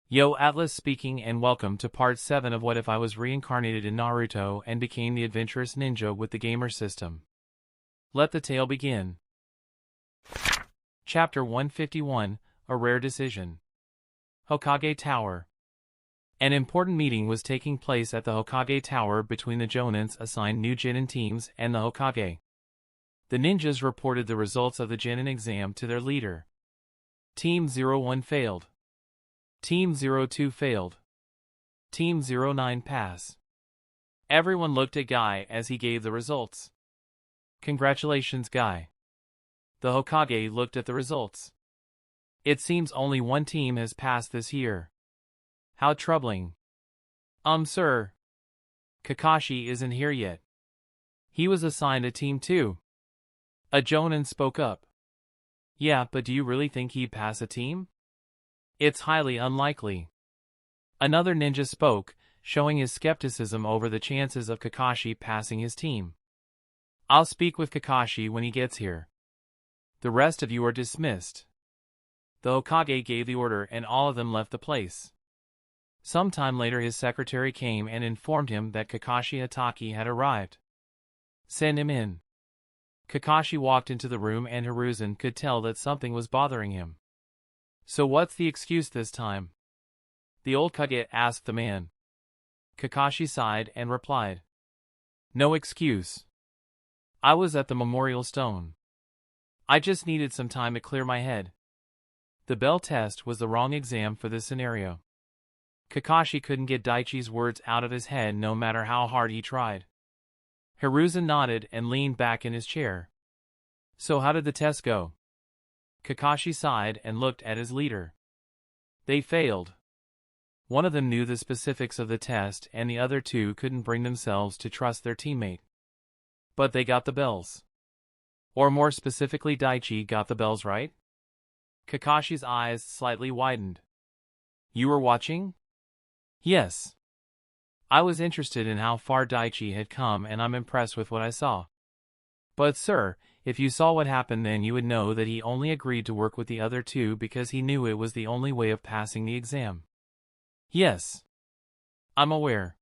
Yo, Atlas speaking, and welcome to part 7 of What If I Was Reincarnated in Naruto and Became the Adventurous Ninja with the Gamer System. Let the tale begin. Chapter 151, A Rare Decision. Hokage Tower. An important meeting was taking place at the Hokage Tower between the Jonins assigned new Genin teams and the Hokage. The ninjas reported the results of the Genin exam to their leader. Team 01 failed. Team 02 failed. Team 09 pass. Everyone looked at Guy as he gave the results. Congratulations, Guy. The Hokage looked at the results. It seems only one team has passed this year. How troubling. Sir. Kakashi isn't here yet. He was assigned a team too. A Jonin spoke up. Yeah, but do you really think he'd pass a team? It's highly unlikely. Another ninja spoke, showing his skepticism over the chances of Kakashi passing his team. I'll speak with Kakashi when he gets here. The rest of you are dismissed. The Hokage gave the order and all of them left the place. Sometime later his secretary came and informed him that Kakashi Hatake had arrived. Send him in. Kakashi walked into the room and Hiruzen could tell that something was bothering him. So what's the excuse this time? The old Kage asked the man. Kakashi sighed and replied. No excuse. I was at the memorial stone. I just needed some time to clear my head. The bell test was the wrong exam for this scenario. Kakashi couldn't get Daichi's words out of his head no matter how hard he tried. Hiruzen nodded and leaned back in his chair. So how did the test go? Kakashi sighed and looked at his leader. They failed. One of them knew the specifics of the test and the other two couldn't bring themselves to trust their teammate. But they got the bells. Or more specifically, Daichi got the bells right? Kakashi's eyes slightly widened. You were watching? Yes. I was interested in how far Daichi had come and I'm impressed with what I saw. But sir, if you saw what happened then you would know that he only agreed to work with the other two because he knew it was the only way of passing the exam. Yes. I'm aware.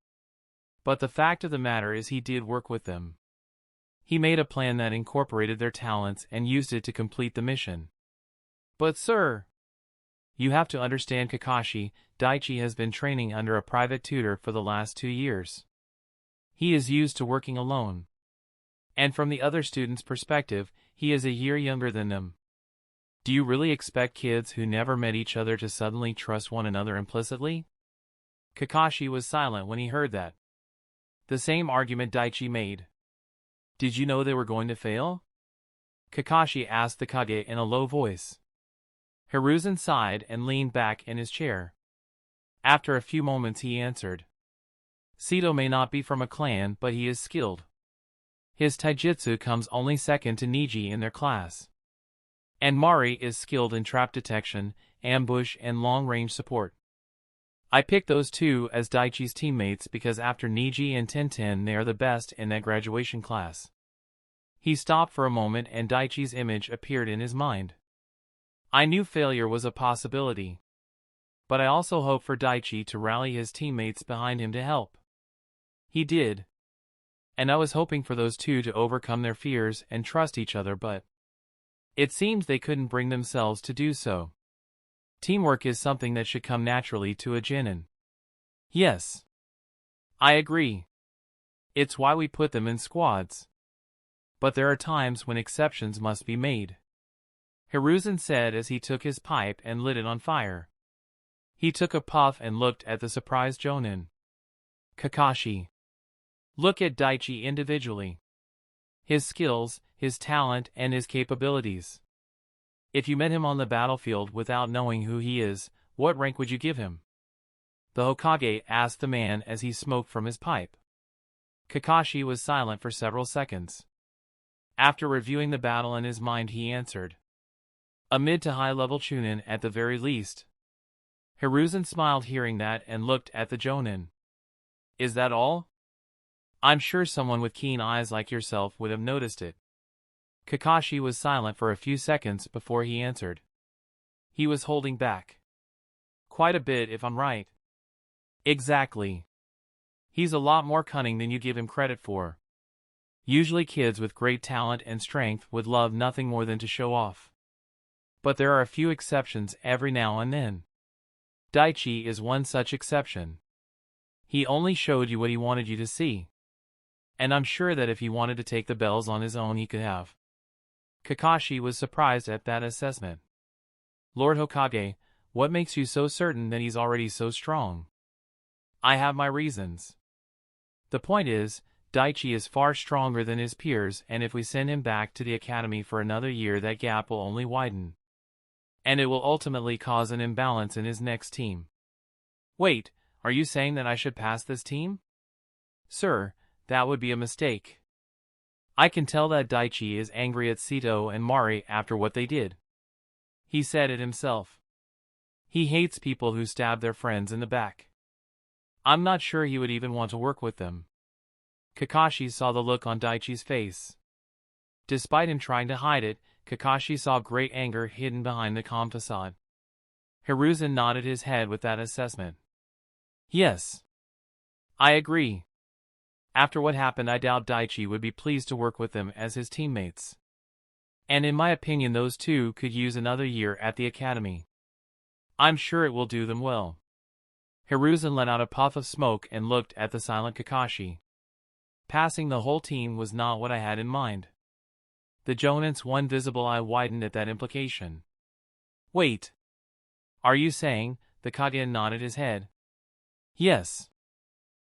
But the fact of the matter is he did work with them. He made a plan that incorporated their talents and used it to complete the mission. But sir, you have to understand Kakashi, Daichi has been training under a private tutor for the last 2 years. He is used to working alone. And from the other students' perspective, he is a year younger than them. Do you really expect kids who never met each other to suddenly trust one another implicitly? Kakashi was silent when he heard that. The same argument Daichi made. Did you know they were going to fail? Kakashi asked the Kage in a low voice. Hiruzen sighed and leaned back in his chair. After a few moments he answered. Sito may not be from a clan but he is skilled. His taijutsu comes only second to Niji in their class. And Mari is skilled in trap detection, ambush and long-range support. I picked those two as Daichi's teammates because after Niji and Tenten they are the best in that graduation class. He stopped for a moment and Daichi's image appeared in his mind. I knew failure was a possibility. But I also hoped for Daichi to rally his teammates behind him to help. He did. And I was hoping for those two to overcome their fears and trust each other but it seems they couldn't bring themselves to do so. Teamwork is something that should come naturally to a Genin. Yes. I agree. It's why we put them in squads. But there are times when exceptions must be made. Hiruzen said as he took his pipe and lit it on fire. He took a puff and looked at the surprised Jonin. Kakashi. Look at Daichi individually. His skills, his talent, and his capabilities. If you met him on the battlefield without knowing who he is, what rank would you give him? The Hokage asked the man as he smoked from his pipe. Kakashi was silent for several seconds. After reviewing the battle in his mind he answered. A mid to high level chunin at the very least. Hiruzen smiled hearing that and looked at the Jonin. Is that all? I'm sure someone with keen eyes like yourself would have noticed it. Kakashi was silent for a few seconds before he answered. He was holding back. Quite a bit if I'm right. Exactly. He's a lot more cunning than you give him credit for. Usually kids with great talent and strength would love nothing more than to show off. But there are a few exceptions every now and then. Daichi is one such exception. He only showed you what he wanted you to see. And I'm sure that if he wanted to take the bells on his own he could have. Kakashi was surprised at that assessment. Lord Hokage, what makes you so certain that he's already so strong? I have my reasons. The point is, Daichi is far stronger than his peers, and if we send him back to the academy for another year, that gap will only widen. And it will ultimately cause an imbalance in his next team. Wait, are you saying that I should pass this team? Sir, that would be a mistake. I can tell that Daichi is angry at Sito and Mari after what they did. He said it himself. He hates people who stab their friends in the back. I'm not sure he would even want to work with them. Kakashi saw the look on Daichi's face. Despite him trying to hide it, Kakashi saw great anger hidden behind the calm facade. Hiruzen nodded his head with that assessment. Yes. I agree. After what happened, I doubt Daichi would be pleased to work with them as his teammates. And in my opinion, those two could use another year at the academy. I'm sure it will do them well. Hiruzen let out a puff of smoke and looked at the silent Kakashi. Passing the whole team was not what I had in mind. The Jonin's one visible eye widened at that implication. Wait. Are you saying? The Kage nodded his head. Yes.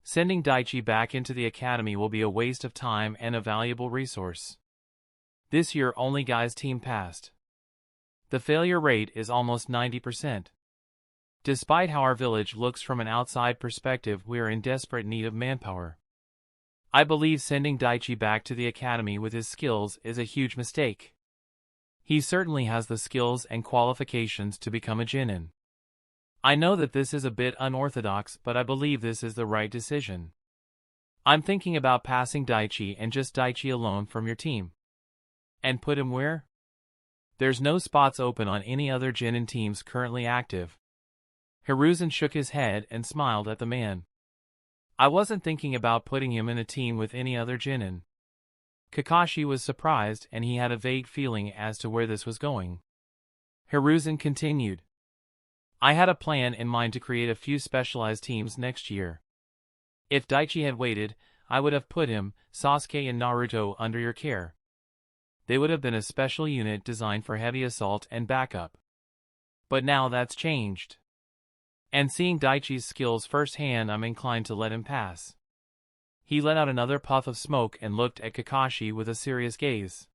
Sending Daichi back into the academy will be a waste of time and a valuable resource. This year only Guy's team passed. The failure rate is almost 90%. Despite how our village looks from an outside perspective, we are in desperate need of manpower. I believe sending Daichi back to the academy with his skills is a huge mistake. He certainly has the skills and qualifications to become a Genin. I know that this is a bit unorthodox, but I believe this is the right decision. I'm thinking about passing Daichi and just Daichi alone from your team. And put him where? There's no spots open on any other Genin teams currently active. Hiruzen shook his head and smiled at the man. I wasn't thinking about putting him in a team with any other Genin. Kakashi was surprised, and he had a vague feeling as to where this was going. Hiruzen continued. I had a plan in mind to create a few specialized teams next year. If Daichi had waited, I would have put him, Sasuke and Naruto under your care. They would have been a special unit designed for heavy assault and backup. But now that's changed. And seeing Daichi's skills firsthand, I'm inclined to let him pass. He let out another puff of smoke and looked at Kakashi with a serious gaze.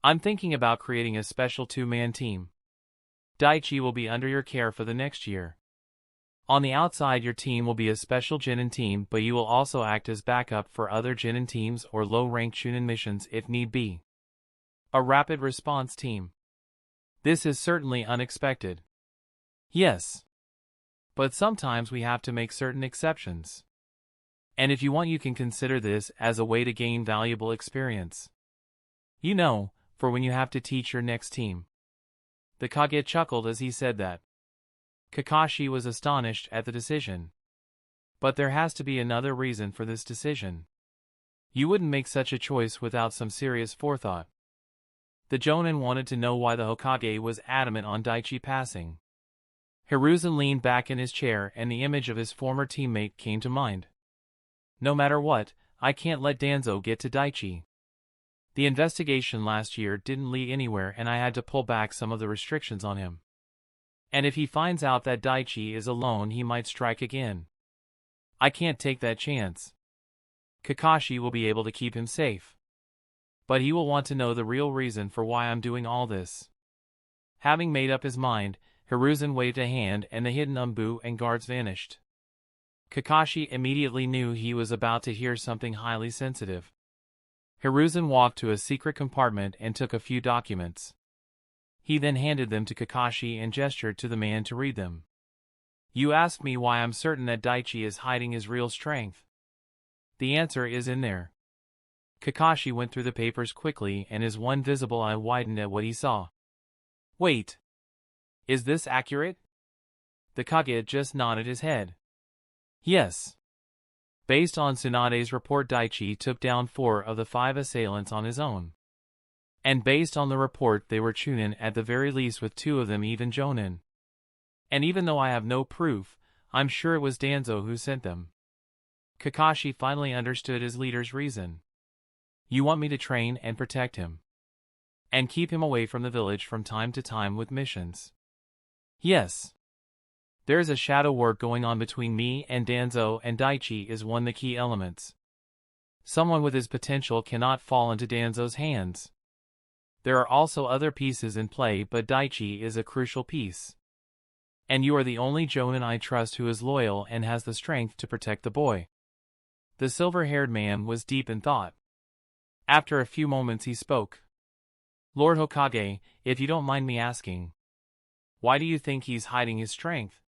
I'm thinking about creating a special two-man team. Daichi will be under your care for the next year. On the outside, your team will be a special Genin team, but you will also act as backup for other Genin teams or low-ranked Chunin missions if need be. A rapid response team. This is certainly unexpected. Yes. But sometimes we have to make certain exceptions. And if you want, you can consider this as a way to gain valuable experience. You know, for when you have to teach your next team. The Kage chuckled as he said that. Kakashi was astonished at the decision. But there has to be another reason for this decision. You wouldn't make such a choice without some serious forethought. The Jonin wanted to know why the Hokage was adamant on Daichi passing. Hiruzen leaned back in his chair, and the image of his former teammate came to mind. No matter what, I can't let Danzo get to Daichi. The investigation last year didn't lead anywhere, and I had to pull back some of the restrictions on him. And if he finds out that Daichi is alone, he might strike again. I can't take that chance. Kakashi will be able to keep him safe. But he will want to know the real reason for why I'm doing all this. Having made up his mind, Hiruzen waved a hand and the hidden Umbu and guards vanished. Kakashi immediately knew he was about to hear something highly sensitive. Hiruzen walked to a secret compartment and took a few documents. He then handed them to Kakashi and gestured to the man to read them. You ask me why I'm certain that Daichi is hiding his real strength. The answer is in there. Kakashi went through the papers quickly, and his one visible eye widened at what he saw. Wait. Is this accurate? The Kage just nodded his head. Yes. Based on Tsunade's report, Daichi took down 4 of the 5 assailants on his own. And based on the report, they were Chunin at the very least, with 2 of them even Jonin. And even though I have no proof, I'm sure it was Danzo who sent them. Kakashi finally understood his leader's reason. You want me to train and protect him, and keep him away from the village from time to time with missions. Yes. There's a shadow war going on between me and Danzo, and Daichi is one of the key elements. Someone with his potential cannot fall into Danzo's hands. There are also other pieces in play, but Daichi is a crucial piece. And you are the only Jonin I trust who is loyal and has the strength to protect the boy. The silver-haired man was deep in thought. After a few moments he spoke. Lord Hokage, if you don't mind me asking, why do you think he's hiding his strength?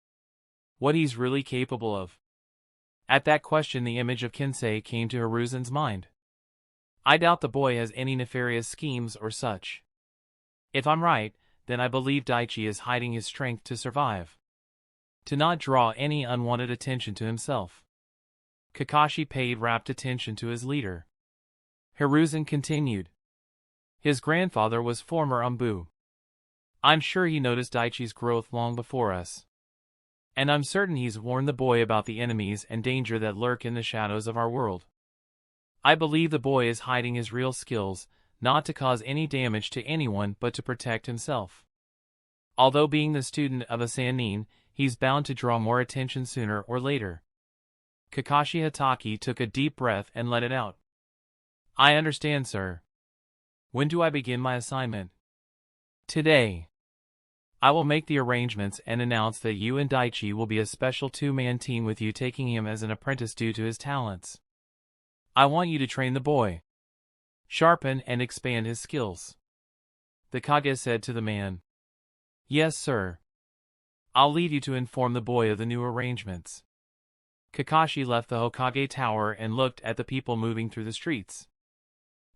What he's really capable of? At that question, the image of Kinsei came to Hiruzen's mind. I doubt the boy has any nefarious schemes or such. If I'm right, then I believe Daichi is hiding his strength to survive, to not draw any unwanted attention to himself. Kakashi paid rapt attention to his leader. Hiruzen continued. His grandfather was former Umbu. I'm sure he noticed Daichi's growth long before us. And I'm certain he's warned the boy about the enemies and danger that lurk in the shadows of our world. I believe the boy is hiding his real skills, not to cause any damage to anyone but to protect himself. Although being the student of a Sannin, he's bound to draw more attention sooner or later. Kakashi Hatake took a deep breath and let it out. I understand, sir. When do I begin my assignment? Today. I will make the arrangements and announce that you and Daichi will be a special 2-man team, with you taking him as an apprentice due to his talents. I want you to train the boy, sharpen and expand his skills. The Kage said to the man. Yes, sir. I'll leave you to inform the boy of the new arrangements. Kakashi left the Hokage Tower and looked at the people moving through the streets.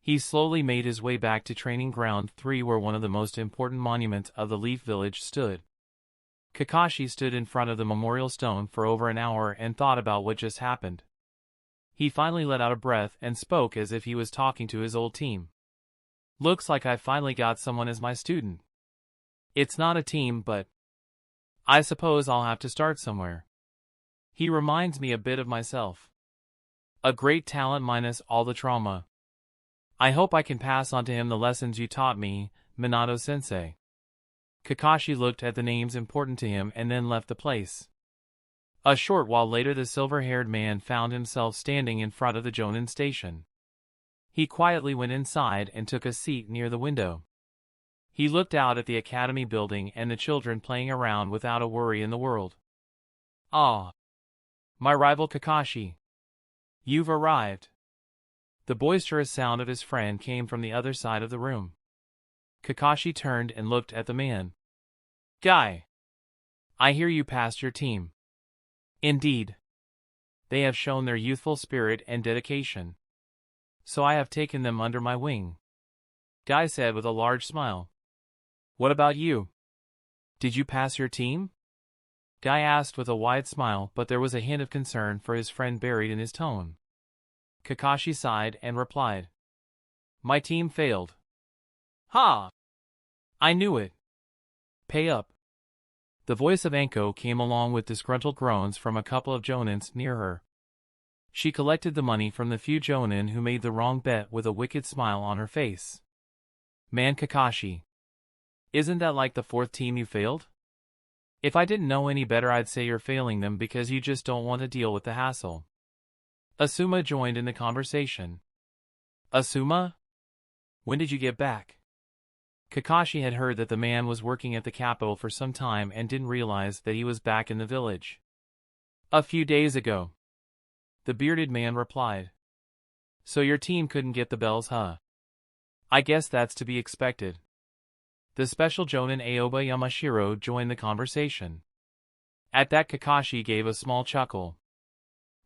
He slowly made his way back to Training Ground 3, where one of the most important monuments of the Leaf Village stood. Kakashi stood in front of the memorial stone for over an hour and thought about what just happened. He finally let out a breath and spoke as if he was talking to his old team. Looks like I finally got someone as my student. It's not a team, but I suppose I'll have to start somewhere. He reminds me a bit of myself. A great talent minus all the trauma. I hope I can pass on to him the lessons you taught me, Minato-sensei. Kakashi looked at the names important to him and then left the place. A short while later, the silver-haired man found himself standing in front of the Jonin station. He quietly went inside and took a seat near the window. He looked out at the academy building and the children playing around without a worry in the world. Ah! My rival Kakashi. You've arrived. The boisterous sound of his friend came from the other side of the room. Kakashi turned and looked at the man. Guy! I hear you passed your team. Indeed. They have shown their youthful spirit and dedication. So I have taken them under my wing. Guy said with a large smile. What about you? Did you pass your team? Guy asked with a wide smile, but there was a hint of concern for his friend buried in his tone. Kakashi sighed and replied. My team failed. Ha! I knew it. Pay up. The voice of Anko came along with disgruntled groans from a couple of Jonins near her. She collected the money from the few Jonin who made the wrong bet with a wicked smile on her face. Man, Kakashi. Isn't that like the 4th team you failed? If I didn't know any better, I'd say you're failing them because you just don't want to deal with the hassle. Asuma joined in the conversation. Asuma? When did you get back? Kakashi had heard that the man was working at the capital for some time and didn't realize that he was back in the village. A few days ago. The bearded man replied. So your team couldn't get the bells, huh? I guess that's to be expected. The special Jonin Aoba Yamashiro joined the conversation. At that, Kakashi gave a small chuckle.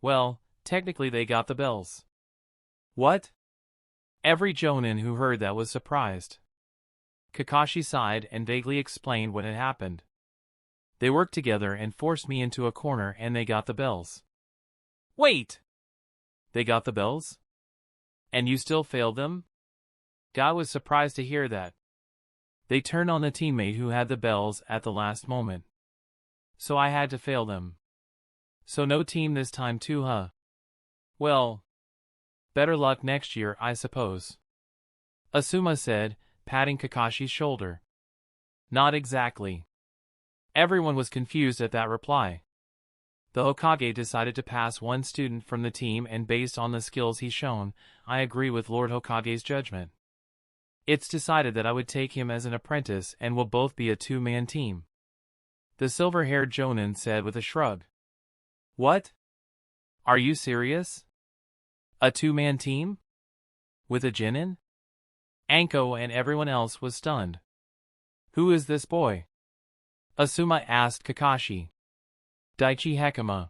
Well, technically they got the bells. What? Every Jonin who heard that was surprised. Kakashi sighed and vaguely explained what had happened. They worked together and forced me into a corner and they got the bells. Wait! They got the bells? And you still failed them? Guy was surprised to hear that. They turned on the teammate who had the bells at the last moment. So I had to fail them. So no team this time too, huh? Well, better luck next year, I suppose. Asuma said, patting Kakashi's shoulder. Not exactly. Everyone was confused at that reply. The Hokage decided to pass one student from the team, and based on the skills he's shown, I agree with Lord Hokage's judgment. It's decided that I would take him as an apprentice and we'll both be a two-man team. The silver-haired Jonin said with a shrug. What? Are you serious? A two-man team? With a Genin? Anko and everyone else was stunned. Who is this boy? Asuma asked Kakashi. Daichi Hekima.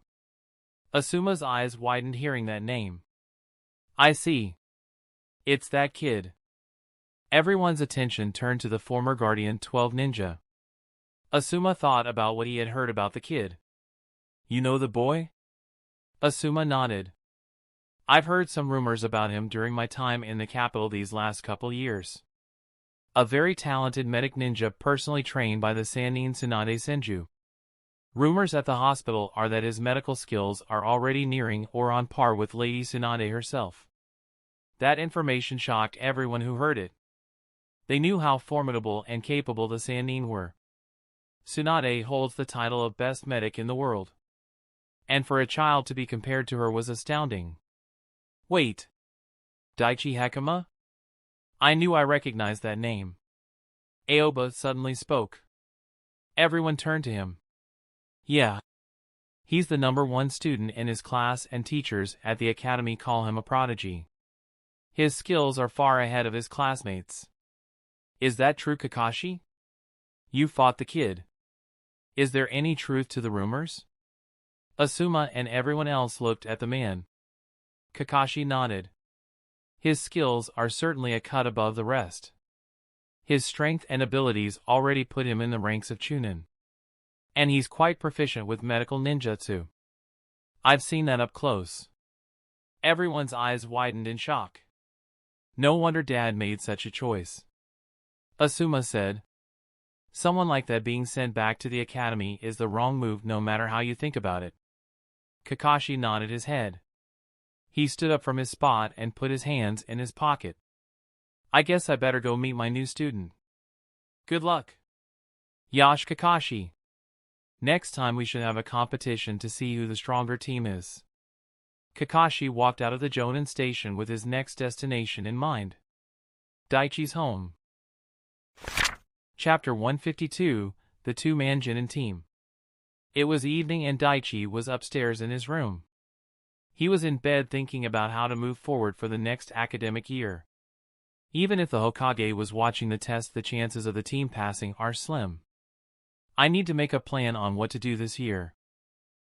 Asuma's eyes widened hearing that name. I see. It's that kid. Everyone's attention turned to the former Guardian 12 ninja. Asuma thought about what he had heard about the kid. You know the boy? Asuma nodded. I've heard some rumors about him during my time in the capital these last couple years. A very talented medic ninja personally trained by the Sannin Tsunade Senju. Rumors at the hospital are that his medical skills are already nearing or on par with Lady Tsunade herself. That information shocked everyone who heard it. They knew how formidable and capable the Sannin were. Tsunade holds the title of best medic in the world. And for a child to be compared to her was astounding. Wait. Daichi Hekima? I knew I recognized that name. Aoba suddenly spoke. Everyone turned to him. Yeah. He's the #1 student in his class and teachers at the academy call him a prodigy. His skills are far ahead of his classmates. Is that true, Kakashi? You fought the kid. Is there any truth to the rumors? Asuma and everyone else looked at the man. Kakashi nodded. His skills are certainly a cut above the rest. His strength and abilities already put him in the ranks of Chunin. And he's quite proficient with medical ninjutsu. I've seen that up close. Everyone's eyes widened in shock. No wonder Dad made such a choice. Asuma said. Someone like that being sent back to the academy is the wrong move no matter how you think about it. Kakashi nodded his head. He stood up from his spot and put his hands in his pocket. I guess I better go meet my new student. Good luck. Yash Kakashi. Next time we should have a competition to see who the stronger team is. Kakashi walked out of the Jonin station with his next destination in mind. Daichi's home. Chapter 152, The Two-Man Genin Team. It was evening and Daichi was upstairs in his room. He was in bed thinking about how to move forward for the next academic year. Even if the Hokage was watching the test, the chances of the team passing are slim. I need to make a plan on what to do this year.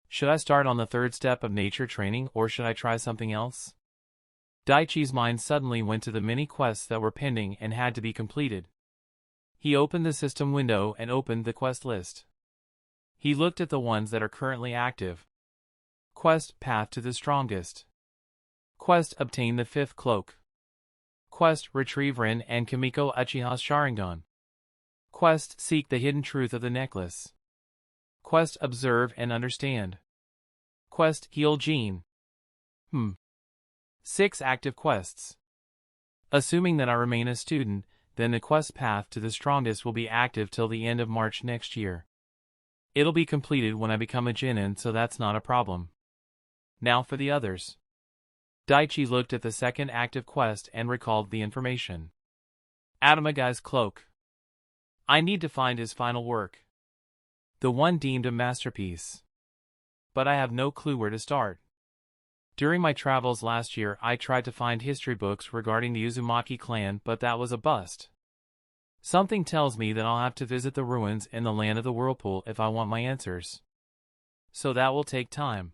Should I start on the third step of nature training or should I try something else? Daichi's mind suddenly went to the many quests that were pending and had to be completed. He opened the system window and opened the quest list. He looked at the ones that are currently active. Quest Path to the Strongest. Quest Obtain the 5th Cloak. Quest Retrieve Rin and Kimiko Uchiha's Sharingan. Quest Seek the Hidden Truth of the Necklace. Quest Observe and Understand. Quest Heal Gene. 6 active quests. Assuming that I remain a student, then the quest Path to the Strongest will be active till the end of March next year. It'll be completed when I become a Genin, so that's not a problem. Now for the others. Daichi looked at the second active quest and recalled the information. Atamagai's Cloak. I need to find his final work. The one deemed a masterpiece. But I have no clue where to start. During my travels last year, I tried to find history books regarding the Uzumaki clan, but that was a bust. Something tells me that I'll have to visit the ruins in the Land of the Whirlpool if I want my answers. So that will take time.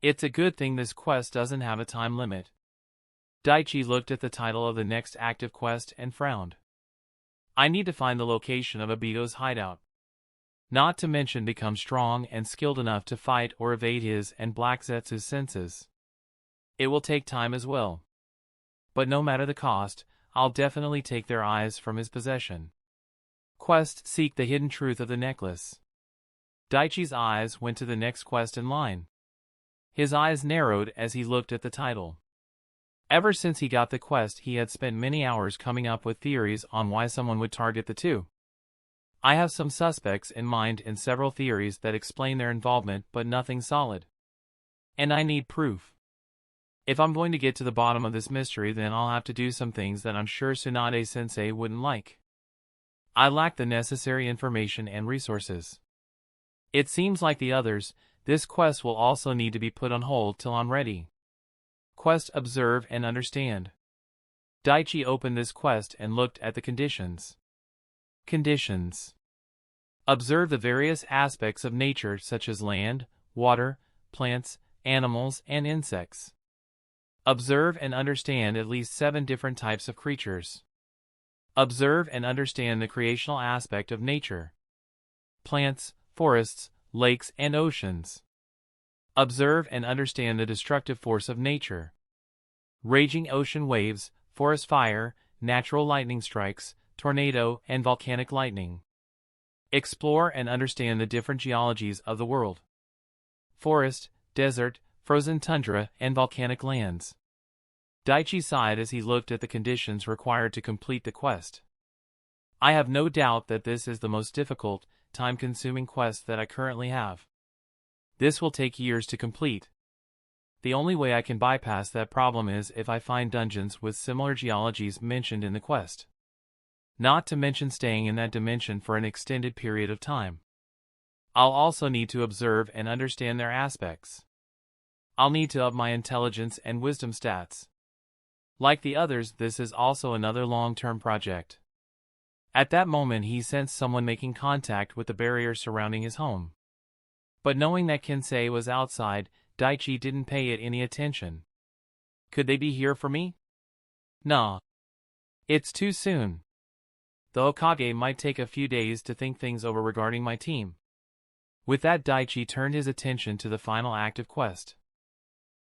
It's a good thing this quest doesn't have a time limit. Daichi looked at the title of the next active quest and frowned. I need to find the location of Obito's hideout. not to mention become strong and skilled enough to fight or evade his and Black Zetsu's senses. It will take time as well. But no matter the cost, I'll definitely take their eyes from his possession. Quest: seek the hidden truth of the necklace. Daichi's eyes went to the next quest in line. His eyes narrowed as he looked at the title. Ever since he got the quest, he had spent many hours coming up with theories on why someone would target the two. I have some suspects in mind and several theories that explain their involvement, but nothing solid. And I need proof. If I'm going to get to the bottom of this mystery, then I'll have to do some things that I'm sure Tsunade-sensei wouldn't like. I lack the necessary information and resources. It seems like the others, this quest will also need to be put on hold till I'm ready. Quest: observe and understand. Daichi opened this quest and looked at the conditions. Conditions: observe the various aspects of nature such as land, water, plants, animals, and insects. Observe and understand at least 7 different types of creatures. Observe and understand the creational aspect of nature. Plants, forests, lakes, and oceans. Observe and understand the destructive force of nature. Raging ocean waves, forest fire, natural lightning strikes, tornado, and volcanic lightning. Explore and understand the different geologies of the world. Forest, desert, frozen tundra, and volcanic lands. Daichi sighed as he looked at the conditions required to complete the quest. I have no doubt that this is the most difficult, time-consuming quest that I currently have. This will take years to complete. The only way I can bypass that problem is if I find dungeons with similar geologies mentioned in the quest. Not to mention staying in that dimension for an extended period of time. I'll also need to observe and understand their aspects. I'll need to up my intelligence and wisdom stats. Like the others, this is also another long-term project. At that moment he sensed someone making contact with the barrier surrounding his home. But knowing that Kensei was outside, Daichi didn't pay it any attention. Could they be here for me? Nah. It's too soon. The Hokage might take a few days to think things over regarding my team. With that, Daichi turned his attention to the final active quest.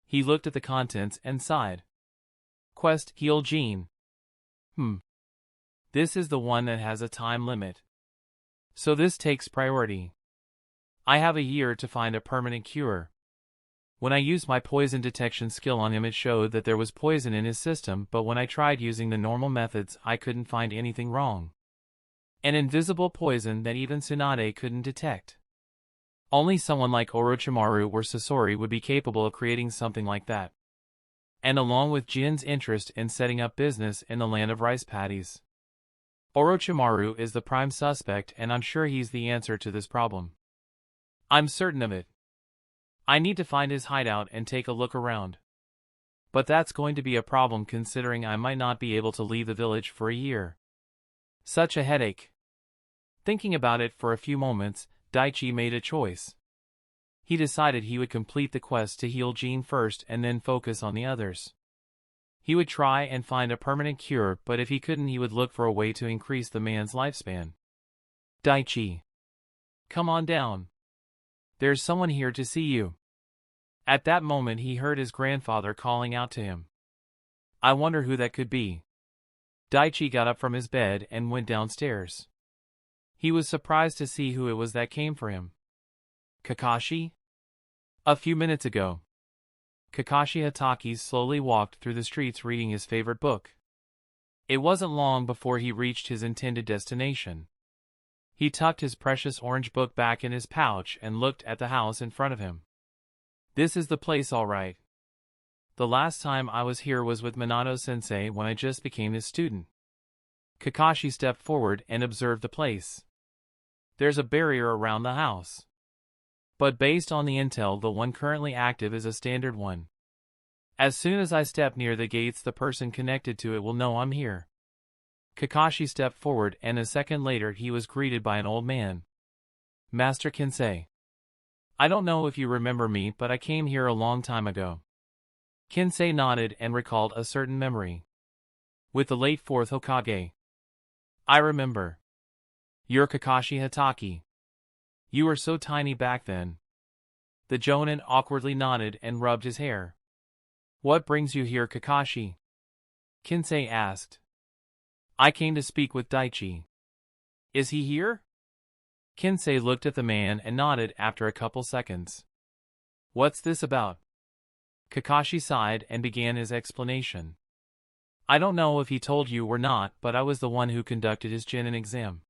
He looked at the contents and sighed. Quest: heal Gene. This is the one that has a time limit. So this takes priority. I have a year to find a permanent cure. When I used my poison detection skill on him, it showed that there was poison in his system, but when I tried using the normal methods, I couldn't find anything wrong. An invisible poison that even Tsunade couldn't detect. Only someone like Orochimaru or Sasori would be capable of creating something like that. And along with Jin's interest in setting up business in the land of rice paddies. Orochimaru is the prime suspect, and I'm sure he's the answer to this problem. I'm certain of it. I need to find his hideout and take a look around. But that's going to be a problem considering I might not be able to leave the village for a year. Such a headache. Thinking about it for a few moments, Daichi made a choice. He decided he would complete the quest to heal Gene first and then focus on the others. He would try and find a permanent cure, but if he couldn't, he would look for a way to increase the man's lifespan. Daichi. Come on down. There's someone here to see you. At that moment he heard his grandfather calling out to him. I wonder who that could be. Daichi got up from his bed and went downstairs. He was surprised to see who it was that came for him. Kakashi? A few minutes ago. Kakashi Hatake slowly walked through the streets reading his favorite book. It wasn't long before he reached his intended destination. He tucked his precious orange book back in his pouch and looked at the house in front of him. This is the place, all right. The last time I was here was with Minato-sensei when I just became his student. Kakashi stepped forward and observed the place. There's a barrier around the house. But based on the intel, the one currently active is a standard one. As soon as I step near the gates, the person connected to it will know I'm here. Kakashi stepped forward, and a second later he was greeted by an old man. Master Kensei. I don't know if you remember me, but I came here a long time ago. Kensei nodded and recalled a certain memory. With the late 4th Hokage. I remember. You're Kakashi Hatake. You were so tiny back then. The Jonin awkwardly nodded and rubbed his hair. What brings you here, Kakashi? Kinsei asked. I came to speak with Daichi. Is he here? Kinsei looked at the man and nodded after a couple seconds. What's this about? Kakashi sighed and began his explanation. I don't know if he told you or not, but I was the one who conducted his Chunin exam.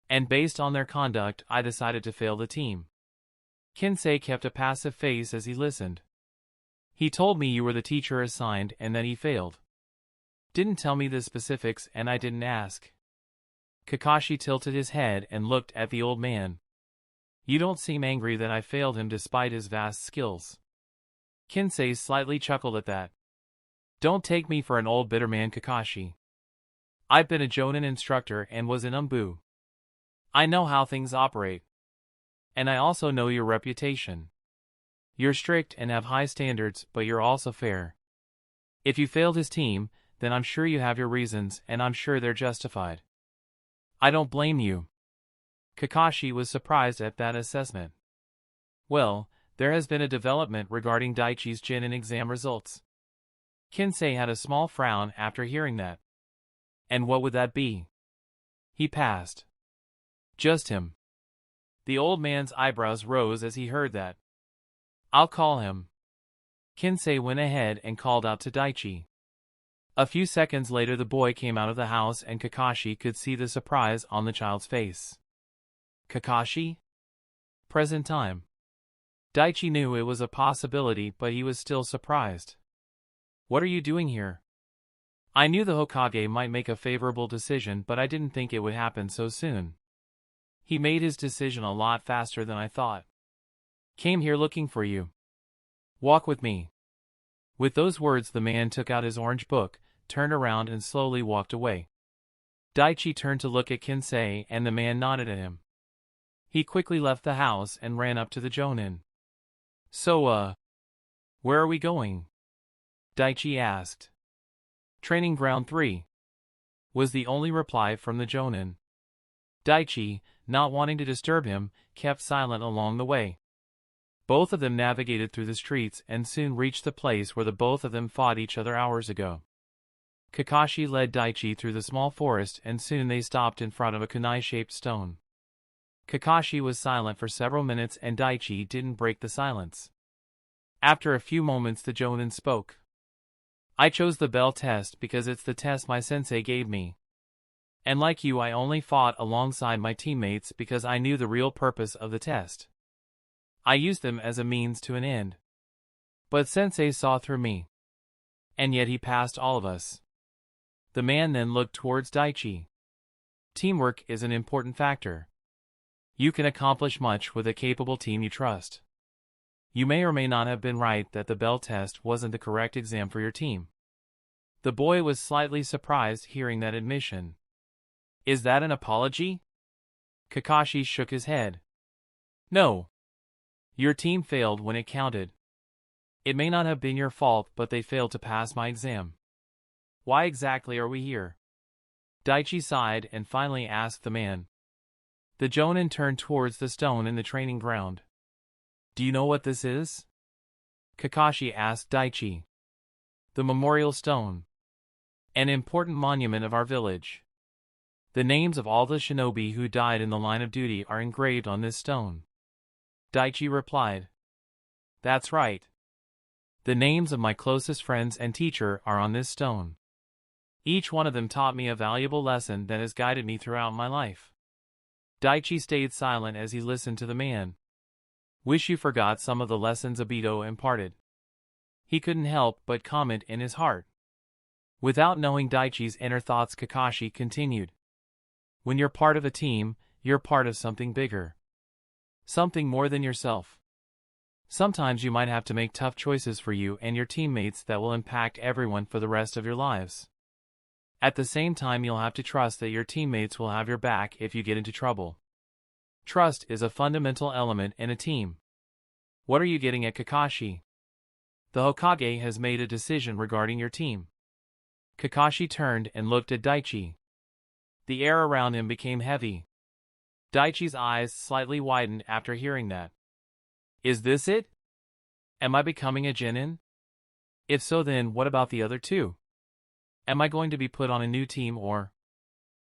And based on their conduct, I decided to fail the team. Kinsei kept a passive face as he listened. He told me you were the teacher assigned and that he failed. Didn't tell me the specifics and I didn't ask. Kakashi tilted his head and looked at the old man. You don't seem angry that I failed him despite his vast skills. Kinsei slightly chuckled at that. Don't take me for an old bitter man, Kakashi. I've been a Jonin instructor and was in Umbu. I know how things operate. And I also know your reputation. You're strict and have high standards, but you're also fair. If you failed his team, then I'm sure you have your reasons, and I'm sure they're justified. I don't blame you. Kakashi was surprised at that assessment. Well, there has been a development regarding Daichi's Chunin exam results. Kinsei had a small frown after hearing that. And what would that be? He passed. Just him. The old man's eyebrows rose as he heard that. I'll call him. Kinsei went ahead and called out to Daichi. A few seconds later the boy came out of the house and Kakashi could see the surprise on the child's face. Kakashi? Present time. Daichi knew it was a possibility, but he was still surprised. What are you doing here? I knew the Hokage might make a favorable decision, but I didn't think it would happen so soon. He made his decision a lot faster than I thought. Came here looking for you. Walk with me. With those words the man took out his orange book, turned around and slowly walked away. Daichi turned to look at Kinsei and the man nodded at him. He quickly left the house and ran up to the Jonin. So, where are we going? Daichi asked. Training Ground 3. Was the only reply from the Jonin. Daichi, not wanting to disturb him, kept silent along the way. Both of them navigated through the streets and soon reached the place where the both of them fought each other hours ago. Kakashi led Daichi through the small forest and soon they stopped in front of a kunai-shaped stone. Kakashi was silent for several minutes and Daichi didn't break the silence. After a few moments the Jonin spoke. I chose the bell test because it's the test my sensei gave me. And like you, I only fought alongside my teammates because I knew the real purpose of the test. I used them as a means to an end. But sensei saw through me. And yet he passed all of us. The man then looked towards Daichi. Teamwork is an important factor. You can accomplish much with a capable team you trust. You may or may not have been right that the bell test wasn't the correct exam for your team. The boy was slightly surprised hearing that admission. Is that an apology? Kakashi shook his head. No. Your team failed when it counted. It may not have been your fault, but they failed to pass my exam. Why exactly are we here? Daichi sighed and finally asked the man. The Jonin turned towards the stone in the training ground. Do you know what this is? Kakashi asked Daichi. The memorial stone. An important monument of our village. The names of all the shinobi who died in the line of duty are engraved on this stone. Daichi replied. That's right. The names of my closest friends and teacher are on this stone. Each one of them taught me a valuable lesson that has guided me throughout my life. Daichi stayed silent as he listened to the man. Wish you forgot some of the lessons Obito imparted. He couldn't help but comment in his heart. Without knowing Daichi's inner thoughts, Kakashi continued. When you're part of a team, you're part of something bigger. Something more than yourself. Sometimes you might have to make tough choices for you and your teammates that will impact everyone for the rest of your lives. At the same time, you'll have to trust that your teammates will have your back if you get into trouble. Trust is a fundamental element in a team. What are you getting at, Kakashi? The Hokage has made a decision regarding your team. Kakashi turned and looked at Daichi. The air around him became heavy. Daichi's eyes slightly widened after hearing that. Is this it? Am I becoming a genin? If so, then what about the other two? Am I going to be put on a new team or?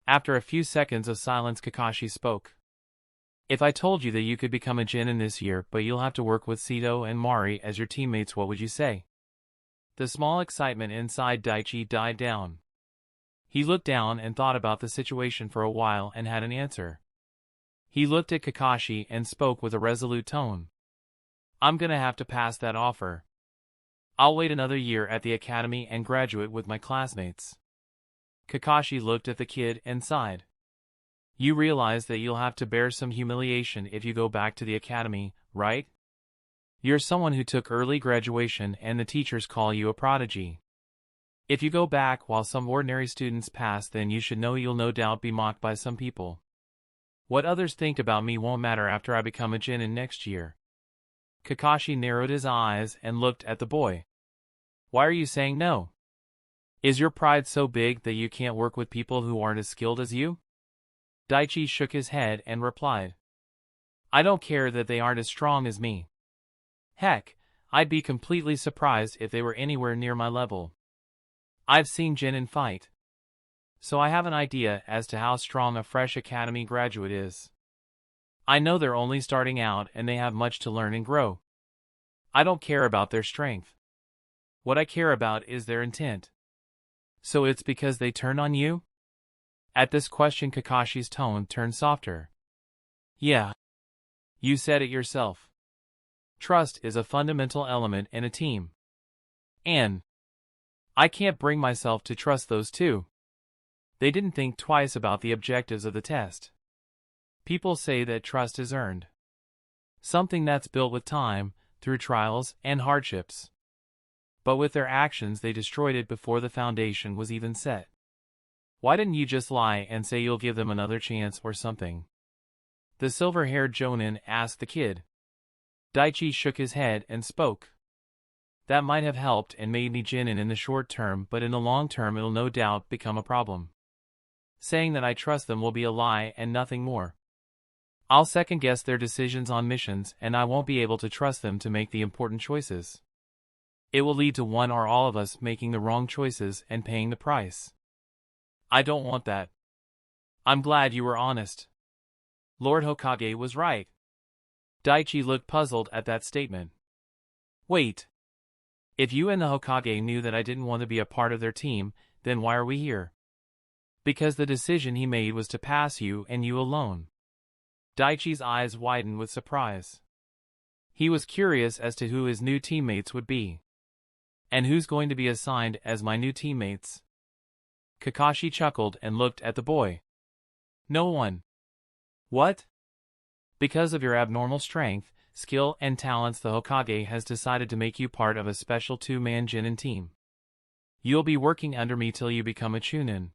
After a few seconds of silence, Kakashi spoke. If I told you that you could become a genin this year, but you'll have to work with Sito and Mari as your teammates, what would you say? The small excitement inside Daichi died down. He looked down and thought about the situation for a while and had an answer. He looked at Kakashi and spoke with a resolute tone. I'm gonna have to pass that offer. I'll wait another year at the academy and graduate with my classmates. Kakashi looked at the kid and sighed. You realize that you'll have to bear some humiliation if you go back to the academy, right? You're someone who took early graduation and the teachers call you a prodigy. If you go back while some ordinary students pass, then you should know you'll no doubt be mocked by some people. What others think about me won't matter after I become a genin next year. Kakashi narrowed his eyes and looked at the boy. Why are you saying no? Is your pride so big that you can't work with people who aren't as skilled as you? Daichi shook his head and replied. I don't care that they aren't as strong as me. Heck, I'd be completely surprised if they were anywhere near my level. I've seen genin fight, so I have an idea as to how strong a fresh academy graduate is. I know they're only starting out and they have much to learn and grow. I don't care about their strength. What I care about is their intent. So it's because they turned on you? At this question, Kakashi's tone turned softer. Yeah. You said it yourself. Trust is a fundamental element in a team. And I can't bring myself to trust those two. They didn't think twice about the objectives of the test. People say that trust is earned. Something that's built with time, through trials and hardships. But with their actions they destroyed it before the foundation was even set. Why didn't you just lie and say you'll give them another chance or something? The silver-haired jonin asked the kid. Daichi shook his head and spoke. That might have helped and made me genin in the short term, but in the long term it'll no doubt become a problem. Saying that I trust them will be a lie and nothing more. I'll second-guess their decisions on missions and I won't be able to trust them to make the important choices. It will lead to one or all of us making the wrong choices and paying the price. I don't want that. I'm glad you were honest. Lord Hokage was right. Daichi looked puzzled at that statement. Wait. If you and the Hokage knew that I didn't want to be a part of their team, then why are we here? Because the decision he made was to pass you and you alone. Daichi's eyes widened with surprise. He was curious as to who his new teammates would be. And who's going to be assigned as my new teammates? Kakashi chuckled and looked at the boy. No one. What? Because of your abnormal strength, skill, and talents, the Hokage has decided to make you part of a special two-man genin team. You'll be working under me till you become a chunin.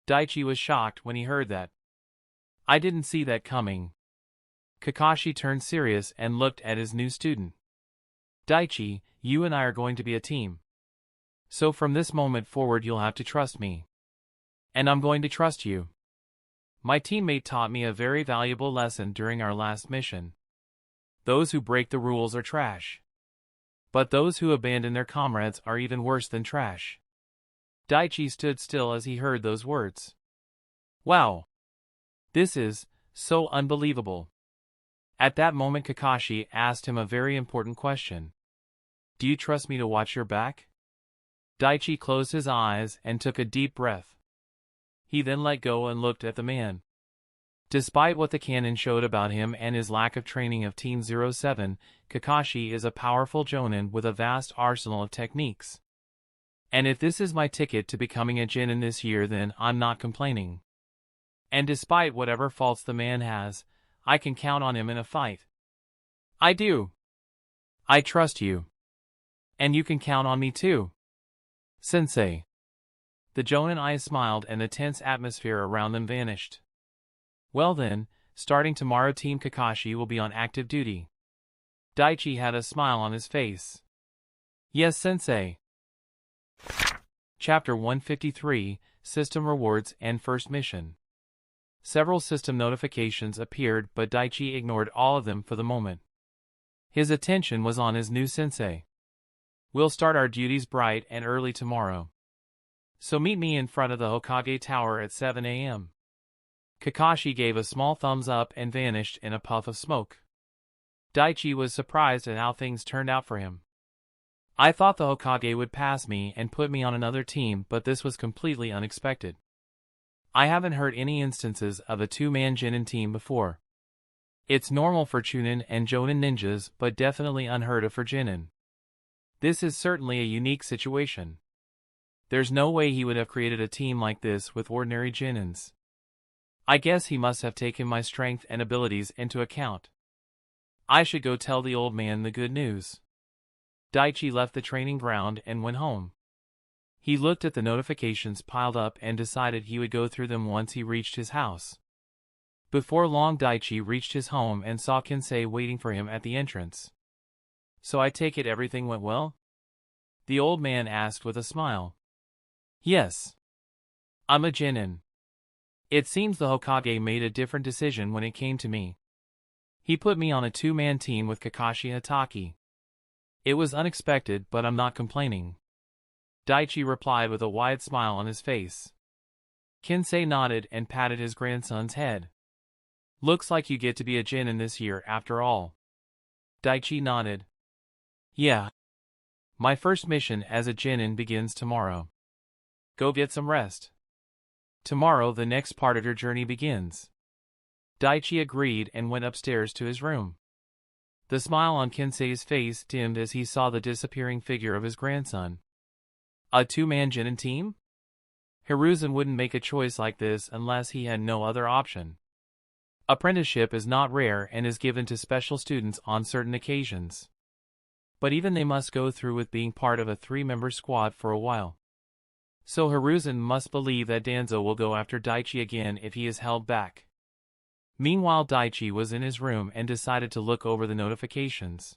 Daichi was shocked when he heard that. I didn't see that coming. Kakashi turned serious and looked at his new student. Daichi, you and I are going to be a team. So from this moment forward you'll have to trust me. And I'm going to trust you. My teammate taught me a very valuable lesson during our last mission. Those who break the rules are trash. But those who abandon their comrades are even worse than trash. Daichi stood still as he heard those words. Wow! This is so unbelievable. At that moment Kakashi asked him a very important question. Do you trust me to watch your back? Daichi closed his eyes and took a deep breath. He then let go and looked at the man. Despite what the canon showed about him and his lack of training of Team 07, Kakashi is a powerful jonin with a vast arsenal of techniques. And if this is my ticket to becoming a genin this year, then I'm not complaining. And despite whatever faults the man has, I can count on him in a fight. I do. I trust you. And you can count on me too. Sensei. The jonin eyes smiled and the tense atmosphere around them vanished. Well then, starting tomorrow Team Kakashi will be on active duty. Daichi had a smile on his face. Yes, Sensei. Chapter 153, System Rewards and First Mission. Several system notifications appeared, but Daichi ignored all of them for the moment. His attention was on his new sensei. We'll start our duties bright and early tomorrow. So meet me in front of the Hokage Tower at 7 a.m. Kakashi gave a small thumbs up and vanished in a puff of smoke. Daichi was surprised at how things turned out for him. I thought the Hokage would pass me and put me on another team, but this was completely unexpected. I haven't heard any instances of a two-man Genin team before. It's normal for Chunin and Jonin ninjas, but definitely unheard of for Genin. This is certainly a unique situation. There's no way he would have created a team like this with ordinary Genins. I guess he must have taken my strength and abilities into account. I should go tell the old man the good news. Daichi left the training ground and went home. He looked at the notifications piled up and decided he would go through them once he reached his house. Before long, Daichi reached his home and saw Kensei waiting for him at the entrance. So I take it everything went well? The old man asked with a smile. Yes. I'm a Genin. It seems the Hokage made a different decision when it came to me. He put me on a two-man team with Kakashi Hatake. It was unexpected, but I'm not complaining. Daichi replied with a wide smile on his face. Kensei nodded and patted his grandson's head. Looks like you get to be a Genin this year after all. Daichi nodded. Yeah. My first mission as a Genin begins tomorrow. Go get some rest. Tomorrow the next part of your journey begins. Daichi agreed and went upstairs to his room. The smile on Kensei's face dimmed as he saw the disappearing figure of his grandson. A two-man Genin team? Hiruzen wouldn't make a choice like this unless he had no other option. Apprenticeship is not rare and is given to special students on certain occasions. But even they must go through with being part of a three-member squad for a while. So Hiruzen must believe that Danzo will go after Daichi again if he is held back. Meanwhile, Daichi was in his room and decided to look over the notifications.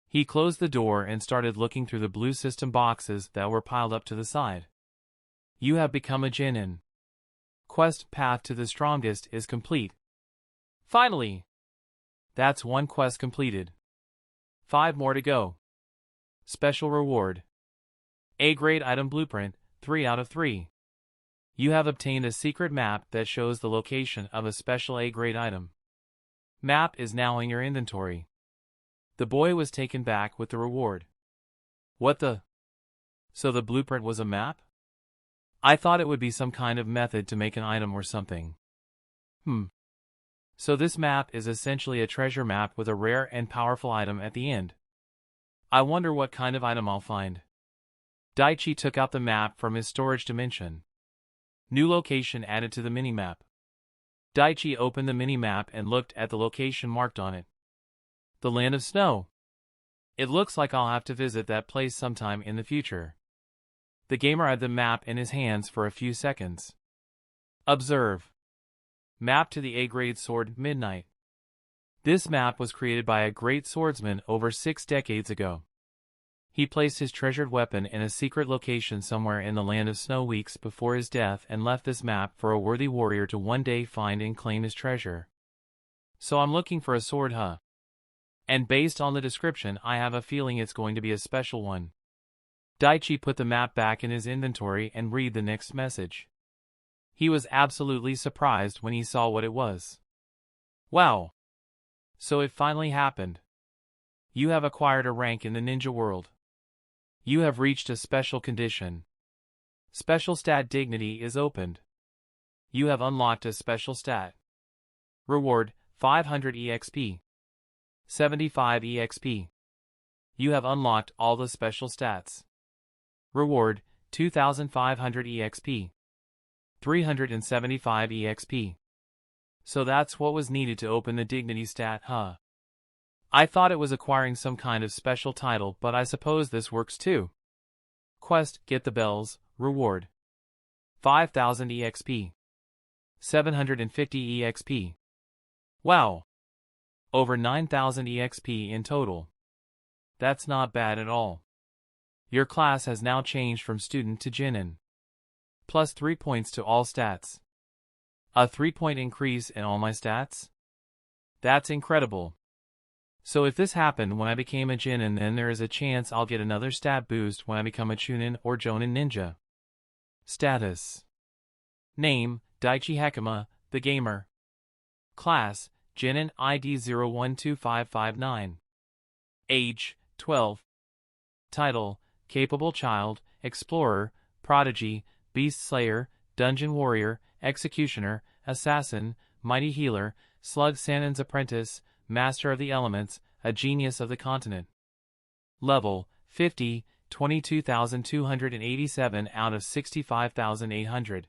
He closed the door and started looking through the blue system boxes that were piled up to the side. You have become a Genin. Quest Path to the Strongest is complete. Finally! That's one quest completed. 5 more to go. Special reward. A-grade item blueprint, 3 out of 3. You have obtained a secret map that shows the location of a special A-grade item. Map is now in your inventory. The boy was taken back with the reward. What the? So the blueprint was a map? I thought it would be some kind of method to make an item or something. So this map is essentially a treasure map with a rare and powerful item at the end. I wonder what kind of item I'll find. Daichi took out the map from his storage dimension. New location added to the minimap. Daichi opened the minimap and looked at the location marked on it. The Land of Snow. It looks like I'll have to visit that place sometime in the future. The gamer had the map in his hands for a few seconds. Observe. Map to the A-grade sword Midnight. This map was created by a great swordsman over 6 decades ago. He placed his treasured weapon in a secret location somewhere in the Land of Snow weeks before his death and left this map for a worthy warrior to one day find and claim his treasure. So I'm looking for a sword, huh? And based on the description, I have a feeling it's going to be a special one. Daichi put the map back in his inventory and read the next message. He was absolutely surprised when he saw what it was. Wow! So it finally happened. You have acquired a rank in the ninja world. You have reached a special condition. Special stat dignity is opened. You have unlocked a special stat. Reward, 500 EXP. 75 EXP. You have unlocked all the special stats. Reward, 2500 EXP. 375 EXP. So that's what was needed to open the dignity stat, huh? I thought it was acquiring some kind of special title, but I suppose this works too. Quest, Get the Bells, Reward. 5000 EXP. 750 EXP. Wow! Over 9000 EXP in total. That's not bad at all. Your class has now changed from student to Genin. Plus 3 points to all stats. A 3-point increase in all my stats? That's incredible. So if this happened when I became a Jonin, then there is a chance I'll get another stat boost when I become a Chunin or Jonin ninja. Status. Name, Daichi Hekima, the gamer. Class, Jonin ID 012559. Age, 12. Title, Capable Child, Explorer, Prodigy, Beast Slayer, Dungeon Warrior, Executioner, Assassin, Mighty Healer, Slug Sannin's Apprentice, Master of the Elements, a Genius of the Continent. Level, 50, 22,287 out of 65,800.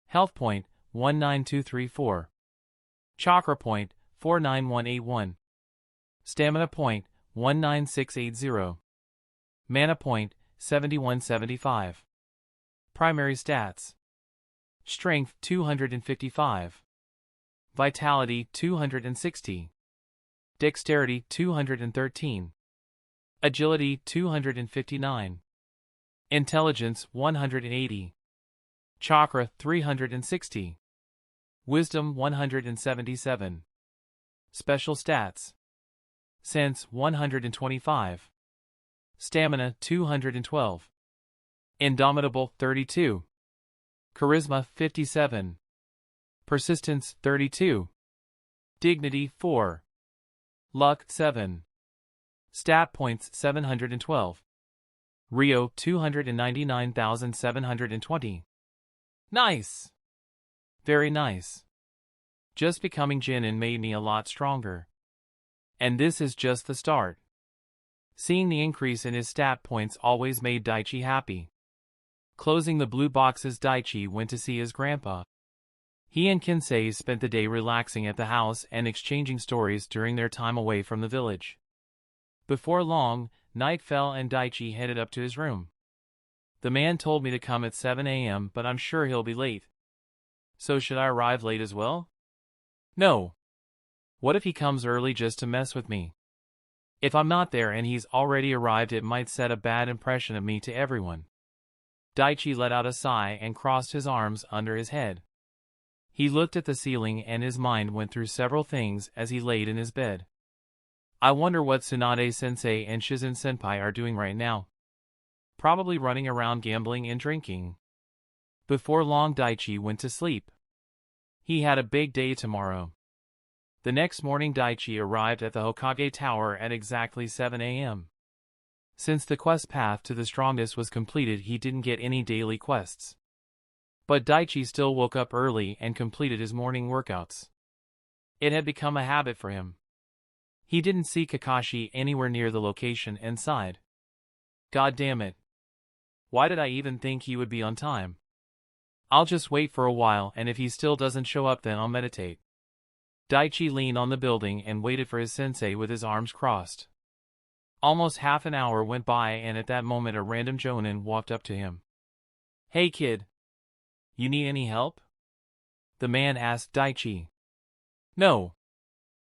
Health point, 19234. Chakra point, 49181. Stamina point, 19680. Mana point, 7175. Primary stats. Strength, 255. Vitality, 260. Dexterity, 213. Agility, 259. Intelligence, 180. Chakra, 360. Wisdom, 177. Special stats. Sense, 125. Stamina, 212. Indomitable, 32. Charisma, 57. Persistence, 32. Dignity, 4. Luck, 7. Stat points, 712. Rio, 299,720. Nice! Very nice. Just becoming Jonin made me a lot stronger. And this is just the start. Seeing the increase in his stat points always made Daichi happy. Closing the blue boxes, Daichi went to see his grandpa. He and Kinsei spent the day relaxing at the house and exchanging stories during their time away from the village. Before long, night fell and Daichi headed up to his room. The man told me to come at 7 a.m., but I'm sure he'll be late. So should I arrive late as well? No. What if he comes early just to mess with me? If I'm not there and he's already arrived, it might set a bad impression of me to everyone. Daichi let out a sigh and crossed his arms under his head. He looked at the ceiling and his mind went through several things as he laid in his bed. I wonder what Tsunade-sensei and Shizen-senpai are doing right now. Probably running around gambling and drinking. Before long, Daichi went to sleep. He had a big day tomorrow. The next morning, Daichi arrived at the Hokage Tower at exactly 7 a.m. Since the quest path to the strongest was completed, he didn't get any daily quests. But Daichi still woke up early and completed his morning workouts. It had become a habit for him. He didn't see Kakashi anywhere near the location and sighed. God damn it. Why did I even think he would be on time? I'll just wait for a while, and if he still doesn't show up, then I'll meditate. Daichi leaned on the building and waited for his sensei with his arms crossed. Almost half an hour went by, and at that moment a random Jonin walked up to him. Hey kid. You need any help? The man asked Daichi. No.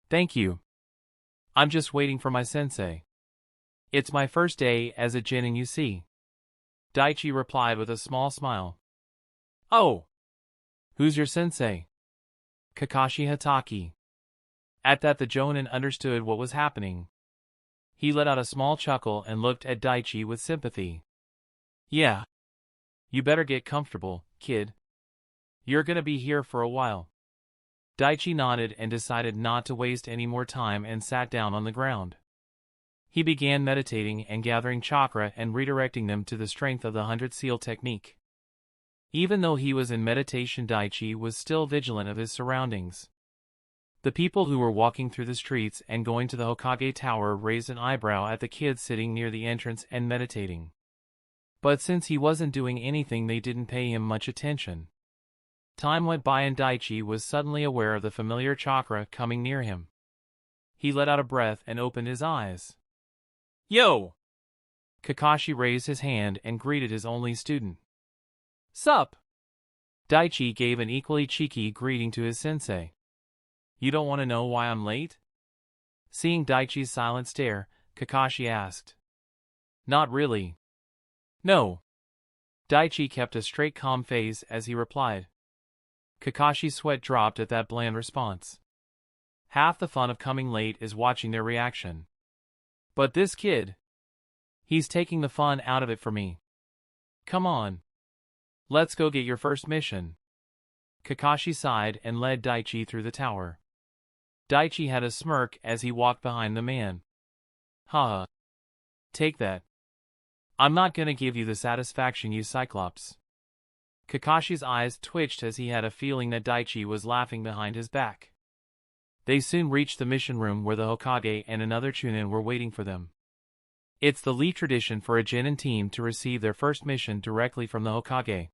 Thank you. I'm just waiting for my sensei. It's my first day as a Jonin, you see. Daichi replied with a small smile. Oh. Who's your sensei? Kakashi Hatake. At that, the Jonin understood what was happening. He let out a small chuckle and looked at Daichi with sympathy. Yeah. You better get comfortable, kid. You're gonna be here for a while. Daichi nodded and decided not to waste any more time and sat down on the ground. He began meditating and gathering chakra and redirecting them to the strength of the 100 seal technique. Even though he was in meditation, Daichi was still vigilant of his surroundings. The people who were walking through the streets and going to the Hokage Tower raised an eyebrow at the kid sitting near the entrance and meditating. But since he wasn't doing anything, they didn't pay him much attention. Time went by and Daichi was suddenly aware of the familiar chakra coming near him. He let out a breath and opened his eyes. Yo! Kakashi raised his hand and greeted his only student. Sup? Daichi gave an equally cheeky greeting to his sensei. You don't want to know why I'm late? Seeing Daichi's silent stare, Kakashi asked. Not really. No. Daichi kept a straight, calm face as he replied. Kakashi's sweat dropped at that bland response. Half the fun of coming late is watching their reaction. But this kid, he's taking the fun out of it for me. Come on. Let's go get your first mission. Kakashi sighed and led Daichi through the tower. Daichi had a smirk as he walked behind the man. Haha. Take that. I'm not gonna give you the satisfaction, you Cyclops. Kakashi's eyes twitched as he had a feeling that Daichi was laughing behind his back. They soon reached the mission room where the Hokage and another Chunin were waiting for them. It's the Lee tradition for a Genin team to receive their first mission directly from the Hokage.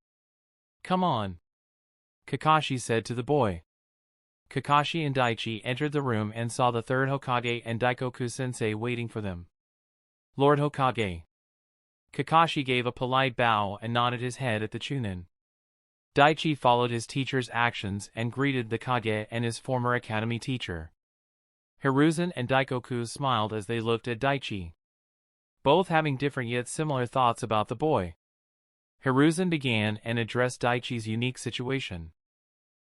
Come on, Kakashi said to the boy. Kakashi and Daichi entered the room and saw the third Hokage and Daikoku-sensei waiting for them. Lord Hokage. Kakashi gave a polite bow and nodded his head at the Chunin. Daichi followed his teacher's actions and greeted the Kage and his former academy teacher. Hiruzen and Daikoku smiled as they looked at Daichi, both having different yet similar thoughts about the boy. Hiruzen began and addressed Daichi's unique situation.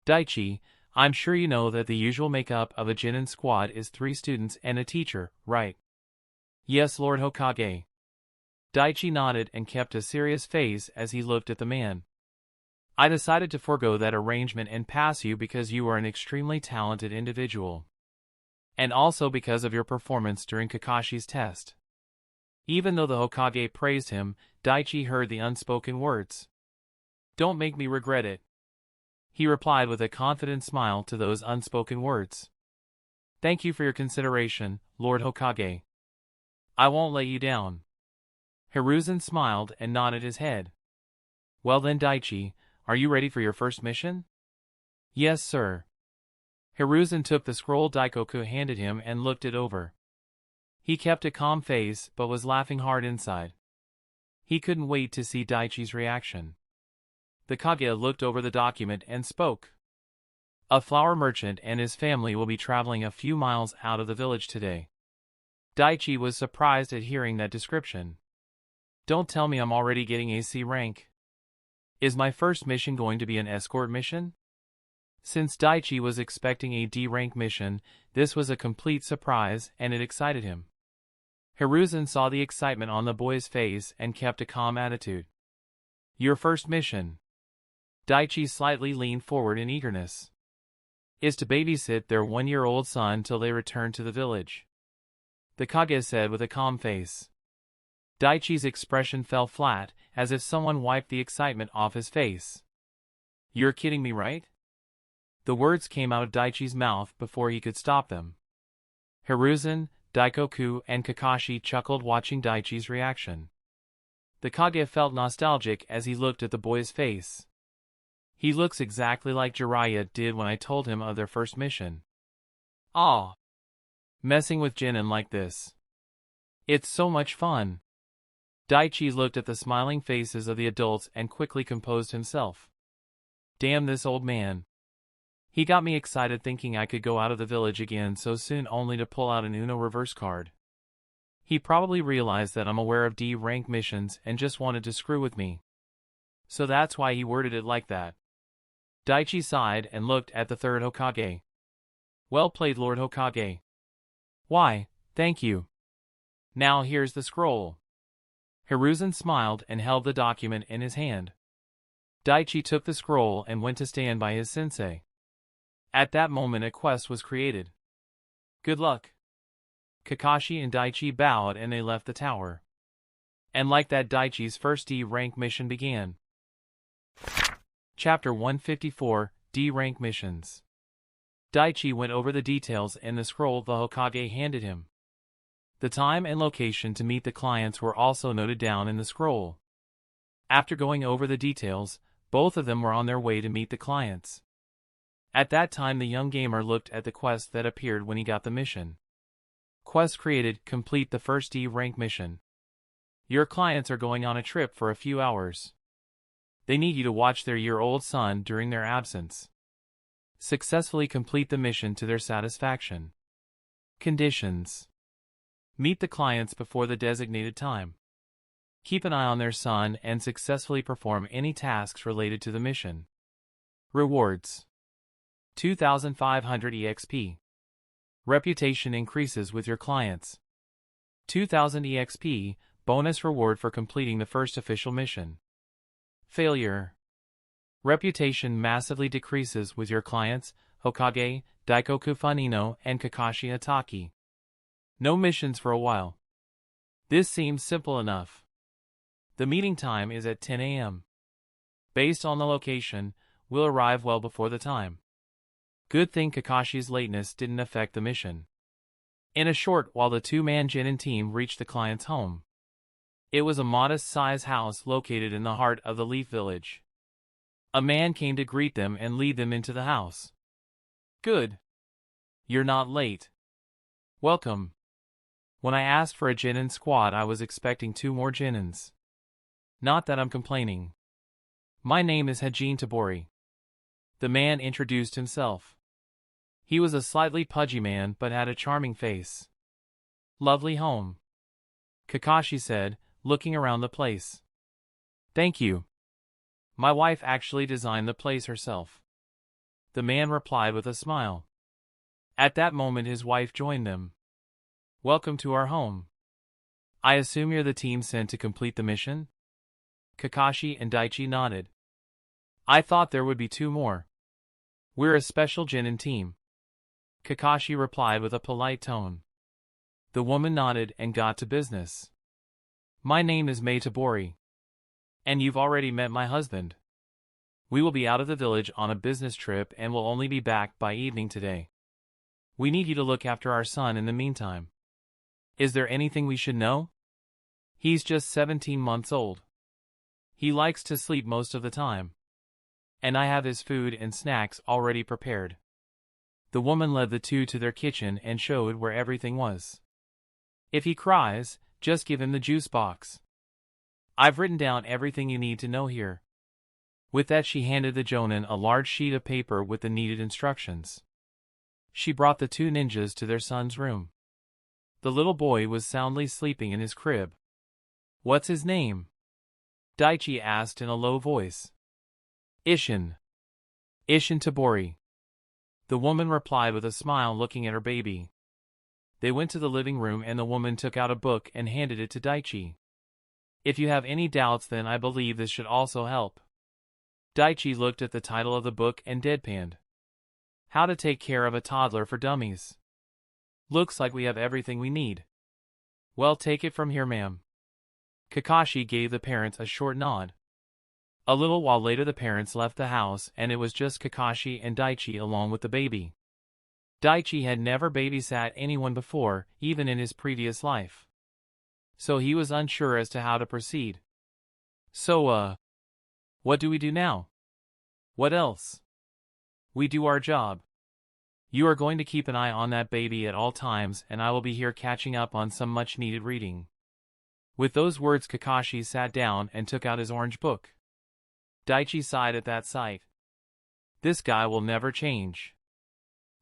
Daichi, I'm sure you know that the usual makeup of a Genin squad is 3 students and a teacher, right? Yes, Lord Hokage. Daichi nodded and kept a serious face as he looked at the man. I decided to forego that arrangement and pass you because you are an extremely talented individual. And also because of your performance during Kakashi's test. Even though the Hokage praised him, Daichi heard the unspoken words. Don't make me regret it. He replied with a confident smile to those unspoken words. Thank you for your consideration, Lord Hokage. I won't let you down. Hiruzen smiled and nodded his head. Well then, Daichi, are you ready for your first mission? Yes, sir. Hiruzen took the scroll Daikoku handed him and looked it over. He kept a calm face but was laughing hard inside. He couldn't wait to see Daichi's reaction. The Kage looked over the document and spoke. A flower merchant and his family will be traveling a few miles out of the village today. Daichi was surprised at hearing that description. Don't tell me I'm already getting a C rank. Is my first mission going to be an escort mission? Since Daichi was expecting a D rank mission, this was a complete surprise and it excited him. Hiruzen saw the excitement on the boy's face and kept a calm attitude. Your first mission. Daichi slightly leaned forward in eagerness. Is to babysit their 1-year-old son till they return to the village. The Kage said with a calm face. Daichi's expression fell flat, as if someone wiped the excitement off his face. You're kidding me, right? The words came out of Daichi's mouth before he could stop them. Hiruzen, Daikoku, and Kakashi chuckled watching Daichi's reaction. The Kage felt nostalgic as he looked at the boy's face. He looks exactly like Jiraiya did when I told him of their first mission. Ah! Messing with Genin like this. It's so much fun. Daichi looked at the smiling faces of the adults and quickly composed himself. Damn this old man. He got me excited thinking I could go out of the village again so soon only to pull out an Uno reverse card. He probably realized that I'm aware of D rank missions and just wanted to screw with me. So that's why he worded it like that. Daichi sighed and looked at the third Hokage. Well played, Lord Hokage. Why, thank you. Now here's the scroll. Hiruzen smiled and held the document in his hand. Daichi took the scroll and went to stand by his sensei. At that moment a quest was created. Good luck. Kakashi and Daichi bowed and they left the tower. And like that, Daichi's first D rank mission began. Chapter 154, D rank missions. Daichi went over the details in the scroll the Hokage handed him. The time and location to meet the clients were also noted down in the scroll. After going over the details, both of them were on their way to meet the clients. At that time the young gamer looked at the quest that appeared when he got the mission. Quest created, complete the first D rank mission. Your clients are going on a trip for a few hours. They need you to watch their year-old son during their absence. Successfully complete the mission to their satisfaction. Conditions. Meet the clients before the designated time. Keep an eye on their son and successfully perform any tasks related to the mission. Rewards: 2,500 EXP. Reputation increases with your clients. 2,000 EXP, bonus reward for completing the first official mission. Failure: reputation massively decreases with your clients, Hokage, Daikoku Fanino, and Kakashi Hatake. No missions for a while. This seems simple enough. The meeting time is at 10 a.m. Based on the location, we'll arrive well before the time. Good thing Kakashi's lateness didn't affect the mission. In a short while the two-man Genin team reached the client's home. It was a modest-sized house located in the heart of the Leaf Village. A man came to greet them and lead them into the house. Good. You're not late. Welcome. When I asked for a Genin squad, I was expecting 2 more Genins. Not that I'm complaining. My name is Hajin Tabori. The man introduced himself. He was a slightly pudgy man but had a charming face. Lovely home, Kakashi said, looking around the place. Thank you. My wife actually designed the place herself. The man replied with a smile. At that moment his wife joined them. Welcome to our home. I assume you're the team sent to complete the mission? Kakashi and Daichi nodded. I thought there would be 2 more. We're a special Genin team, Kakashi replied with a polite tone. The woman nodded and got to business. My name is Mei Tabori. And you've already met my husband. We will be out of the village on a business trip and will only be back by evening today. We need you to look after our son in the meantime. Is there anything we should know? He's just 17 months old. He likes to sleep most of the time. And I have his food and snacks already prepared. The woman led the 2 to their kitchen and showed where everything was. If he cries, just give him the juice box. I've written down everything you need to know here. With that she handed the Jonin a large sheet of paper with the needed instructions. She brought the 2 ninjas to their son's room. The little boy was soundly sleeping in his crib. What's his name? Daichi asked in a low voice. Ishin. Ishin Tabori. The woman replied with a smile, looking at her baby. They went to the living room and the woman took out a book and handed it to Daichi. If you have any doubts, then I believe this should also help. Daichi looked at the title of the book and deadpanned. How to take care of a toddler for dummies. Looks like we have everything we need. Well, take it from here, ma'am. Kakashi gave the parents a short nod. A little while later the parents left the house and it was just Kakashi and Daichi along with the baby. Daichi had never babysat anyone before, even in his previous life. So he was unsure as to how to proceed. So, what do we do now? What else? We do our job. You are going to keep an eye on that baby at all times and I will be here catching up on some much-needed reading. With those words Kakashi sat down and took out his orange book. Daichi sighed at that sight. This guy will never change.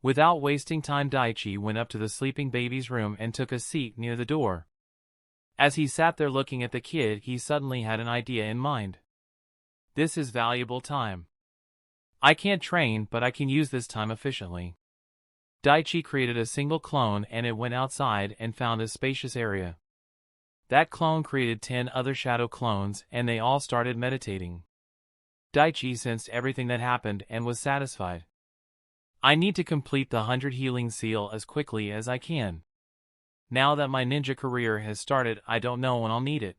Without wasting time, Daichi went up to the sleeping baby's room and took a seat near the door. As he sat there looking at the kid, he suddenly had an idea in mind. This is valuable time. I can't train, but I can use this time efficiently. Daichi created a single clone and it went outside and found a spacious area. That clone created 10 other shadow clones and they all started meditating. Daichi sensed everything that happened and was satisfied. I need to complete the 100 healing seal as quickly as I can. Now that my ninja career has started, I don't know when I'll need it.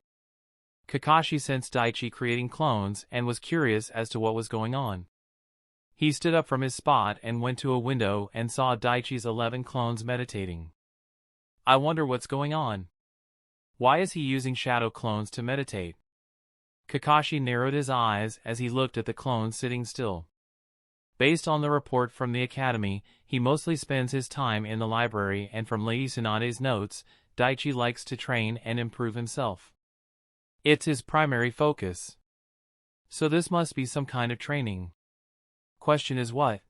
Kakashi sensed Daichi creating clones and was curious as to what was going on. He stood up from his spot and went to a window and saw Daichi's 11 clones meditating. I wonder what's going on. Why is he using shadow clones to meditate? Kakashi narrowed his eyes as he looked at the clones sitting still. Based on the report from the academy, he mostly spends his time in the library, and from Lady Tsunade's notes, Daichi likes to train and improve himself. It's his primary focus. So this must be some kind of training. Question is what?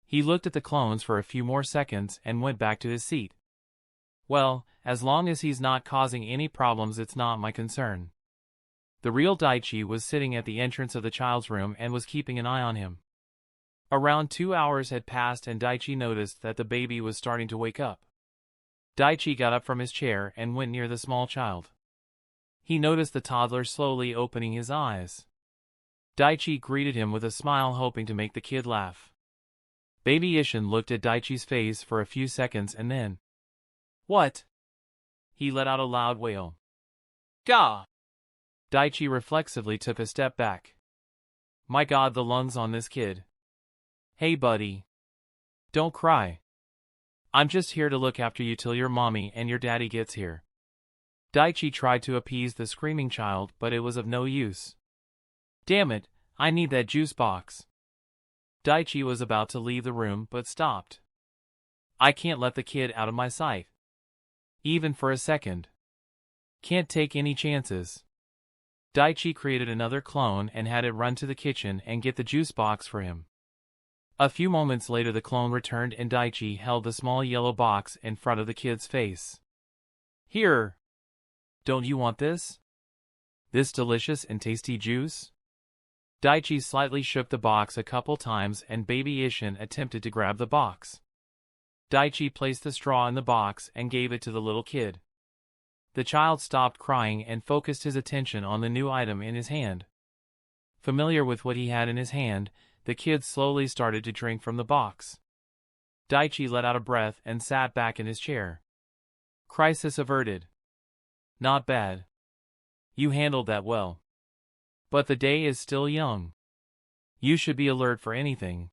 He looked at the clones for a few more seconds and went back to his seat. Well, as long as he's not causing any problems, it's not my concern. The real Daichi was sitting at the entrance of the child's room and was keeping an eye on him. Around 2 hours had passed and Daichi noticed that the baby was starting to wake up. Daichi got up from his chair and went near the small child. He noticed the toddler slowly opening his eyes. Daichi greeted him with a smile, hoping to make the kid laugh. Baby Ishin looked at Daichi's face for a few seconds and then, "What?" He let out a loud wail. "Gah!" Daichi reflexively took a step back. My God, the lungs on this kid. Hey buddy. Don't cry. I'm just here to look after you till your mommy and your daddy gets here. Daichi tried to appease the screaming child, but it was of no use. Damn it, I need that juice box. Daichi was about to leave the room but stopped. I can't let the kid out of my sight. Even for a second. Can't take any chances. Daichi created another clone and had it run to the kitchen and get the juice box for him. A few moments later the clone returned and Daichi held the small yellow box in front of the kid's face. Here! Don't you want this? This delicious and tasty juice? Daichi slightly shook the box a couple times and baby Ishin attempted to grab the box. Daichi placed the straw in the box and gave it to the little kid. The child stopped crying and focused his attention on the new item in his hand. Familiar with what he had in his hand, the kid slowly started to drink from the box. Daichi let out a breath and sat back in his chair. Crisis averted. Not bad. You handled that well. But the day is still young. You should be alert for anything.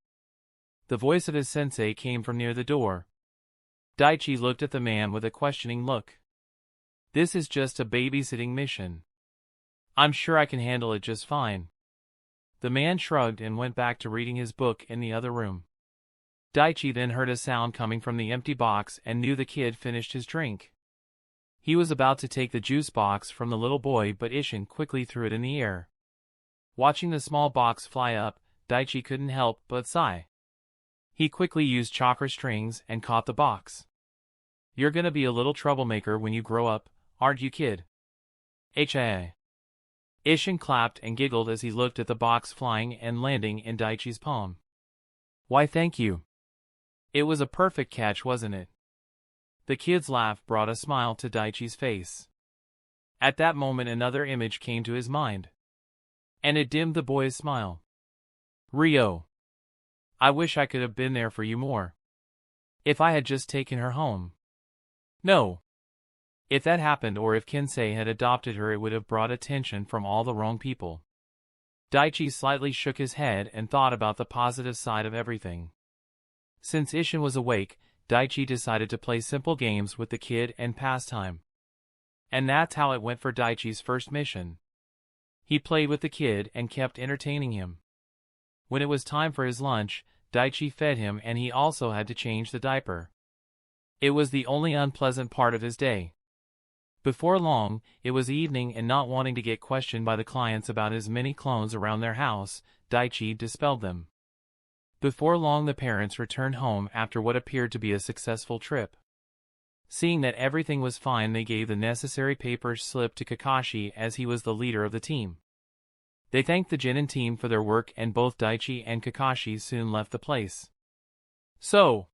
The voice of his sensei came from near the door. Daichi looked at the man with a questioning look. This is just a babysitting mission. I'm sure I can handle it just fine. The man shrugged and went back to reading his book in the other room. Daichi then heard a sound coming from the empty box and knew the kid finished his drink. He was about to take the juice box from the little boy, but Ishin quickly threw it in the air. Watching the small box fly up, Daichi couldn't help but sigh. He quickly used chakra strings and caught the box. You're gonna be a little troublemaker when you grow up, aren't you, kid? H.A. Ishin clapped and giggled as he looked at the box flying and landing in Daichi's palm. Why, thank you. It was a perfect catch, wasn't it? The kid's laugh brought a smile to Daichi's face. At that moment another image came to his mind. And it dimmed the boy's smile. Rio. I wish I could have been there for you more. If I had just taken her home. No. If that happened, or if Kensei had adopted her, it would have brought attention from all the wrong people. Daichi slightly shook his head and thought about the positive side of everything. Since Ishin was awake, Daichi decided to play simple games with the kid and pass time. And that's how it went for Daichi's first mission. He played with the kid and kept entertaining him. When it was time for his lunch, Daichi fed him and he also had to change the diaper. It was the only unpleasant part of his day. Before long, it was evening, and not wanting to get questioned by the clients about his many clones around their house, Daichi dispelled them. Before long the parents returned home after what appeared to be a successful trip. Seeing that everything was fine, they gave the necessary paper slip to Kakashi as he was the leader of the team. They thanked the Genin team for their work and both Daichi and Kakashi soon left the place. So,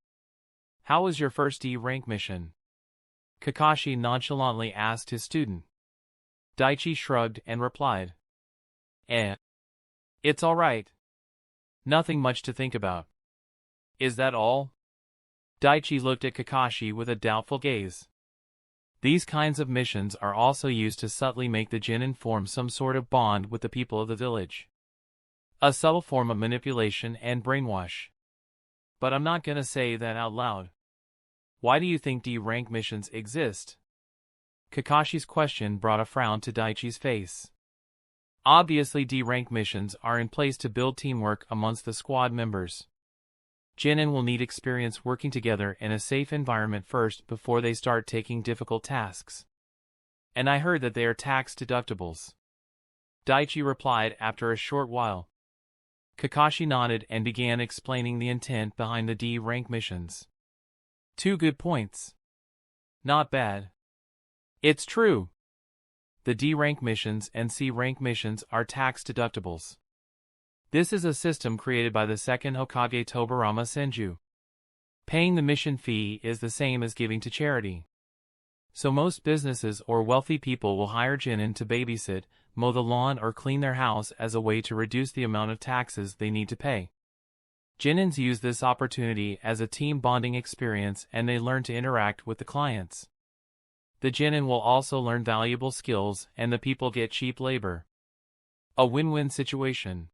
how was your first D-rank mission? Kakashi nonchalantly asked his student. Daichi shrugged and replied. It's alright. Nothing much to think about. Is that all? Daichi looked at Kakashi with a doubtful gaze. These kinds of missions are also used to subtly make the Genin form some sort of bond with the people of the village. A subtle form of manipulation and brainwash. But I'm not gonna say that out loud. Why do you think D-rank missions exist? Kakashi's question brought a frown to Daichi's face. Obviously D-rank missions are in place to build teamwork amongst the squad members. Genin will need experience working together in a safe environment first before they start taking difficult tasks. And I heard that they are tax deductibles. Daichi replied after a short while. Kakashi nodded and began explaining the intent behind the D-rank missions. 2 good points. Not bad. It's true. The D-rank missions and C-rank missions are tax deductibles. This is a system created by the second Hokage Tobirama Senju. Paying the mission fee is the same as giving to charity. So most businesses or wealthy people will hire genin to babysit, mow the lawn or clean their house as a way to reduce the amount of taxes they need to pay. Genins use this opportunity as a team bonding experience and they learn to interact with the clients. The genin will also learn valuable skills and the people get cheap labor. A win-win situation.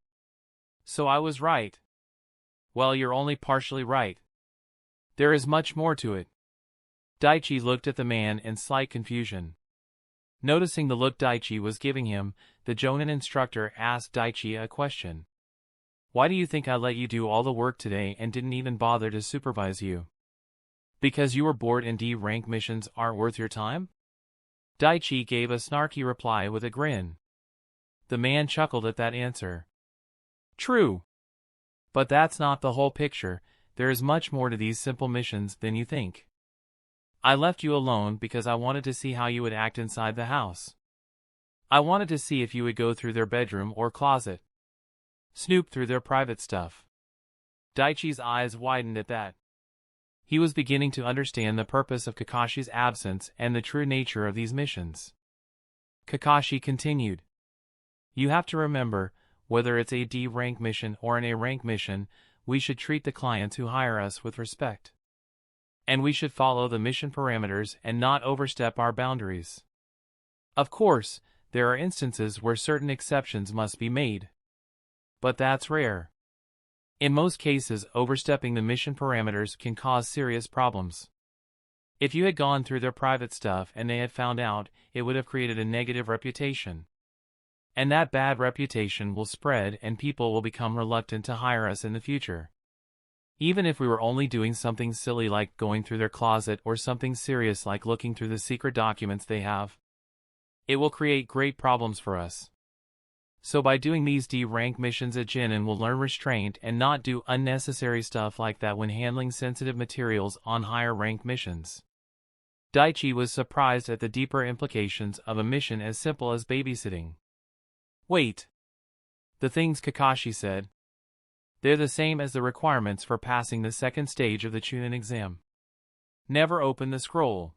So I was right. Well, you're only partially right. There is much more to it. Daichi looked at the man in slight confusion. Noticing the look Daichi was giving him, the Jonin instructor asked Daichi a question. Why do you think I let you do all the work today and didn't even bother to supervise you? Because you were bored and D-rank missions aren't worth your time? Daichi gave a snarky reply with a grin. The man chuckled at that answer. True. But that's not the whole picture. There is much more to these simple missions than you think. I left you alone because I wanted to see how you would act inside the house. I wanted to see if you would go through their bedroom or closet. Snoop through their private stuff. Daichi's eyes widened at that. He was beginning to understand the purpose of Kakashi's absence and the true nature of these missions. Kakashi continued. You have to remember, whether it's a D-rank mission or an A-rank mission, we should treat the clients who hire us with respect. And we should follow the mission parameters and not overstep our boundaries. Of course, there are instances where certain exceptions must be made. But that's rare. In most cases, overstepping the mission parameters can cause serious problems. If you had gone through their private stuff and they had found out, it would have created a negative reputation. And that bad reputation will spread and people will become reluctant to hire us in the future. Even if we were only doing something silly like going through their closet or something serious like looking through the secret documents they have, it will create great problems for us. So by doing these D-rank missions at Genin will learn restraint and not do unnecessary stuff like that when handling sensitive materials on higher rank missions. Daichi was surprised at the deeper implications of a mission as simple as babysitting. Wait. The things Kakashi said. They're the same as the requirements for passing the second stage of the Chunin exam. Never open the scroll.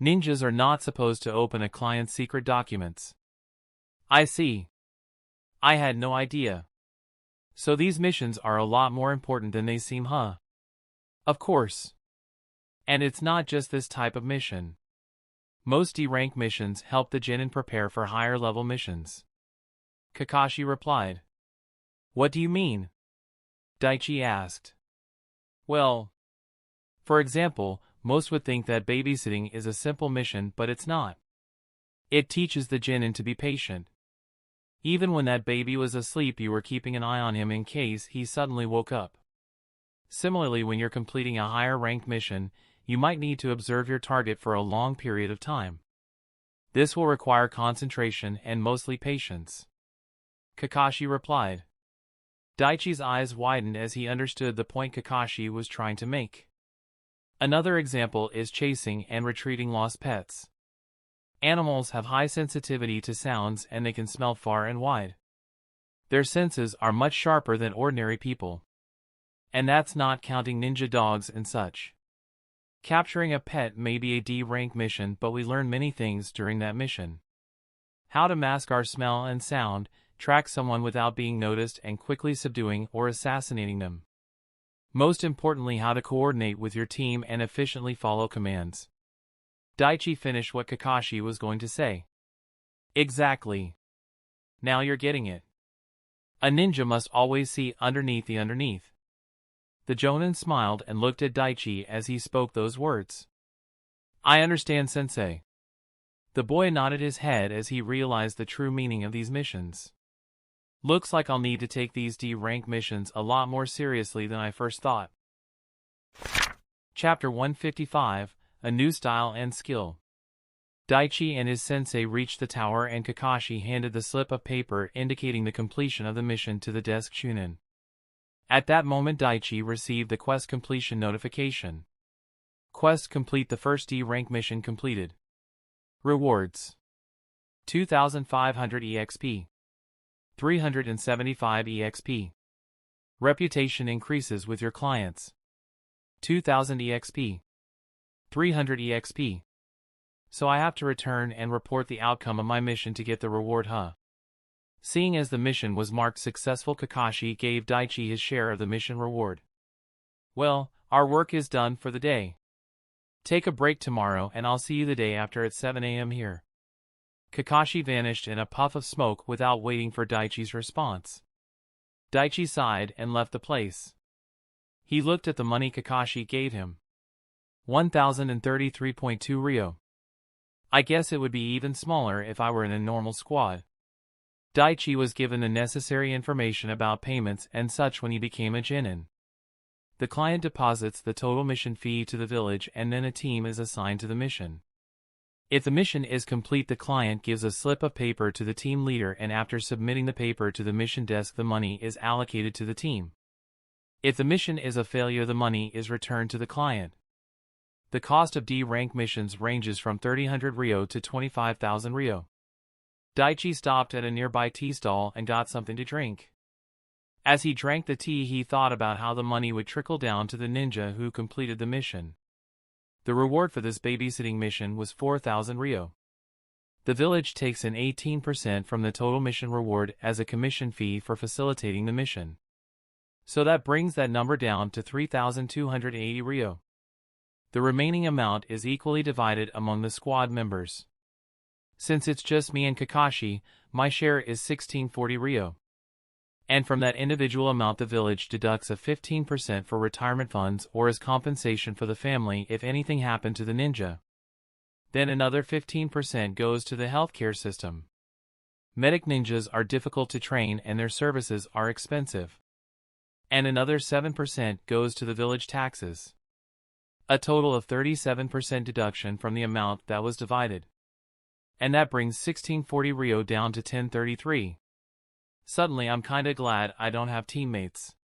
Ninjas are not supposed to open a client's secret documents. I see. I had no idea. So these missions are a lot more important than they seem, huh? Of course. And it's not just this type of mission. Most D-rank missions help the Genin prepare for higher level missions. Kakashi replied. What do you mean? Daichi asked. Well, for example, most would think that babysitting is a simple mission, but it's not. It teaches the Genin to be patient. Even when that baby was asleep, you were keeping an eye on him in case he suddenly woke up. Similarly, when you're completing a higher ranked mission, you might need to observe your target for a long period of time. This will require concentration and mostly patience. Kakashi replied. Daichi's eyes widened as he understood the point Kakashi was trying to make. Another example is chasing and retrieving lost pets. Animals have high sensitivity to sounds and they can smell far and wide. Their senses are much sharper than ordinary people. And that's not counting ninja dogs and such. Capturing a pet may be a D-rank mission, but we learn many things during that mission. How to mask our smell and sound, track someone without being noticed and quickly subduing or assassinating them. Most importantly, how to coordinate with your team and efficiently follow commands. Daichi finished what Kakashi was going to say. Exactly. Now you're getting it. A ninja must always see underneath the underneath. The Jonin smiled and looked at Daichi as he spoke those words. I understand, sensei. The boy nodded his head as he realized the true meaning of these missions. Looks like I'll need to take these D-rank missions a lot more seriously than I first thought. Chapter 155, A New Style and Skill. Daichi and his sensei reached the tower and Kakashi handed the slip of paper indicating the completion of the mission to the desk Chunin. At that moment Daichi received the quest completion notification. Quest complete, the first D-rank mission completed. Rewards. 2,500 EXP. 375 EXP. Reputation increases with your clients. 2000 EXP. 300 EXP. So I have to return and report the outcome of my mission to get the reward, huh? Seeing as the mission was marked successful, Kakashi gave Daichi his share of the mission reward. Well, our work is done for the day. Take a break tomorrow and I'll see you the day after at 7 a.m. here. Kakashi vanished in a puff of smoke without waiting for Daichi's response. Daichi sighed and left the place. He looked at the money Kakashi gave him. 1033.2 Ryo. I guess it would be even smaller if I were in a normal squad. Daichi was given the necessary information about payments and such when he became a genin. The client deposits the total mission fee to the village and then a team is assigned to the mission. If the mission is complete, the client gives a slip of paper to the team leader, and after submitting the paper to the mission desk, the money is allocated to the team. If the mission is a failure, the money is returned to the client. The cost of D-rank missions ranges from 300 Ryo to 25,000 Ryo. Daichi stopped at a nearby tea stall and got something to drink. As he drank the tea, he thought about how the money would trickle down to the ninja who completed the mission. The reward for this babysitting mission was 4,000 Ryo. The village takes in 18% from the total mission reward as a commission fee for facilitating the mission. So that brings that number down to 3,280 Ryo. The remaining amount is equally divided among the squad members. Since it's just me and Kakashi, my share is 1640 Ryo. And from that individual amount, the village deducts a 15% for retirement funds or as compensation for the family if anything happened to the ninja. Then another 15% goes to the healthcare system. Medic ninjas are difficult to train and their services are expensive. And another 7% goes to the village taxes. A total of 37% deduction from the amount that was divided. And that brings 1640 Ryo down to 1033. Suddenly I'm kinda glad I don't have teammates.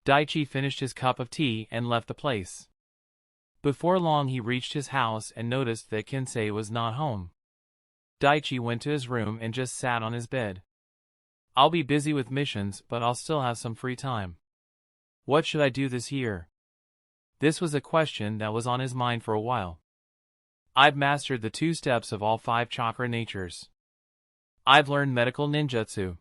Daichi finished his cup of tea and left the place. Before long he reached his house and noticed that Kensei was not home. Daichi went to his room and just sat on his bed. I'll be busy with missions, but I'll still have some free time. What should I do this year? This was a question that was on his mind for a while. I've mastered the 2 steps of all 5 chakra natures. I've learned medical ninjutsu.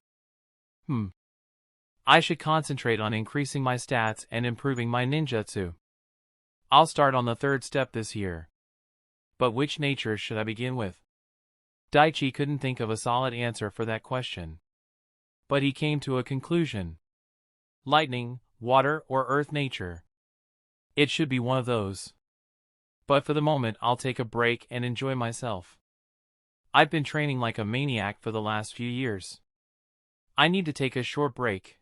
I should concentrate on increasing my stats and improving my ninjutsu. I'll start on the 3rd step this year. But which nature should I begin with? Daichi couldn't think of a solid answer for that question. But he came to a conclusion. Lightning, water, or earth nature. It should be one of those. But for the moment I'll take a break and enjoy myself. I've been training like a maniac for the last few years. I need to take a short break.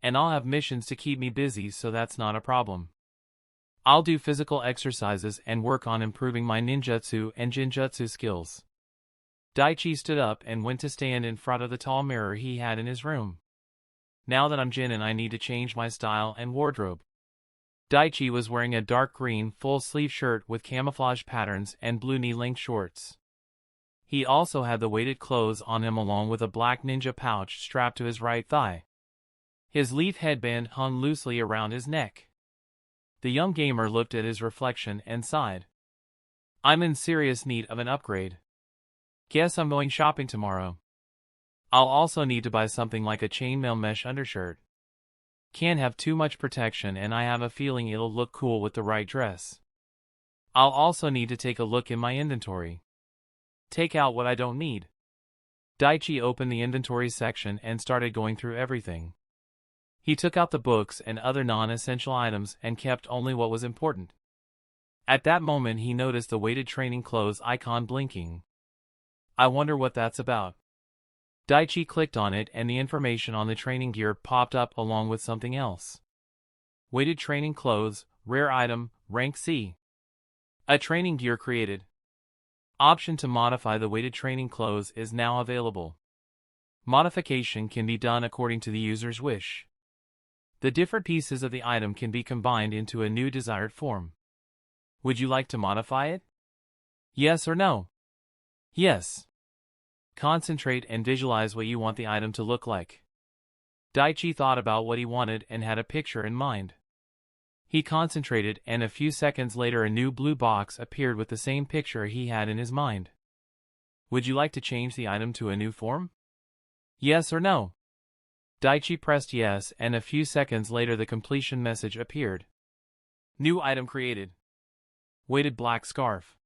And I'll have missions to keep me busy, so that's not a problem. I'll do physical exercises and work on improving my ninjutsu and jinjutsu skills. Daichi stood up and went to stand in front of the tall mirror he had in his room. Now that I'm Jin and I need to change my style and wardrobe. Daichi was wearing a dark green full-sleeve shirt with camouflage patterns and blue knee-length shorts. He also had the weighted clothes on him along with a black ninja pouch strapped to his right thigh. His leaf headband hung loosely around his neck. The young gamer looked at his reflection and sighed. I'm in serious need of an upgrade. Guess I'm going shopping tomorrow. I'll also need to buy something like a chainmail mesh undershirt. Can't have too much protection and I have a feeling it'll look cool with the right dress. I'll also need to take a look in my inventory. Take out what I don't need. Daichi opened the inventory section and started going through everything. He took out the books and other non-essential items and kept only what was important. At that moment he noticed the weighted training clothes icon blinking. I wonder what that's about. Daichi clicked on it and the information on the training gear popped up along with something else. Weighted training clothes, rare item, rank C. A training gear created. Option to modify the weighted training clothes is now available. Modification can be done according to the user's wish. The different pieces of the item can be combined into a new desired form. Would you like to modify it? Yes or no? Yes. Concentrate and visualize what you want the item to look like. Daichi thought about what he wanted and had a picture in mind. He concentrated, and a few seconds later a new blue box appeared with the same picture he had in his mind. Would you like to change the item to a new form? Yes or no? Daichi pressed yes, and a few seconds later the completion message appeared. New item created. Weighted black scarf.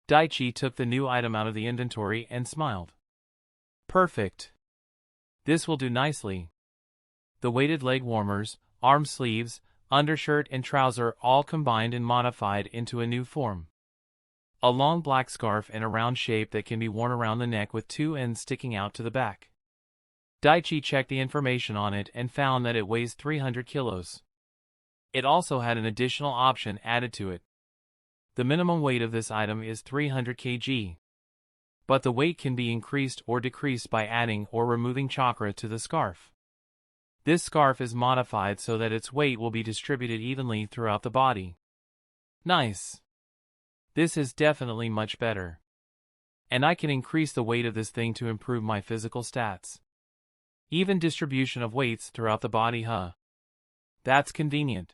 Daichi took the new item out of the inventory and smiled. Perfect. This will do nicely. The weighted leg warmers, arm sleeves, undershirt and trouser all combined and modified into a new form. A long black scarf in a round shape that can be worn around the neck with two ends sticking out to the back. Daichi checked the information on it and found that it weighs 300 kilos. It also had an additional option added to it. The minimum weight of this item is 300 kg. But the weight can be increased or decreased by adding or removing chakra to the scarf. This scarf is modified so that its weight will be distributed evenly throughout the body. Nice. This is definitely much better. And I can increase the weight of this thing to improve my physical stats. Even distribution of weights throughout the body, huh? That's convenient.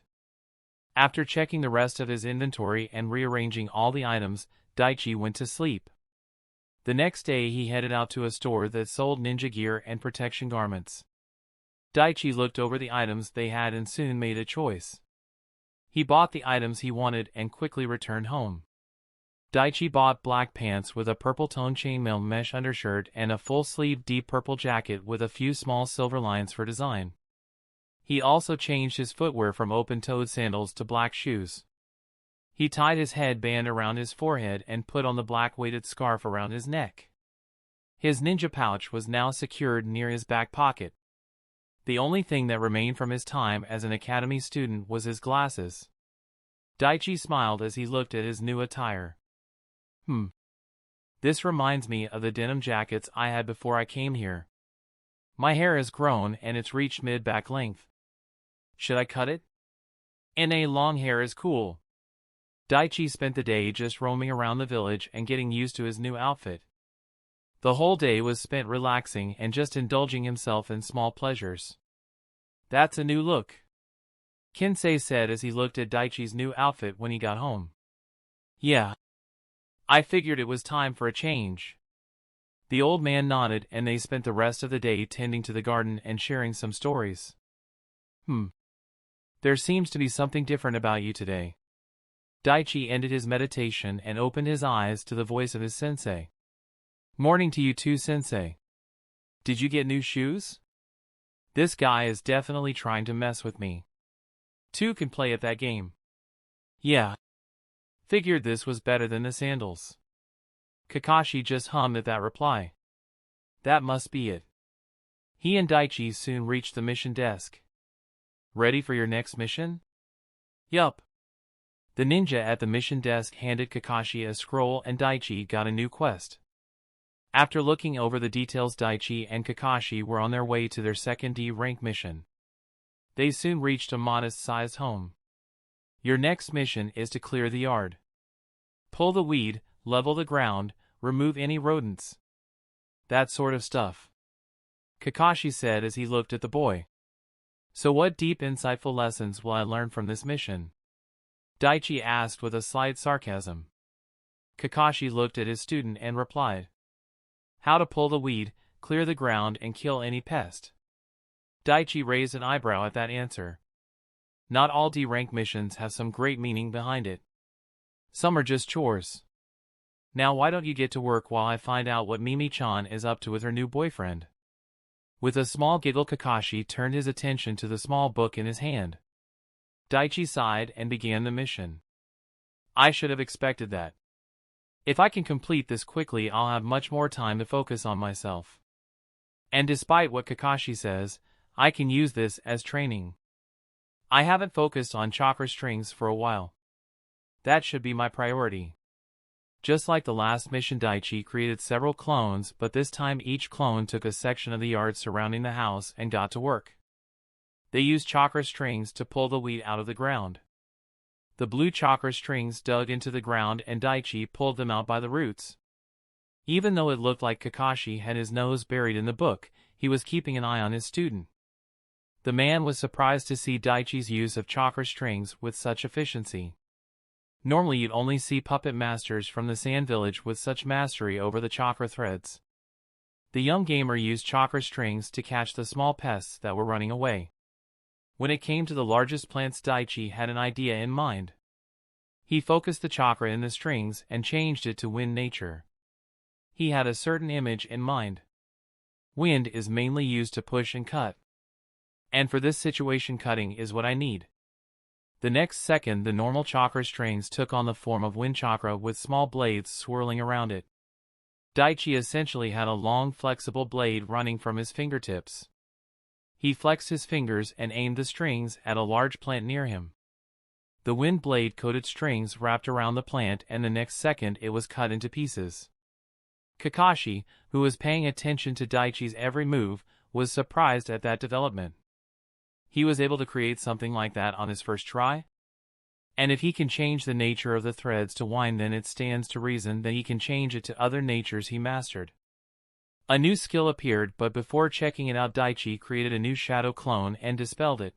After checking the rest of his inventory and rearranging all the items, Daichi went to sleep. The next day he headed out to a store that sold ninja gear and protection garments. Daichi looked over the items they had and soon made a choice. He bought the items he wanted and quickly returned home. Daichi bought black pants with a purple-toned chainmail mesh undershirt and a full-sleeve deep purple jacket with a few small silver lines for design. He also changed his footwear from open-toed sandals to black shoes. He tied his headband around his forehead and put on the black weighted scarf around his neck. His ninja pouch was now secured near his back pocket. The only thing that remained from his time as an academy student was his glasses. Daichi smiled as he looked at his new attire. This reminds me of the denim jackets I had before I came here. My hair has grown and it's reached mid-back length. Should I cut it? NA long hair is cool. Daichi spent the day just roaming around the village and getting used to his new outfit. The whole day was spent relaxing and just indulging himself in small pleasures. That's a new look, Kensei said as he looked at Daichi's new outfit when he got home. Yeah. I figured it was time for a change. The old man nodded and they spent the rest of the day tending to the garden and sharing some stories. There seems to be something different about you today. Daichi ended his meditation and opened his eyes to the voice of his sensei. Morning to you too, sensei. Did you get new shoes? This guy is definitely trying to mess with me. Two can play at that game. Yeah. Figured this was better than the sandals. Kakashi just hummed at that reply. That must be it. He and Daichi soon reached the mission desk. Ready for your next mission? Yup. The ninja at the mission desk handed Kakashi a scroll and Daichi got a new quest. After looking over the details, Daichi and Kakashi were on their way to their second D rank mission. They soon reached a modest-sized home. Your next mission is to clear the yard. Pull the weed, level the ground, remove any rodents. That sort of stuff. Kakashi said as he looked at the boy. So what deep insightful lessons will I learn from this mission? Daichi asked with a slight sarcasm. Kakashi looked at his student and replied. How to pull the weed, clear the ground and kill any pest. Daichi raised an eyebrow at that answer. Not all D-rank missions have some great meaning behind it. Some are just chores. Now why don't you get to work while I find out what Mimi-chan is up to with her new boyfriend? With a small giggle, Kakashi turned his attention to the small book in his hand. Daichi sighed and began the mission. I should have expected that. If I can complete this quickly, I'll have much more time to focus on myself. And despite what Kakashi says, I can use this as training. I haven't focused on chakra strings for a while. That should be my priority. Just like the last mission, Daichi created several clones, but this time each clone took a section of the yard surrounding the house and got to work. They used chakra strings to pull the wheat out of the ground. The blue chakra strings dug into the ground and Daichi pulled them out by the roots. Even though it looked like Kakashi had his nose buried in the book, he was keeping an eye on his student. The man was surprised to see Daichi's use of chakra strings with such efficiency. Normally you'd only see puppet masters from the Sand Village with such mastery over the chakra threads. The young gamer used chakra strings to catch the small pests that were running away. When it came to the largest plants, Daichi had an idea in mind. He focused the chakra in the strings and changed it to wind nature. He had a certain image in mind. Wind is mainly used to push and cut. And for this situation, cutting is what I need. The next second, the normal chakra strings took on the form of wind chakra with small blades swirling around it. Daichi essentially had a long, flexible blade running from his fingertips. He flexed his fingers and aimed the strings at a large plant near him. The wind blade-coated strings wrapped around the plant, and the next second it was cut into pieces. Kakashi, who was paying attention to Daichi's every move, was surprised at that development. He was able to create something like that on his first try? And if he can change the nature of the threads to wind, then it stands to reason that he can change it to other natures he mastered. A new skill appeared, but before checking it out, Daichi created a new shadow clone and dispelled it.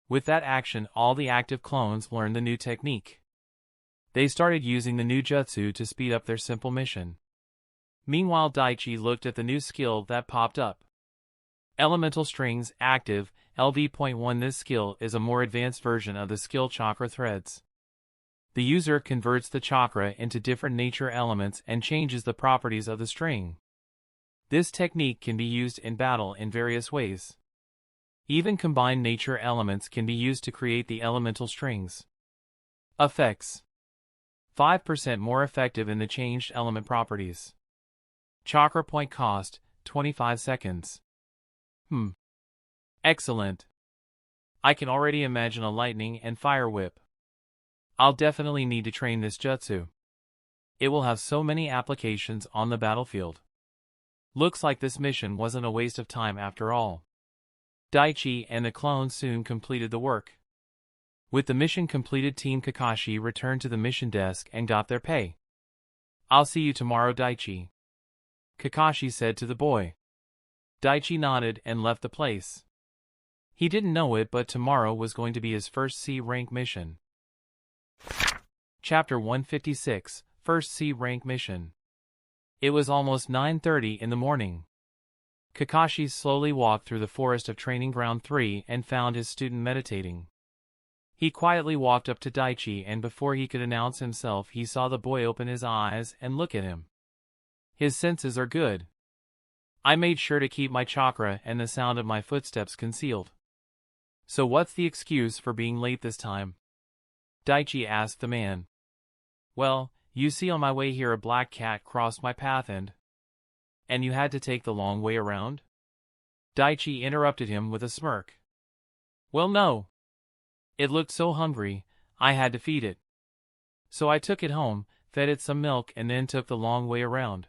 With that action, all the active clones learned the new technique. They started using the new jutsu to speed up their simple mission. Meanwhile, Daichi looked at the new skill that popped up. Elemental Strings Active, LV.1. This skill is a more advanced version of the skill chakra threads. The user converts the chakra into different nature elements and changes the properties of the string. This technique can be used in battle in various ways. Even combined nature elements can be used to create the elemental strings. Effects: 5% more effective in the changed element properties. Chakra point cost, 25 seconds. Excellent. I can already imagine a lightning and fire whip. I'll definitely need to train this jutsu. It will have so many applications on the battlefield. Looks like this mission wasn't a waste of time after all. Daichi and the clone soon completed the work. With the mission completed, Team Kakashi returned to the mission desk and got their pay. "I'll see you tomorrow, Daichi," Kakashi said to the boy. Daichi nodded and left the place. He didn't know it, but tomorrow was going to be his first C rank mission. Chapter 156, First C rank mission. It was almost 9:30 in the morning. Kakashi slowly walked through the forest of Training Ground 3 and found his student meditating. He quietly walked up to Daichi, and before he could announce himself, he saw the boy open his eyes and look at him. His senses are good. I made sure to keep my chakra and the sound of my footsteps concealed. So what's the excuse for being late this time? Daichi asked the man. Well, you see, on my way here a black cat crossed my path and you had to take the long way around? Daichi interrupted him with a smirk. Well, no. It looked so hungry, I had to feed it. So I took it home, fed it some milk, and then took the long way around.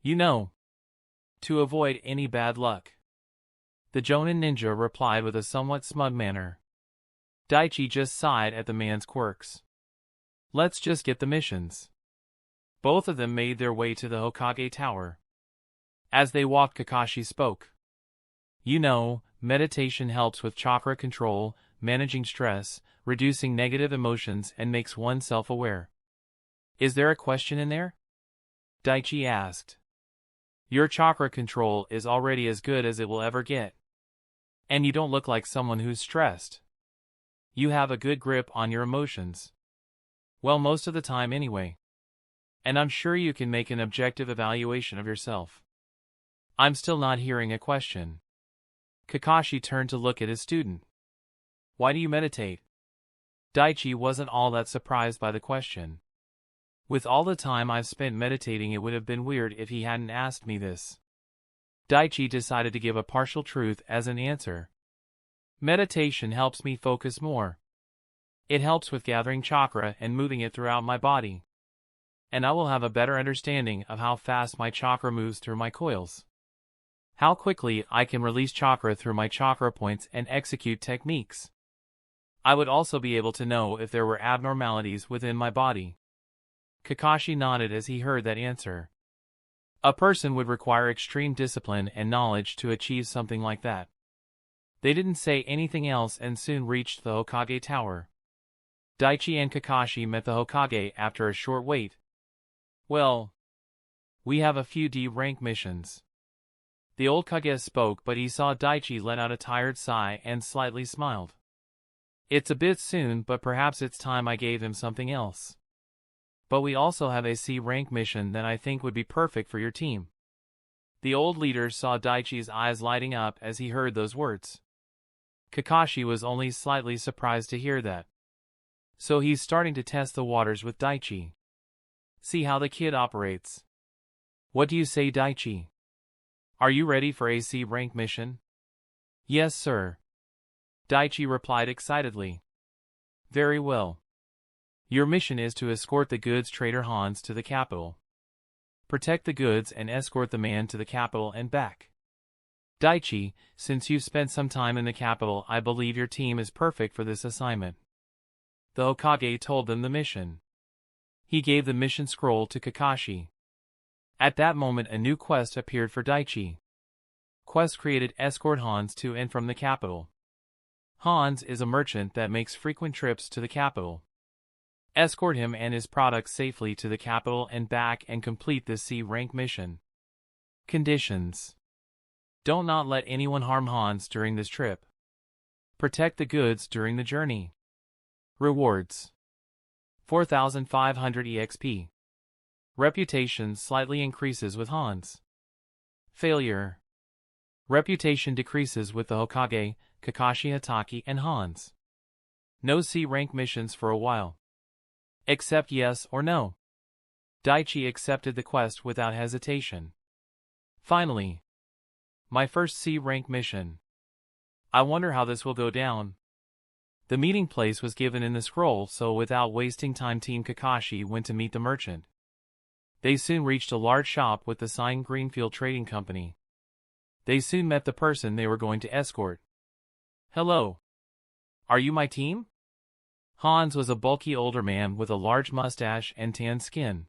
You know, to avoid any bad luck. The Jonin ninja replied with a somewhat smug manner. Daichi just sighed at the man's quirks. Let's just get the missions. Both of them made their way to the Hokage Tower. As they walked, Kakashi spoke. You know, meditation helps with chakra control, managing stress, reducing negative emotions, and makes one self-aware. Is there a question in there? Daichi asked. Your chakra control is already as good as it will ever get. And you don't look like someone who's stressed. You have a good grip on your emotions. Well, most of the time anyway. And I'm sure you can make an objective evaluation of yourself. I'm still not hearing a question. Kakashi turned to look at his student. Why do you meditate? Daichi wasn't all that surprised by the question. With all the time I've spent meditating, it would have been weird if he hadn't asked me this. Daichi decided to give a partial truth as an answer. Meditation helps me focus more. It helps with gathering chakra and moving it throughout my body. And I will have a better understanding of how fast my chakra moves through my coils. How quickly I can release chakra through my chakra points and execute techniques. I would also be able to know if there were abnormalities within my body. Kakashi nodded as he heard that answer. A person would require extreme discipline and knowledge to achieve something like that. They didn't say anything else and soon reached the Hokage Tower. Daichi and Kakashi met the Hokage after a short wait. Well, we have a few D-rank missions. The old Kage spoke, but he saw Daichi let out a tired sigh and slightly smiled. It's a bit soon, but perhaps it's time I gave him something else. But we also have a C-rank mission that I think would be perfect for your team. The old leader saw Daichi's eyes lighting up as he heard those words. Kakashi was only slightly surprised to hear that. So he's starting to test the waters with Daichi. See how the kid operates. What do you say, Daichi? Are you ready for a C-rank mission? Yes, sir. Daichi replied excitedly. Very well. Your mission is to escort the goods trader Hans to the capital. Protect the goods and escort the man to the capital and back. Daichi, since you've spent some time in the capital, I believe your team is perfect for this assignment. The Hokage told them the mission. He gave the mission scroll to Kakashi. At that moment a new quest appeared for Daichi. Quest created: escort Hans to and from the capital. Hans is a merchant that makes frequent trips to the capital. Escort him and his products safely to the capital and back and complete this C-rank mission. Conditions: don't not let anyone harm Hans during this trip. Protect the goods during the journey. Rewards: 4,500 EXP. Reputation slightly increases with Hans. Failure: reputation decreases with the Hokage, Kakashi Hatake, and Hans. No C-rank missions for a while. Accept yes or no. Daichi accepted the quest without hesitation. Finally, my first C-rank mission. I wonder how this will go down. The meeting place was given in the scroll, so without wasting time Team Kakashi went to meet the merchant. They soon reached a large shop with the sign Greenfield Trading Company. They soon met the person they were going to escort. Hello. Are you my team? Hans was a bulky older man with a large mustache and tan skin.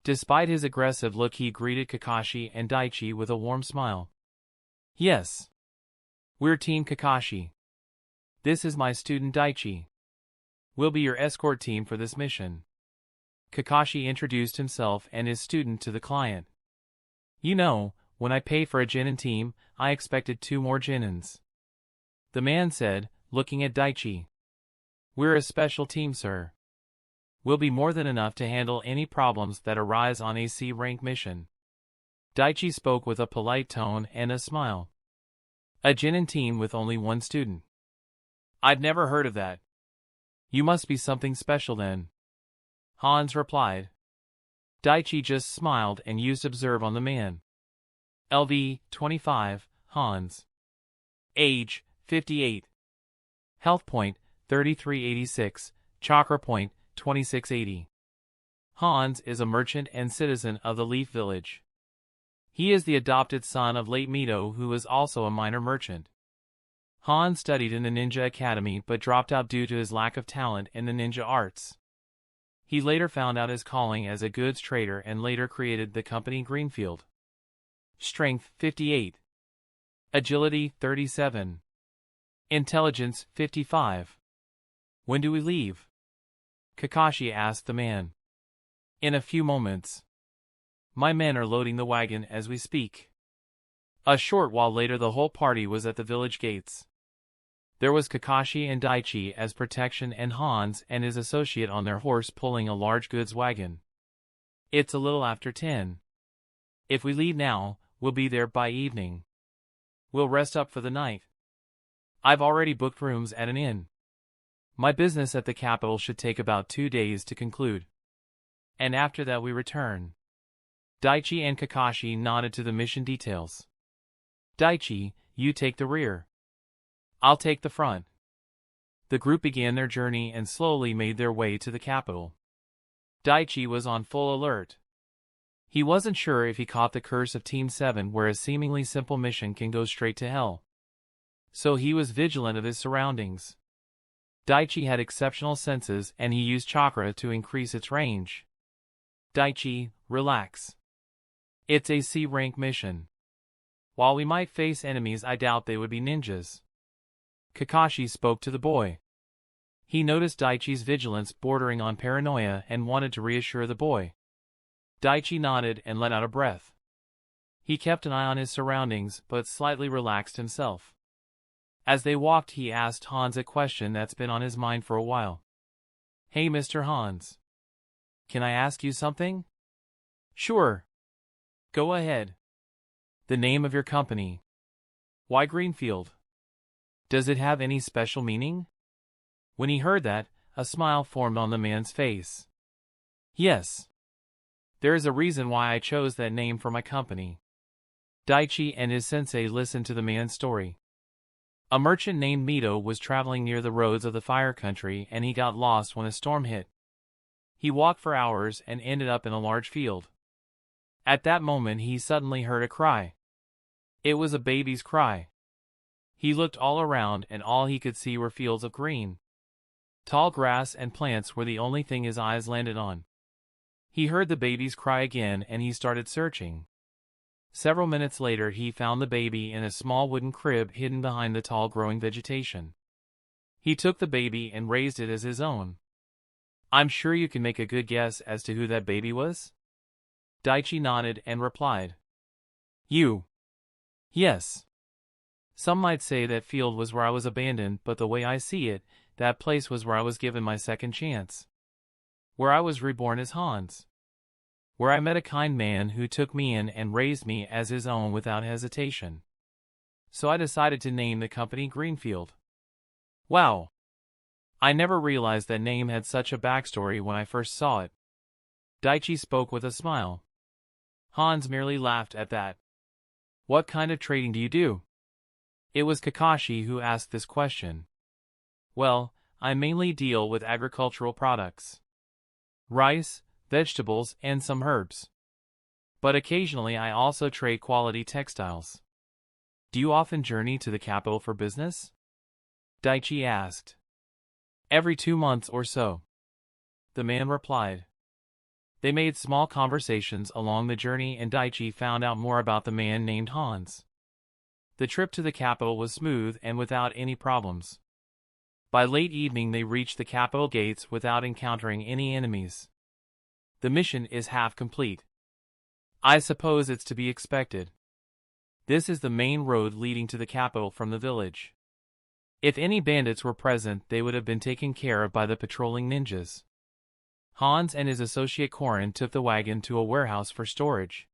Despite his aggressive look, he greeted Kakashi and Daichi with a warm smile. Yes. We're Team Kakashi. This is my student Daichi. We'll be your escort team for this mission. Kakashi introduced himself and his student to the client. You know, when I pay for a Genin team, I expected 2 more Genins. The man said, looking at Daichi. We're a special team, sir. We'll be more than enough to handle any problems that arise on a C-rank mission. Daichi spoke with a polite tone and a smile. A Genin team with only 1 student. I've never heard of that. You must be something special then. Hans replied. Daichi just smiled and used observe on the man. LV, 25, Hans. Age, 58. Health point, 3386, Chakra point, 2680. Hans is a merchant and citizen of the Leaf Village. He is the adopted son of late Mito, who is also a minor merchant. Hans studied in the Ninja Academy but dropped out due to his lack of talent in the ninja arts. He later found out his calling as a goods trader and later created the company Greenfield. Strength, 58. Agility, 37. Intelligence, 55. When do we leave? Kakashi asked the man. In a few moments. My men are loading the wagon as we speak. A short while later the whole party was at the village gates. There was Kakashi and Daichi as protection and Hans and his associate on their horse pulling a large goods wagon. It's a little after 10. If we leave now, we'll be there by evening. We'll rest up for the night. I've already booked rooms at an inn. My business at the capital should take about 2 days to conclude. And after that we return. Daichi and Kakashi nodded to the mission details. Daichi, you take the rear. I'll take the front. The group began their journey and slowly made their way to the capital. Daichi was on full alert. He wasn't sure if he caught the curse of Team 7 where a seemingly simple mission can go straight to hell. So he was vigilant of his surroundings. Daichi had exceptional senses and he used chakra to increase its range. Daichi, relax. It's a C-rank mission. While we might face enemies, I doubt they would be ninjas. Kakashi spoke to the boy. He noticed Daichi's vigilance bordering on paranoia and wanted to reassure the boy. Daichi nodded and let out a breath. He kept an eye on his surroundings but slightly relaxed himself. As they walked, he asked Hans a question that's been on his mind for a while. "Hey, Mr. Hans. Can I ask you something?" "Sure. Go ahead." "The name of your company. Why Greenfield? Does it have any special meaning?" When he heard that, a smile formed on the man's face. "Yes. There is a reason why I chose that name for my company." Daichi and his sensei listened to the man's story. A merchant named Mito was traveling near the roads of the Fire Country and he got lost when a storm hit. He walked for hours and ended up in a large field. At that moment he suddenly heard a cry. It was a baby's cry. He looked all around and all he could see were fields of green. Tall grass and plants were the only thing his eyes landed on. He heard the baby's cry again and he started searching. Several minutes later he found the baby in a small wooden crib hidden behind the tall growing vegetation. He took the baby and raised it as his own. "I'm sure you can make a good guess as to who that baby was?" Daichi nodded and replied. "You." "Yes. Some might say that field was where I was abandoned, but the way I see it, that place was where I was given my second chance. Where I was reborn as Hans. Where I met a kind man who took me in and raised me as his own without hesitation. So I decided to name the company Greenfield." "Wow. I never realized that name had such a backstory when I first saw it." Daichi spoke with a smile. Hans merely laughed at that. "What kind of trading do you do?" It was Kakashi who asked this question. "Well, I mainly deal with agricultural products. Rice, vegetables, and some herbs. But occasionally I also trade quality textiles." "Do you often journey to the capital for business?" Daichi asked. "Every 2 months or so," the man replied. They made small conversations along the journey and Daichi found out more about the man named Hans. The trip to the capital was smooth and without any problems. By late evening they reached the capital gates without encountering any enemies. The mission is half complete. I suppose it's to be expected. This is the main road leading to the capital from the village. If any bandits were present, they would have been taken care of by the patrolling ninjas. Hans and his associate Korin took the wagon to a warehouse for storage.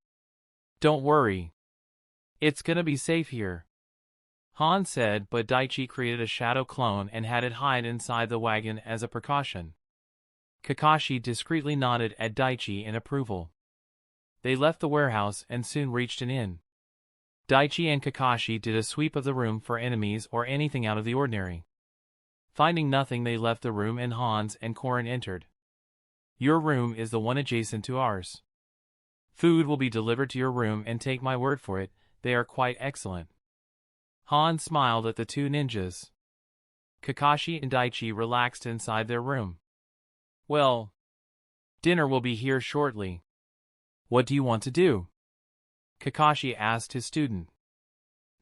"Don't worry. It's gonna be safe here," Hans said, but Daichi created a shadow clone and had it hide inside the wagon as a precaution. Kakashi discreetly nodded at Daichi in approval. They left the warehouse and soon reached an inn. Daichi and Kakashi did a sweep of the room for enemies or anything out of the ordinary. Finding nothing, they left the room and Hans and Korin entered. "Your room is the one adjacent to ours. Food will be delivered to your room and take my word for it, they are quite excellent." Hans smiled at the two ninjas. Kakashi and Daichi relaxed inside their room. "Well, dinner will be here shortly. What do you want to do?" Kakashi asked his student.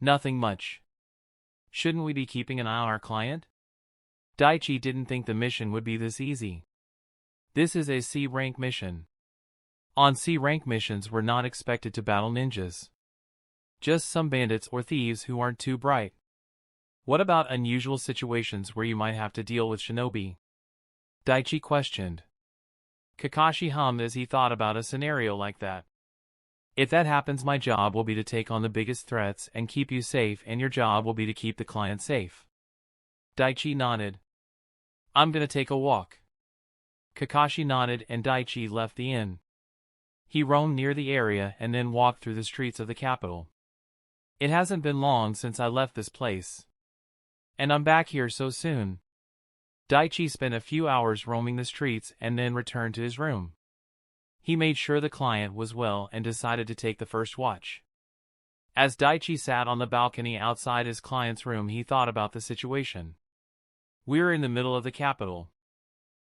"Nothing much. Shouldn't we be keeping an eye on our client?" Daichi didn't think the mission would be this easy. This is a C-rank mission. On C-rank missions we're not expected to battle ninjas. Just some bandits or thieves who aren't too bright. What about unusual situations where you might have to deal with shinobi? Daichi questioned. Kakashi hummed as he thought about a scenario like that. "If that happens, my job will be to take on the biggest threats and keep you safe, and your job will be to keep the client safe." Daichi nodded. "I'm gonna take a walk." Kakashi nodded and Daichi left the inn. He roamed near the area and then walked through the streets of the capital. "It hasn't been long since I left this place. And I'm back here so soon." Daichi spent a few hours roaming the streets and then returned to his room. He made sure the client was well and decided to take the first watch. As Daichi sat on the balcony outside his client's room, he thought about the situation. We're in the middle of the capital.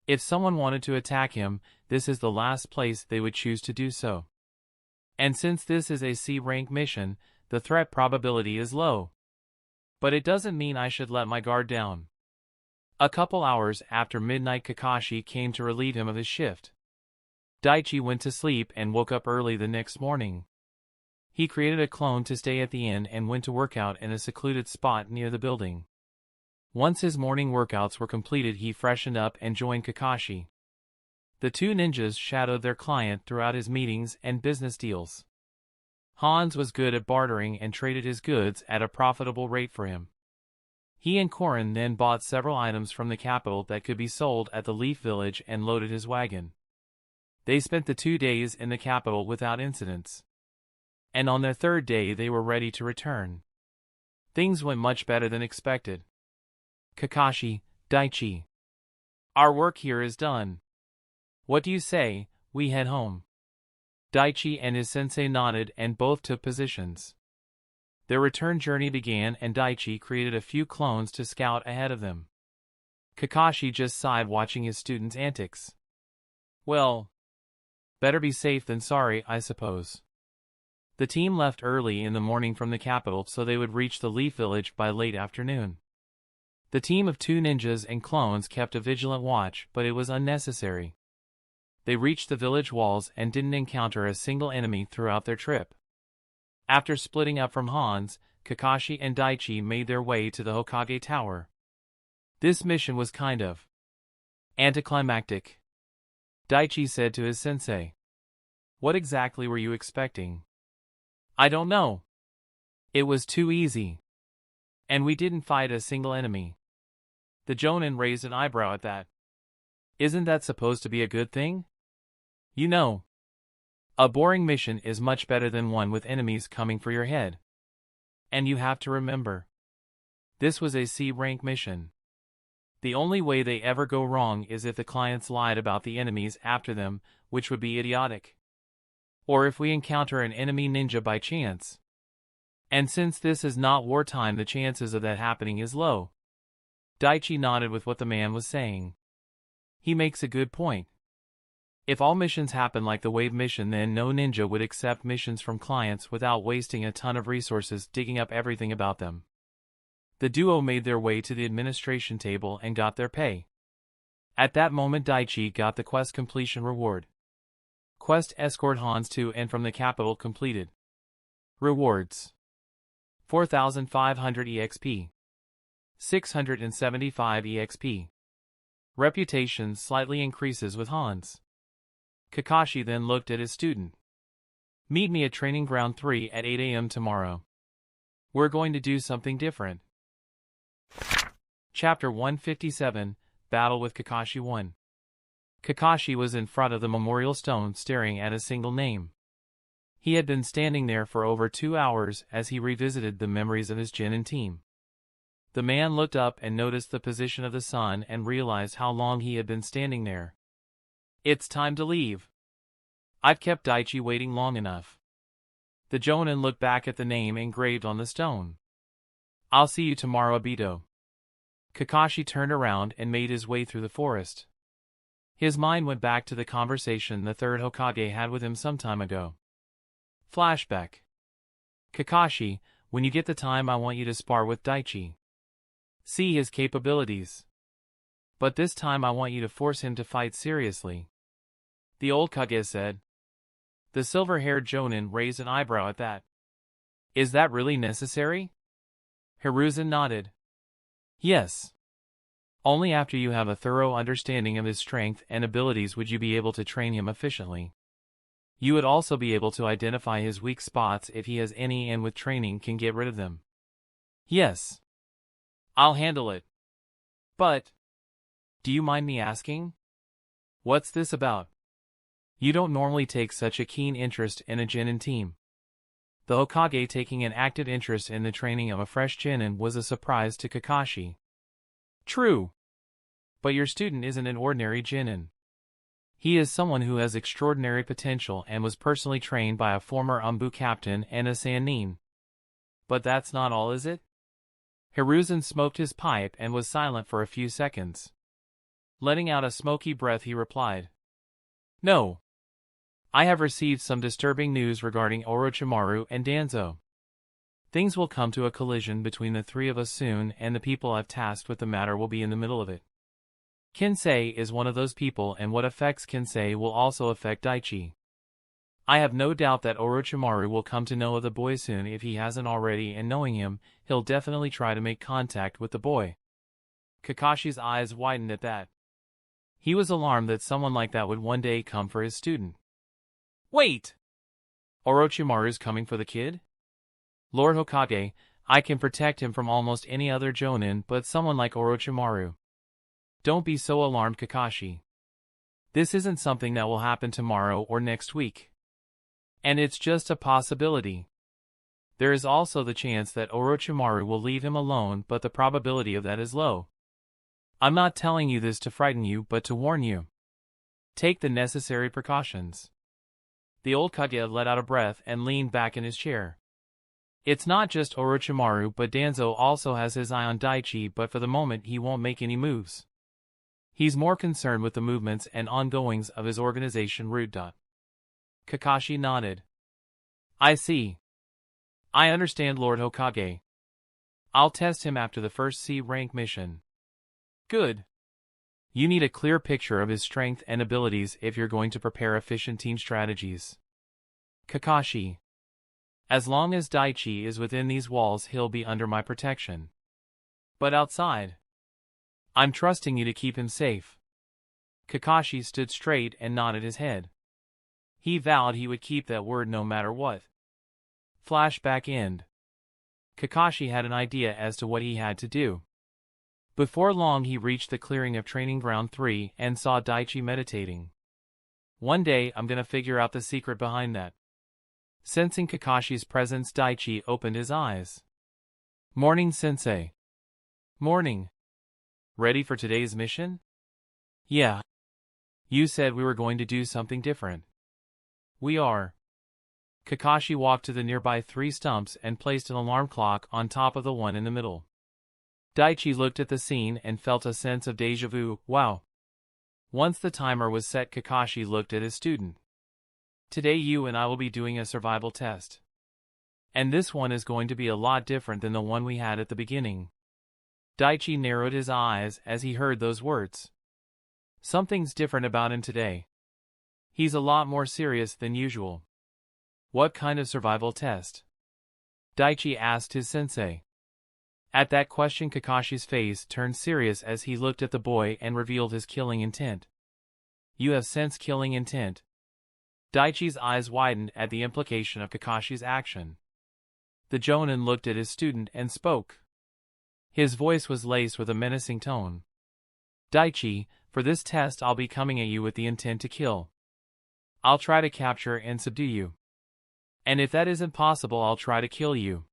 If someone wanted to attack him, this is the last place they would choose to do so. And since this is a C-rank mission, the threat probability is low. But it doesn't mean I should let my guard down. A couple hours after midnight, Kakashi came to relieve him of his shift. Daichi went to sleep and woke up early the next morning. He created a clone to stay at the inn and went to work out in a secluded spot near the building. Once his morning workouts were completed, he freshened up and joined Kakashi. The two ninjas shadowed their client throughout his meetings and business deals. Hans was good at bartering and traded his goods at a profitable rate for him. He and Korin then bought several items from the capital that could be sold at the Leaf Village and loaded his wagon. They spent the 2 days in the capital without incidents. And on their third day they were ready to return. Things went much better than expected. Kakashi, Daichi. Our work here is done. What do you say, we head home? Daichi and his sensei nodded and both took positions. Their return journey began and Daichi created a few clones to scout ahead of them. Kakashi just sighed watching his students' antics. Well, better be safe than sorry, I suppose. The team left early in the morning from the capital so they would reach the Leaf Village by late afternoon. The team of 2 ninjas and clones kept a vigilant watch, but it was unnecessary. They reached the village walls and didn't encounter a single enemy throughout their trip. After splitting up from Hans, Kakashi and Daichi made their way to the Hokage Tower. This mission was kind of anticlimactic. Daichi said to his sensei. What exactly were you expecting? I don't know. It was too easy. And we didn't fight a single enemy. The Jonin raised an eyebrow at that. Isn't that supposed to be a good thing? You know, a boring mission is much better than one with enemies coming for your head. And you have to remember, this was a C-rank mission. The only way they ever go wrong is if the clients lied about the enemies after them, which would be idiotic. Or if we encounter an enemy ninja by chance. And since this is not wartime, the chances of that happening is low. Daichi nodded with what the man was saying. He makes a good point. If all missions happen like the wave mission, then no ninja would accept missions from clients without wasting a ton of resources digging up everything about them. The duo made their way to the administration table and got their pay. At that moment Daichi got the quest completion reward. Quest escort Hans to and from the capital completed. Rewards: 4,500 EXP. 675 EXP. Reputation slightly increases with Hans. Kakashi then looked at his student. Meet me at Training Ground 3 at 8 AM tomorrow. We're going to do something different. Chapter 157, Battle with Kakashi 1. Kakashi was in front of the memorial stone staring at a single name. He had been standing there for over 2 hours as he revisited the memories of his Genin team. The man looked up and noticed the position of the sun and realized how long he had been standing there. It's time to leave. I've kept Daichi waiting long enough. The Jonin looked back at the name engraved on the stone. I'll see you tomorrow, Obito. Kakashi turned around and made his way through the forest. His mind went back to the conversation the third Hokage had with him some time ago. Flashback. Kakashi, when you get the time, I want you to spar with Daichi. See his capabilities. But this time I want you to force him to fight seriously. The old Kage said. The silver-haired Jonin raised an eyebrow at that. Is that really necessary? Hiruzen nodded. Yes. Only after you have a thorough understanding of his strength and abilities would you be able to train him efficiently. You would also be able to identify his weak spots if he has any, and with training can get rid of them. Yes. I'll handle it. But, do you mind me asking? What's this about? You don't normally take such a keen interest in a Genin team. The Hokage taking an active interest in the training of a fresh Genin was a surprise to Kakashi. True. But your student isn't an ordinary Genin. He is someone who has extraordinary potential and was personally trained by a former Anbu captain and a Sannin. But that's not all, is it? Hiruzen smoked his pipe and was silent for a few seconds. Letting out a smoky breath, he replied. No. I have received some disturbing news regarding Orochimaru and Danzo. Things will come to a collision between the three of us soon, and the people I've tasked with the matter will be in the middle of it. Kinsei is one of those people, and what affects Kinsei will also affect Daichi. I have no doubt that Orochimaru will come to know of the boy soon if he hasn't already, and knowing him, he'll definitely try to make contact with the boy. Kakashi's eyes widened at that. He was alarmed that someone like that would one day come for his student. Wait! Orochimaru's coming for the kid? Lord Hokage, I can protect him from almost any other Jonin, but someone like Orochimaru. Don't be so alarmed, Kakashi. This isn't something that will happen tomorrow or next week. And it's just a possibility. There is also the chance that Orochimaru will leave him alone, but the probability of that is low. I'm not telling you this to frighten you, but to warn you. Take the necessary precautions. The old Kage let out a breath and leaned back in his chair. It's not just Orochimaru, but Danzo also has his eye on Daichi, but for the moment he won't make any moves. He's more concerned with the movements and ongoings of his organization Root. Kakashi nodded. I see. I understand, Lord Hokage. I'll test him after the first C-rank mission. Good. You need a clear picture of his strength and abilities if you're going to prepare efficient team strategies. Kakashi. As long as Daichi is within these walls, he'll be under my protection. But outside, I'm trusting you to keep him safe. Kakashi stood straight and nodded his head. He vowed he would keep that word no matter what. Flashback end. Kakashi had an idea as to what he had to do. Before long he reached the clearing of Training Ground 3 and saw Daichi meditating. One day I'm gonna figure out the secret behind that. Sensing Kakashi's presence, Daichi opened his eyes. Morning, Sensei. Morning. Ready for today's mission? Yeah. You said we were going to do something different. We are. Kakashi walked to the nearby 3 stumps and placed an alarm clock on top of the one in the middle. Daichi looked at the scene and felt a sense of déjà vu. Wow. Once the timer was set, Kakashi looked at his student. Today you and I will be doing a survival test. And this one is going to be a lot different than the one we had at the beginning. Daichi narrowed his eyes as he heard those words. Something's different about him today. He's a lot more serious than usual. What kind of survival test? Daichi asked his sensei. At that question, Kakashi's face turned serious as he looked at the boy and revealed his killing intent. You have sensed killing intent. Daichi's eyes widened at the implication of Kakashi's action. The Jonin looked at his student and spoke. His voice was laced with a menacing tone. Daichi, for this test I'll be coming at you with the intent to kill. I'll try to capture and subdue you. And if that isn't possible, I'll try to kill you.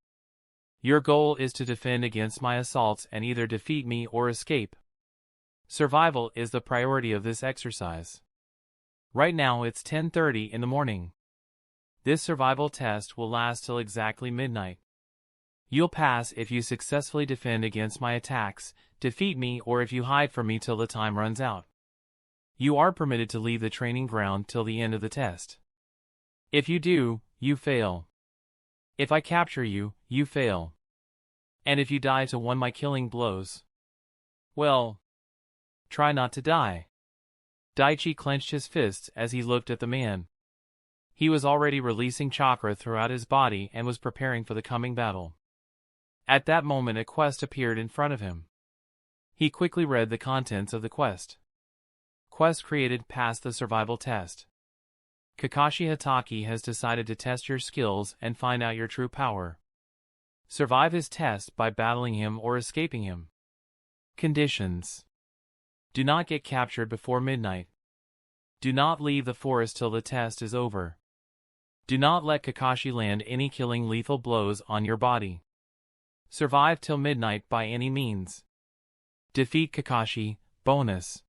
Your goal is to defend against my assaults and either defeat me or escape. Survival is the priority of this exercise. Right now it's 10:30 in the morning. This survival test will last till exactly midnight. You'll pass if you successfully defend against my attacks, defeat me, or if you hide from me till the time runs out. You are permitted to leave the training ground till the end of the test. If you do, you fail. If I capture you, you fail. And if you die to one of my killing blows, well, try not to die. Daichi clenched his fists as he looked at the man. He was already releasing chakra throughout his body and was preparing for the coming battle. At that moment a quest appeared in front of him. He quickly read the contents of the quest. Quest created: pass the survival test. Kakashi Hatake has decided to test your skills and find out your true power. Survive his test by battling him or escaping him. Conditions: do not get captured before midnight. Do not leave the forest till the test is over. Do not let Kakashi land any killing lethal blows on your body. Survive till midnight by any means. Defeat Kakashi. Bonus.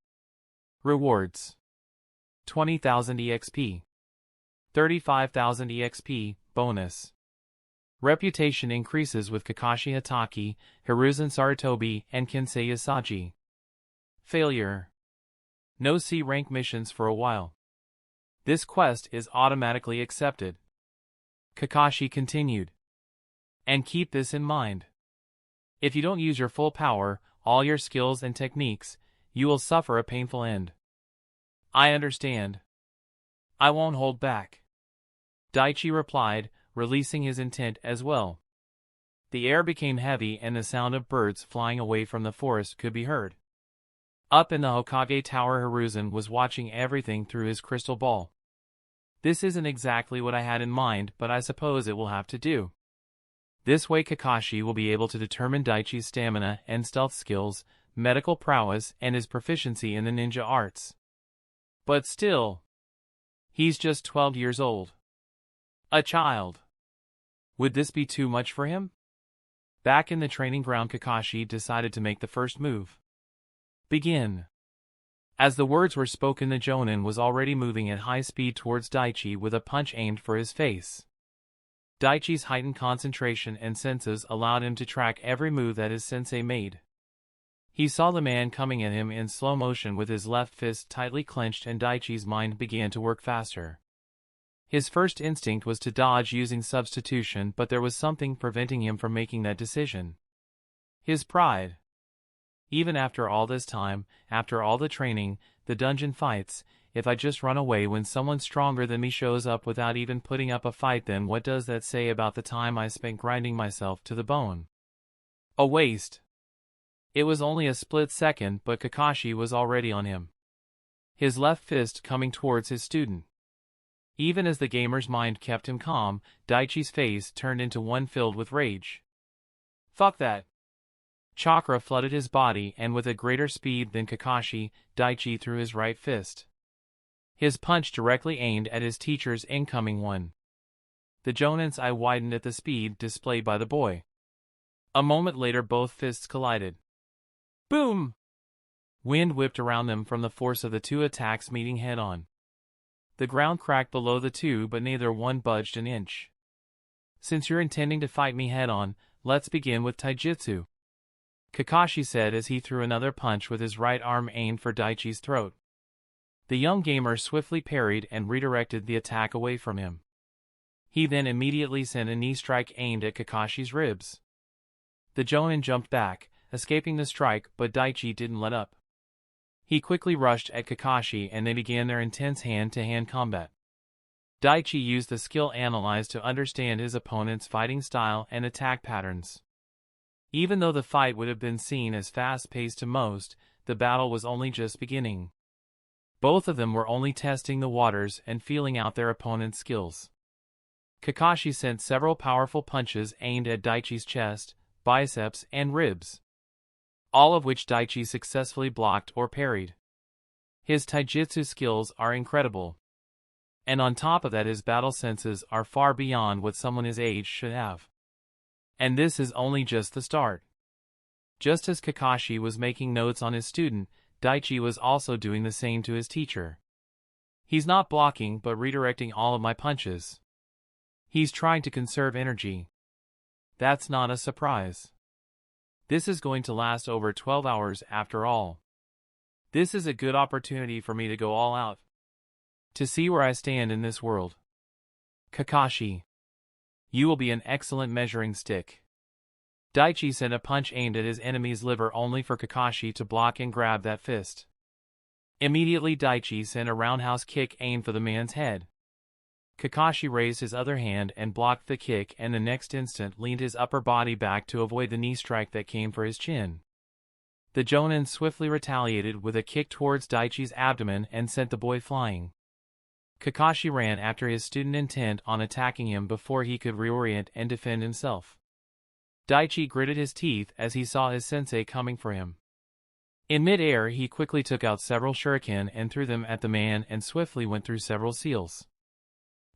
Rewards: 20,000 EXP. 35,000 EXP. Bonus. Reputation increases with Kakashi Hatake, Hiruzen Sarutobi, and Kinsei Usagi. Failure: no C-rank missions for a while. This quest is automatically accepted. Kakashi continued. And keep this in mind. If you don't use your full power, all your skills and techniques, you will suffer a painful end. I understand. I won't hold back. Daichi replied, releasing his intent as well. The air became heavy and the sound of birds flying away from the forest could be heard. Up in the Hokage Tower, Hiruzen was watching everything through his crystal ball. This isn't exactly what I had in mind, but I suppose it will have to do. This way Kakashi will be able to determine Daichi's stamina and stealth skills, medical prowess, and his proficiency in the ninja arts. But still, he's just 12 years old. A child. Would this be too much for him? Back in the training ground, Kakashi decided to make the first move. Begin. As the words were spoken, the Jonin was already moving at high speed towards Daichi with a punch aimed for his face. Daichi's heightened concentration and senses allowed him to track every move that his sensei made. He saw the man coming at him in slow motion with his left fist tightly clenched, and Daichi's mind began to work faster. His first instinct was to dodge using substitution, but there was something preventing him from making that decision. His pride. Even after all this time, after all the training, the dungeon fights, if I just run away when someone stronger than me shows up without even putting up a fight, then what does that say about the time I spent grinding myself to the bone? A waste. It was only a split second, but Kakashi was already on him. His left fist coming towards his student. Even as the gamer's mind kept him calm, Daichi's face turned into one filled with rage. Fuck that. Chakra flooded his body, and with a greater speed than Kakashi, Daichi threw his right fist. His punch directly aimed at his teacher's incoming one. The Jonin's eye widened at the speed displayed by the boy. A moment later, both fists collided. Boom! Wind whipped around them from the force of the two attacks meeting head-on. The ground cracked below the two, but neither one budged an inch. Since you're intending to fight me head-on, let's begin with taijutsu, Kakashi said as he threw another punch with his right arm aimed for Daichi's throat. The young gamer swiftly parried and redirected the attack away from him. He then immediately sent a knee strike aimed at Kakashi's ribs. The Jonin jumped back, escaping the strike, but Daichi didn't let up. He quickly rushed at Kakashi and they began their intense hand-to-hand combat. Daichi used the skill analyzed to understand his opponent's fighting style and attack patterns. Even though the fight would have been seen as fast-paced to most, the battle was only just beginning. Both of them were only testing the waters and feeling out their opponent's skills. Kakashi sent several powerful punches aimed at Daichi's chest, biceps, and ribs, all of which Daichi successfully blocked or parried. His taijutsu skills are incredible. And on top of that, his battle senses are far beyond what someone his age should have. And this is only just the start. Just as Kakashi was making notes on his student, Daichi was also doing the same to his teacher. He's not blocking but redirecting all of my punches. He's trying to conserve energy. That's not a surprise. This is going to last over 12 hours after all. This is a good opportunity for me to go all out. To see where I stand in this world. Kakashi, you will be an excellent measuring stick. Daichi sent a punch aimed at his enemy's liver only for Kakashi to block and grab that fist. Immediately Daichi sent a roundhouse kick aimed for the man's head. Kakashi raised his other hand and blocked the kick, and the next instant leaned his upper body back to avoid the knee strike that came for his chin. The Jonin swiftly retaliated with a kick towards Daichi's abdomen and sent the boy flying. Kakashi ran after his student, intent on attacking him before he could reorient and defend himself. Daichi gritted his teeth as he saw his sensei coming for him. In mid-air, he quickly took out several shuriken and threw them at the man and swiftly went through several seals.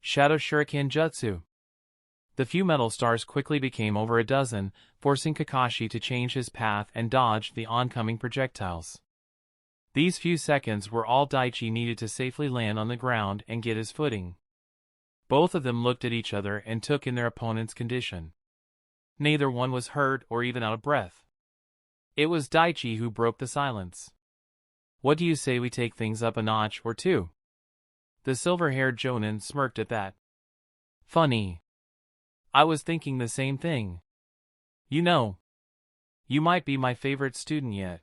Shadow Shuriken Jutsu. The few metal stars quickly became over a dozen, forcing Kakashi to change his path and dodge the oncoming projectiles. These few seconds were all Daichi needed to safely land on the ground and get his footing. Both of them looked at each other and took in their opponent's condition. Neither one was hurt or even out of breath. It was Daichi who broke the silence. What do you say we take things up a notch or two? The silver-haired Jonin smirked at that. Funny. I was thinking the same thing. You know, you might be my favorite student yet.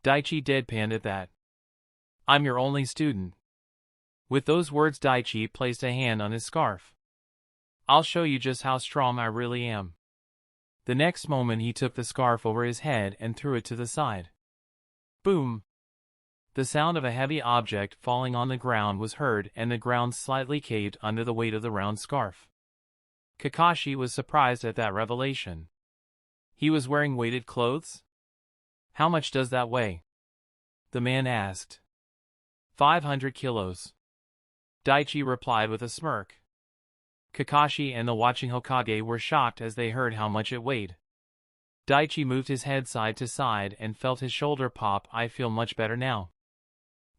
Daichi deadpanned at that. I'm your only student. With those words, Daichi placed a hand on his scarf. I'll show you just how strong I really am. The next moment he took the scarf over his head and threw it to the side. Boom! The sound of a heavy object falling on the ground was heard, and the ground slightly caved under the weight of the round scarf. Kakashi was surprised at that revelation. He was wearing weighted clothes? How much does that weigh? The man asked. 500 kilos. Daichi replied with a smirk. Kakashi and the watching Hokage were shocked as they heard how much it weighed. Daichi moved his head side to side and felt his shoulder pop. I feel much better now.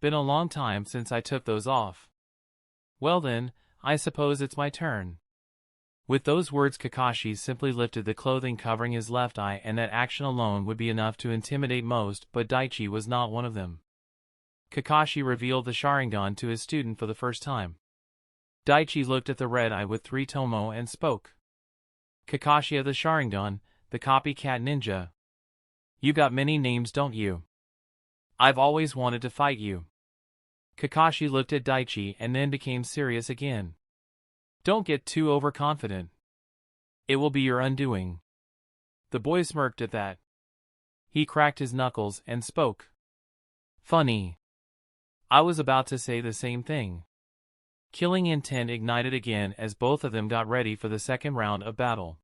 Been a long time since I took those off. Well then, I suppose it's my turn. With those words, Kakashi simply lifted the clothing covering his left eye, and that action alone would be enough to intimidate most, but Daichi was not one of them. Kakashi revealed the Sharingan to his student for the first time. Daichi looked at the red eye with 3 tomo and spoke. Kakashi of the Sharingan, the copycat ninja. You got many names, don't you? I've always wanted to fight you. Kakashi looked at Daichi and then became serious again. Don't get too overconfident. It will be your undoing. The boy smirked at that. He cracked his knuckles and spoke. Funny. I was about to say the same thing. Killing intent ignited again as both of them got ready for the second round of battle.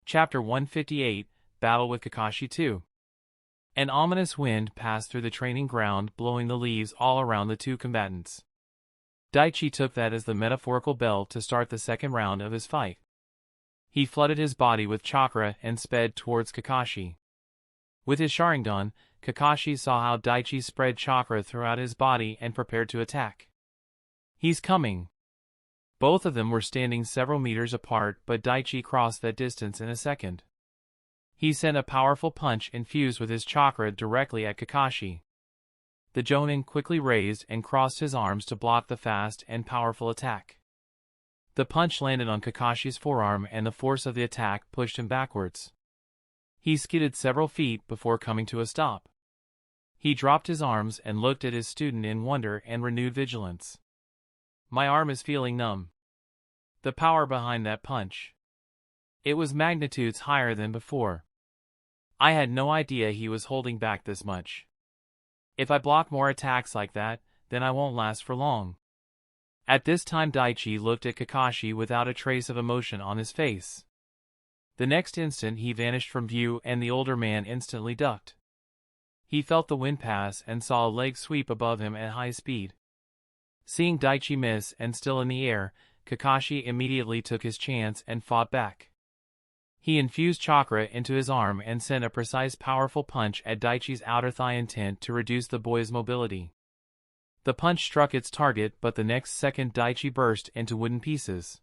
Chapter 158, Battle with Kakashi 2. An ominous wind passed through the training ground, blowing the leaves all around the two combatants. Daichi took that as the metaphorical bell to start the second round of his fight. He flooded his body with chakra and sped towards Kakashi. With his Sharingan, Kakashi saw how Daichi spread chakra throughout his body and prepared to attack. He's coming. Both of them were standing several meters apart, but Daichi crossed that distance in a second. He sent a powerful punch infused with his chakra directly at Kakashi. The Jonin quickly raised and crossed his arms to block the fast and powerful attack. The punch landed on Kakashi's forearm, and the force of the attack pushed him backwards. He skidded several feet before coming to a stop. He dropped his arms and looked at his student in wonder and renewed vigilance. My arm is feeling numb. The power behind that punch. It was magnitudes higher than before. I had no idea he was holding back this much. If I block more attacks like that, then I won't last for long. At this time, Daichi looked at Kakashi without a trace of emotion on his face. The next instant he vanished from view, and the older man instantly ducked. He felt the wind pass and saw a leg sweep above him at high speed. Seeing Daichi miss and still in the air, Kakashi immediately took his chance and fought back. He infused chakra into his arm and sent a precise, powerful punch at Daichi's outer thigh, intent to reduce the boy's mobility. The punch struck its target, but the next second Daichi burst into wooden pieces.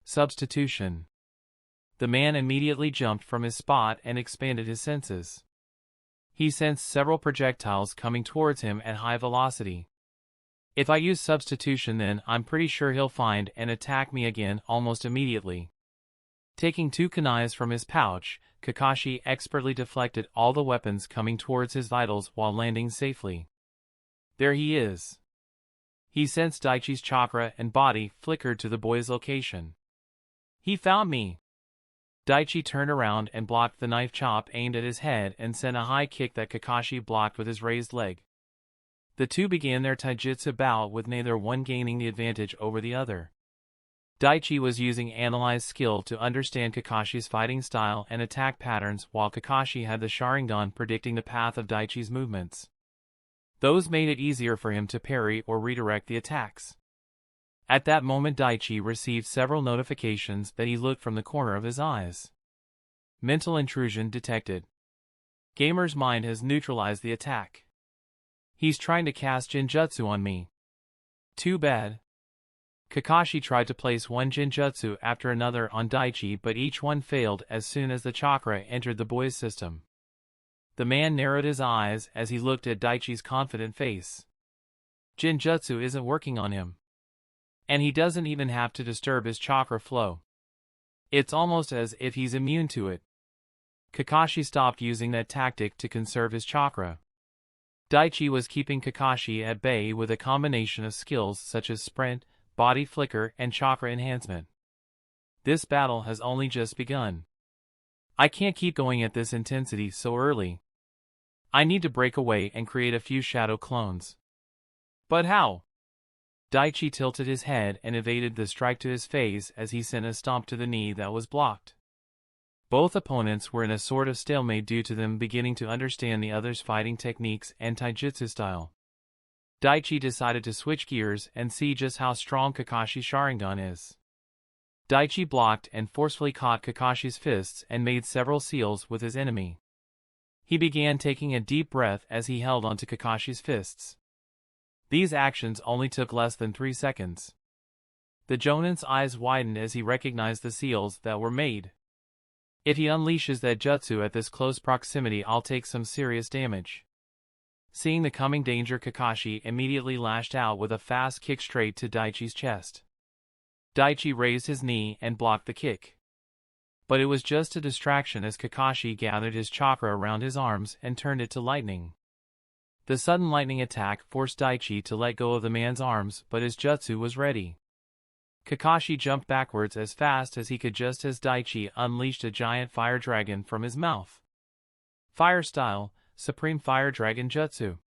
Substitution. The man immediately jumped from his spot and expanded his senses. He sensed several projectiles coming towards him at high velocity. If I use substitution, then I'm pretty sure he'll find and attack me again almost immediately. Taking 2 kunais from his pouch, Kakashi expertly deflected all the weapons coming towards his vitals while landing safely. There he is. He sensed Daichi's chakra and body flickered to the boy's location. He found me. Daichi turned around and blocked the knife chop aimed at his head and sent a high kick that Kakashi blocked with his raised leg. The two began their taijutsu bout, with neither one gaining the advantage over the other. Daichi was using analyzed skill to understand Kakashi's fighting style and attack patterns, while Kakashi had the Sharingan predicting the path of Daichi's movements. Those made it easier for him to parry or redirect the attacks. At that moment, Daichi received several notifications that he looked from the corner of his eyes. Mental intrusion detected. Gamer's mind has neutralized the attack. He's trying to cast Jinjutsu on me. Too bad. Kakashi tried to place one Jinjutsu after another on Daichi, but each one failed as soon as the chakra entered the boy's system. The man narrowed his eyes as he looked at Daichi's confident face. Jinjutsu isn't working on him. And he doesn't even have to disturb his chakra flow. It's almost as if he's immune to it. Kakashi stopped using that tactic to conserve his chakra. Daichi was keeping Kakashi at bay with a combination of skills such as sprint, body flicker, and chakra enhancement. This battle has only just begun. I can't keep going at this intensity so early. I need to break away and create a few shadow clones. But how? Daichi tilted his head and evaded the strike to his face as he sent a stomp to the knee that was blocked. Both opponents were in a sort of stalemate due to them beginning to understand the other's fighting techniques and taijutsu style. Daichi decided to switch gears and see just how strong Kakashi's Sharingan is. Daichi blocked and forcefully caught Kakashi's fists and made several seals with his enemy. He began taking a deep breath as he held onto Kakashi's fists. These actions only took less than 3 seconds. The Jonin's eyes widened as he recognized the seals that were made. If he unleashes that jutsu at this close proximity, I'll take some serious damage. Seeing the coming danger, Kakashi immediately lashed out with a fast kick straight to Daichi's chest. Daichi raised his knee and blocked the kick. But it was just a distraction as Kakashi gathered his chakra around his arms and turned it to lightning. The sudden lightning attack forced Daichi to let go of the man's arms, but his jutsu was ready. Kakashi jumped backwards as fast as he could just as Daichi unleashed a giant fire dragon from his mouth. Fire style, Supreme Fire Dragon Jutsu.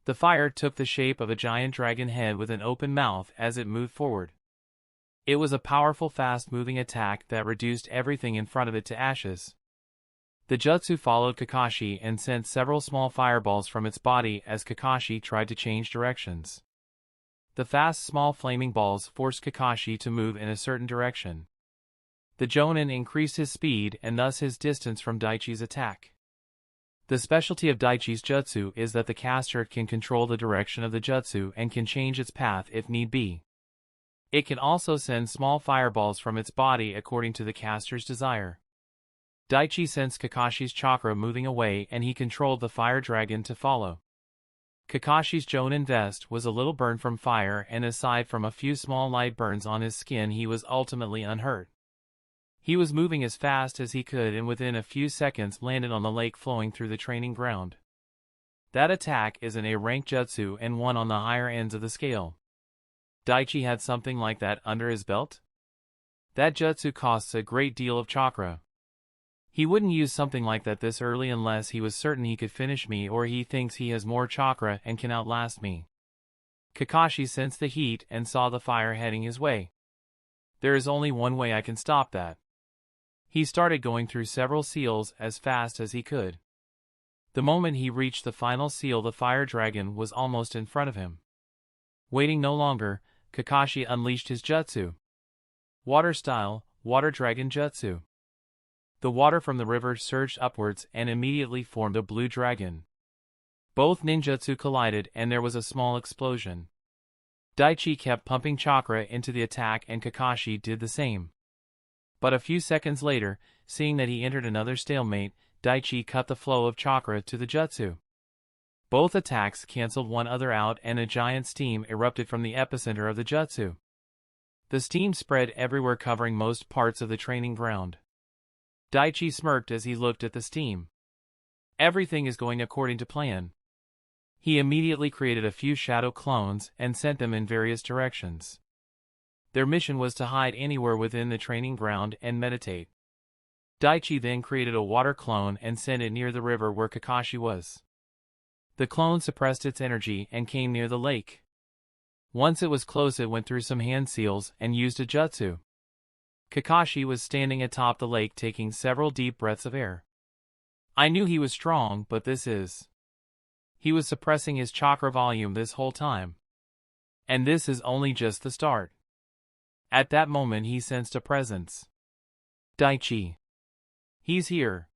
The fire took the shape of a giant dragon head with an open mouth as it moved forward. It was a powerful, fast-moving attack that reduced everything in front of it to ashes. The jutsu followed Kakashi and sent several small fireballs from its body as Kakashi tried to change directions. The fast, small flaming balls forced Kakashi to move in a certain direction. The Jonin increased his speed and thus his distance from Daichi's attack. The specialty of Daichi's jutsu is that the caster can control the direction of the jutsu and can change its path if need be. It can also send small fireballs from its body according to the caster's desire. Daichi sensed Kakashi's chakra moving away and he controlled the fire dragon to follow. Kakashi's Jonin vest was a little burned from fire, and aside from a few small light burns on his skin, he was ultimately unhurt. He was moving as fast as he could and within a few seconds landed on the lake flowing through the training ground. That attack is an A-rank jutsu and one on the higher ends of the scale. Daichi had something like that under his belt? That jutsu costs a great deal of chakra. He wouldn't use something like that this early unless he was certain he could finish me or he thinks he has more chakra and can outlast me. Kakashi sensed the heat and saw the fire heading his way. There is only one way I can stop that. He started going through several seals as fast as he could. The moment he reached the final seal, the fire dragon was almost in front of him. Waiting no longer, Kakashi unleashed his jutsu. Water style, Water Dragon Jutsu. The water from the river surged upwards and immediately formed a blue dragon. Both ninjutsu collided and there was a small explosion. Daichi kept pumping chakra into the attack and Kakashi did the same. But a few seconds later, seeing that he entered another stalemate, Daichi cut the flow of chakra to the jutsu. Both attacks cancelled one another out and a giant steam erupted from the epicenter of the jutsu. The steam spread everywhere, covering most parts of the training ground. Daichi smirked as he looked at the steam. Everything is going according to plan. He immediately created a few shadow clones and sent them in various directions. Their mission was to hide anywhere within the training ground and meditate. Daichi then created a water clone and sent it near the river where Kakashi was. The clone suppressed its energy and came near the lake. Once it was close, it went through some hand seals and used a jutsu. Kakashi was standing atop the lake taking several deep breaths of air. I knew he was strong, but he was suppressing his chakra volume this whole time. And this is only just the start. At that moment he sensed a presence. Daichi. He's here.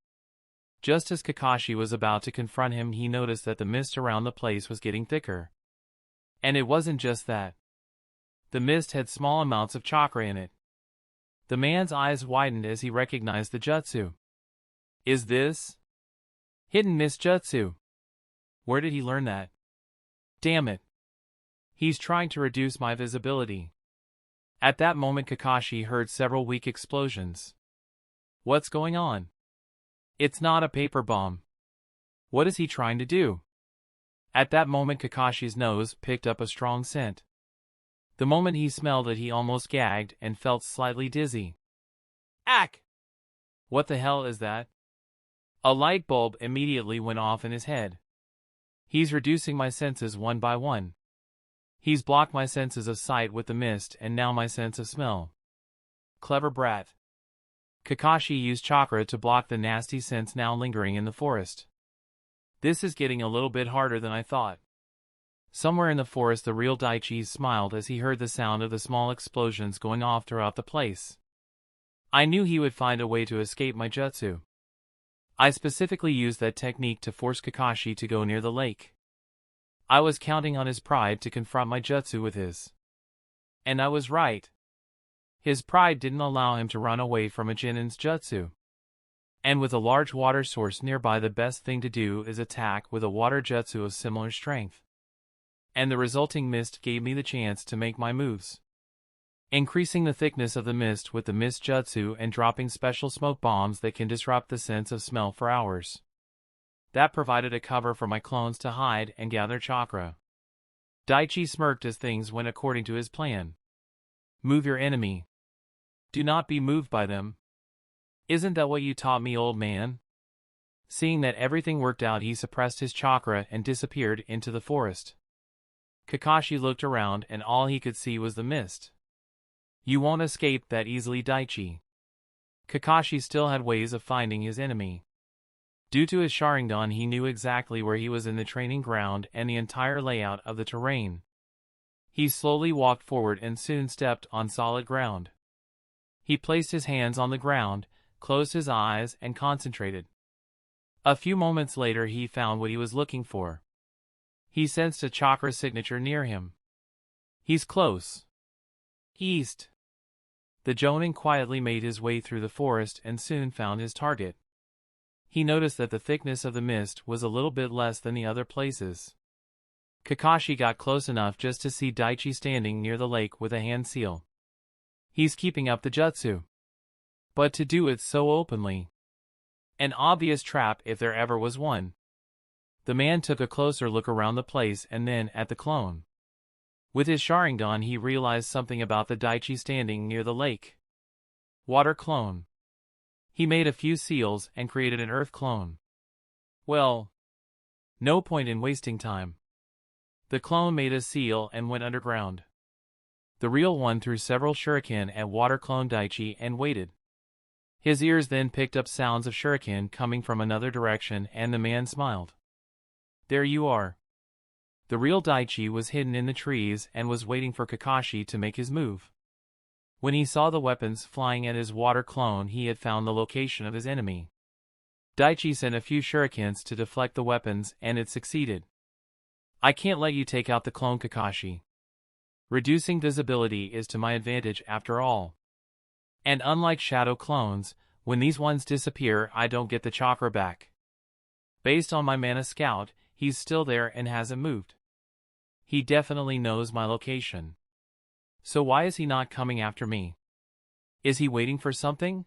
Just as Kakashi was about to confront him, he noticed that the mist around the place was getting thicker. And it wasn't just that. The mist had small amounts of chakra in it. The man's eyes widened as he recognized the jutsu. Is this Hidden Mist Jutsu? Where did he learn that? Damn it. He's trying to reduce my visibility. At that moment Kakashi heard several weak explosions. What's going on? It's not a paper bomb. What is he trying to do? At that moment Kakashi's nose picked up a strong scent. The moment he smelled it he almost gagged and felt slightly dizzy. Ack! What the hell is that? A light bulb immediately went off in his head. He's reducing my senses one by one. He's blocked my senses of sight with the mist and now my sense of smell. Clever brat. Kakashi used chakra to block the nasty scents now lingering in the forest. This is getting a little bit harder than I thought. Somewhere in the forest the real Daichi smiled as he heard the sound of the small explosions going off throughout the place. I knew he would find a way to escape my jutsu. I specifically used that technique to force Kakashi to go near the lake. I was counting on his pride to confront my jutsu with his. And I was right. His pride didn't allow him to run away from a Genin's jutsu. And with a large water source nearby the best thing to do is attack with a water jutsu of similar strength. And the resulting mist gave me the chance to make my moves. Increasing the thickness of the mist with the mist jutsu and dropping special smoke bombs that can disrupt the sense of smell for hours. That provided a cover for my clones to hide and gather chakra. Daichi smirked as things went according to his plan. Move your enemy. Do not be moved by them. Isn't that what you taught me, old man? Seeing that everything worked out he suppressed his chakra and disappeared into the forest. Kakashi looked around and all he could see was the mist. You won't escape that easily, Daichi. Kakashi still had ways of finding his enemy. Due to his Sharingan he knew exactly where he was in the training ground and the entire layout of the terrain. He slowly walked forward and soon stepped on solid ground. He placed his hands on the ground, closed his eyes and concentrated. A few moments later he found what he was looking for. He sensed a chakra signature near him. He's close. East. The Jonin quietly made his way through the forest and soon found his target. He noticed that the thickness of the mist was a little bit less than the other places. Kakashi got close enough just to see Daichi standing near the lake with a hand seal. He's keeping up the jutsu. But to do it so openly. An obvious trap if there ever was one. The man took a closer look around the place and then at the clone. With his Sharingan he realized something about the Daichi standing near the lake. Water clone. He made a few seals and created an earth clone. Well, no point in wasting time. The clone made a seal and went underground. The real one threw several shuriken at water clone Daichi and waited. His ears then picked up sounds of shuriken coming from another direction and the man smiled. There you are. The real Daichi was hidden in the trees and was waiting for Kakashi to make his move. When he saw the weapons flying at his water clone he had found the location of his enemy. Daichi sent a few shurikens to deflect the weapons and it succeeded. I can't let you take out the clone, Kakashi. Reducing visibility is to my advantage after all. And unlike shadow clones, when these ones disappear I don't get the chakra back. Based on my mana scout, he's still there and hasn't moved. He definitely knows my location. So why is he not coming after me? Is he waiting for something?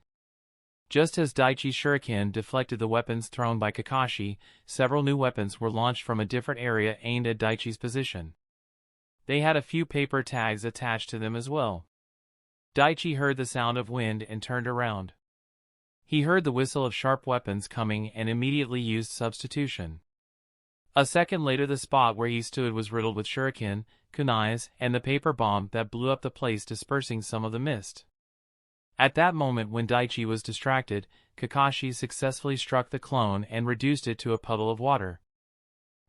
Just as Daichi's shuriken deflected the weapons thrown by Kakashi, several new weapons were launched from a different area aimed at Daichi's position. They had a few paper tags attached to them as well. Daichi heard the sound of wind and turned around. He heard the whistle of sharp weapons coming and immediately used substitution. A second later the spot where he stood was riddled with shuriken, kunais, and the paper bomb that blew up the place, dispersing some of the mist. At that moment when Daichi was distracted, Kakashi successfully struck the clone and reduced it to a puddle of water.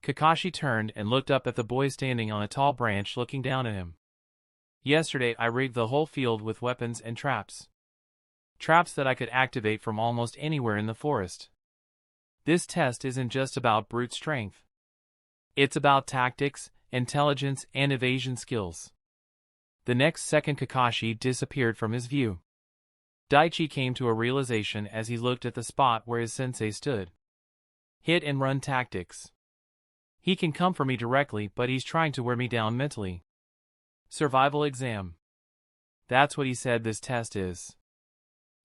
Kakashi turned and looked up at the boy standing on a tall branch looking down at him. Yesterday I rigged the whole field with weapons and traps. Traps that I could activate from almost anywhere in the forest. This test isn't just about brute strength. It's about tactics, intelligence, and evasion skills. The next second Kakashi disappeared from his view. Daichi came to a realization as he looked at the spot where his sensei stood. Hit and run tactics. He can come for me directly, but he's trying to wear me down mentally. Survival exam. That's what he said this test is.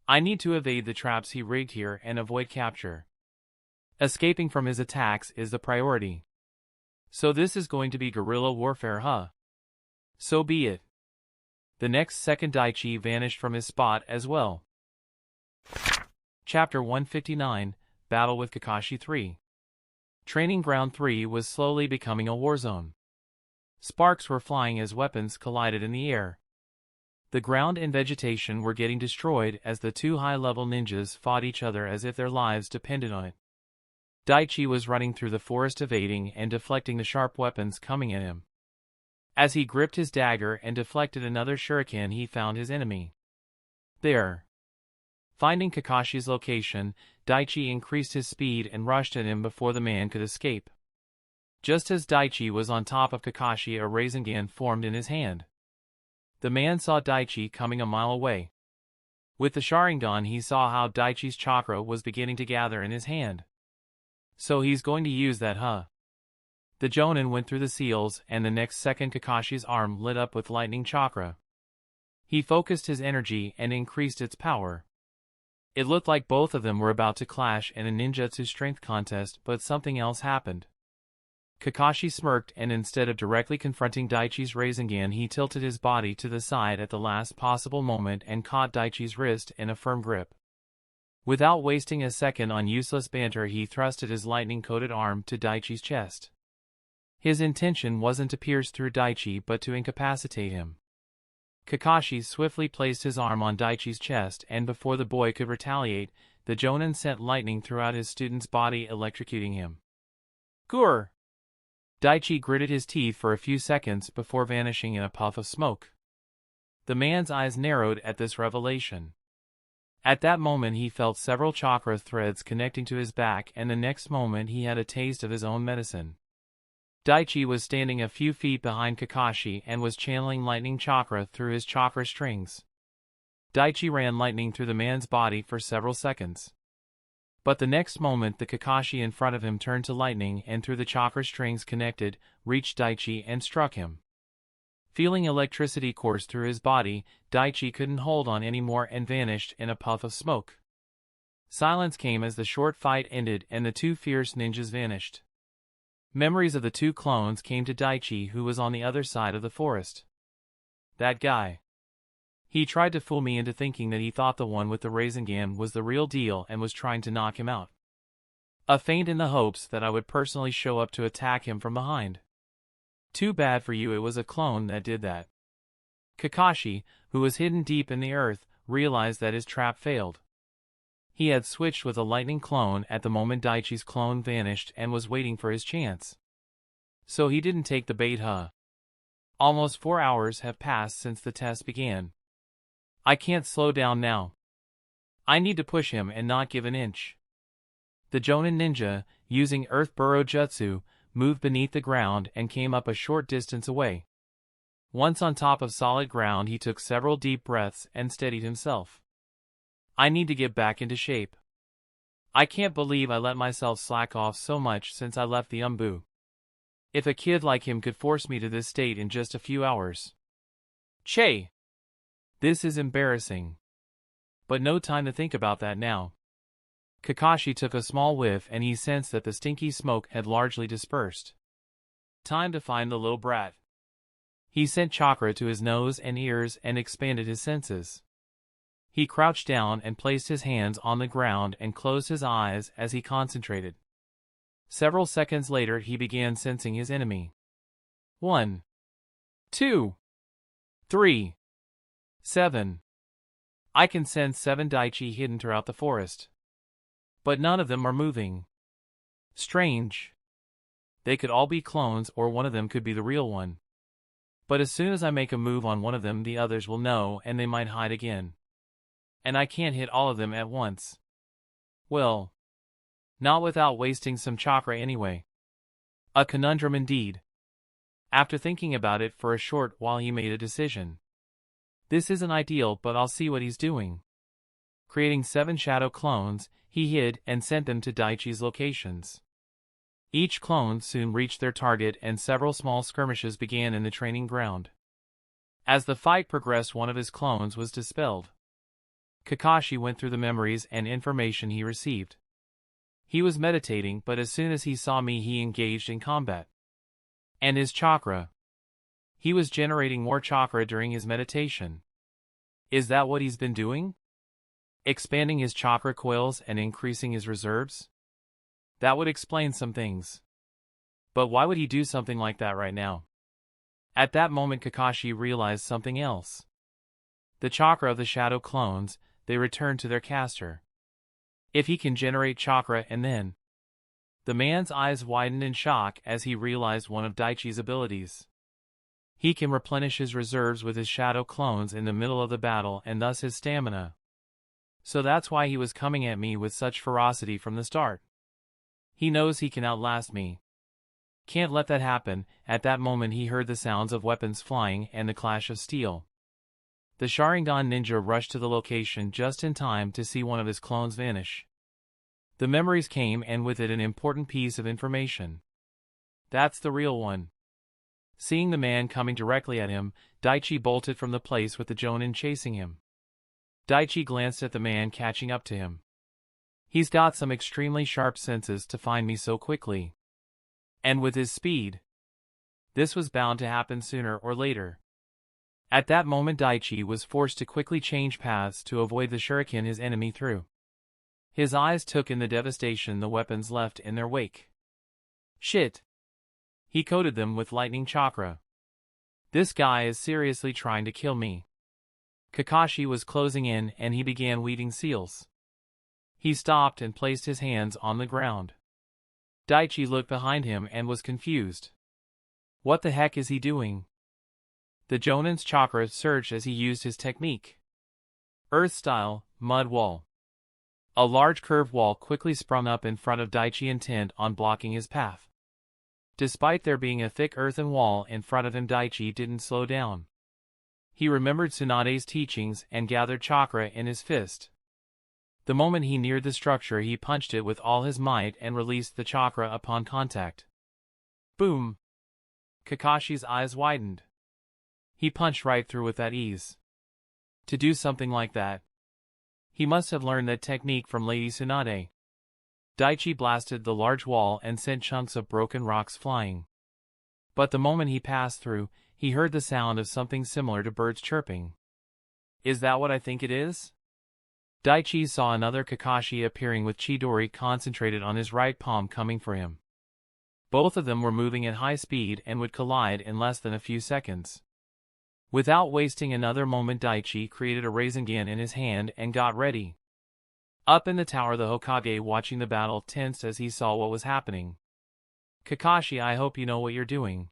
I need to evade the traps he rigged here and avoid capture. Escaping from his attacks is the priority. So this is going to be guerrilla warfare, huh? So be it. The next second Daichi vanished from his spot as well. Chapter 159, Battle with Kakashi 3. Training Ground 3 was slowly becoming a war zone. Sparks were flying as weapons collided in the air. The ground and vegetation were getting destroyed as the two high-level ninjas fought each other as if their lives depended on it. Daichi was running through the forest evading and deflecting the sharp weapons coming at him. As he gripped his dagger and deflected another shuriken, he found his enemy. There. Finding Kakashi's location, Daichi increased his speed and rushed at him before the man could escape. Just as Daichi was on top of Kakashi, a Rasengan formed in his hand. The man saw Daichi coming a mile away. With the Sharingan, he saw how Daichi's chakra was beginning to gather in his hand. So he's going to use that, huh? The Jonin went through the seals, and the next second Kakashi's arm lit up with lightning chakra. He focused his energy and increased its power. It looked like both of them were about to clash in a ninjutsu strength contest, but something else happened. Kakashi smirked, and instead of directly confronting Daichi's Rasengan, he tilted his body to the side at the last possible moment and caught Daichi's wrist in a firm grip. Without wasting a second on useless banter, he thrusted his lightning-coated arm to Daichi's chest. His intention wasn't to pierce through Daichi but to incapacitate him. Kakashi swiftly placed his arm on Daichi's chest, and before the boy could retaliate, the Jonin sent lightning throughout his student's body, electrocuting him. Gur! Daichi gritted his teeth for a few seconds before vanishing in a puff of smoke. The man's eyes narrowed at this revelation. At that moment he felt several chakra threads connecting to his back, and the next moment he had a taste of his own medicine. Daichi was standing a few feet behind Kakashi and was channeling lightning chakra through his chakra strings. Daichi ran lightning through the man's body for several seconds. But the next moment the Kakashi in front of him turned to lightning, and through the chakra strings connected, reached Daichi and struck him. Feeling electricity course through his body, Daichi couldn't hold on anymore and vanished in a puff of smoke. Silence came as the short fight ended and the two fierce ninjas vanished. Memories of the two clones came to Daichi, who was on the other side of the forest. That guy. He tried to fool me into thinking that he thought the one with the Rasengan was the real deal and was trying to knock him out. A feint in the hopes that I would personally show up to attack him from behind. Too bad for you, it was a clone that did that. Kakashi, who was hidden deep in the earth, realized that his trap failed. He had switched with a lightning clone at the moment Daichi's clone vanished and was waiting for his chance. So he didn't take the bait, huh? Almost 4 hours have passed since the test began. I can't slow down now. I need to push him and not give an inch. The Jonin ninja, using Earth Burrow Jutsu, moved beneath the ground and came up a short distance away. Once on top of solid ground, he took several deep breaths and steadied himself. I need to get back into shape. I can't believe I let myself slack off so much since I left the Umbu. If a kid like him could force me to this state in just a few hours. Che! This is embarrassing. But no time to think about that now. Kakashi took a small whiff and he sensed that the stinky smoke had largely dispersed. Time to find the little brat. He sent chakra to his nose and ears and expanded his senses. He crouched down and placed his hands on the ground and closed his eyes as he concentrated. Several seconds later he began sensing his enemy. 1, 2, 3, 7. I can sense 7 Daichi hidden throughout the forest. But none of them are moving. Strange. They could all be clones, or one of them could be the real one. But as soon as I make a move on one of them, the others will know and they might hide again. And I can't hit all of them at once. Well, not without wasting some chakra anyway. A conundrum indeed. After thinking about it for a short while, he made a decision. This isn't ideal, but I'll see what he's doing. Creating 7 shadow clones, he hid and sent them to Daichi's locations. Each clone soon reached their target and several small skirmishes began in the training ground. As the fight progressed, one of his clones was dispelled. Kakashi went through the memories and information he received. He was meditating, but as soon as he saw me he engaged in combat. And his chakra. He was generating more chakra during his meditation. Is that what he's been doing? Expanding his chakra coils and increasing his reserves? That would explain some things. But why would he do something like that right now? At that moment Kakashi realized something else. The chakra of the shadow clones, they returned to their caster. If he can generate chakra and then... The man's eyes widened in shock as he realized one of Daichi's abilities. He can replenish his reserves with his shadow clones in the middle of the battle and thus his stamina. So that's why he was coming at me with such ferocity from the start. He knows he can outlast me. Can't let that happen. At that moment he heard the sounds of weapons flying and the clash of steel. The Sharingan ninja rushed to the location just in time to see one of his clones vanish. The memories came and with it an important piece of information. That's the real one. Seeing the man coming directly at him, Daichi bolted from the place with the Jonin chasing him. Daichi glanced at the man catching up to him. He's got some extremely sharp senses to find me so quickly. And with his speed, this was bound to happen sooner or later. At that moment Daichi was forced to quickly change paths to avoid the shuriken his enemy threw. His eyes took in the devastation the weapons left in their wake. Shit! He coated them with lightning chakra. This guy is seriously trying to kill me. Kakashi was closing in and he began weeding seals. He stopped and placed his hands on the ground. Daichi looked behind him and was confused. What the heck is he doing? The Jonin's chakra surged as he used his technique. Earth-style, mud wall. A large curved wall quickly sprung up in front of Daichi, intent on blocking his path. Despite there being a thick earthen wall in front of him, Daichi didn't slow down. He remembered Tsunade's teachings and gathered chakra in his fist. The moment he neared the structure he punched it with all his might and released the chakra upon contact. Boom! Kakashi's eyes widened. He punched right through with that ease. To do something like that, he must have learned that technique from Lady Tsunade. Daichi blasted the large wall and sent chunks of broken rocks flying. But the moment he passed through, he heard the sound of something similar to birds chirping. Is that what I think it is? Daichi saw another Kakashi appearing with Chidori concentrated on his right palm coming for him. Both of them were moving at high speed and would collide in less than a few seconds. Without wasting another moment, Daichi created a Rasengan in his hand and got ready. Up in the tower, the Hokage, watching the battle, tensed as he saw what was happening. Kakashi, I hope you know what you're doing.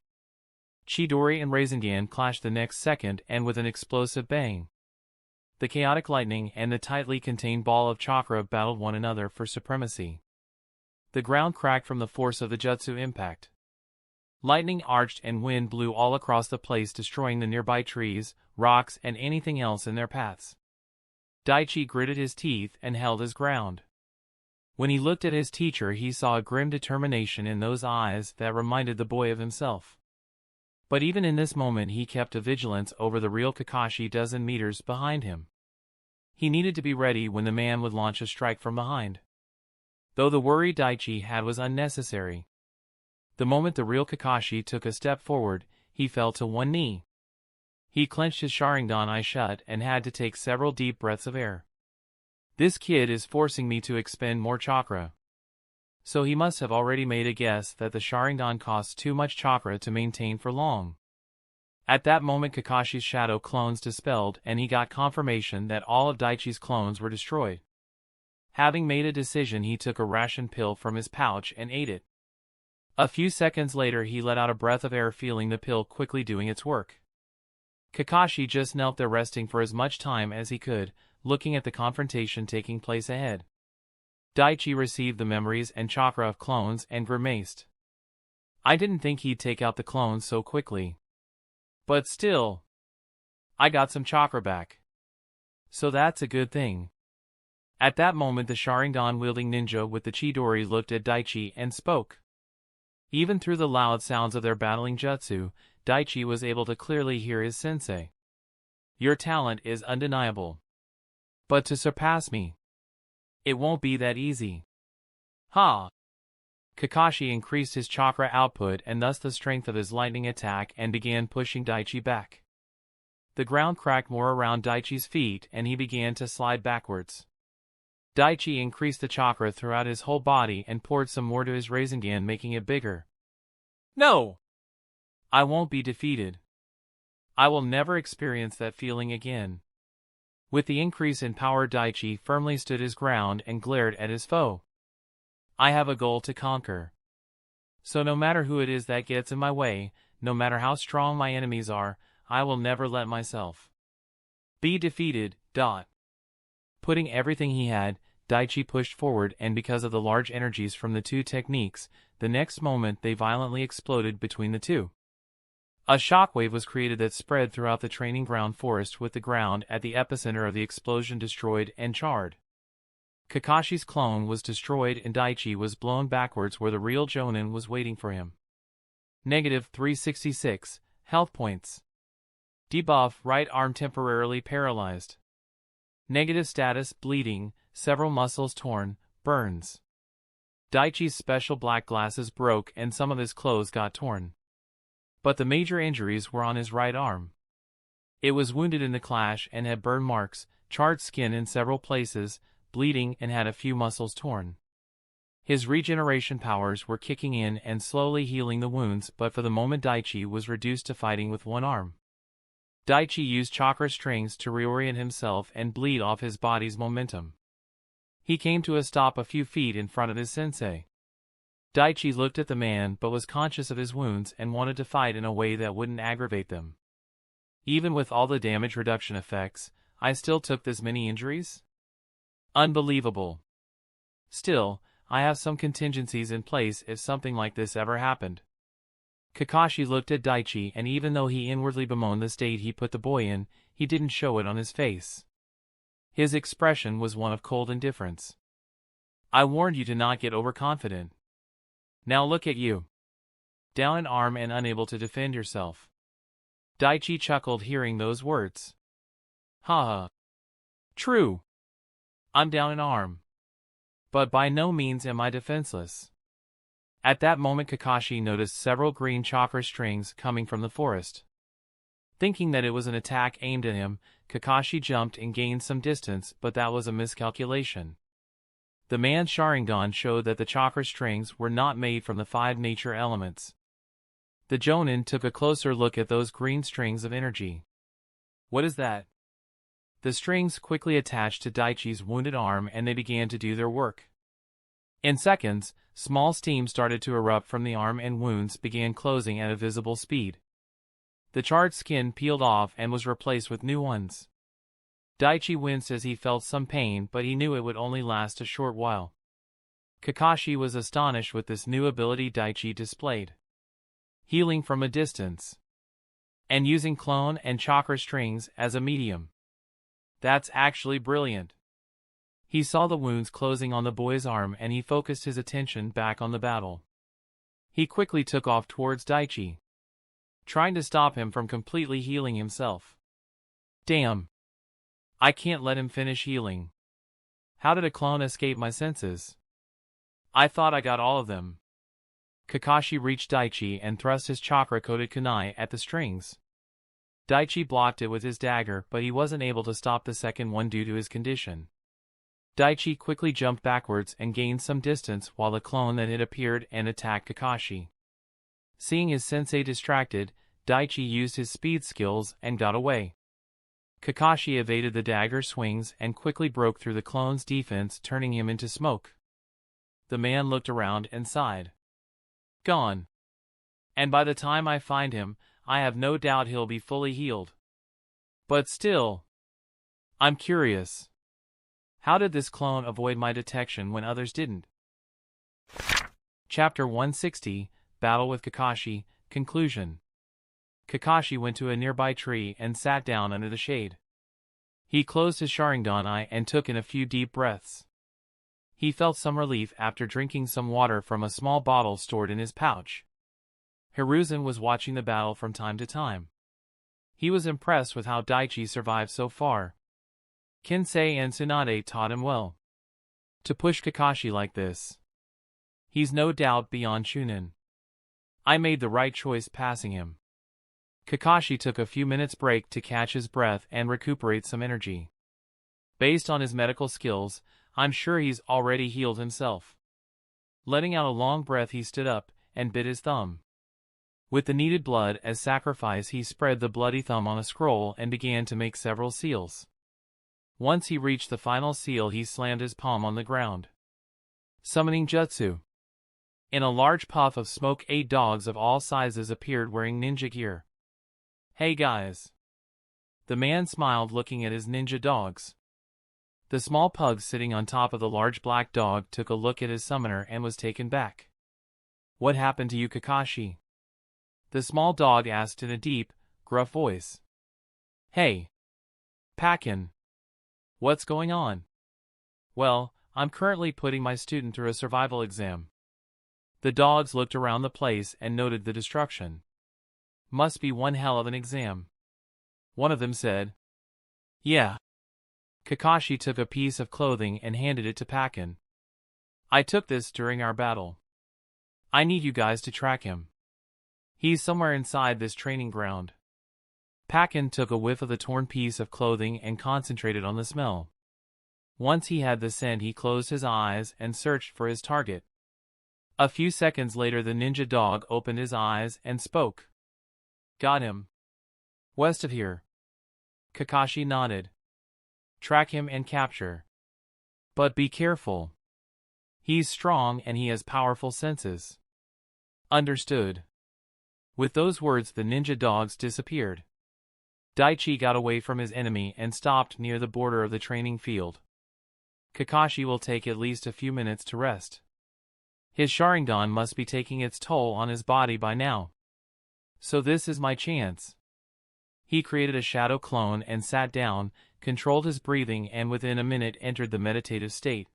Chidori and Rasengan clashed the next second, and with an explosive bang, the chaotic lightning and the tightly contained ball of chakra battled one another for supremacy. The ground cracked from the force of the jutsu impact. Lightning arched and wind blew all across the place, destroying the nearby trees, rocks, and anything else in their paths. Daichi gritted his teeth and held his ground. When he looked at his teacher, he saw a grim determination in those eyes that reminded the boy of himself. But even in this moment he kept a vigilance over the real Kakashi dozen meters behind him. He needed to be ready when the man would launch a strike from behind. Though the worry Daichi had was unnecessary. The moment the real Kakashi took a step forward, he fell to one knee. He clenched his Sharingan eye shut and had to take several deep breaths of air. This kid is forcing me to expend more chakra. So he must have already made a guess that the Sharingan costs too much chakra to maintain for long. At that moment Kakashi's shadow clones dispelled and he got confirmation that all of Daichi's clones were destroyed. Having made a decision, he took a ration pill from his pouch and ate it. A few seconds later he let out a breath of air, feeling the pill quickly doing its work. Kakashi just knelt there resting for as much time as he could, looking at the confrontation taking place ahead. Daichi received the memories and chakra of clones and grimaced. I didn't think he'd take out the clones so quickly. But still, I got some chakra back. So that's a good thing. At that moment the Sharingan-wielding ninja with the Chidori looked at Daichi and spoke. Even through the loud sounds of their battling jutsu, Daichi was able to clearly hear his sensei. Your talent is undeniable. But to surpass me, it won't be that easy. Ha! Kakashi increased his chakra output and thus the strength of his lightning attack and began pushing Daichi back. The ground cracked more around Daichi's feet and he began to slide backwards. Daichi increased the chakra throughout his whole body and poured some more to his Rasengan, making it bigger. No! I won't be defeated. I will never experience that feeling again. With the increase in power, Daichi firmly stood his ground and glared at his foe. I have a goal to conquer. So no matter who it is that gets in my way, no matter how strong my enemies are, I will never let myself be defeated. Putting everything he had, Daichi pushed forward, and because of the large energies from the two techniques, the next moment they violently exploded between the two. A shockwave was created that spread throughout the training ground forest, with the ground at the epicenter of the explosion destroyed and charred. Kakashi's clone was destroyed and Daichi was blown backwards where the real Jonin was waiting for him. -366 health points. Debuff: right arm temporarily paralyzed. Negative status: bleeding, several muscles torn, burns. Daichi's special black glasses broke and some of his clothes got torn. But the major injuries were on his right arm. It was wounded in the clash and had burn marks, charred skin in several places, bleeding, and had a few muscles torn. His regeneration powers were kicking in and slowly healing the wounds, but for the moment Daichi was reduced to fighting with one arm. Daichi used chakra strings to reorient himself and bleed off his body's momentum. He came to a stop a few feet in front of his sensei. Daichi looked at the man but was conscious of his wounds and wanted to fight in a way that wouldn't aggravate them. Even with all the damage reduction effects, I still took this many injuries? Unbelievable. Still, I have some contingencies in place if something like this ever happened. Kakashi looked at Daichi, and even though he inwardly bemoaned the state he put the boy in, he didn't show it on his face. His expression was one of cold indifference. I warned you to not get overconfident. Now look at you. Down an arm and unable to defend yourself. Daichi chuckled hearing those words. Haha. True. I'm down an arm. But by no means am I defenseless. At that moment Kakashi noticed several green chakra strings coming from the forest. Thinking that it was an attack aimed at him, Kakashi jumped and gained some distance, but that was a miscalculation. The man's Sharingan showed that the chakra strings were not made from the 5 nature elements. The Jonin took a closer look at those green strings of energy. What is that? The strings quickly attached to Daichi's wounded arm and they began to do their work. In seconds, small steam started to erupt from the arm and wounds began closing at a visible speed. The charred skin peeled off and was replaced with new ones. Daichi winced as he felt some pain, but he knew it would only last a short while. Kakashi was astonished with this new ability Daichi displayed. Healing from a distance. And using clone and chakra strings as a medium. That's actually brilliant. He saw the wounds closing on the boy's arm and he focused his attention back on the battle. He quickly took off towards Daichi, trying to stop him from completely healing himself. Damn. I can't let him finish healing. How did a clone escape my senses? I thought I got all of them. Kakashi reached Daichi and thrust his chakra-coated kunai at the strings. Daichi blocked it with his dagger, but he wasn't able to stop the second one due to his condition. Daichi quickly jumped backwards and gained some distance while the clone that had appeared and attacked Kakashi. Seeing his sensei distracted, Daichi used his speed skills and got away. Kakashi evaded the dagger swings and quickly broke through the clone's defense, turning him into smoke. The man looked around and sighed. Gone. And by the time I find him, I have no doubt he'll be fully healed. But still, I'm curious. How did this clone avoid my detection when others didn't? Chapter 160, Battle with Kakashi, Conclusion. Kakashi went to a nearby tree and sat down under the shade. He closed his Sharingan eye and took in a few deep breaths. He felt some relief after drinking some water from a small bottle stored in his pouch. Hiruzen was watching the battle from time to time. He was impressed with how Daichi survived so far. Kinsei and Tsunade taught him well. To push Kakashi like this. He's no doubt beyond Chunin. I made the right choice passing him. Kakashi took a few minutes break to catch his breath and recuperate some energy. Based on his medical skills, I'm sure he's already healed himself. Letting out a long breath, he stood up and bit his thumb. With the needed blood as sacrifice, he spread the bloody thumb on a scroll and began to make several seals. Once he reached the final seal, he slammed his palm on the ground. Summoning Jutsu. In a large puff of smoke, 8 dogs of all sizes appeared wearing ninja gear. Hey guys. The man smiled, looking at his ninja dogs. The small pug sitting on top of the large black dog took a look at his summoner and was taken back. What happened to you, Kakashi? The small dog asked in a deep, gruff voice. Hey. Pakin. What's going on? Well, I'm currently putting my student through a survival exam. The dogs looked around the place and noted the destruction. Must be one hell of an exam. One of them said. Yeah. Kakashi took a piece of clothing and handed it to Pakin. I took this during our battle. I need you guys to track him. He's somewhere inside this training ground. Pakin took a whiff of the torn piece of clothing and concentrated on the smell. Once he had the scent, he closed his eyes and searched for his target. A few seconds later, the ninja dog opened his eyes and spoke. Got him. West of here. Kakashi nodded. Track him and capture. But be careful. He's strong and he has powerful senses. Understood. With those words, the ninja dogs disappeared. Daichi got away from his enemy and stopped near the border of the training field. Kakashi will take at least a few minutes to rest. His Sharingan must be taking its toll on his body by now. So this is my chance. He created a shadow clone and sat down, controlled his breathing, and within a minute entered the meditative state.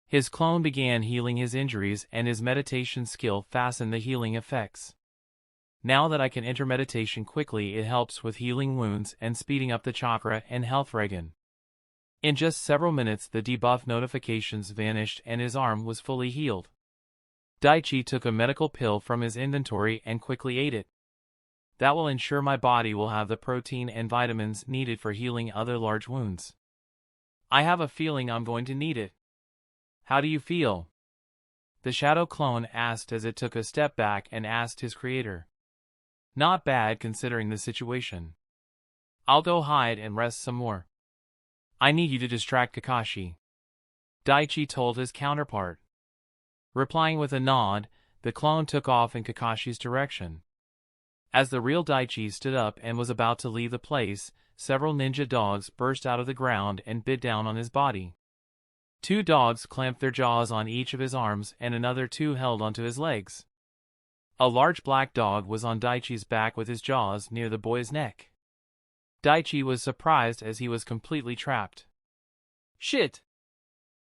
His clone began healing his injuries and his meditation skill fastened the healing effects. Now that I can enter meditation quickly, it helps with healing wounds and speeding up the chakra and health regen. In just several minutes, the debuff notifications vanished and his arm was fully healed. Daichi took a medical pill from his inventory and quickly ate it. That will ensure my body will have the protein and vitamins needed for healing other large wounds. I have a feeling I'm going to need it. How do you feel? The shadow clone asked as it took a step back and asked his creator. Not bad considering the situation. I'll go hide and rest some more. I need you to distract Kakashi. Daichi told his counterpart. Replying with a nod, the clone took off in Kakashi's direction. As the real Daichi stood up and was about to leave the place, several ninja dogs burst out of the ground and bit down on his body. 2 dogs clamped their jaws on each of his arms and another 2 held onto his legs. A large black dog was on Daichi's back with his jaws near the boy's neck. Daichi was surprised as he was completely trapped. Shit!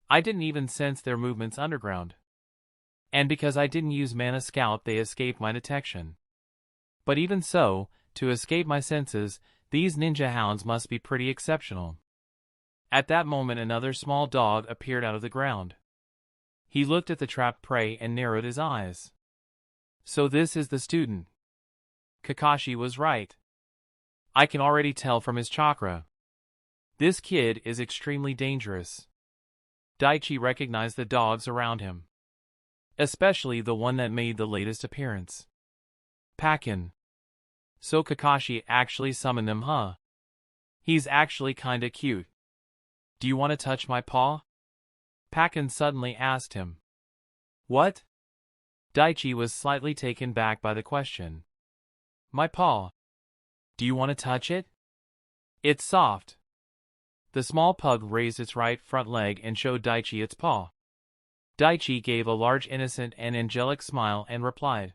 I didn't even sense their movements underground. And because I didn't use Mana Scout, they escaped my detection. But even so, to escape my senses, these ninja hounds must be pretty exceptional. At that moment, another small dog appeared out of the ground. He looked at the trapped prey and narrowed his eyes. So this is the student. Kakashi was right. I can already tell from his chakra. This kid is extremely dangerous. Daichi recognized the dogs around him. Especially the one that made the latest appearance. Pakin. So Kakashi actually summoned him, huh? He's actually kinda cute. Do you want to touch my paw? Pakin suddenly asked him. What? Daichi was slightly taken back by the question. My paw. Do you want to touch it? It's soft. The small pug raised its right front leg and showed Daichi its paw. Daichi gave a large, innocent and angelic smile and replied.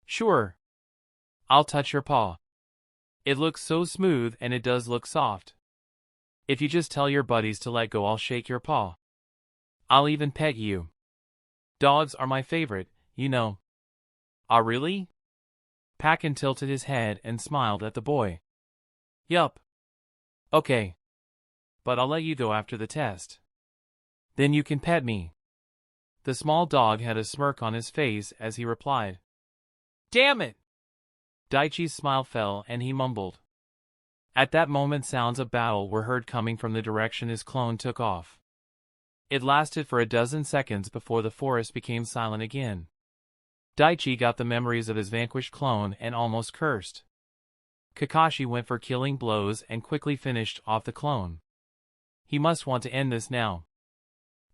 Sure. I'll touch your paw. It looks so smooth and it does look soft. If you just tell your buddies to let go, I'll shake your paw. I'll even pet you. Dogs are my favorite, you know. Ah, really? Pakin tilted his head and smiled at the boy. Yup. Okay. But I'll let you go after the test. Then you can pet me. The small dog had a smirk on his face as he replied. Damn it! Daichi's smile fell and he mumbled. At that moment sounds of battle were heard coming from the direction his clone took off. It lasted for a dozen seconds before the forest became silent again. Daichi got the memories of his vanquished clone and almost cursed. Kakashi went for killing blows and quickly finished off the clone. He must want to end this now.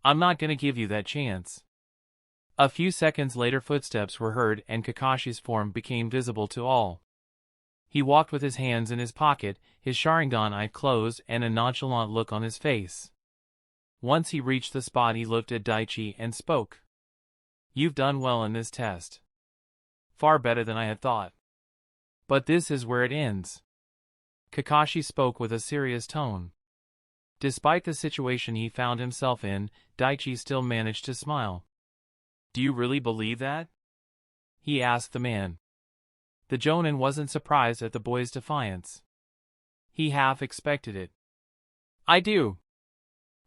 I'm not gonna give you that chance. A few seconds later footsteps were heard and Kakashi's form became visible to all. He walked with his hands in his pocket, his Sharingan eye closed and a nonchalant look on his face. Once he reached the spot he looked at Daichi and spoke. You've done well in this test. Far better than I had thought. But this is where it ends. Kakashi spoke with a serious tone. Despite the situation he found himself in, Daichi still managed to smile. Do you really believe that? He asked the man. The Jonin wasn't surprised at the boy's defiance. He half expected it. I do.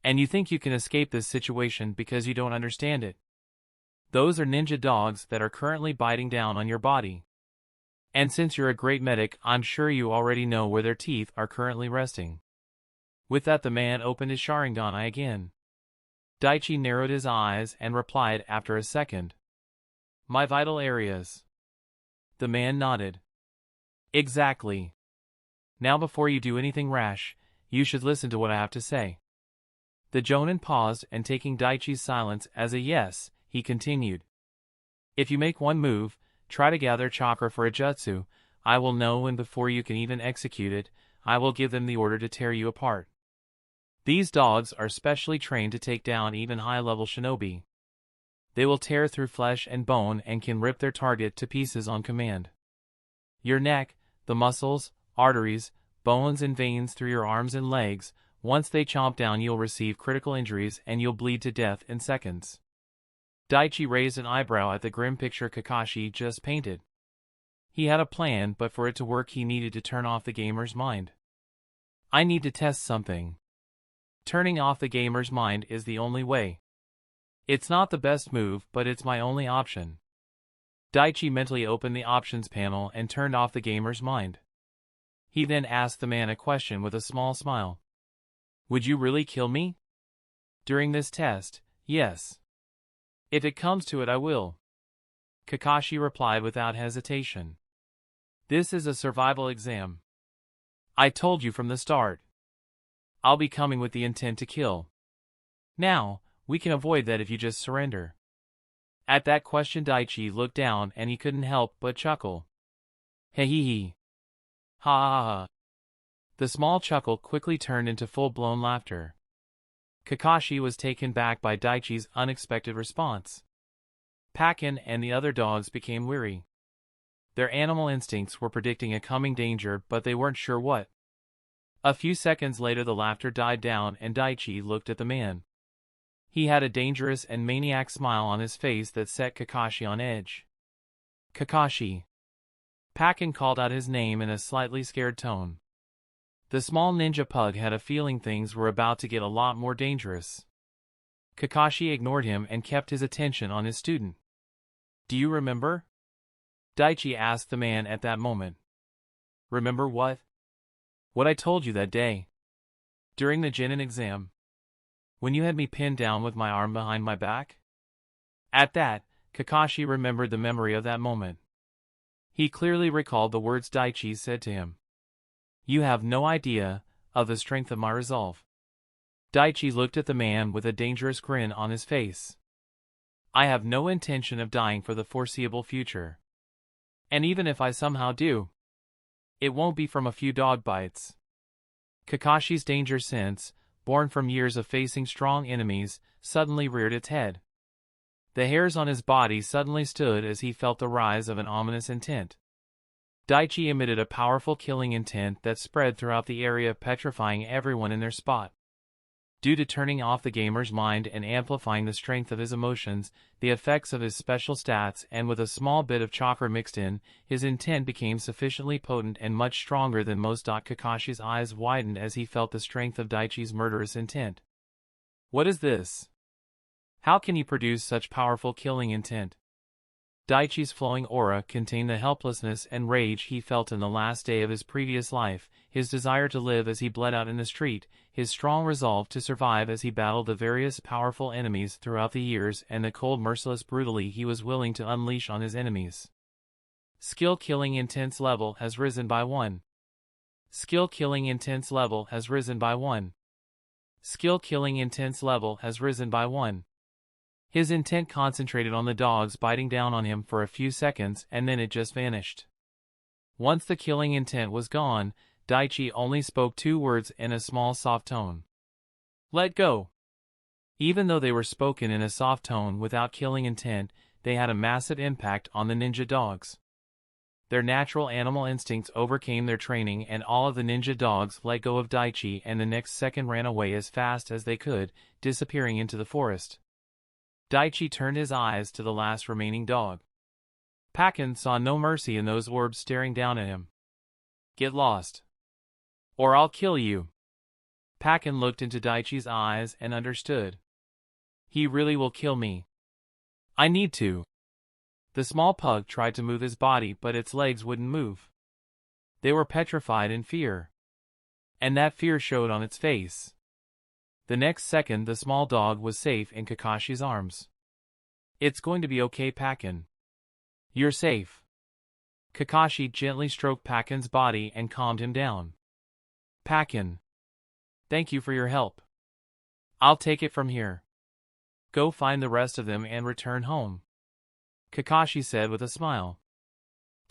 And you think you can escape this situation because you don't understand it. Those are ninja dogs that are currently biting down on your body. And since you're a great medic, I'm sure you already know where their teeth are currently resting. With that the man opened his Sharingan eye again. Daichi narrowed his eyes and replied after a second. My vital areas. The man nodded. Exactly. Now before you do anything rash, you should listen to what I have to say. The Jonin paused and taking Daichi's silence as a yes, he continued. If you make one move, try to gather chakra for a jutsu, I will know and before you can even execute it, I will give them the order to tear you apart. These dogs are specially trained to take down even high-level shinobi. They will tear through flesh and bone and can rip their target to pieces on command. Your neck, the muscles, arteries, bones and veins through your arms and legs, once they chomp down you'll receive critical injuries and you'll bleed to death in seconds. Daichi raised an eyebrow at the grim picture Kakashi just painted. He had a plan, but for it to work he needed to turn off the gamer's mind. I need to test something. Turning off the gamer's mind is the only way. It's not the best move, but it's my only option. Daichi mentally opened the options panel and turned off the gamer's mind. He then asked the man a question with a small smile. Would you really kill me? During this test, yes. If it comes to it I will. Kakashi replied without hesitation. This is a survival exam. I told you from the start. I'll be coming with the intent to kill. Now, we can avoid that if you just surrender. At that question Daichi looked down and he couldn't help but chuckle. Hee hee hee. Ha ha ha. The small chuckle quickly turned into full-blown laughter. Kakashi was taken back by Daichi's unexpected response. Pakin and the other dogs became weary. Their animal instincts were predicting a coming danger, but they weren't sure what. A few seconds later the laughter died down and Daichi looked at the man. He had a dangerous and maniac smile on his face that set Kakashi on edge. Kakashi. Pakin called out his name in a slightly scared tone. The small ninja pug had a feeling things were about to get a lot more dangerous. Kakashi ignored him and kept his attention on his student. Do you remember? Daichi asked the man at that moment. Remember what? What I told you that day. During the Genin exam. When you had me pinned down with my arm behind my back? At that, Kakashi remembered the memory of that moment. He clearly recalled the words Daichi said to him. You have no idea of the strength of my resolve. Daichi looked at the man with a dangerous grin on his face. I have no intention of dying for the foreseeable future. And even if I somehow do, it won't be from a few dog bites. Kakashi's danger sense, born from years of facing strong enemies, suddenly reared its head. The hairs on his body suddenly stood as he felt the rise of an ominous intent. Daichi emitted a powerful killing intent that spread throughout the area, petrifying everyone in their spot. Due to turning off the gamer's mind and amplifying the strength of his emotions, the effects of his special stats, and with a small bit of chakra mixed in, his intent became sufficiently potent and much stronger than most. Kakashi's eyes widened as he felt the strength of Daichi's murderous intent. What is this? How can he produce such powerful killing intent? Daichi's flowing aura contained the helplessness and rage he felt in the last day of his previous life, his desire to live as he bled out in the street, his strong resolve to survive as he battled the various powerful enemies throughout the years, and the cold merciless brutality he was willing to unleash on his enemies. Skill killing intense level has risen by 1. Skill killing intense level has risen by 1. Skill killing intense level has risen by 1. His intent concentrated on the dogs biting down on him for a few seconds, and then it just vanished. Once the killing intent was gone, Daichi only spoke 2 words in a small soft tone. Let go. Even though they were spoken in a soft tone without killing intent, they had a massive impact on the ninja dogs. Their natural animal instincts overcame their training, and all of the ninja dogs let go of Daichi and the next second ran away as fast as they could, disappearing into the forest. Daichi turned his eyes to the last remaining dog. Pakken saw no mercy in those orbs staring down at him. Get lost. Or I'll kill you. Pakken looked into Daichi's eyes and understood. He really will kill me. I need to. The small pug tried to move his body, but its legs wouldn't move. They were petrified in fear. And that fear showed on its face. The next second the small dog was safe in Kakashi's arms. It's going to be okay, Pakken. You're safe. Kakashi gently stroked Pakken's body and calmed him down. Pakken. Thank you for your help. I'll take it from here. Go find the rest of them and return home. Kakashi said with a smile.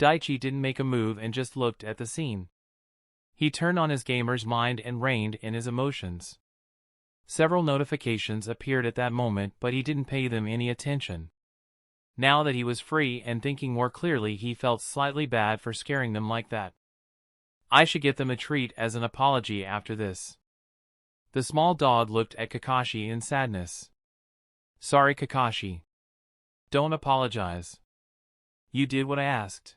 Daichi didn't make a move and just looked at the scene. He turned on his gamer's mind and reined in his emotions. Several notifications appeared at that moment, but he didn't pay them any attention. Now that he was free and thinking more clearly, he felt slightly bad for scaring them like that. I should get them a treat as an apology after this. The small dog looked at Kakashi in sadness. Sorry, Kakashi. Don't apologize. You did what I asked.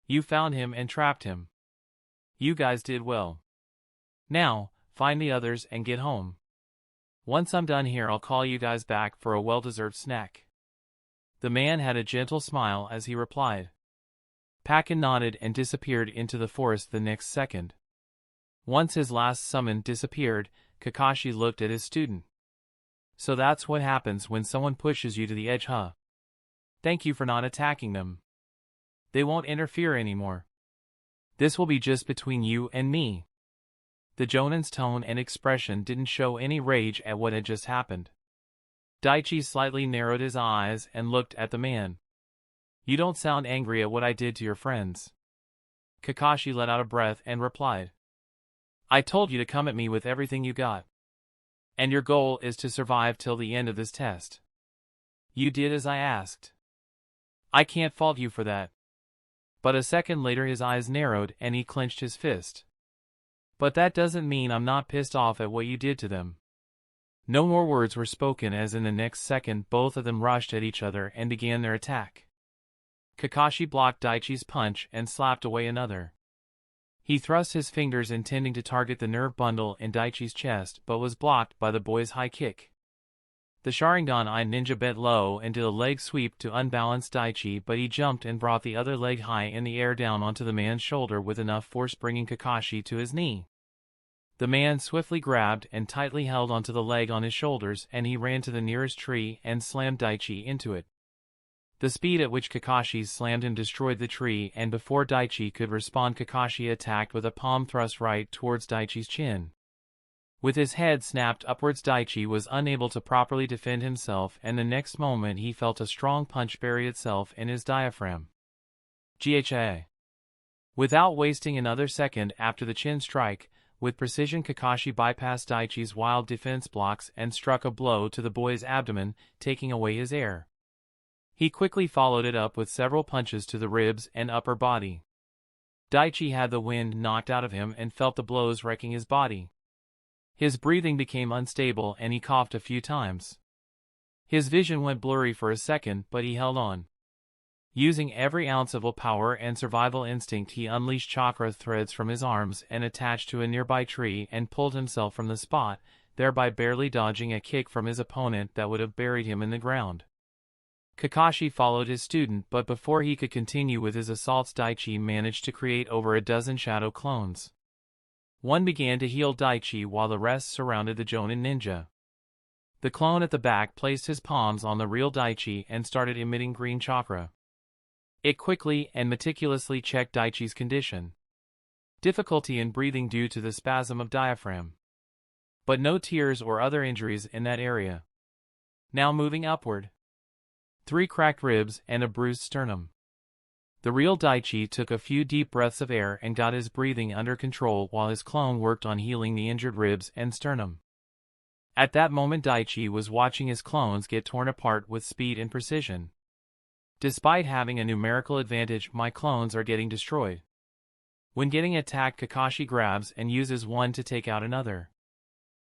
You found him and trapped him. You guys did well. Now, find the others and get home. Once I'm done here, I'll call you guys back for a well-deserved snack. The man had a gentle smile as he replied. Pakken nodded and disappeared into the forest the next second. Once his last summon disappeared, Kakashi looked at his student. So that's what happens when someone pushes you to the edge, huh? Thank you for not attacking them. They won't interfere anymore. This will be just between you and me. The Jonin's tone and expression didn't show any rage at what had just happened. Daichi slightly narrowed his eyes and looked at the man. You don't sound angry at what I did to your friends. Kakashi let out a breath and replied. I told you to come at me with everything you got. And your goal is to survive till the end of this test. You did as I asked. I can't fault you for that. But a second later his eyes narrowed and he clenched his fist. But that doesn't mean I'm not pissed off at what you did to them. No more words were spoken as in the next second both of them rushed at each other and began their attack. Kakashi blocked Daichi's punch and slapped away another. He thrust his fingers intending to target the nerve bundle in Daichi's chest but was blocked by the boy's high kick. The Sharingan Eye ninja bent low and did a leg sweep to unbalance Daichi, but he jumped and brought the other leg high in the air down onto the man's shoulder with enough force bringing Kakashi to his knee. The man swiftly grabbed and tightly held onto the leg on his shoulders, and he ran to the nearest tree and slammed Daichi into it. The speed at which Kakashi slammed him destroyed the tree, and before Daichi could respond, Kakashi attacked with a palm thrust right towards Daichi's chin. With his head snapped upwards, Daichi was unable to properly defend himself, and the next moment he felt a strong punch bury itself in his diaphragm. GHA. Without wasting another second after the chin strike, with precision Kakashi bypassed Daichi's wild defense blocks and struck a blow to the boy's abdomen, taking away his air. He quickly followed it up with several punches to the ribs and upper body. Daichi had the wind knocked out of him and felt the blows wrecking his body. His breathing became unstable and he coughed a few times. His vision went blurry for a second, but he held on. Using every ounce of willpower and survival instinct, he unleashed chakra threads from his arms and attached to a nearby tree and pulled himself from the spot, thereby barely dodging a kick from his opponent that would have buried him in the ground. Kakashi followed his student, but before he could continue with his assaults, Daichi managed to create over a dozen shadow clones. One began to heal Daichi while the rest surrounded the Jonin ninja. The clone at the back placed his palms on the real Daichi and started emitting green chakra. It quickly and meticulously checked Daichi's condition. Difficulty in breathing due to the spasm of diaphragm. But no tears or other injuries in that area. Now moving upward. 3 cracked ribs and a bruised sternum. The real Daichi took a few deep breaths of air and got his breathing under control while his clone worked on healing the injured ribs and sternum. At that moment, Daichi was watching his clones get torn apart with speed and precision. Despite having a numerical advantage, my clones are getting destroyed. When getting attacked, Kakashi grabs and uses one to take out another.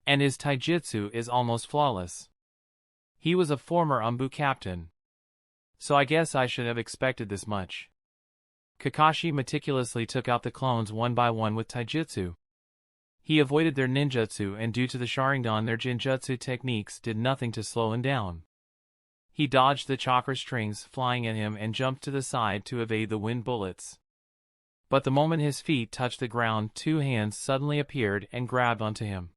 And his taijutsu is almost flawless. He was a former Umbu captain. So I guess I should have expected this much. Kakashi meticulously took out the clones one by one with taijutsu. He avoided their ninjutsu, and due to the Sharingan, their jinjutsu techniques did nothing to slow him down. He dodged the chakra strings flying at him and jumped to the side to evade the wind bullets. But the moment his feet touched the ground, 2 hands suddenly appeared and grabbed onto him.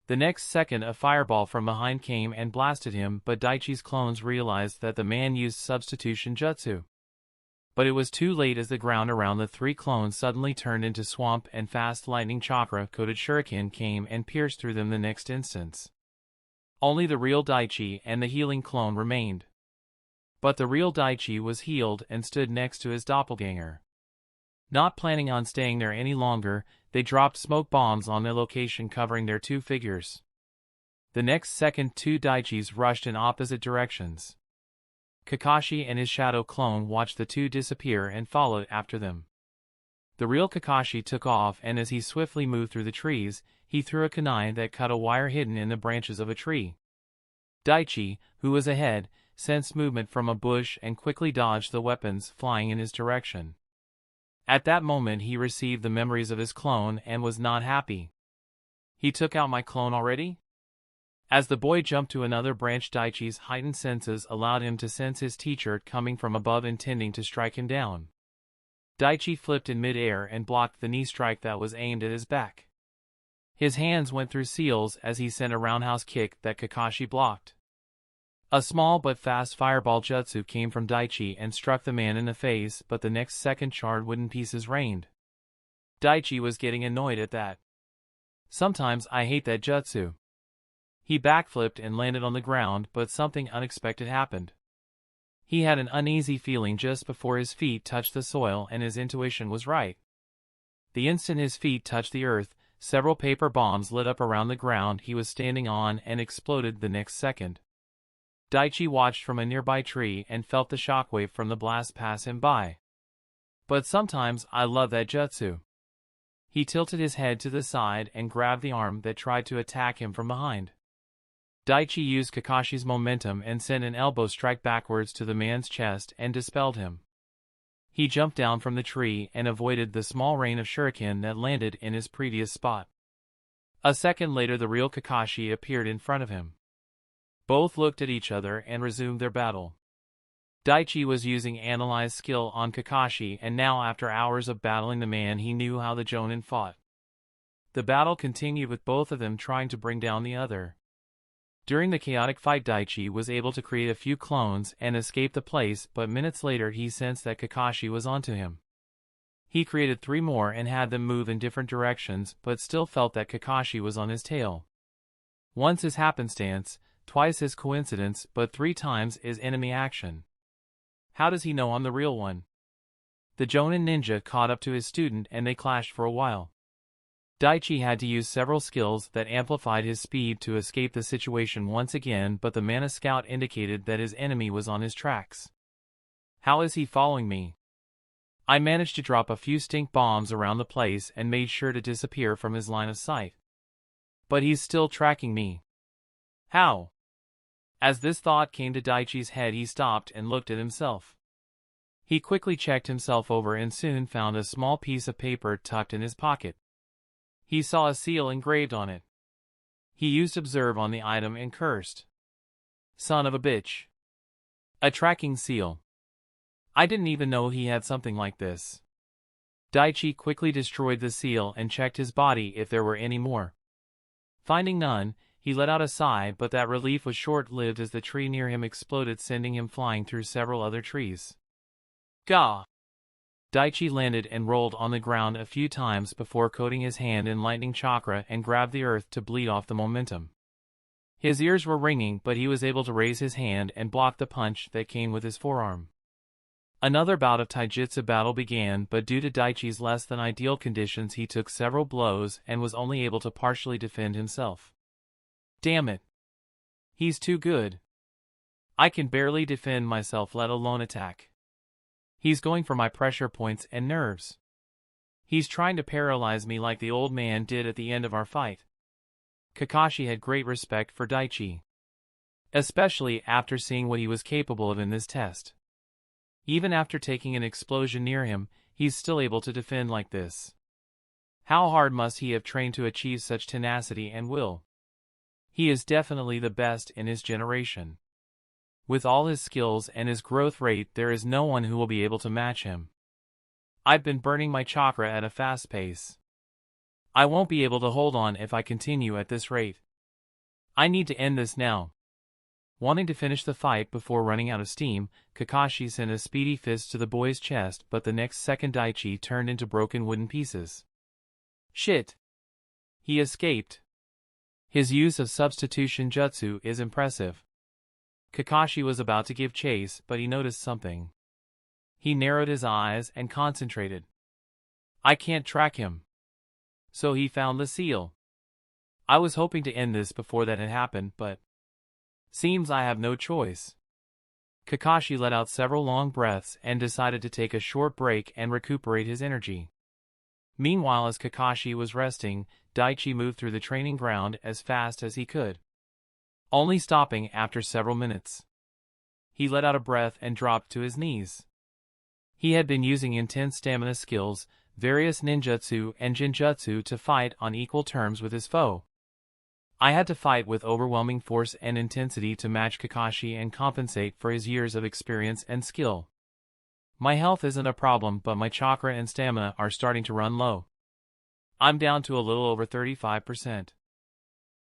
The next second, a fireball from behind came and blasted him, but Daichi's clones realized that the man used substitution jutsu. But it was too late, as the ground around the 3 clones suddenly turned into swamp and fast lightning chakra-coated shuriken came and pierced through them the next instant. Only the real Daichi and the healing clone remained. But the real Daichi was healed and stood next to his doppelganger. Not planning on staying there any longer, they dropped smoke bombs on their location, covering their 2 figures. The next second, 2 Daichis rushed in opposite directions. Kakashi and his shadow clone watched the 2 disappear and followed after them. The real Kakashi took off, and as he swiftly moved through the trees, he threw a kunai that cut a wire hidden in the branches of a tree. Daichi, who was ahead, sensed movement from a bush and quickly dodged the weapons flying in his direction. At that moment, he received the memories of his clone and was not happy. He took out my clone already? As the boy jumped to another branch, Daichi's heightened senses allowed him to sense his teacher coming from above, intending to strike him down. Daichi flipped in mid-air and blocked the knee strike that was aimed at his back. His hands went through seals as he sent a roundhouse kick that Kakashi blocked. A small but fast fireball jutsu came from Daichi and struck the man in the face, but the next second charred wooden pieces rained. Daichi was getting annoyed at that. Sometimes I hate that jutsu. He backflipped and landed on the ground, but something unexpected happened. He had an uneasy feeling just before his feet touched the soil, and his intuition was right. The instant his feet touched the earth, several paper bombs lit up around the ground he was standing on and exploded the next second. Daichi watched from a nearby tree and felt the shockwave from the blast pass him by. But sometimes I love that jutsu. He tilted his head to the side and grabbed the arm that tried to attack him from behind. Daichi used Kakashi's momentum and sent an elbow strike backwards to the man's chest and dispelled him. He jumped down from the tree and avoided the small rain of shuriken that landed in his previous spot. A second later, the real Kakashi appeared in front of him. Both looked at each other and resumed their battle. Daichi was using analyzed skill on Kakashi, and now, after hours of battling the man, he knew how the Jonin fought. The battle continued with both of them trying to bring down the other. During the chaotic fight, Daichi was able to create a few clones and escape the place, but minutes later he sensed that Kakashi was onto him. He created 3 more and had them move in different directions, but still felt that Kakashi was on his tail. Once is happenstance, twice is coincidence, but 3 times is enemy action. How does he know I'm the real one? The Jonin ninja caught up to his student and they clashed for a while. Daichi had to use several skills that amplified his speed to escape the situation once again, but the Mana Scout indicated that his enemy was on his tracks. How is he following me? I managed to drop a few stink bombs around the place and made sure to disappear from his line of sight. But he's still tracking me. How? As this thought came to Daichi's head, he stopped and looked at himself. He quickly checked himself over and soon found a small piece of paper tucked in his pocket. He saw a seal engraved on it. He used observe on the item and cursed. Son of a bitch. A tracking seal. I didn't even know he had something like this. Daichi quickly destroyed the seal and checked his body if there were any more. Finding none, he let out a sigh, but that relief was short-lived as the tree near him exploded, sending him flying through several other trees. Gah! Daichi landed and rolled on the ground a few times before coating his hand in lightning chakra and grabbed the earth to bleed off the momentum. His ears were ringing, but he was able to raise his hand and block the punch that came with his forearm. Another bout of taijutsu battle began, but due to Daichi's less than ideal conditions he took several blows and was only able to partially defend himself. Damn it. He's too good. I can barely defend myself, let alone attack. He's going for my pressure points and nerves. He's trying to paralyze me like the old man did at the end of our fight. Kakashi had great respect for Daichi, especially after seeing what he was capable of in this test. Even after taking an explosion near him, he's still able to defend like this. How hard must he have trained to achieve such tenacity and will? He is definitely the best in his generation. With all his skills and his growth rate, there is no one who will be able to match him. I've been burning my chakra at a fast pace. I won't be able to hold on if I continue at this rate. I need to end this now. Wanting to finish the fight before running out of steam, Kakashi sent a speedy fist to the boy's chest, but the next second Daichi turned into broken wooden pieces. Shit! He escaped. His use of substitution jutsu is impressive. Kakashi was about to give chase, but he noticed something. He narrowed his eyes and concentrated. I can't track him. So he found the seal. I was hoping to end this before that had happened, but seems I have no choice. Kakashi let out several long breaths and decided to take a short break and recuperate his energy. Meanwhile, as Kakashi was resting, Daichi moved through the training ground as fast as he could, only stopping after several minutes. He let out a breath and dropped to his knees. He had been using intense stamina skills, various ninjutsu and jinjutsu to fight on equal terms with his foe. I had to fight with overwhelming force and intensity to match Kakashi and compensate for his years of experience and skill. My health isn't a problem, but my chakra and stamina are starting to run low. I'm down to a little over 35%.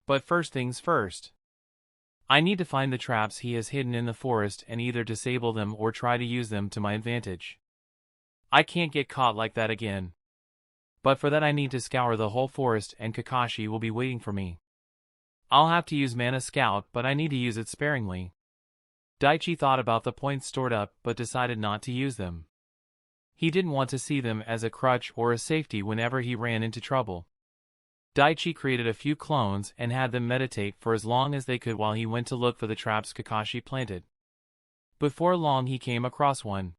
But first things first. I need to find the traps he has hidden in the forest and either disable them or try to use them to my advantage. I can't get caught like that again. But for that I need to scour the whole forest and Kakashi will be waiting for me. I'll have to use Mana Scout, but I need to use it sparingly. Daichi thought about the points stored up but decided not to use them. He didn't want to see them as a crutch or a safety whenever he ran into trouble. Daichi created a few clones and had them meditate for as long as they could while he went to look for the traps Kakashi planted. Before long he came across one.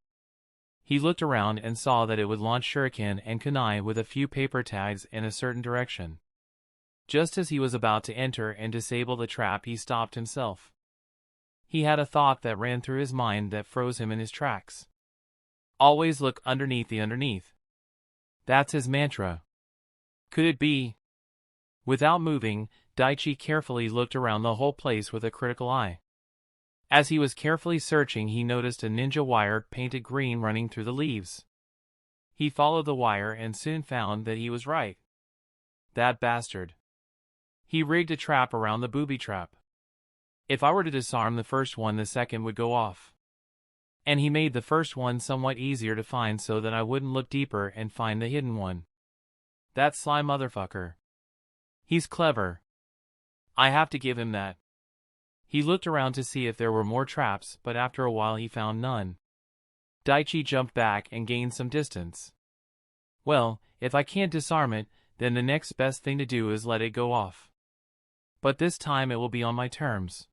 He looked around and saw that it would launch shuriken and kunai with a few paper tags in a certain direction. Just as he was about to enter and disable the trap, he stopped himself. He had a thought that ran through his mind that froze him in his tracks. Always look underneath the underneath. That's his mantra. Could it be? Without moving, Daichi carefully looked around the whole place with a critical eye. As he was carefully searching, he noticed a ninja wire painted green running through the leaves. He followed the wire and soon found that he was right. That bastard. He rigged a trap around the booby trap. If I were to disarm the first one, the second would go off. And he made the first one somewhat easier to find so that I wouldn't look deeper and find the hidden one. That sly motherfucker. He's clever. I have to give him that. He looked around to see if there were more traps, but after a while he found none. Daichi jumped back and gained some distance. Well, if I can't disarm it, then the next best thing to do is let it go off. But this time it will be on my terms.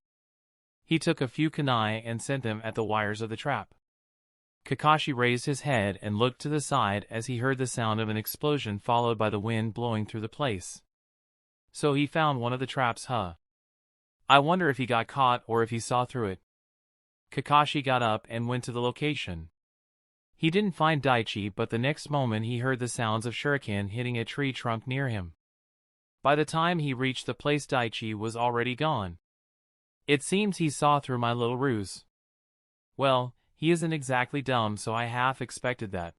He took a few kunai and sent them at the wires of the trap. Kakashi raised his head and looked to the side as he heard the sound of an explosion followed by the wind blowing through the place. So he found one of the traps, huh? I wonder if he got caught or if he saw through it. Kakashi got up and went to the location. He didn't find Daichi, but the next moment he heard the sounds of shuriken hitting a tree trunk near him. By the time he reached the place, Daichi was already gone. It seems he saw through my little ruse. Well, he isn't exactly dumb, so I half expected that.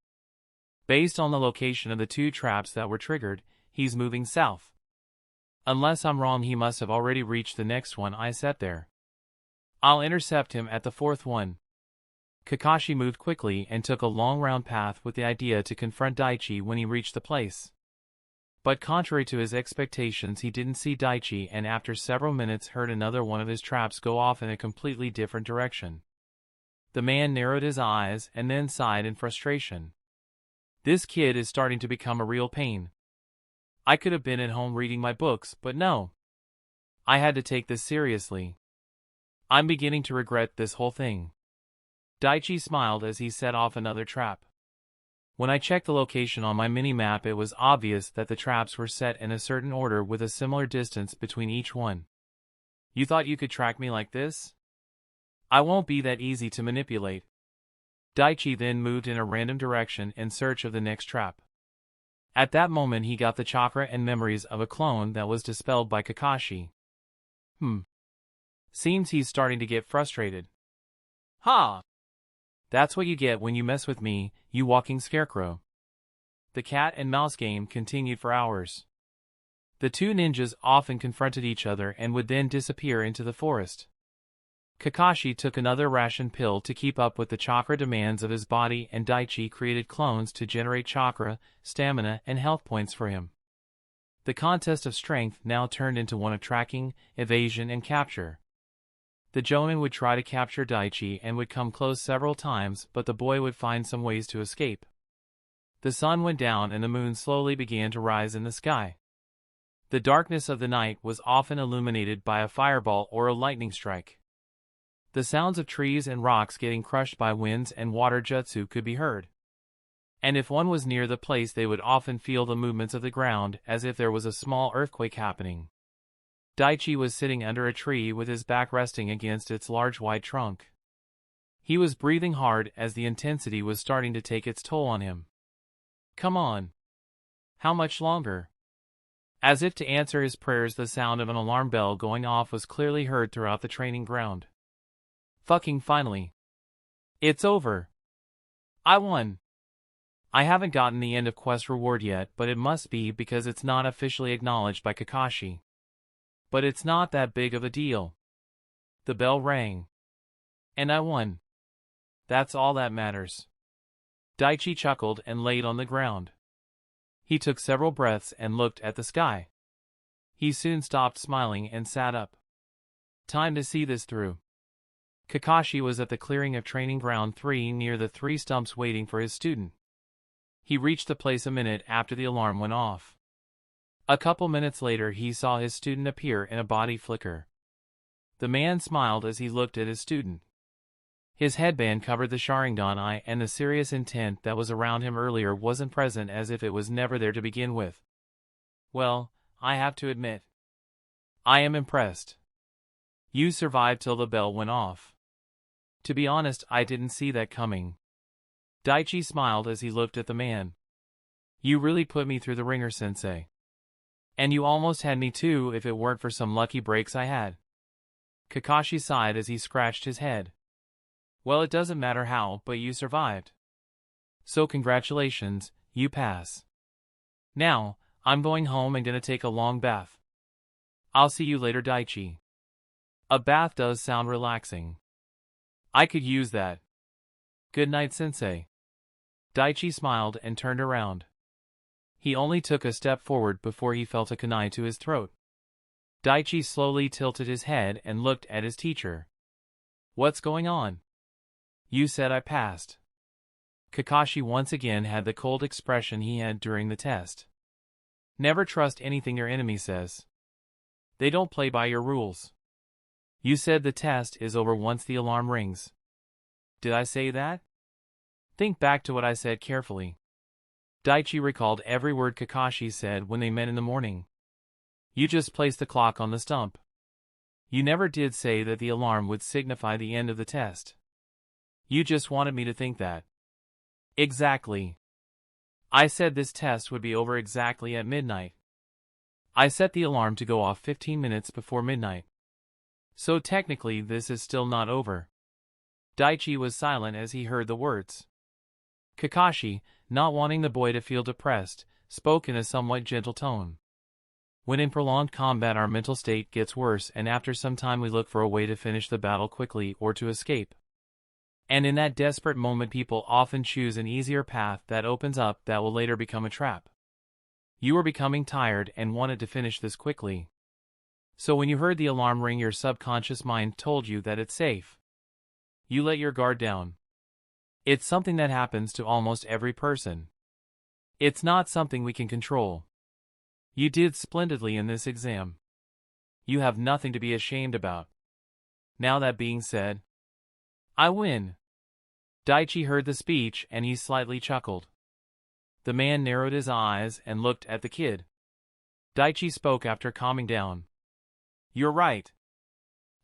Based on the location of the two traps that were triggered, he's moving south. Unless I'm wrong, he must have already reached the next one I set there. I'll intercept him at the fourth one. Kakashi moved quickly and took a long round path with the idea to confront Daichi when he reached the place. But contrary to his expectations, he didn't see Daichi, and after several minutes heard another one of his traps go off in a completely different direction. The man narrowed his eyes and then sighed in frustration. This kid is starting to become a real pain. I could have been at home reading my books, but no. I had to take this seriously. I'm beginning to regret this whole thing. Daichi smiled as he set off another trap. When I checked the location on my mini-map, it was obvious that the traps were set in a certain order with a similar distance between each one. You thought you could track me like this? I won't be that easy to manipulate. Daichi then moved in a random direction in search of the next trap. At that moment he got the chakra and memories of a clone that was dispelled by Kakashi. Seems he's starting to get frustrated. Ha! That's what you get when you mess with me, you walking scarecrow. The cat and mouse game continued for hours. The two ninjas often confronted each other and would then disappear into the forest. Kakashi took another ration pill to keep up with the chakra demands of his body, and Daichi created clones to generate chakra, stamina, and health points for him. The contest of strength now turned into one of tracking, evasion, and capture. The Jonin would try to capture Daichi and would come close several times, but the boy would find some ways to escape. The sun went down and the moon slowly began to rise in the sky. The darkness of the night was often illuminated by a fireball or a lightning strike. The sounds of trees and rocks getting crushed by winds and water jutsu could be heard. And if one was near the place, they would often feel the movements of the ground as if there was a small earthquake happening. Daichi was sitting under a tree with his back resting against its large white trunk. He was breathing hard as the intensity was starting to take its toll on him. Come on. How much longer? As if to answer his prayers, the sound of an alarm bell going off was clearly heard throughout the training ground. Fucking finally. It's over. I won. I haven't gotten the end of quest reward yet, but it must be because it's not officially acknowledged by Kakashi. But it's not that big of a deal. The bell rang. And I won. That's all that matters. Daichi chuckled and laid on the ground. He took several breaths and looked at the sky. He soon stopped smiling and sat up. Time to see this through. Kakashi was at the clearing of Training Ground 3 near the 3 stumps waiting for his student. He reached the place a minute after the alarm went off. A couple minutes later he saw his student appear in a body flicker. The man smiled as he looked at his student. His headband covered the Sharingan eye, and the serious intent that was around him earlier wasn't present, as if it was never there to begin with. Well, I have to admit, I am impressed. You survived till the bell went off. To be honest, I didn't see that coming. Daichi smiled as he looked at the man. You really put me through the ringer, sensei. And you almost had me too if it weren't for some lucky breaks I had. Kakashi sighed as he scratched his head. Well, it doesn't matter how, but you survived. So congratulations, you pass. Now, I'm going home and gonna take a long bath. I'll see you later, Daichi. A bath does sound relaxing. I could use that. Good night, sensei. Daichi smiled and turned around. He only took a step forward before he felt a kunai to his throat. Daichi slowly tilted his head and looked at his teacher. What's going on? You said I passed. Kakashi once again had the cold expression he had during the test. Never trust anything your enemy says. They don't play by your rules. You said the test is over once the alarm rings. Did I say that? Think back to what I said carefully. Daichi recalled every word Kakashi said when they met in the morning. You just placed the clock on the stump. You never did say that the alarm would signify the end of the test. You just wanted me to think that. Exactly. I said this test would be over exactly at midnight. I set the alarm to go off 15 minutes before midnight. So technically this is still not over. Daichi was silent as he heard the words. Kakashi, not wanting the boy to feel depressed, spoke in a somewhat gentle tone. When in prolonged combat our mental state gets worse and after some time we look for a way to finish the battle quickly or to escape. And in that desperate moment people often choose an easier path that opens up that will later become a trap. You were becoming tired and wanted to finish this quickly. So when you heard the alarm ring your subconscious mind told you that it's safe. You let your guard down. It's something that happens to almost every person. It's not something we can control. You did splendidly in this exam. You have nothing to be ashamed about. Now that being said, I win. Daichi heard the speech and he slightly chuckled. The man narrowed his eyes and looked at the kid. Daichi spoke after calming down. You're right.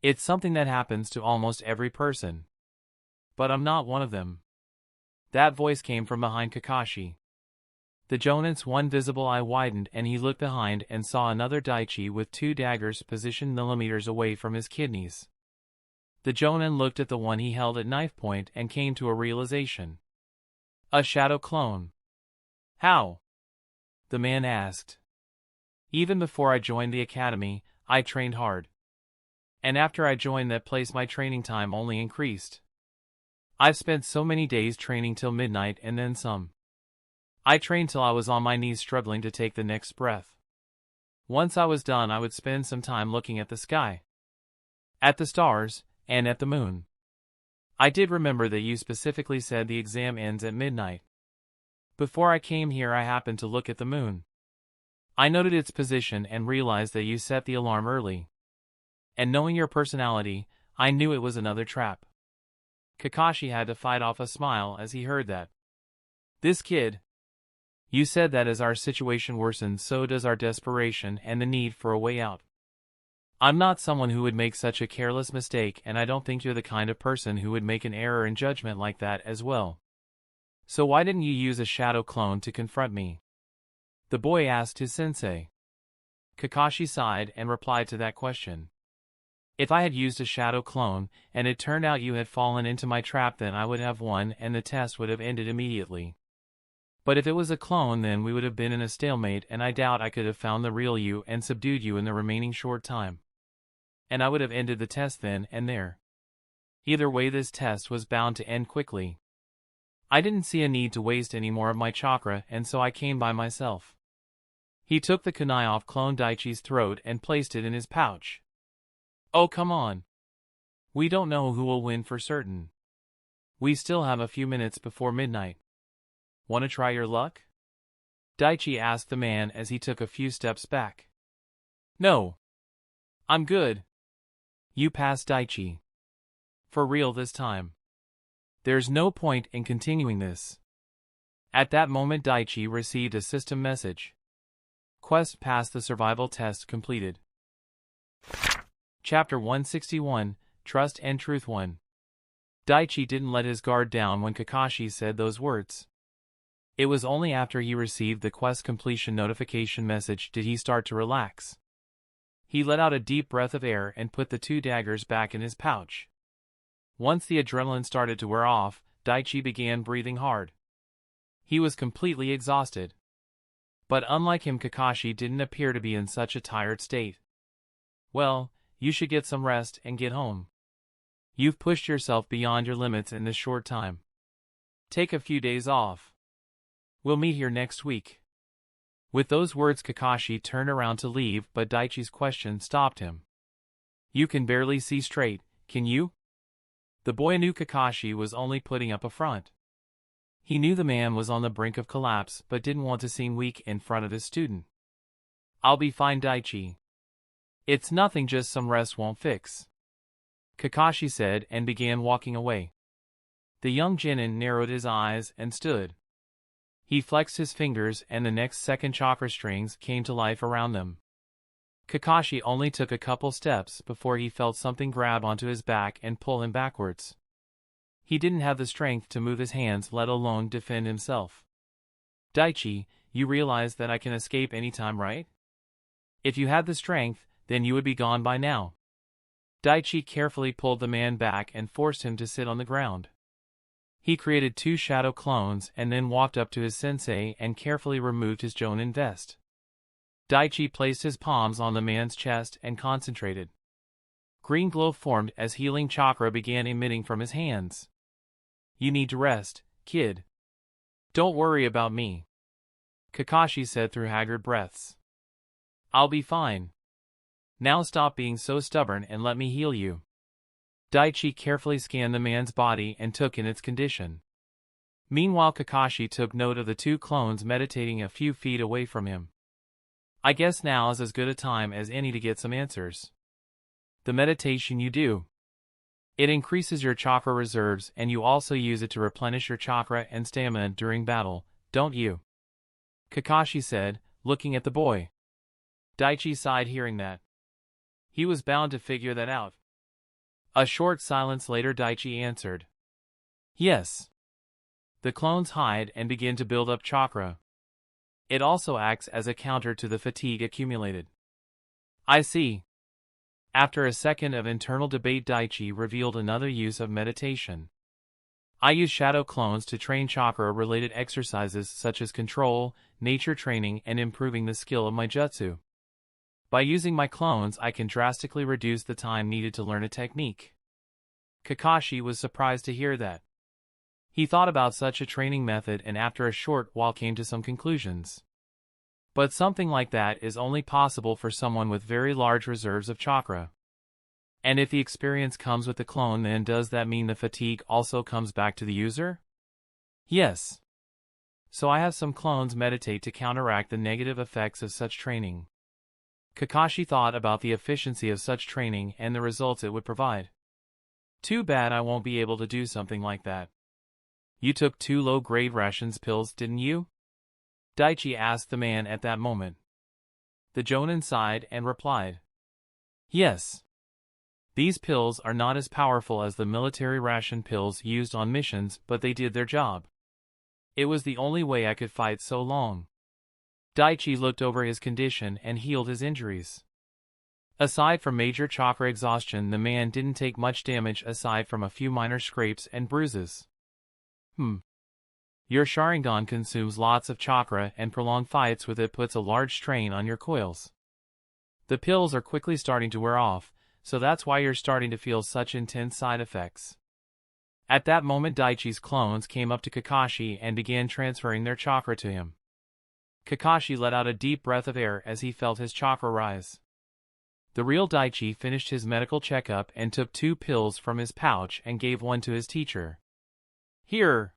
It's something that happens to almost every person. But I'm not one of them. That voice came from behind Kakashi. The Jonin's one visible eye widened and he looked behind and saw another Daichi with two daggers positioned millimeters away from his kidneys. The Jonin looked at the one he held at knife point and came to a realization. A shadow clone. How? The man asked. Even before I joined the academy, I trained hard. And after I joined that place my training time only increased. I've spent so many days training till midnight and then some. I trained till I was on my knees struggling to take the next breath. Once I was done I would spend some time looking at the sky. At the stars, and at the moon. I did remember that you specifically said the exam ends at midnight. Before I came here I happened to look at the moon. I noted its position and realized that you set the alarm early. And knowing your personality, I knew it was another trap. Kakashi had to fight off a smile as he heard that. This kid. You said that as our situation worsens so does our desperation and the need for a way out. I'm not someone who would make such a careless mistake and I don't think you're the kind of person who would make an error in judgment like that as well. So why didn't you use a shadow clone to confront me? The boy asked his sensei. Kakashi sighed and replied to that question. If I had used a shadow clone, and it turned out you had fallen into my trap then I would have won and the test would have ended immediately. But if it was a clone then we would have been in a stalemate and I doubt I could have found the real you and subdued you in the remaining short time. And I would have ended the test then and there. Either way this test was bound to end quickly. I didn't see a need to waste any more of my chakra and so I came by myself. He took the kunai off clone Daichi's throat and placed it in his pouch. Oh come on. We don't know who will win for certain. We still have a few minutes before midnight. Want to try your luck? Daichi asked the man as he took a few steps back. No. I'm good. You passed Daichi. For real this time. There's no point in continuing this. At that moment Daichi received a system message. Quest past the survival test completed. Chapter 161, Trust and Truth 1. Daichi didn't let his guard down when Kakashi said those words. It was only after he received the quest completion notification message did he start to relax. He let out a deep breath of air and put the two daggers back in his pouch. Once the adrenaline started to wear off, Daichi began breathing hard. He was completely exhausted. But unlike him Kakashi didn't appear to be in such a tired state. Well, you should get some rest and get home. You've pushed yourself beyond your limits in this short time. Take a few days off. We'll meet here next week. With those words Kakashi turned around to leave but Daichi's question stopped him. You can barely see straight, can you? The boy knew Kakashi was only putting up a front. He knew the man was on the brink of collapse but didn't want to seem weak in front of his student. I'll be fine Daichi. It's nothing just some rest won't fix. Kakashi said and began walking away. The young genin narrowed his eyes and stood. He flexed his fingers and the next second chakra strings came to life around them. Kakashi only took a couple steps before he felt something grab onto his back and pull him backwards. He didn't have the strength to move his hands, let alone defend himself. Daichi, you realize that I can escape anytime, right? If you had the strength, then you would be gone by now. Daichi carefully pulled the man back and forced him to sit on the ground. He created 2 shadow clones and then walked up to his sensei and carefully removed his Jonin vest. Daichi placed his palms on the man's chest and concentrated. Green glow formed as healing chakra began emitting from his hands. You need to rest, kid. Don't worry about me, Kakashi said through haggard breaths. I'll be fine. Now stop being so stubborn and let me heal you. Daichi carefully scanned the man's body and took in its condition. Meanwhile, Kakashi took note of the 2 clones meditating a few feet away from him. I guess now is as good a time as any to get some answers. The meditation you do. It increases your chakra reserves and you also use it to replenish your chakra and stamina during battle, don't you? Kakashi said, looking at the boy. Daichi sighed hearing that. He was bound to figure that out. A short silence later, Daichi answered. Yes. The clones hide and begin to build up chakra. It also acts as a counter to the fatigue accumulated. I see. After a second of internal debate, Daichi revealed another use of meditation. I use shadow clones to train chakra-related exercises such as control, nature training, and improving the skill of my jutsu. By using my clones, I can drastically reduce the time needed to learn a technique. Kakashi was surprised to hear that. He thought about such a training method and after a short while came to some conclusions. But something like that is only possible for someone with very large reserves of chakra. And if the experience comes with the clone, then does that mean the fatigue also comes back to the user? Yes. So I have some clones meditate to counteract the negative effects of such training. Kakashi thought about the efficiency of such training and the results it would provide. Too bad I won't be able to do something like that. You took 2 low-grade rations pills, didn't you? Daichi asked the man at that moment. The Jonin sighed and replied. Yes. These pills are not as powerful as the military ration pills used on missions, but they did their job. It was the only way I could fight so long. Daichi looked over his condition and healed his injuries. Aside from major chakra exhaustion, the man didn't take much damage aside from a few minor scrapes and bruises. Your Sharingan consumes lots of chakra and prolonged fights with it puts a large strain on your coils. The pills are quickly starting to wear off, so that's why you're starting to feel such intense side effects. At that moment, Daichi's clones came up to Kakashi and began transferring their chakra to him. Kakashi let out a deep breath of air as he felt his chakra rise. The real Daichi finished his medical checkup and took 2 pills from his pouch and gave one to his teacher. Here.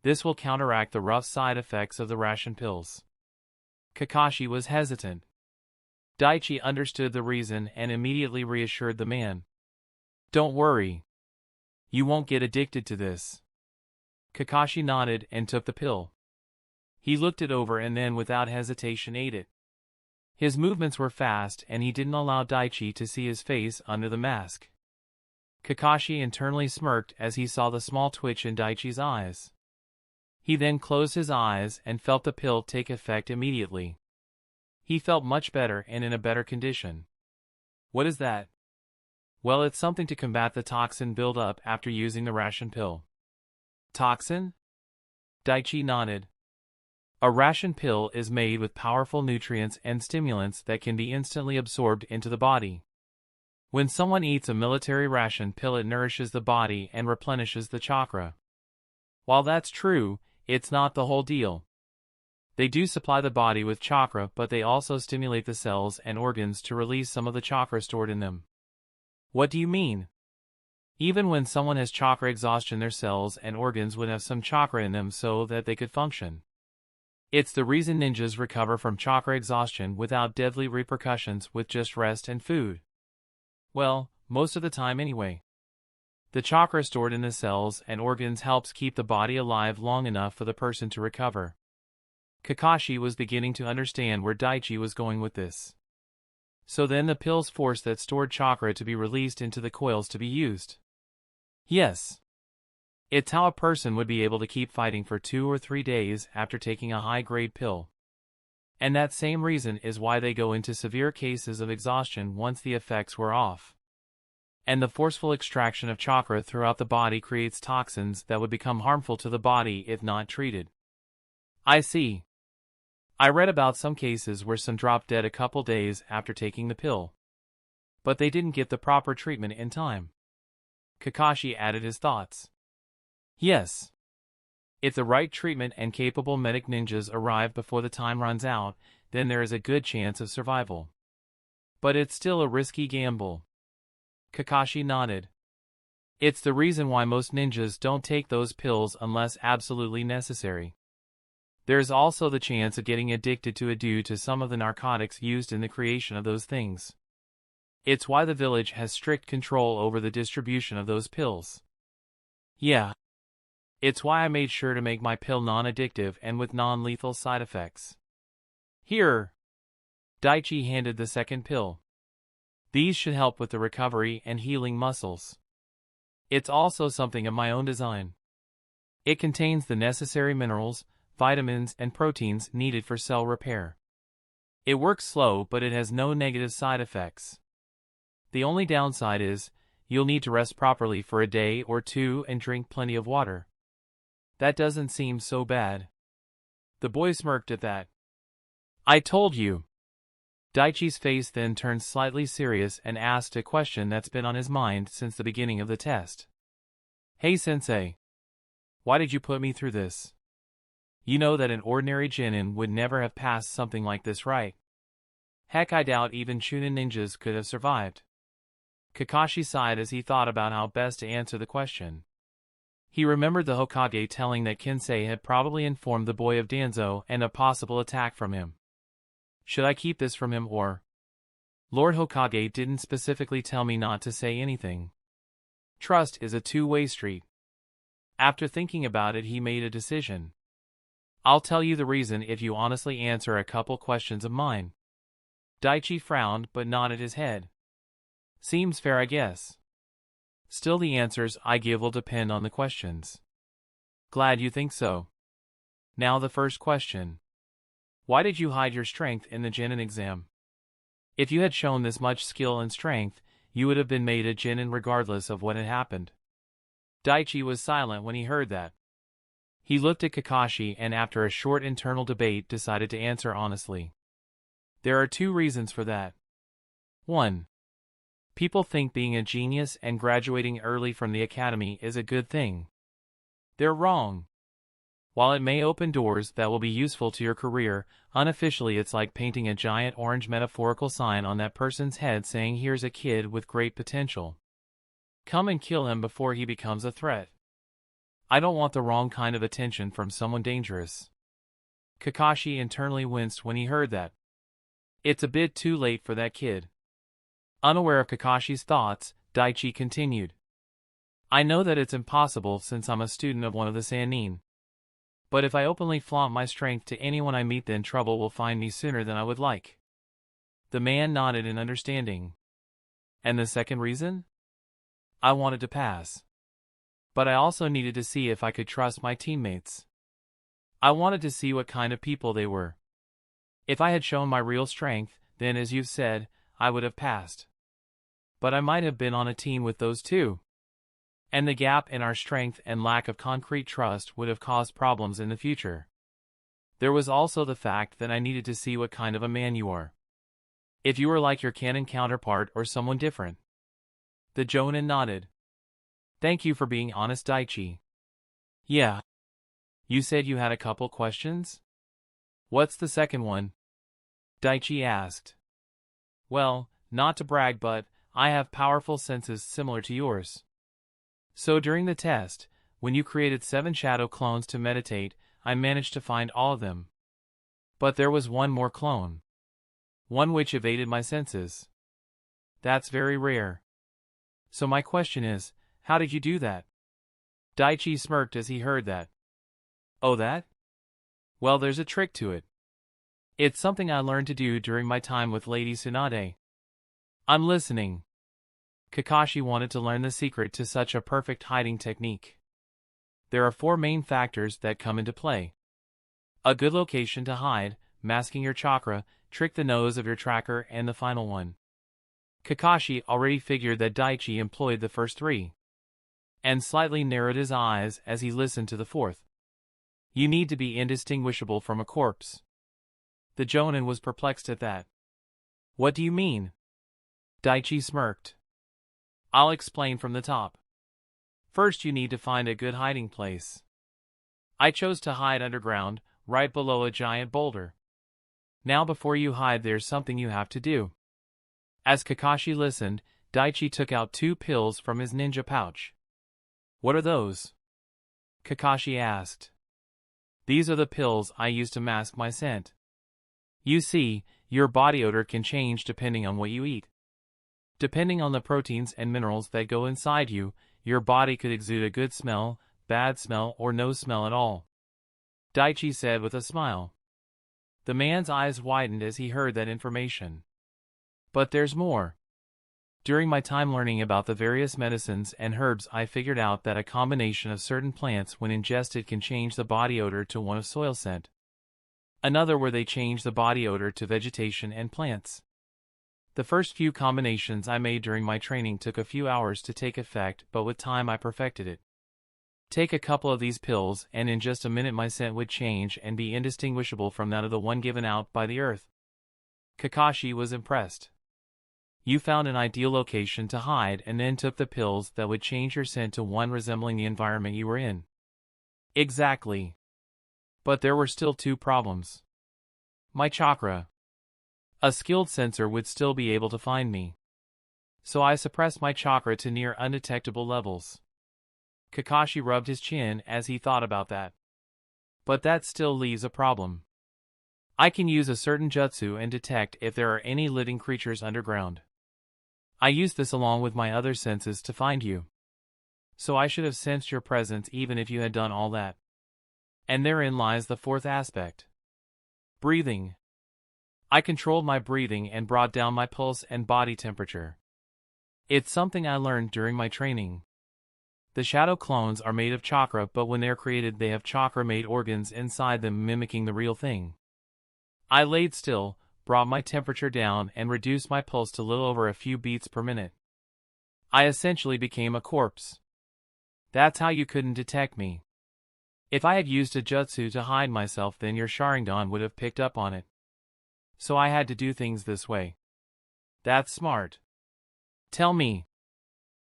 This will counteract the rough side effects of the ration pills. Kakashi was hesitant. Daichi understood the reason and immediately reassured the man. Don't worry. You won't get addicted to this. Kakashi nodded and took the pill. He looked it over and then without hesitation ate it. His movements were fast and he didn't allow Daichi to see his face under the mask. Kakashi internally smirked as he saw the small twitch in Daichi's eyes. He then closed his eyes and felt the pill take effect immediately. He felt much better and in a better condition. What is that? Well, it's something to combat the toxin buildup after using the ration pill. Toxin? Daichi nodded. A ration pill is made with powerful nutrients and stimulants that can be instantly absorbed into the body. When someone eats a military ration pill, it nourishes the body and replenishes the chakra. While that's true, it's not the whole deal. They do supply the body with chakra, but they also stimulate the cells and organs to release some of the chakra stored in them. What do you mean? Even when someone has chakra exhaustion, their cells and organs would have some chakra in them so that they could function. It's the reason ninjas recover from chakra exhaustion without deadly repercussions with just rest and food. Well, most of the time anyway. The chakra stored in the cells and organs helps keep the body alive long enough for the person to recover. Kakashi was beginning to understand where Daichi was going with this. So then the pills force that stored chakra to be released into the coils to be used. Yes. It's how a person would be able to keep fighting for 2 or 3 days after taking a high-grade pill. And that same reason is why they go into severe cases of exhaustion once the effects wear off. And the forceful extraction of chakra throughout the body creates toxins that would become harmful to the body if not treated. I see. I read about some cases where some dropped dead a couple days after taking the pill. But they didn't get the proper treatment in time. Kakashi added his thoughts. Yes. If the right treatment and capable medic ninjas arrive before the time runs out, then there is a good chance of survival. But it's still a risky gamble. Kakashi nodded. It's the reason why most ninjas don't take those pills unless absolutely necessary. There's also the chance of getting addicted to it due to some of the narcotics used in the creation of those things. It's why the village has strict control over the distribution of those pills. Yeah. It's why I made sure to make my pill non-addictive and with non-lethal side effects. Here. Daichi handed the second pill. These should help with the recovery and healing muscles. It's also something of my own design. It contains the necessary minerals, vitamins, and proteins needed for cell repair. It works slow, but it has no negative side effects. The only downside is, you'll need to rest properly for a day or 2 and drink plenty of water. That doesn't seem so bad. The boy smirked at that. I told you. Daichi's face then turned slightly serious and asked a question that's been on his mind since the beginning of the test. Hey sensei. Why did you put me through this? You know that an ordinary genin would never have passed something like this, right? Heck, I doubt even Chunin ninjas could have survived. Kakashi sighed as he thought about how best to answer the question. He remembered the Hokage telling that Kinsei had probably informed the boy of Danzo and a possible attack from him. Should I keep this from him or? Lord Hokage didn't specifically tell me not to say anything. Trust is a two-way street. After thinking about it, he made a decision. I'll tell you the reason if you honestly answer a couple questions of mine. Daichi frowned but nodded his head. Seems fair, I guess. Still, the answers I give will depend on the questions. Glad you think so. Now the first question. Why did you hide your strength in the genin exam? If you had shown this much skill and strength, you would have been made a genin regardless of what had happened. Daichi was silent when he heard that. He looked at Kakashi and after a short internal debate decided to answer honestly. There are 2 reasons for that. 1. People think being a genius and graduating early from the academy is a good thing. They're wrong. While it may open doors that will be useful to your career, unofficially it's like painting a giant orange metaphorical sign on that person's head saying here's a kid with great potential. Come and kill him before he becomes a threat. I don't want the wrong kind of attention from someone dangerous. Kakashi internally winced when he heard that. It's a bit too late for that kid. Unaware of Kakashi's thoughts, Daichi continued. I know that it's impossible since I'm a student of one of the Sannin. But if I openly flaunt my strength to anyone I meet, then trouble will find me sooner than I would like. The man nodded in understanding. And the second reason? I wanted to pass. But I also needed to see if I could trust my teammates. I wanted to see what kind of people they were. If I had shown my real strength, then as you've said, I would have passed. But I might have been on a team with those 2. And the gap in our strength and lack of concrete trust would have caused problems in the future. There was also the fact that I needed to see what kind of a man you are. If you were like your canon counterpart or someone different. The Jonin nodded. Thank you for being honest, Daichi. Yeah. You said you had a couple questions? What's the second one? Daichi asked. Well, not to brag, but I have powerful senses similar to yours. So during the test, when you created 7 shadow clones to meditate, I managed to find all of them. But there was one more clone. One which evaded my senses. That's very rare. So my question is, how did you do that? Daichi smirked as he heard that. Oh, that? Well, there's a trick to it. It's something I learned to do during my time with Lady Tsunade. I'm listening. Kakashi wanted to learn the secret to such a perfect hiding technique. There are 4 main factors that come into play. A good location to hide, masking your chakra, trick the nose of your tracker, and the final one. Kakashi already figured that Daichi employed the first 3, and slightly narrowed his eyes as he listened to the 4th. You need to be indistinguishable from a corpse. The Jonin was perplexed at that. What do you mean? Daichi smirked. I'll explain from the top. First, you need to find a good hiding place. I chose to hide underground, right below a giant boulder. Now before you hide, there's something you have to do. As Kakashi listened, Daichi took out 2 pills from his ninja pouch. What are those? Kakashi asked. These are the pills I use to mask my scent. You see, your body odor can change depending on what you eat. Depending on the proteins and minerals that go inside you, your body could exude a good smell, bad smell, or no smell at all. Daichi said with a smile. The man's eyes widened as he heard that information. But there's more. During my time learning about the various medicines and herbs, I figured out that a combination of certain plants when ingested can change the body odor to one of soil scent. Another where they change the body odor to vegetation and plants. The first few combinations I made during my training took a few hours to take effect, but with time I perfected it. Take a couple of these pills, and in just a minute my scent would change and be indistinguishable from that of the one given out by the earth. Kakashi was impressed. You found an ideal location to hide and then took the pills that would change your scent to one resembling the environment you were in. Exactly. But there were still 2 problems. My chakra. A skilled sensor would still be able to find me. So I suppressed my chakra to near undetectable levels. Kakashi rubbed his chin as he thought about that. But that still leaves a problem. I can use a certain jutsu and detect if there are any living creatures underground. I used this along with my other senses to find you. So I should have sensed your presence even if you had done all that. And therein lies the 4th aspect. Breathing. I controlled my breathing and brought down my pulse and body temperature. It's something I learned during my training. The shadow clones are made of chakra, but when they're created they have chakra-made organs inside them mimicking the real thing. I laid still, brought my temperature down, and reduced my pulse to little over a few beats per minute. I essentially became a corpse. That's how you couldn't detect me. If I had used a jutsu to hide myself, then your Sharingan would have picked up on it. So I had to do things this way. That's smart. Tell me,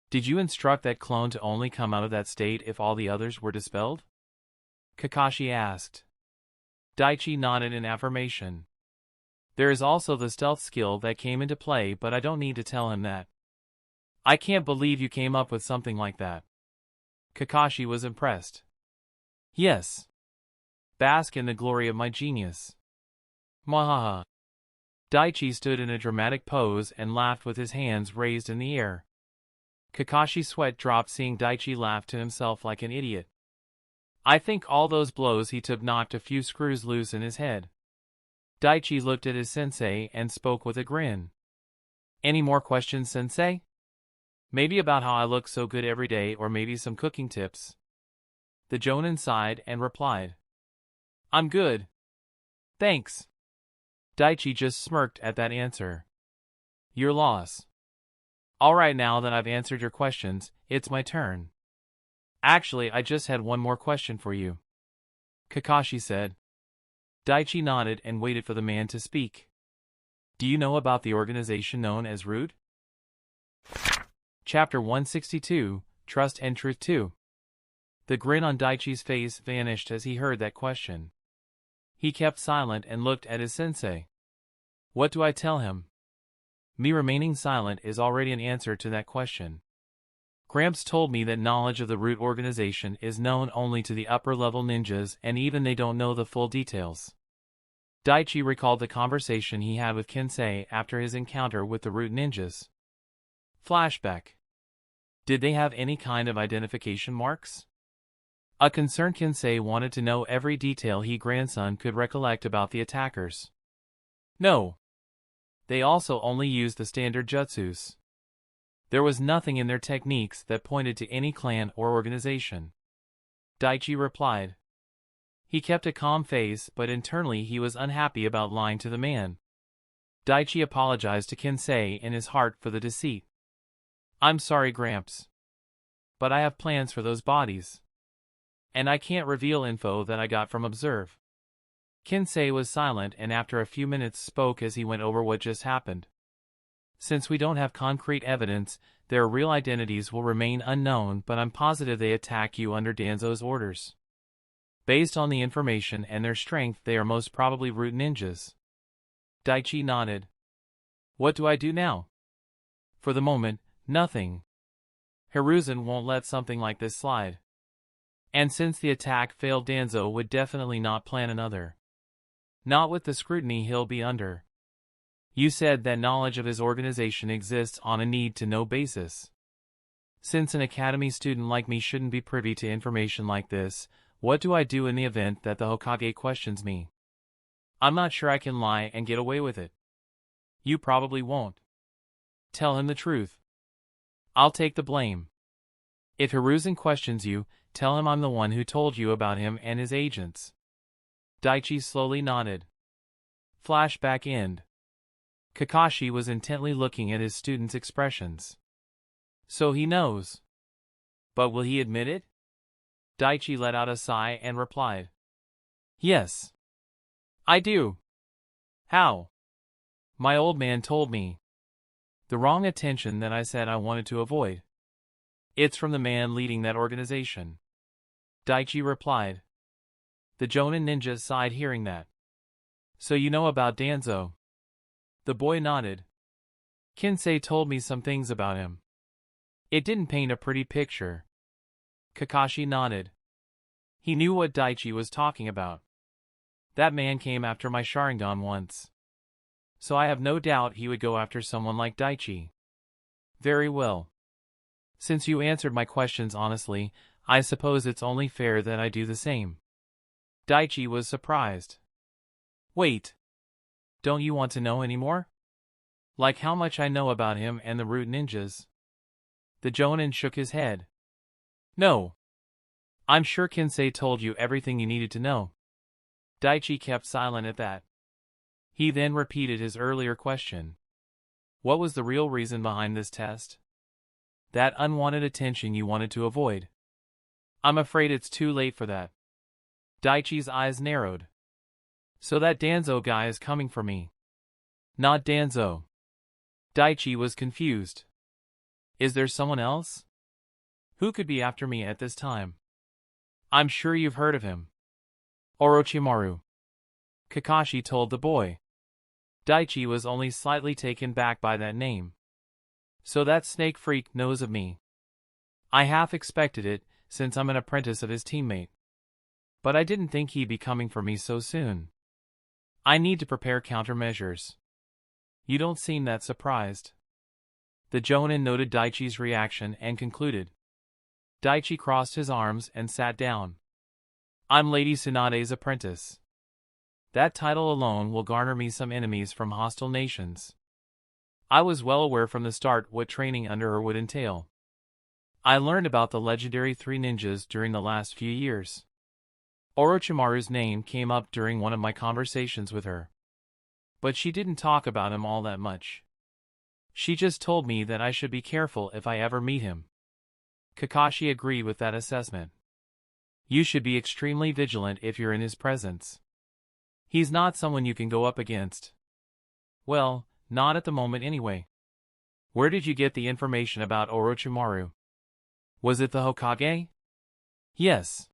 did you instruct that clone to only come out of that state if all the others were dispelled? Kakashi asked. Daichi nodded in affirmation. There is also the stealth skill that came into play, but I don't need to tell him that. I can't believe you came up with something like that. Kakashi was impressed. Yes. Bask in the glory of my genius. Mwahaha. Daichi stood in a dramatic pose and laughed with his hands raised in the air. Kakashi's sweat dropped seeing Daichi laugh to himself like an idiot. I think all those blows he took knocked a few screws loose in his head. Daichi looked at his sensei and spoke with a grin. Any more questions, sensei? Maybe about how I look so good every day, or maybe some cooking tips. The Jonin sighed and replied. I'm good. Thanks. Daichi just smirked at that answer. Your loss. Alright, now that I've answered your questions, it's my turn. Actually, I just had one more question for you. Kakashi said. Daichi nodded and waited for the man to speak. Do you know about the organization known as Root? Chapter 162, Trust and Truth 2. The grin on Daichi's face vanished as he heard that question. He kept silent and looked at his sensei. What do I tell him? Me remaining silent is already an answer to that question. Gramps told me that knowledge of the Root organization is known only to the upper-level ninjas, and even they don't know the full details. Daichi recalled the conversation he had with Kensei after his encounter with the Root ninjas. Flashback. Did they have any kind of identification marks? A concerned Kensei wanted to know every detail he grandson could recollect about the attackers. No. They also only used the standard jutsus. There was nothing in their techniques that pointed to any clan or organization. Daichi replied. He kept a calm face, but internally he was unhappy about lying to the man. Daichi apologized to Kensei in his heart for the deceit. I'm sorry, Gramps. But I have plans for those bodies. And I can't reveal info that I got from Observe. Kensei was silent and after a few minutes spoke as he went over what just happened. Since we don't have concrete evidence, their real identities will remain unknown, but I'm positive they attack you under Danzo's orders. Based on the information and their strength, they are most probably root ninjas. Daichi nodded. What do I do now? For the moment, nothing. Hiruzen won't let something like this slide. And since the attack failed, Danzo would definitely not plan another. Not with the scrutiny he'll be under. You said that knowledge of his organization exists on a need-to-know basis. Since an academy student like me shouldn't be privy to information like this, what do I do in the event that the Hokage questions me? I'm not sure I can lie and get away with it. You probably won't. Tell him the truth. I'll take the blame. If Hiruzen questions you, tell him I'm the one who told you about him and his agents. Daichi slowly nodded. Flashback end. Kakashi was intently looking at his students' expressions. So he knows. But will he admit it? Daichi let out a sigh and replied. Yes. I do. How? My old man told me. The wrong attention that I said I wanted to avoid. It's from the man leading that organization. Daichi replied. The Jonin ninja sighed hearing that. So you know about Danzo? The boy nodded. Kensei told me some things about him. It didn't paint a pretty picture. Kakashi nodded. He knew what Daichi was talking about. That man came after my Sharingan once. So I have no doubt he would go after someone like Daichi. Very well. Since you answered my questions honestly, I suppose it's only fair that I do the same. Daichi was surprised. Wait. Don't you want to know any more? Like how much I know about him and the root ninjas? The Jonin shook his head. No. I'm sure Kensei told you everything you needed to know. Daichi kept silent at that. He then repeated his earlier question. What was the real reason behind this test? That unwanted attention you wanted to avoid. I'm afraid it's too late for that. Daichi's eyes narrowed. So that Danzo guy is coming for me. Not Danzo. Daichi was confused. Is there someone else? Who could be after me at this time? I'm sure you've heard of him. Orochimaru. Kakashi told the boy. Daichi was only slightly taken back by that name. So that snake freak knows of me. I half expected it, since I'm an apprentice of his teammate. But I didn't think he'd be coming for me so soon. I need to prepare countermeasures. You don't seem that surprised. The Jonin noted Daichi's reaction and concluded. Daichi crossed his arms and sat down. I'm Lady Tsunade's apprentice. That title alone will garner me some enemies from hostile nations. I was well aware from the start what training under her would entail. I learned about the legendary three ninjas during the last few years. Orochimaru's name came up during one of my conversations with her. But she didn't talk about him all that much. She just told me that I should be careful if I ever meet him. Kakashi agreed with that assessment. You should be extremely vigilant if you're in his presence. He's not someone you can go up against. Well, not at the moment anyway. Where did you get the information about Orochimaru? Was it the Hokage? Yes.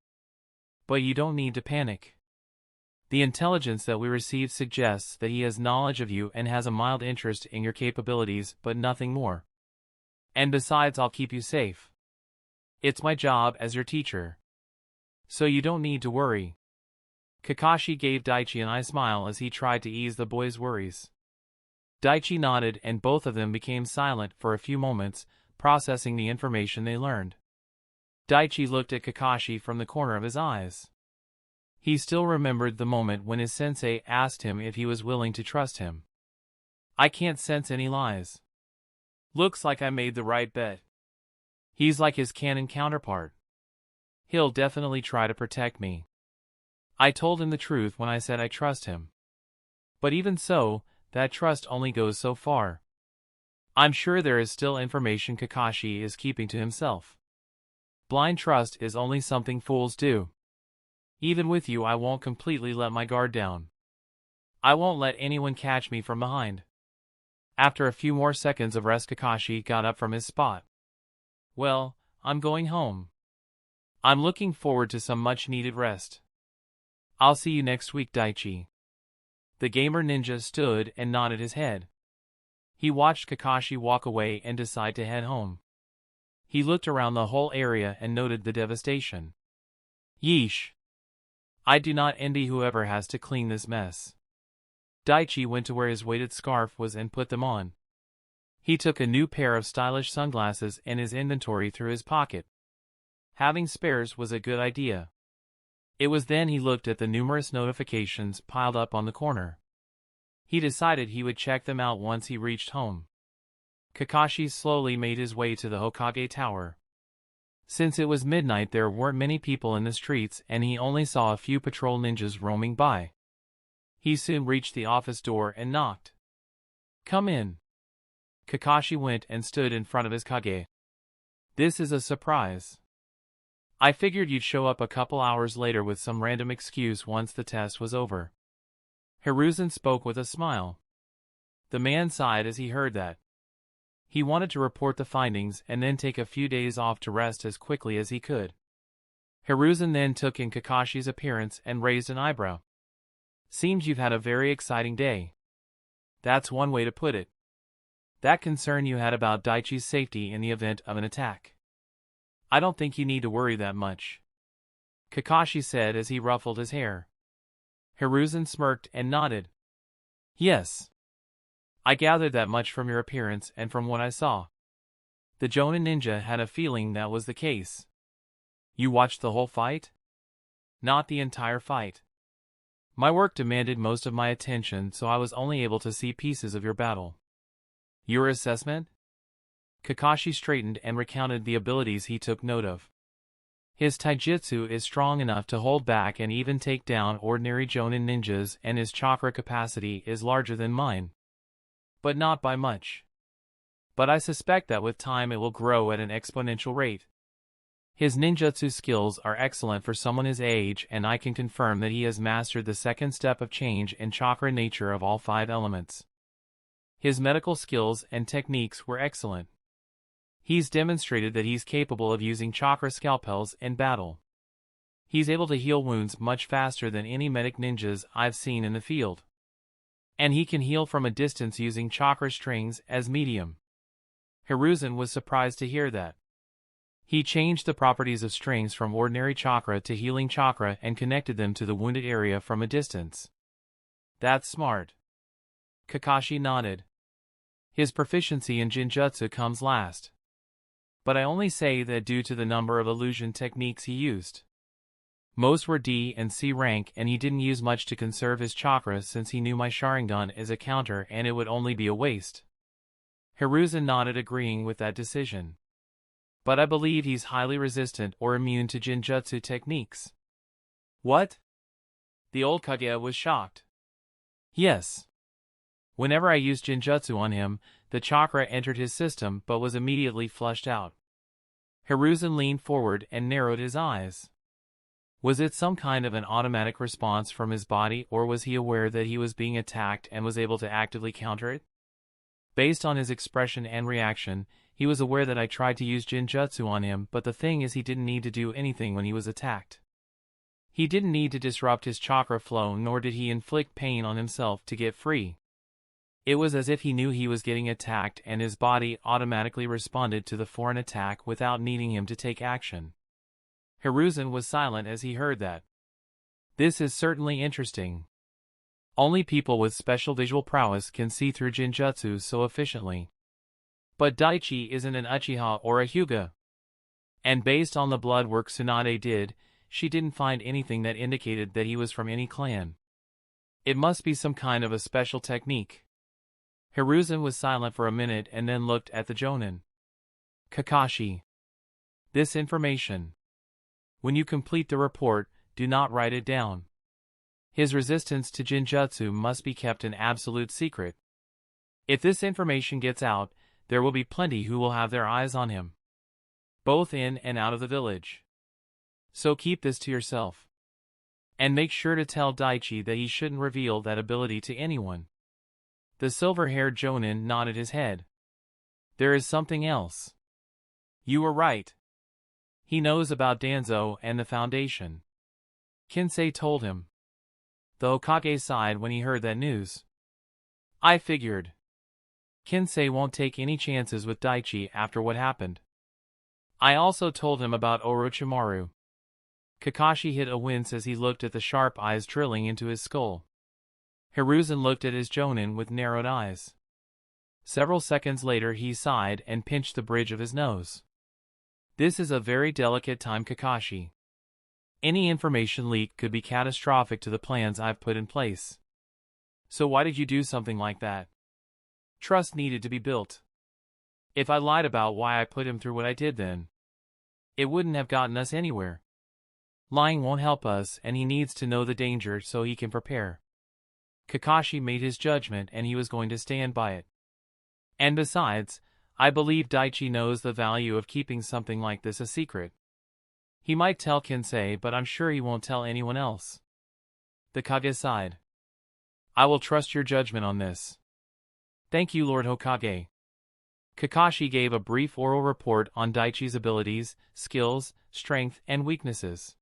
But you don't need to panic. The intelligence that we received suggests that he has knowledge of you and has a mild interest in your capabilities, but nothing more. And besides, I'll keep you safe. It's my job as your teacher. So you don't need to worry. Kakashi gave Daichi an eye smile as he tried to ease the boy's worries. Daichi nodded and both of them became silent for a few moments, processing the information they learned. Daichi looked at Kakashi from the corner of his eyes. He still remembered the moment when his sensei asked him if he was willing to trust him. I can't sense any lies. Looks like I made the right bet. He's like his canon counterpart. He'll definitely try to protect me. I told him the truth when I said I trust him. But even so, that trust only goes so far. I'm sure there is still information Kakashi is keeping to himself. Blind trust is only something fools do. Even with you, I won't completely let my guard down. I won't let anyone catch me from behind. After a few more seconds of rest, Kakashi got up from his spot. Well, I'm going home. I'm looking forward to some much-needed rest. I'll see you next week, Daichi. The gamer ninja stood and nodded his head. He watched Kakashi walk away and decide to head home. He looked around the whole area and noted the devastation. Yeesh. I do not envy whoever has to clean this mess. Daichi went to where his weighted scarf was and put them on. He took a new pair of stylish sunglasses and his inventory through his pocket. Having spares was a good idea. It was then he looked at the numerous notifications piled up on the corner. He decided he would check them out once he reached home. Kakashi slowly made his way to the Hokage Tower. Since it was midnight, there weren't many people in the streets and he only saw a few patrol ninjas roaming by. He soon reached the office door and knocked. Come in. Kakashi went and stood in front of his Kage. This is a surprise. I figured you'd show up a couple hours later with some random excuse once the test was over. Hiruzen spoke with a smile. The man sighed as he heard that. He wanted to report the findings and then take a few days off to rest as quickly as he could. Hiruzen then took in Kakashi's appearance and raised an eyebrow. Seems you've had a very exciting day. That's one way to put it. That concern you had about Daichi's safety in the event of an attack. I don't think you need to worry that much, Kakashi said as he ruffled his hair. Hiruzen smirked and nodded. Yes. I gathered that much from your appearance and from what I saw. The Jonin ninja had a feeling that was the case. You watched the whole fight? Not the entire fight. My work demanded most of my attention, so I was only able to see pieces of your battle. Your assessment? Kakashi straightened and recounted the abilities he took note of. His taijutsu is strong enough to hold back and even take down ordinary Jonin ninjas, and his chakra capacity is larger than mine. But not by much. But I suspect that with time it will grow at an exponential rate. His ninjutsu skills are excellent for someone his age, and I can confirm that he has mastered the second step of change in chakra nature of all 5 elements. His medical skills and techniques were excellent. He's demonstrated that he's capable of using chakra scalpels in battle. He's able to heal wounds much faster than any medic ninjas I've seen in the field. And he can heal from a distance using chakra strings as medium. Hiruzen was surprised to hear that. He changed the properties of strings from ordinary chakra to healing chakra and connected them to the wounded area from a distance. That's smart. Kakashi nodded. His proficiency in Jinjutsu comes last. But I only say that due to the number of illusion techniques he used. Most were D and C rank, and he didn't use much to conserve his chakra since he knew my Sharingan is a counter and it would only be a waste. Hiruzen nodded, agreeing with that decision. But I believe he's highly resistant or immune to Jinjutsu techniques. What? The old Kage was shocked. Yes. Whenever I used Jinjutsu on him, the chakra entered his system but was immediately flushed out. Hiruzen leaned forward and narrowed his eyes. Was it some kind of an automatic response from his body, or was he aware that he was being attacked and was able to actively counter it? Based on his expression and reaction, he was aware that I tried to use Jinjutsu on him, but the thing is he didn't need to do anything when he was attacked. He didn't need to disrupt his chakra flow, nor did he inflict pain on himself to get free. It was as if he knew he was getting attacked and his body automatically responded to the foreign attack without needing him to take action. Hiruzen was silent as he heard that. This is certainly interesting. Only people with special visual prowess can see through Jinjutsu so efficiently. But Daichi isn't an Uchiha or a Hyuga. And based on the blood work Tsunade did, she didn't find anything that indicated that he was from any clan. It must be some kind of a special technique. Hiruzen was silent for a minute and then looked at the Jonin. Kakashi. This information. When you complete the report, do not write it down. His resistance to Jinjutsu must be kept an absolute secret. If this information gets out, there will be plenty who will have their eyes on him, both in and out of the village. So keep this to yourself. And make sure to tell Daichi that he shouldn't reveal that ability to anyone. The silver-haired Jonin nodded his head. There is something else. You were right. He knows about Danzo and the Foundation. Kinsei told him. The Hokage sighed when he heard that news. I figured. Kinsei won't take any chances with Daichi after what happened. I also told him about Orochimaru. Kakashi hit a wince as he looked at the sharp eyes drilling into his skull. Hiruzen looked at his Jonin with narrowed eyes. Several seconds later he sighed and pinched the bridge of his nose. This is a very delicate time, Kakashi. Any information leak could be catastrophic to the plans I've put in place. So why did you do something like that? Trust needed to be built. If I lied about why I put him through what I did then, it wouldn't have gotten us anywhere. Lying won't help us, and he needs to know the danger so he can prepare. Kakashi made his judgment and he was going to stand by it. And besides, I believe Daichi knows the value of keeping something like this a secret. He might tell Kinsei, but I'm sure he won't tell anyone else. The Kage sighed. I will trust your judgment on this. Thank you, Lord Hokage. Kakashi gave a brief oral report on Daichi's abilities, skills, strength, and weaknesses.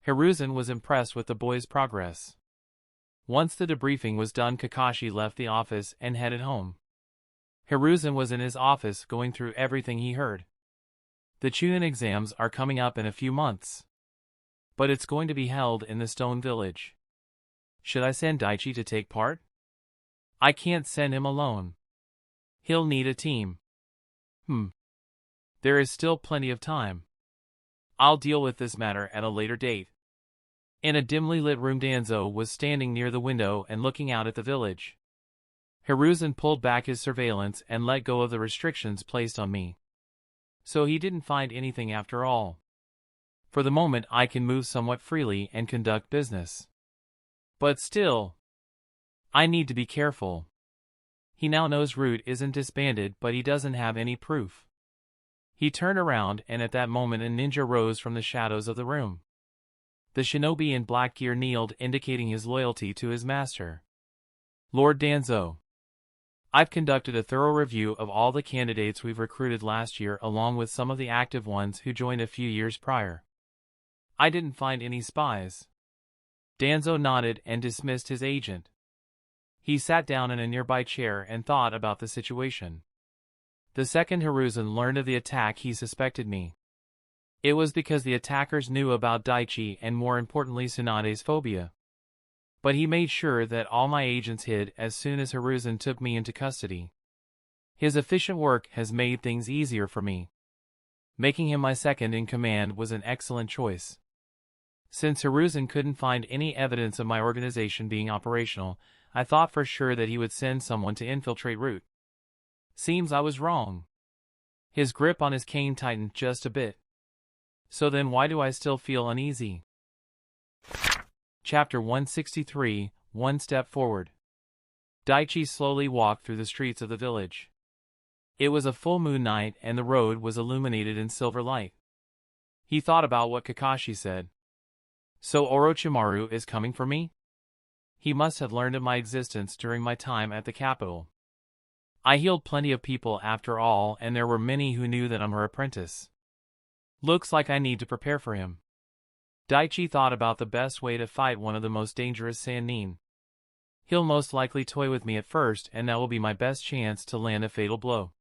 Hiruzen was impressed with the boy's progress. Once the debriefing was done, Kakashi left the office and headed home. Hiruzen was in his office going through everything he heard. The Chunin exams are coming up in a few months. But it's going to be held in the Stone Village. Should I send Daichi to take part? I can't send him alone. He'll need a team. There is still plenty of time. I'll deal with this matter at a later date. In a dimly lit room, Danzo was standing near the window and looking out at the village. Hiruzen pulled back his surveillance and let go of the restrictions placed on me. So he didn't find anything after all. For the moment I can move somewhat freely and conduct business. But still, I need to be careful. He now knows Root isn't disbanded, but he doesn't have any proof. He turned around, and at that moment a ninja rose from the shadows of the room. The shinobi in black gear kneeled, indicating his loyalty to his master. Lord Danzo, I've conducted a thorough review of all the candidates we've recruited last year, along with some of the active ones who joined a few years prior. I didn't find any spies. Danzo nodded and dismissed his agent. He sat down in a nearby chair and thought about the situation. The second Hiruzen learned of the attack, he suspected me. It was because the attackers knew about Daichi and, more importantly, Tsunade's phobia. But he made sure that all my agents hid as soon as Hiruzen took me into custody. His efficient work has made things easier for me. Making him my second in command was an excellent choice. Since Hiruzen couldn't find any evidence of my organization being operational, I thought for sure that he would send someone to infiltrate Root. Seems I was wrong. His grip on his cane tightened just a bit. So then why do I still feel uneasy? Chapter 163, One Step Forward. Daichi slowly walked through the streets of the village. It was a full moon night and the road was illuminated in silver light. He thought about what Kakashi said. So Orochimaru is coming for me? He must have learned of my existence during my time at the capital. I healed plenty of people after all, and there were many who knew that I'm her apprentice. Looks like I need to prepare for him. Daichi thought about the best way to fight one of the most dangerous Sannin. He'll most likely toy with me at first, and that will be my best chance to land a fatal blow.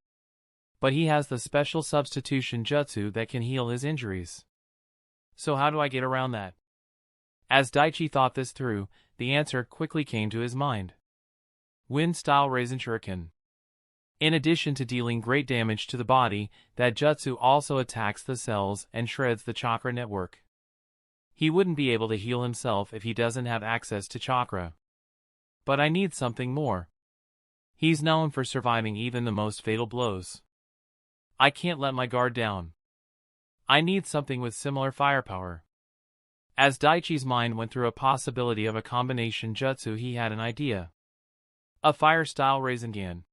But he has the special substitution jutsu that can heal his injuries. So how do I get around that? As Daichi thought this through, the answer quickly came to his mind. Wind-style Raisin Shuriken. In addition to dealing great damage to the body, that jutsu also attacks the cells and shreds the chakra network. He wouldn't be able to heal himself if he doesn't have access to chakra. But I need something more. He's known for surviving even the most fatal blows. I can't let my guard down. I need something with similar firepower. As Daichi's mind went through a possibility of a combination jutsu, he had an idea. A fire-style Rasengan.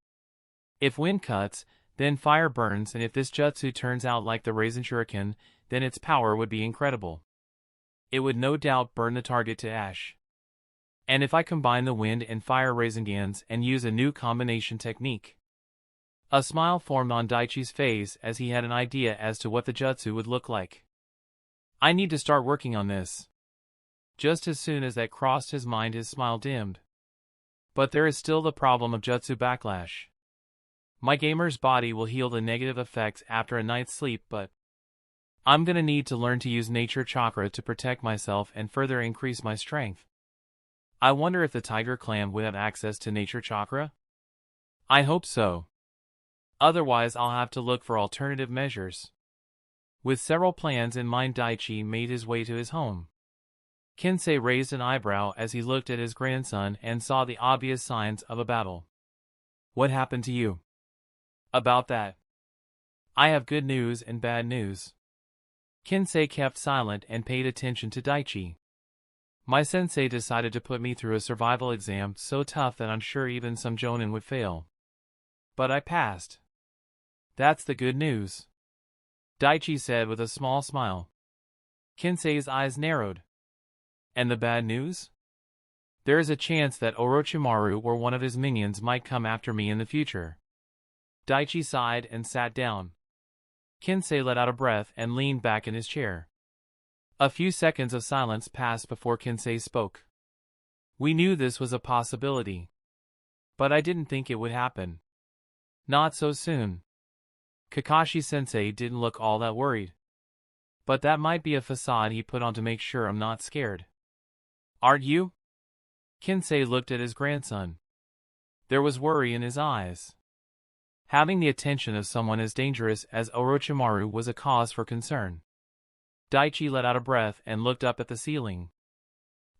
If wind cuts, then fire burns, and if this jutsu turns out like the Rasen Shuriken, then its power would be incredible. It would no doubt burn the target to ash. And if I combine the wind and fire Rasengans and use a new combination technique. A smile formed on Daichi's face as he had an idea as to what the jutsu would look like. I need to start working on this. Just as soon as that crossed his mind, his smile dimmed. But there is still the problem of jutsu backlash. My gamer's body will heal the negative effects after a night's sleep, but I'm gonna need to learn to use nature chakra to protect myself and further increase my strength. I wonder if the tiger clan would have access to nature chakra? I hope so. Otherwise, I'll have to look for alternative measures. With several plans in mind, Daichi made his way to his home. Kensei raised an eyebrow as he looked at his grandson and saw the obvious signs of a battle. What happened to you? About that. I have good news and bad news. Kensei kept silent and paid attention to Daichi. My sensei decided to put me through a survival exam so tough that I'm sure even some jonin would fail. But I passed. That's the good news, Daichi said with a small smile. Kensei's eyes narrowed. And the bad news? There is a chance that Orochimaru or one of his minions might come after me in the future. Daichi sighed and sat down. Kensei let out a breath and leaned back in his chair. A few seconds of silence passed before Kensei spoke. We knew this was a possibility. But I didn't think it would happen. Not so soon. Kakashi-sensei didn't look all that worried. But that might be a facade he put on to make sure I'm not scared. Aren't you? Kensei looked at his grandson. There was worry in his eyes. Having the attention of someone as dangerous as Orochimaru was a cause for concern. Daichi let out a breath and looked up at the ceiling.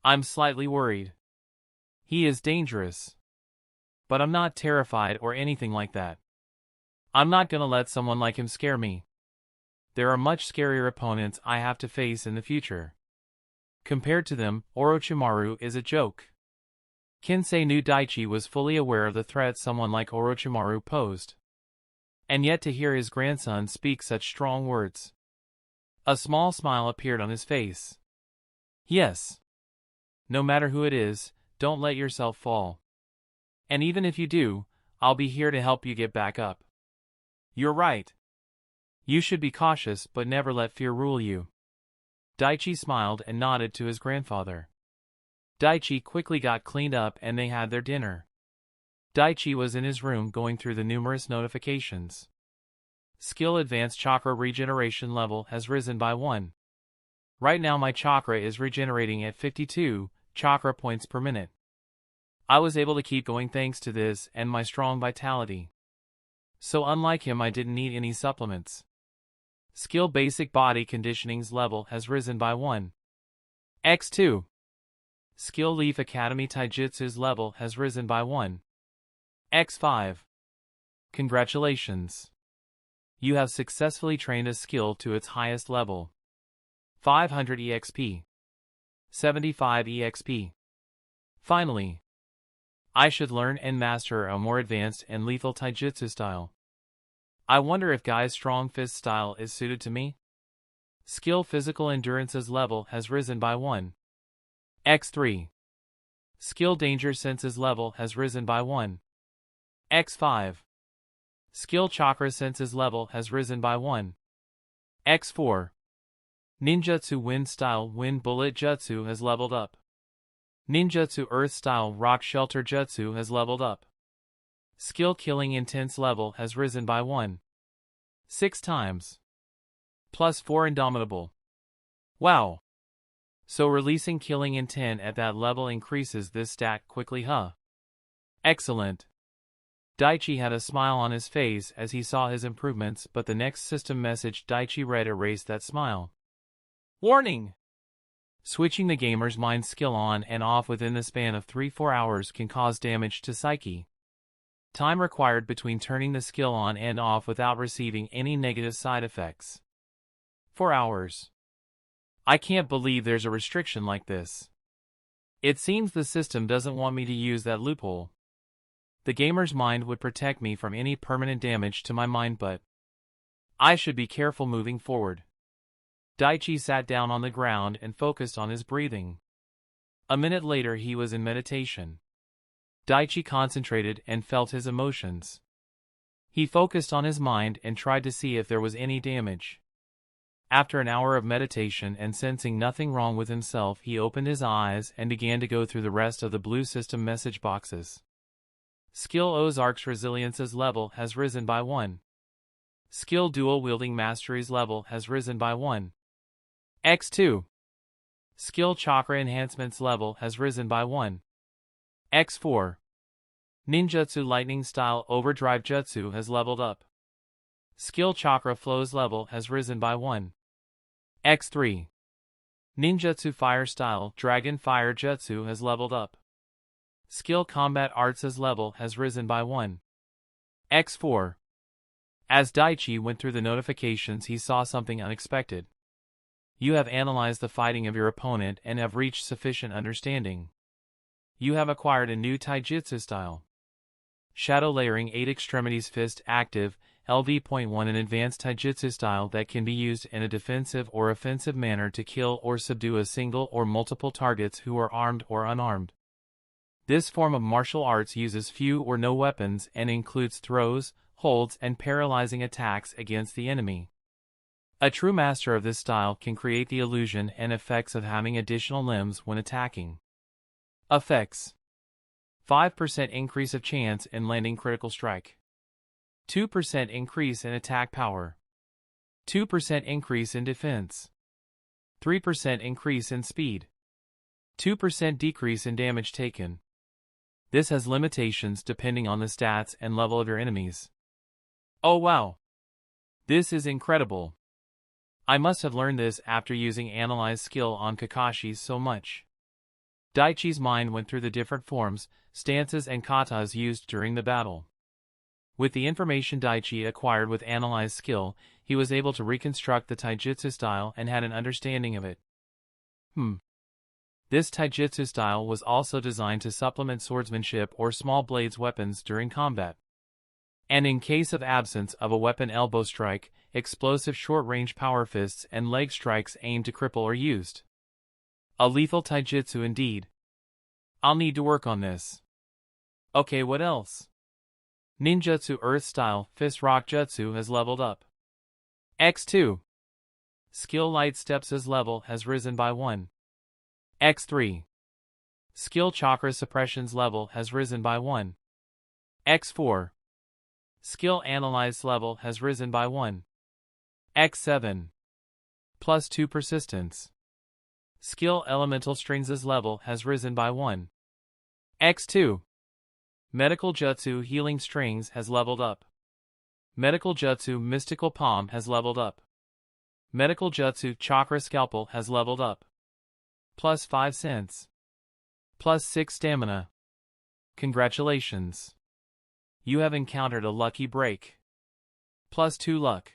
I'm slightly worried. He is dangerous. But I'm not terrified or anything like that. I'm not gonna let someone like him scare me. There are much scarier opponents I have to face in the future. Compared to them, Orochimaru is a joke. Kensei knew Daichi was fully aware of the threat someone like Orochimaru posed. And yet to hear his grandson speak such strong words. A small smile appeared on his face. Yes. No matter who it is, don't let yourself fall. And even if you do, I'll be here to help you get back up. You're right. You should be cautious but never let fear rule you. Daichi smiled and nodded to his grandfather. Daichi quickly got cleaned up and they had their dinner. Daichi was in his room going through the numerous notifications. Skill Advanced Chakra Regeneration level has risen by 1. Right now my chakra is regenerating at 52 chakra points per minute. I was able to keep going thanks to this and my strong vitality. So unlike him, I didn't need any supplements. Skill Basic Body Conditioning's level has risen by 1. X2. Skill Leaf Academy Taijutsu's level has risen by 1. X5. Congratulations. You have successfully trained a skill to its highest level. 500 EXP. 75 EXP. Finally. I should learn and master a more advanced and lethal taijutsu style. I wonder if Guy's strong fist style is suited to me? Skill Physical Endurance's level has risen by 1. X3. Skill Danger Sense's level has risen by 1. X5. Skill Chakra Sense's level has risen by 1. X4. Ninjutsu Wind Style Wind Bullet Jutsu has leveled up. Ninjutsu Earth Style Rock Shelter Jutsu has leveled up. Skill Killing Intense level has risen by 1. 6 times. Plus 4 Indomitable. Wow. So releasing Killing Intent at that level increases this stat quickly, huh? Excellent. Daichi had a smile on his face as he saw his improvements, but the next system message Daichi read erased that smile. Warning! Switching the gamer's mind skill on and off within the span of 3-4 hours can cause damage to psyche. Time required between turning the skill on and off without receiving any negative side effects. 4 hours. I can't believe there's a restriction like this. It seems the system doesn't want me to use that loophole. The gamer's mind would protect me from any permanent damage to my mind, but I should be careful moving forward. Daichi sat down on the ground and focused on his breathing. A minute later he was in meditation. Daichi concentrated and felt his emotions. He focused on his mind and tried to see if there was any damage. After an hour of meditation and sensing nothing wrong with himself, he opened his eyes and began to go through the rest of the blue system message boxes. Skill Ozark's Resilience's level has risen by 1. Skill Dual Wielding Mastery's level has risen by 1. X2. Skill Chakra Enhancement's level has risen by 1. X4. Ninjutsu Lightning Style Overdrive Jutsu has leveled up. Skill Chakra Flow's level has risen by 1. X3. Ninjutsu Fire Style Dragon Fire Jutsu has leveled up. Skill Combat Arts' level has risen by 1. X4. As Daichi went through the notifications, he saw something unexpected. You have analyzed the fighting of your opponent and have reached sufficient understanding. You have acquired a new taijutsu style. Shadow Layering 8 Extremities Fist Active, LV.1, an advanced taijutsu style that can be used in a defensive or offensive manner to kill or subdue a single or multiple targets who are armed or unarmed. This form of martial arts uses few or no weapons and includes throws, holds, and paralyzing attacks against the enemy. A true master of this style can create the illusion and effects of having additional limbs when attacking. Effects: 5% increase of chance in landing critical strike. 2% increase in attack power. 2% increase in defense. 3% increase in speed. 2% decrease in damage taken. This has limitations depending on the stats and level of your enemies. Oh wow! This is incredible. I must have learned this after using Analyze skill on Kakashi's so much. Daichi's mind went through the different forms, stances and katas used during the battle. With the information Daichi acquired with Analyze skill, he was able to reconstruct the taijutsu style and had an understanding of it. This taijutsu style was also designed to supplement swordsmanship or small blades weapons during combat. And in case of absence of a weapon, elbow strike, explosive short-range power fists and leg strikes aimed to cripple are used. A lethal taijutsu indeed. I'll need to work on this. Okay, what else? Ninjutsu Earth Style Fist Rock Jutsu has leveled up. X2. Skill Light Steps' level has risen by 1. X3. Skill Chakra Suppression's level has risen by 1. X4. Skill Analyze level has risen by 1. X7. Plus 2 Persistence. Skill Elemental Strings' level has risen by 1. X2. Medical Jutsu Healing Strings has leveled up. Medical Jutsu Mystical Palm has leveled up. Medical Jutsu Chakra Scalpel has leveled up. Plus 5 cents. Plus 6 stamina. Congratulations. You have encountered a lucky break. Plus 2 luck.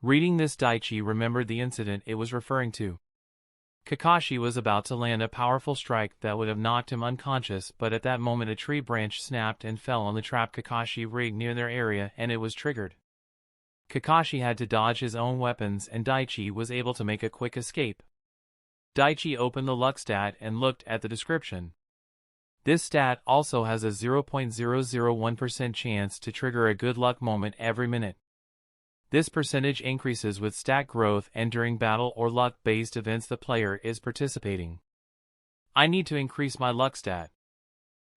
Reading this, Daichi remembered the incident it was referring to. Kakashi was about to land a powerful strike that would have knocked him unconscious, but at that moment a tree branch snapped and fell on the trap Kakashi rigged near their area and it was triggered. Kakashi had to dodge his own weapons and Daichi was able to make a quick escape. Daichi opened the luck stat and looked at the description. This stat also has a 0.001% chance to trigger a good luck moment every minute. This percentage increases with stat growth and during battle or luck-based events the player is participating. I need to increase my luck stat.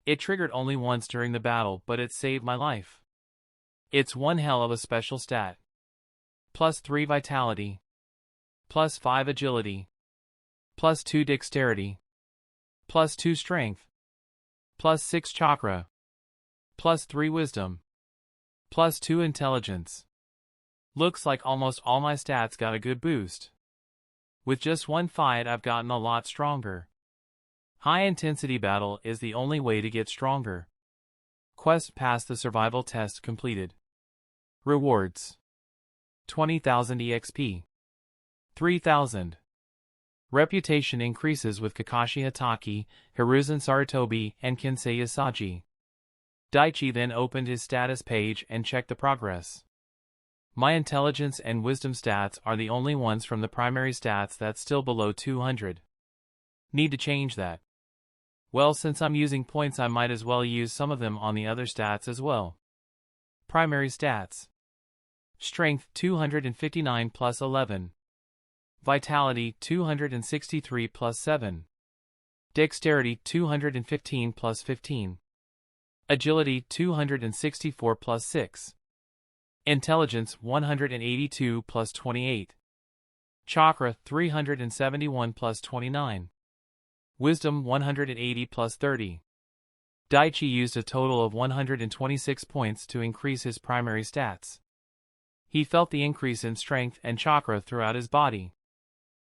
It triggered only once during the battle, but it saved my life. It's one hell of a special stat. Plus 3 vitality. Plus 5 agility. Plus 2 dexterity. Plus 2 strength. Plus 6 chakra. Plus 3 wisdom. Plus 2 intelligence. Looks like almost all my stats got a good boost. With just one fight I've gotten a lot stronger. High intensity battle is the only way to get stronger. Quest passed the survival test completed. Rewards: 20,000 EXP. 3,000. Reputation increases with Kakashi Hatake, Hiruzen Sarutobi, and Kensei Usagi. Daichi then opened his status page and checked the progress. My intelligence and wisdom stats are the only ones from the primary stats that's still below 200. Need to change that. Well, since I'm using points, I might as well use some of them on the other stats as well. Primary stats: Strength 259 plus 11. Vitality 263 plus 7. Dexterity 215 plus 15. Agility 264 plus 6. Intelligence 182 plus 28. Chakra 371 plus 29. Wisdom 180 plus 30. Daichi used a total of 126 points to increase his primary stats. He felt the increase in strength and chakra throughout his body.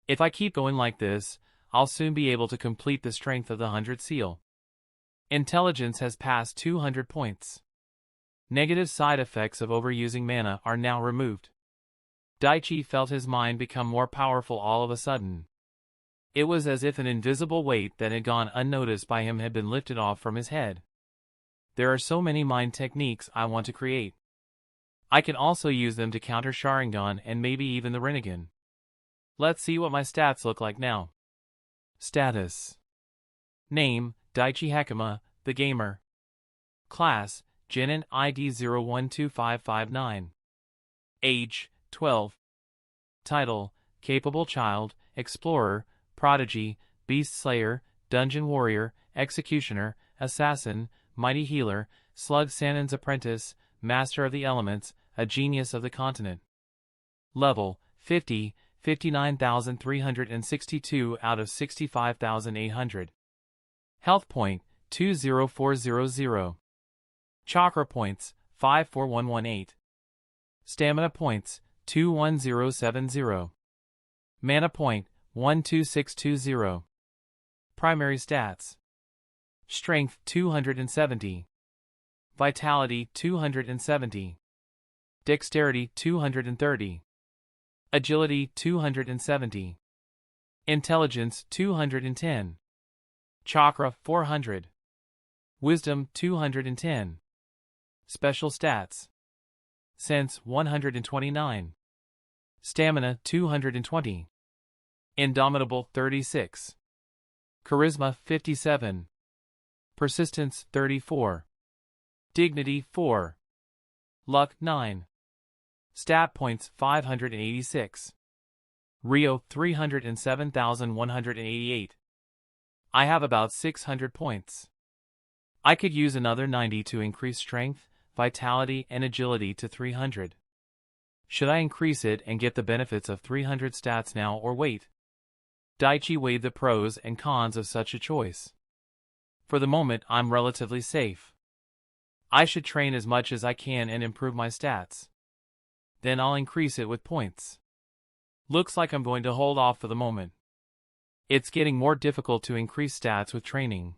If I keep going like this, I'll soon be able to complete the strength of the 100 seal. Intelligence has passed 200 points. Negative side effects of overusing mana are now removed. Daichi felt his mind become more powerful all of a sudden. It was as if an invisible weight that had gone unnoticed by him had been lifted off from his head. There are so many mind techniques I want to create. I can also use them to counter Sharingan and maybe even the Rinnegan. Let's see what my stats look like now. Status: Name: Daichi Hakama, the Gamer. Class: Genin ID 012559. Age: 12. Title: Capable Child, Explorer, Prodigy, Beast Slayer, Dungeon Warrior, Executioner, Assassin, Mighty Healer, Slug Sannin's Apprentice, Master of the Elements, a Genius of the Continent. Level: 50, 59,362 out of 65,800. Health point: 20400. Chakra points: 54118. Stamina points: 21070. Mana point: 12620. Primary stats: Strength 270. Vitality 270. Dexterity 230. Agility 270. Intelligence 210. Chakra 400. Wisdom 210. Special stats: Sense 129. Stamina 220. Indomitable 36. Charisma 57. Persistence 34. Dignity 4. Luck 9. Stat points 586. Rio 307,188. I have about 600 points. I could use another 90 to increase strength, vitality, and agility to 300. Should I increase it and get the benefits of 300 stats now or wait? Daichi weighed the pros and cons of such a choice. For the moment, I'm relatively safe. I should train as much as I can and improve my stats. Then I'll increase it with points. Looks like I'm going to hold off for the moment. It's getting more difficult to increase stats with training.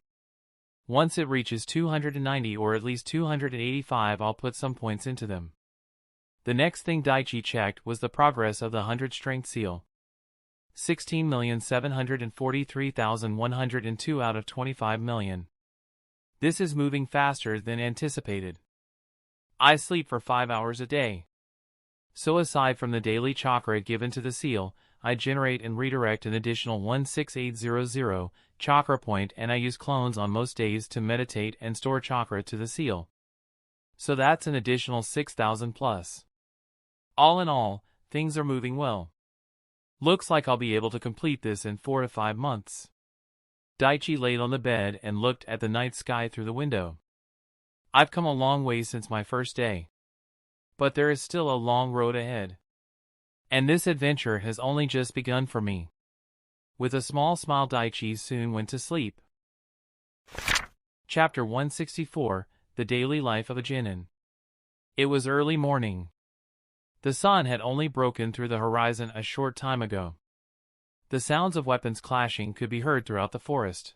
Once it reaches 290 or at least 285, I'll put some points into them. The next thing Daichi checked was the progress of the 100 strength seal. 16,743,102 out of 25 million. This is moving faster than anticipated. I sleep for 5 hours a day. So aside from the daily chakra given to the seal, I generate and redirect an additional 16800 chakra point, and I use clones on most days to meditate and store chakra to the seal. So that's an additional 6,000 plus. All in all, things are moving well. Looks like I'll be able to complete this in 4 to 5 months. Daichi laid on the bed and looked at the night sky through the window. I've come a long way since my first day. But there is still a long road ahead. And this adventure has only just begun for me. With a small smile, Daichi soon went to sleep. Chapter 164, The Daily Life of a Genin. It was early morning. The sun had only broken through the horizon a short time ago. The sounds of weapons clashing could be heard throughout the forest.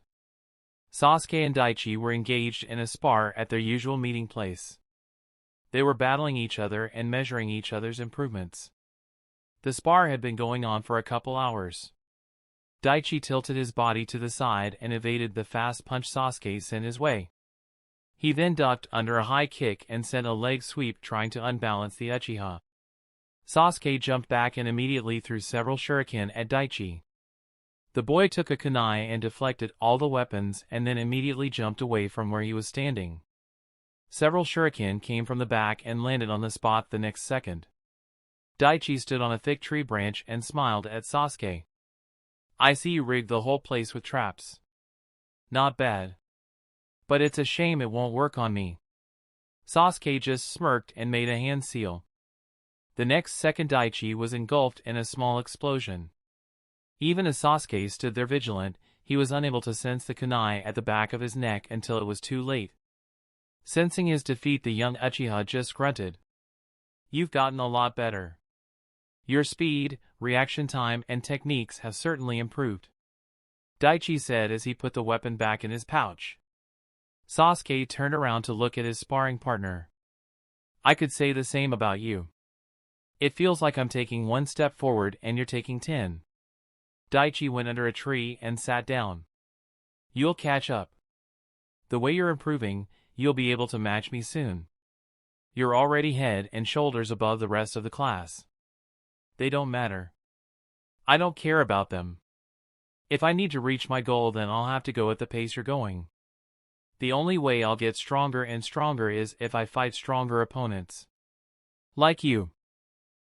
Sasuke and Daichi were engaged in a spar at their usual meeting place. They were battling each other and measuring each other's improvements. The spar had been going on for a couple hours. Daichi tilted his body to the side and evaded the fast punch Sasuke sent his way. He then ducked under a high kick and sent a leg sweep trying to unbalance the Uchiha. Sasuke jumped back and immediately threw several shuriken at Daichi. The boy took a kunai and deflected all the weapons and then immediately jumped away from where he was standing. Several shuriken came from the back and landed on the spot the next second. Daichi stood on a thick tree branch and smiled at Sasuke. "I see you rigged the whole place with traps. Not bad. But it's a shame it won't work on me." Sasuke just smirked and made a hand seal. The next second Daichi was engulfed in a small explosion. Even as Sasuke stood there vigilant, he was unable to sense the kunai at the back of his neck until it was too late. Sensing his defeat, the young Uchiha just grunted. "You've gotten a lot better. Your speed, reaction time, and techniques have certainly improved," Daichi said as he put the weapon back in his pouch. Sasuke turned around to look at his sparring partner. "I could say the same about you. It feels like I'm taking one step forward and you're taking 10. Daichi went under a tree and sat down. "You'll catch up. The way you're improving, you'll be able to match me soon. You're already head and shoulders above the rest of the class. They don't matter. I don't care about them. If I need to reach my goal, then I'll have to go at the pace you're going. The only way I'll get stronger and stronger is if I fight stronger opponents. Like you,"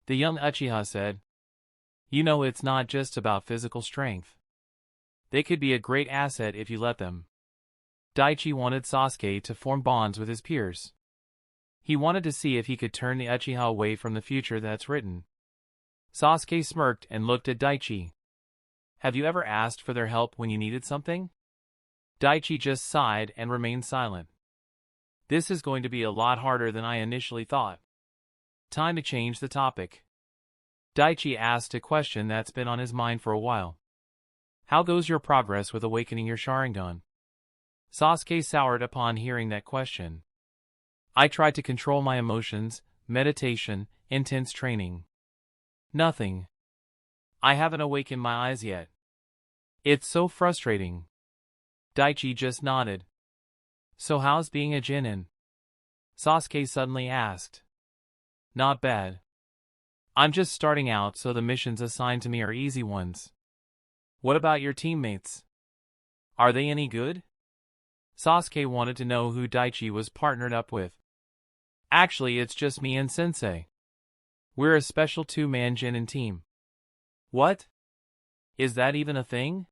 the young Uchiha said. "You know, it's not just about physical strength. They could be a great asset if you let them." Daichi wanted Sasuke to form bonds with his peers. He wanted to see if he could turn the Uchiha away from the future that's written. Sasuke smirked and looked at Daichi. "Have you ever asked for their help when you needed something?" Daichi just sighed and remained silent. "This is going to be a lot harder than I initially thought. Time to change the topic." Daichi asked a question that's been on his mind for a while. "How goes your progress with awakening your Sharingan?" Sasuke soured upon hearing that question. "I tried to control my emotions, meditation, intense training. Nothing. I haven't awakened my eyes yet. It's so frustrating." Daichi just nodded. "So how's being a Genin?" Sasuke suddenly asked. "Not bad. I'm just starting out, so the missions assigned to me are easy ones." "What about your teammates? Are they any good?" Sasuke wanted to know who Daichi was partnered up with. "Actually, it's just me and Sensei. We're a special two-man Genin team." "What? Is that even a thing?"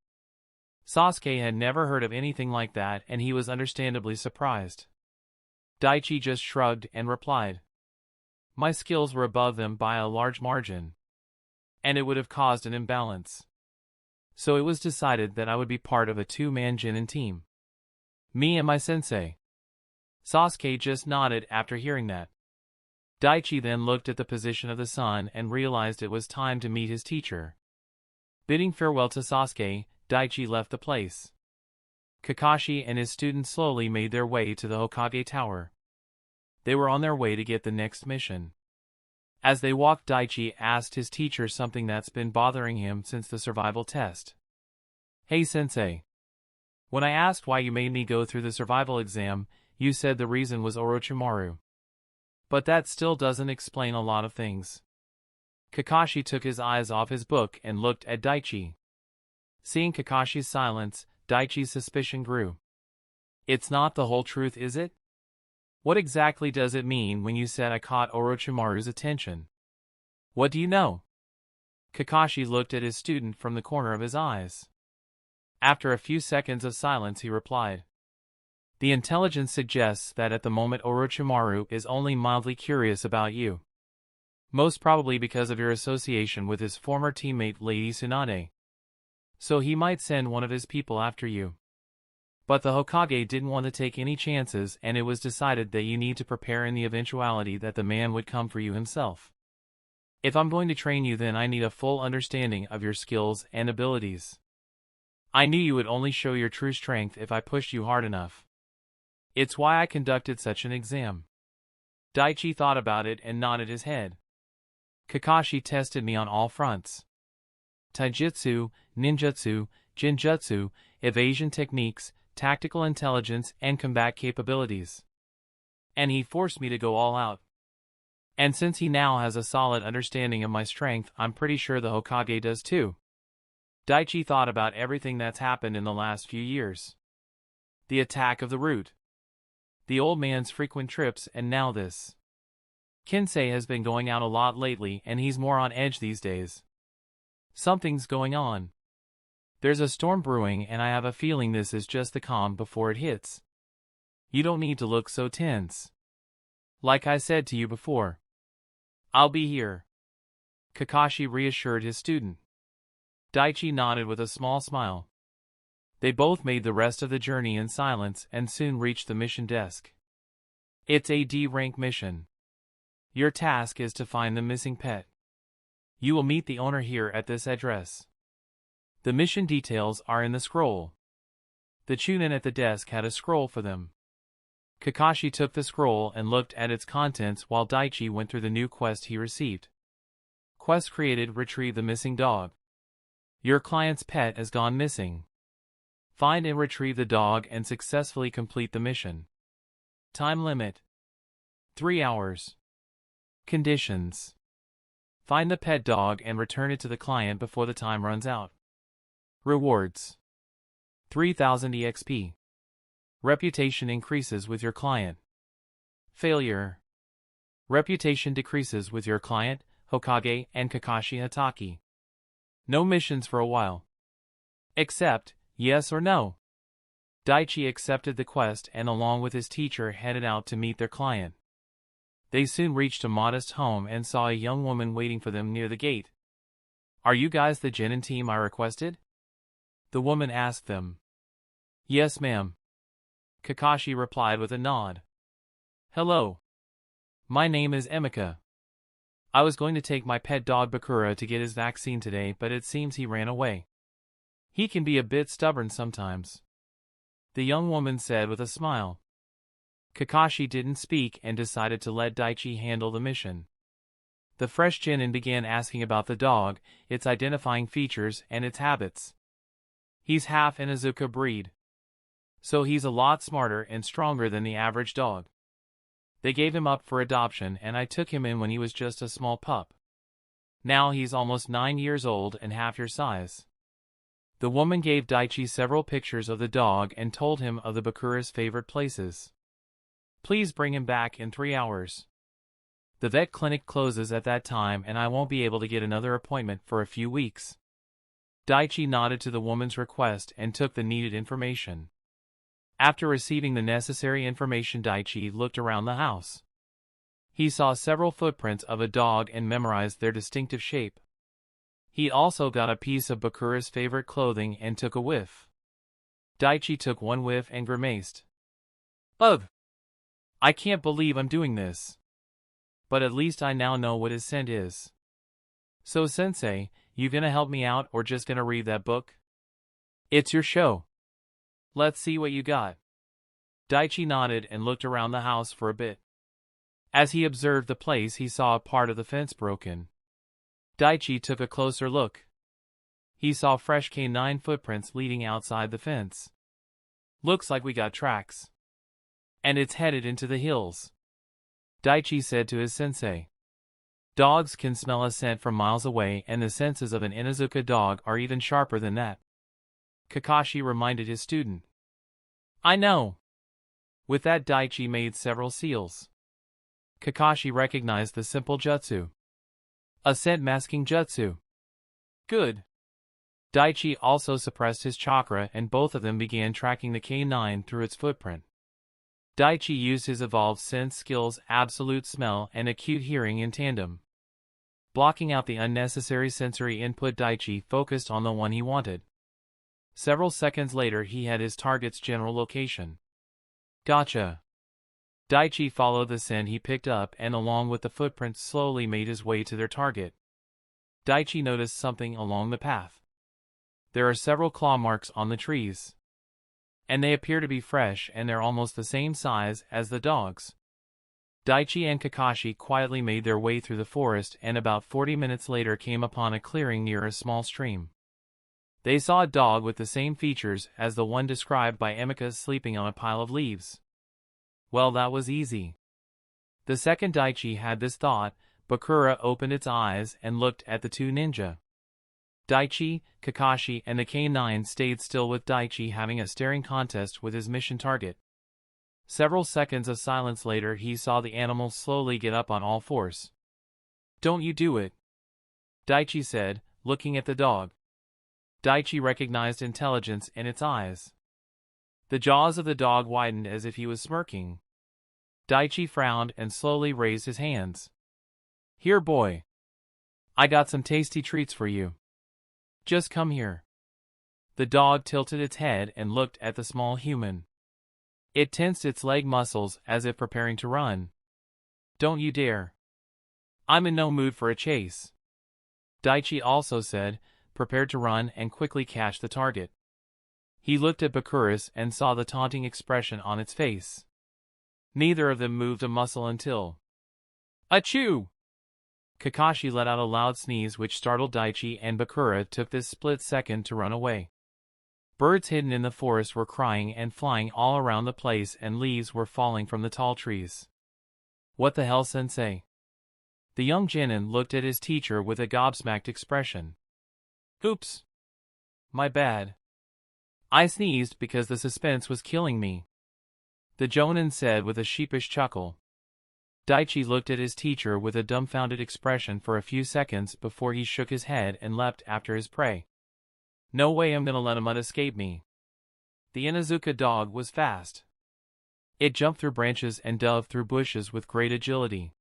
Sasuke had never heard of anything like that, and he was understandably surprised. Daichi just shrugged and replied, "My skills were above them by a large margin, and it would have caused an imbalance. So it was decided that I would be part of a two-man Genin team. Me and my sensei." Sasuke just nodded after hearing that. Daichi then looked at the position of the sun and realized it was time to meet his teacher. Bidding farewell to Sasuke, Daichi left the place. Kakashi and his students slowly made their way to the Hokage Tower. They were on their way to get the next mission. As they walked, Daichi asked his teacher something that's been bothering him since the survival test. "Hey sensei. When I asked why you made me go through the survival exam, you said the reason was Orochimaru. But that still doesn't explain a lot of things." Kakashi took his eyes off his book and looked at Daichi. Seeing Kakashi's silence, Daichi's suspicion grew. "It's not the whole truth, is it? What exactly does it mean when you said I caught Orochimaru's attention? What do you know?" Kakashi looked at his student from the corner of his eyes. After a few seconds of silence, he replied, "The intelligence suggests that at the moment Orochimaru is only mildly curious about you. Most probably because of your association with his former teammate Lady Tsunade. So he might send one of his people after you. But the Hokage didn't want to take any chances, and it was decided that you need to prepare in the eventuality that the man would come for you himself. If I'm going to train you, then I need a full understanding of your skills and abilities. I knew you would only show your true strength if I pushed you hard enough. It's why I conducted such an exam. Daichi thought about it and nodded his head. Kakashi tested me on all fronts. Taijutsu, ninjutsu, jinjutsu, evasion techniques, tactical intelligence, and combat capabilities. And he forced me to go all out. And since he now has a solid understanding of my strength, I'm pretty sure the Hokage does too. Daichi thought about everything that's happened in the last few years. The attack of the root. The old man's frequent trips, and now this. Kinsei has been going out a lot lately and he's more on edge these days. Something's going on. There's a storm brewing and I have a feeling this is just the calm before it hits. You don't need to look so tense. Like I said to you before. I'll be here. Kakashi reassured his student. Daichi nodded with a small smile. They both made the rest of the journey in silence and soon reached the mission desk. It's a D-rank mission. Your task is to find the missing pet. You will meet the owner here at this address. The mission details are in the scroll. The Chunin at the desk had a scroll for them. Kakashi took the scroll and looked at its contents while Daichi went through the new quest he received. Quest created: retrieve the missing dog. Your client's pet has gone missing. Find and retrieve the dog and successfully complete the mission. Time limit: 3 hours. Conditions: find the pet dog and return it to the client before the time runs out. Rewards: 3000 EXP. Reputation increases with your client. Failure: reputation decreases with your client, Hokage, and Kakashi Hatake. No missions for a while. Accept, yes or no? Daichi accepted the quest and along with his teacher headed out to meet their client. They soon reached a modest home and saw a young woman waiting for them near the gate. Are you guys the genin team I requested? The woman asked them. Yes, ma'am. Kakashi replied with a nod. Hello. My name is Emika. I was going to take my pet dog Bakura to get his vaccine today, but it seems he ran away. He can be a bit stubborn sometimes. The young woman said with a smile. Kakashi didn't speak and decided to let Daichi handle the mission. The fresh genin began asking about the dog, its identifying features, and its habits. He's half Inuzuka breed. So he's a lot smarter and stronger than the average dog. They gave him up for adoption and I took him in when he was just a small pup. Now he's almost 9 years old and half your size. The woman gave Daichi several pictures of the dog and told him of the Bakura's favorite places. Please bring him back in 3 hours. The vet clinic closes at that time and I won't be able to get another appointment for a few weeks. Daichi nodded to the woman's request and took the needed information. After receiving the necessary information, Daichi looked around the house. He saw several footprints of a dog and memorized their distinctive shape. He also got a piece of Bakura's favorite clothing and took a whiff. Daichi took one whiff and grimaced. Ugh! I can't believe I'm doing this. But at least I now know what his scent is. So sensei, you gonna help me out or just gonna read that book? It's your show. Let's see what you got. Daichi nodded and looked around the house for a bit. As he observed the place, he saw a part of the fence broken. Daichi took a closer look. He saw fresh canine footprints leading outside the fence. Looks like we got tracks. And it's headed into the hills. Daichi said to his sensei. Dogs can smell a scent from miles away and the senses of an Inuzuka dog are even sharper than that. Kakashi reminded his student. I know. With that, Daichi made several seals. Kakashi recognized the simple jutsu. A scent masking jutsu. Good. Daichi also suppressed his chakra and both of them began tracking the K9 through its footprint. Daichi used his evolved sense skills, absolute smell, and acute hearing in tandem. Blocking out the unnecessary sensory input, Daichi focused on the one he wanted. Several seconds later he had his target's general location. Gotcha. Daichi followed the scent he picked up and along with the footprints slowly made his way to their target. Daichi noticed something along the path. There are several claw marks on the trees. And they appear to be fresh, and they're almost the same size as the dogs. Daichi and Kakashi quietly made their way through the forest and about 40 minutes later came upon a clearing near a small stream. They saw a dog with the same features as the one described by Emika sleeping on a pile of leaves. Well, that was easy. The second Daichi had this thought, Bakura opened its eyes and looked at the two ninja. Daichi, Kakashi, and the K9 stayed still with Daichi having a staring contest with his mission target. Several seconds of silence later he saw the animal slowly get up on all fours. "Don't you do it," Daichi said, looking at the dog. Daichi recognized intelligence in its eyes. The jaws of the dog widened as if he was smirking. Daichi frowned and slowly raised his hands. "Here, boy. I got some tasty treats for you. Just come here." The dog tilted its head and looked at the small human. It tensed its leg muscles as if preparing to run. "Don't you dare. I'm in no mood for a chase," Daichi also said, prepared to run and quickly catch the target. He looked at Bakura and saw the taunting expression on its face. Neither of them moved a muscle until... Achoo! Kakashi let out a loud sneeze which startled Daichi, and Bakura took this split second to run away. Birds hidden in the forest were crying and flying all around the place, and leaves were falling from the tall trees. "What the hell, sensei?" The young genin looked at his teacher with a gobsmacked expression. "Oops. My bad. I sneezed because the suspense was killing me," the jonin said with a sheepish chuckle. Daichi looked at his teacher with a dumbfounded expression for a few seconds before he shook his head and leapt after his prey. "No way I'm gonna let him escape me." The Inuzuka dog was fast. It jumped through branches and dove through bushes with great agility.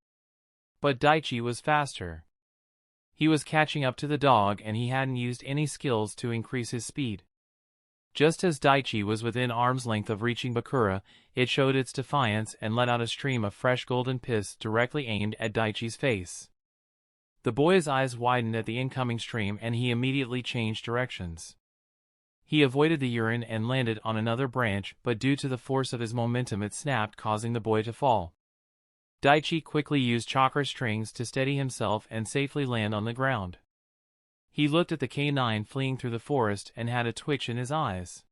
But Daichi was faster. He was catching up to the dog, and he hadn't used any skills to increase his speed. Just as Daichi was within arm's length of reaching Bakura, it showed its defiance and let out a stream of fresh golden piss directly aimed at Daichi's face. The boy's eyes widened at the incoming stream, and he immediately changed directions. He avoided the urine and landed on another branch, but due to the force of his momentum it snapped, causing the boy to fall. Daichi quickly used chakra strings to steady himself and safely land on the ground. He looked at the K9 fleeing through the forest and had a twitch in his eyes.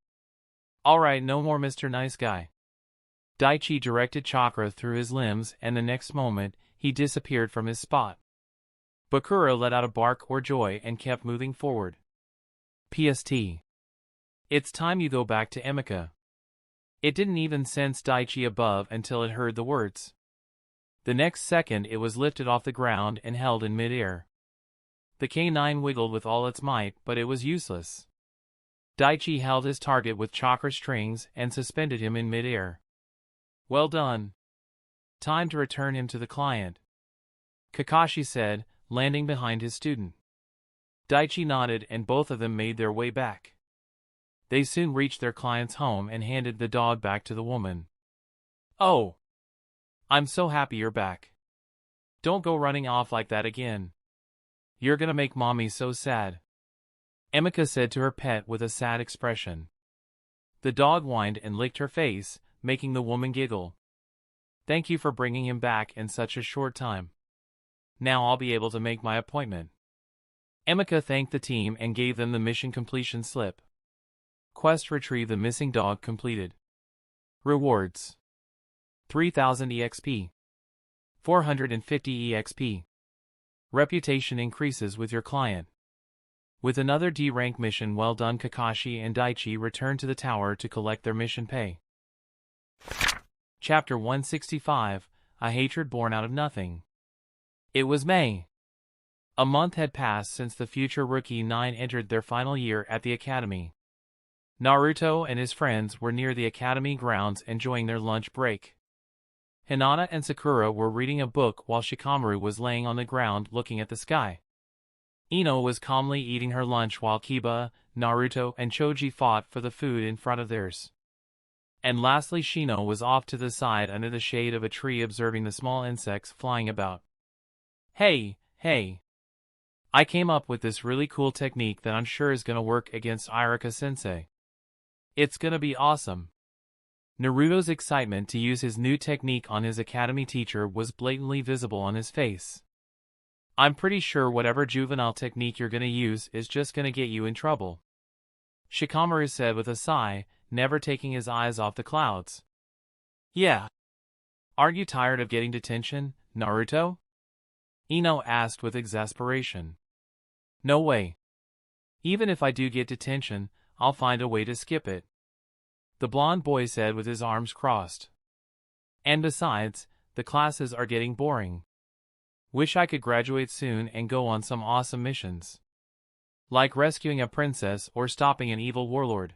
"Alright, no more Mr. Nice Guy." Daichi directed chakra through his limbs, and the next moment, he disappeared from his spot. Bakura let out a bark or joy and kept moving forward. PST. It's time you go back to Emika. It didn't even sense Daichi above until it heard the words. The next second it was lifted off the ground and held in mid-air. The K9 wiggled with all its might, but it was useless. Daichi held his target with chakra strings and suspended him in mid-air. "Well done. Time to return him to the client," Kakashi said, landing behind his student. Daichi nodded, and both of them made their way back. They soon reached their client's home and handed the dog back to the woman. "Oh, I'm so happy you're back. Don't go running off like that again. You're gonna make mommy so sad," Emika said to her pet with a sad expression. The dog whined and licked her face, making the woman giggle. "Thank you for bringing him back in such a short time. Now I'll be able to make my appointment." Emika thanked the team and gave them the mission completion slip. Quest: retrieve the missing dog completed. Rewards: 3000 EXP. 450 EXP. Reputation increases with your client. With another D-rank mission. Well done. Kakashi and Daichi returned to the tower to collect their mission pay. Chapter 165, A Hatred Born Out of Nothing. It was May. A month had passed since the future Rookie 9 entered their final year at the academy. Naruto and his friends were near the academy grounds enjoying their lunch break. Hinata and Sakura were reading a book while Shikamaru was laying on the ground looking at the sky. Ino was calmly eating her lunch while Kiba, Naruto, and Choji fought for the food in front of theirs. And lastly, Shino was off to the side under the shade of a tree observing the small insects flying about. Hey! I came up with this really cool technique that I'm sure is gonna work against Irika-sensei. It's gonna be awesome. Naruto's excitement to use his new technique on his academy teacher was blatantly visible on his face. I'm pretty sure whatever juvenile technique you're gonna use is just gonna get you in trouble, Shikamaru said with a sigh, never taking his eyes off the clouds. Yeah. Aren't you tired of getting detention, Naruto? Ino asked with exasperation. No way. Even if I do get detention, I'll find a way to skip it, the blonde boy said with his arms crossed. And besides, the classes are getting boring. Wish I could graduate soon and go on some awesome missions, like rescuing a princess or stopping an evil warlord.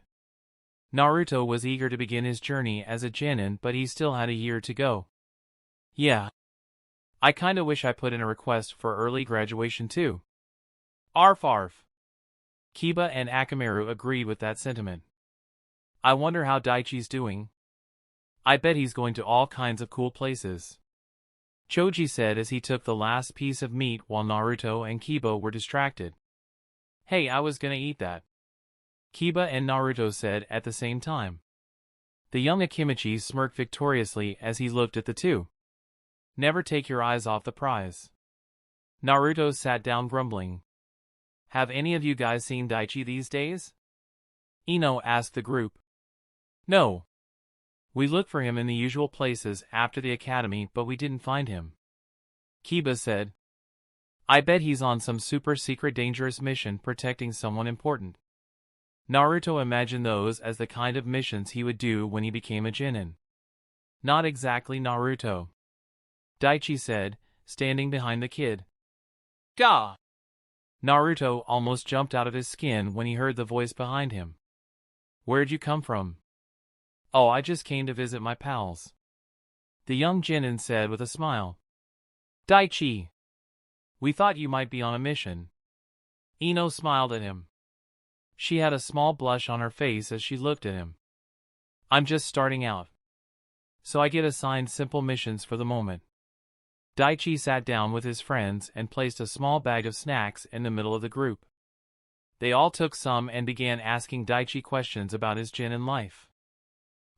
Naruto was eager to begin his journey as a genin, but he still had a year to go. Yeah. I kinda wish I put in a request for early graduation too. Arf arf. Kiba and Akamaru agreed with that sentiment. I wonder how Daichi's doing. I bet he's going to all kinds of cool places, Choji said as he took the last piece of meat while Naruto and Kiba were distracted. Hey, I was gonna eat that, Kiba and Naruto said at the same time. The young Akimichi smirked victoriously as he looked at the two. Never take your eyes off the prize. Naruto sat down grumbling. Have any of you guys seen Daichi these days? Ino asked the group. No. We looked for him in the usual places after the academy, but we didn't find him, Kiba said. I bet he's on some super secret dangerous mission protecting someone important. Naruto imagined those as the kind of missions he would do when he became a genin. Not exactly Naruto, Daichi said, standing behind the kid. Gah! Naruto almost jumped out of his skin when he heard the voice behind him. Where'd you come from? Oh, I just came to visit my pals, the young genin said with a smile. Daichi! We thought you might be on a mission. Ino smiled at him. She had a small blush on her face as she looked at him. I'm just starting out, so I get assigned simple missions for the moment. Daichi sat down with his friends and placed a small bag of snacks in the middle of the group. They all took some and began asking Daichi questions about his genin life.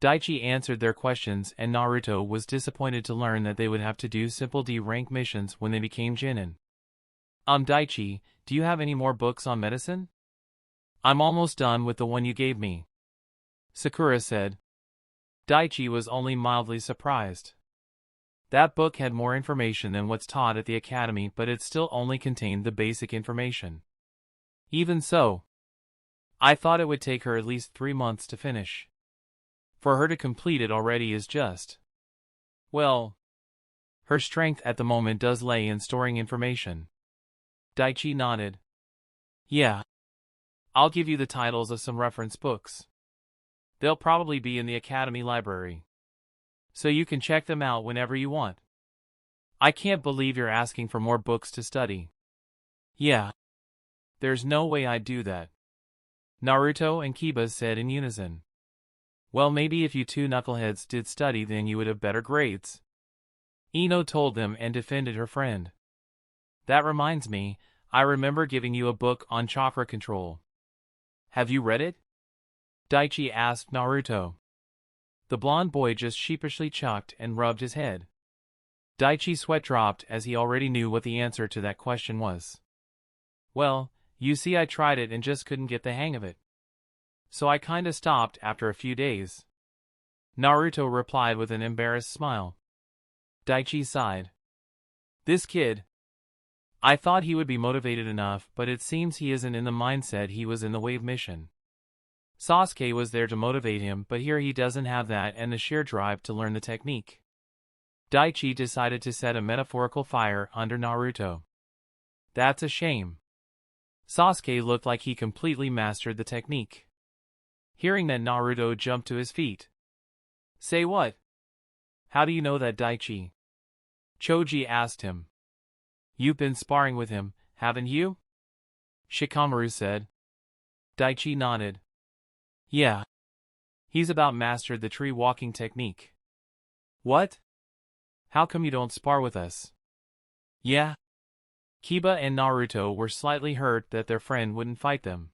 Daichi answered their questions, and Naruto was disappointed to learn that they would have to do simple D-rank missions when they became genin. Daichi, do you have any more books on medicine? I'm almost done with the one you gave me, Sakura said. Daichi was only mildly surprised. That book had more information than what's taught at the academy, but it still only contained the basic information. Even so, I thought it would take her at least 3 months to finish. For her to complete it already is just... well, her strength at the moment does lay in storing information. Daichi nodded. Yeah. I'll give you the titles of some reference books. They'll probably be in the academy library, so you can check them out whenever you want. I can't believe you're asking for more books to study. Yeah. There's no way I'd do that, Naruto and Kiba said in unison. Well, maybe if you two knuckleheads did study, then you would have better grades, Ino told them and defended her friend. That reminds me, I remember giving you a book on chakra control. Have you read it? Daichi asked Naruto. The blonde boy just sheepishly chucked and rubbed his head. Daichi's sweat dropped as he already knew what the answer to that question was. Well, you see, I tried it and just couldn't get the hang of it, so I kinda stopped after a few days, Naruto replied with an embarrassed smile. Daichi sighed. This kid. I thought he would be motivated enough, but it seems he isn't in the mindset he was in the wave mission. Sasuke was there to motivate him, but here he doesn't have that and the sheer drive to learn the technique. Daichi decided to set a metaphorical fire under Naruto. That's a shame. Sasuke looked like he completely mastered the technique. Hearing that, Naruto jumped to his feet. Say what? How do you know that, Daichi? Choji asked him. You've been sparring with him, haven't you? Shikamaru said. Daichi nodded. Yeah. He's about mastered the tree walking technique. What? How come you don't spar with us? Yeah? Kiba and Naruto were slightly hurt that their friend wouldn't fight them.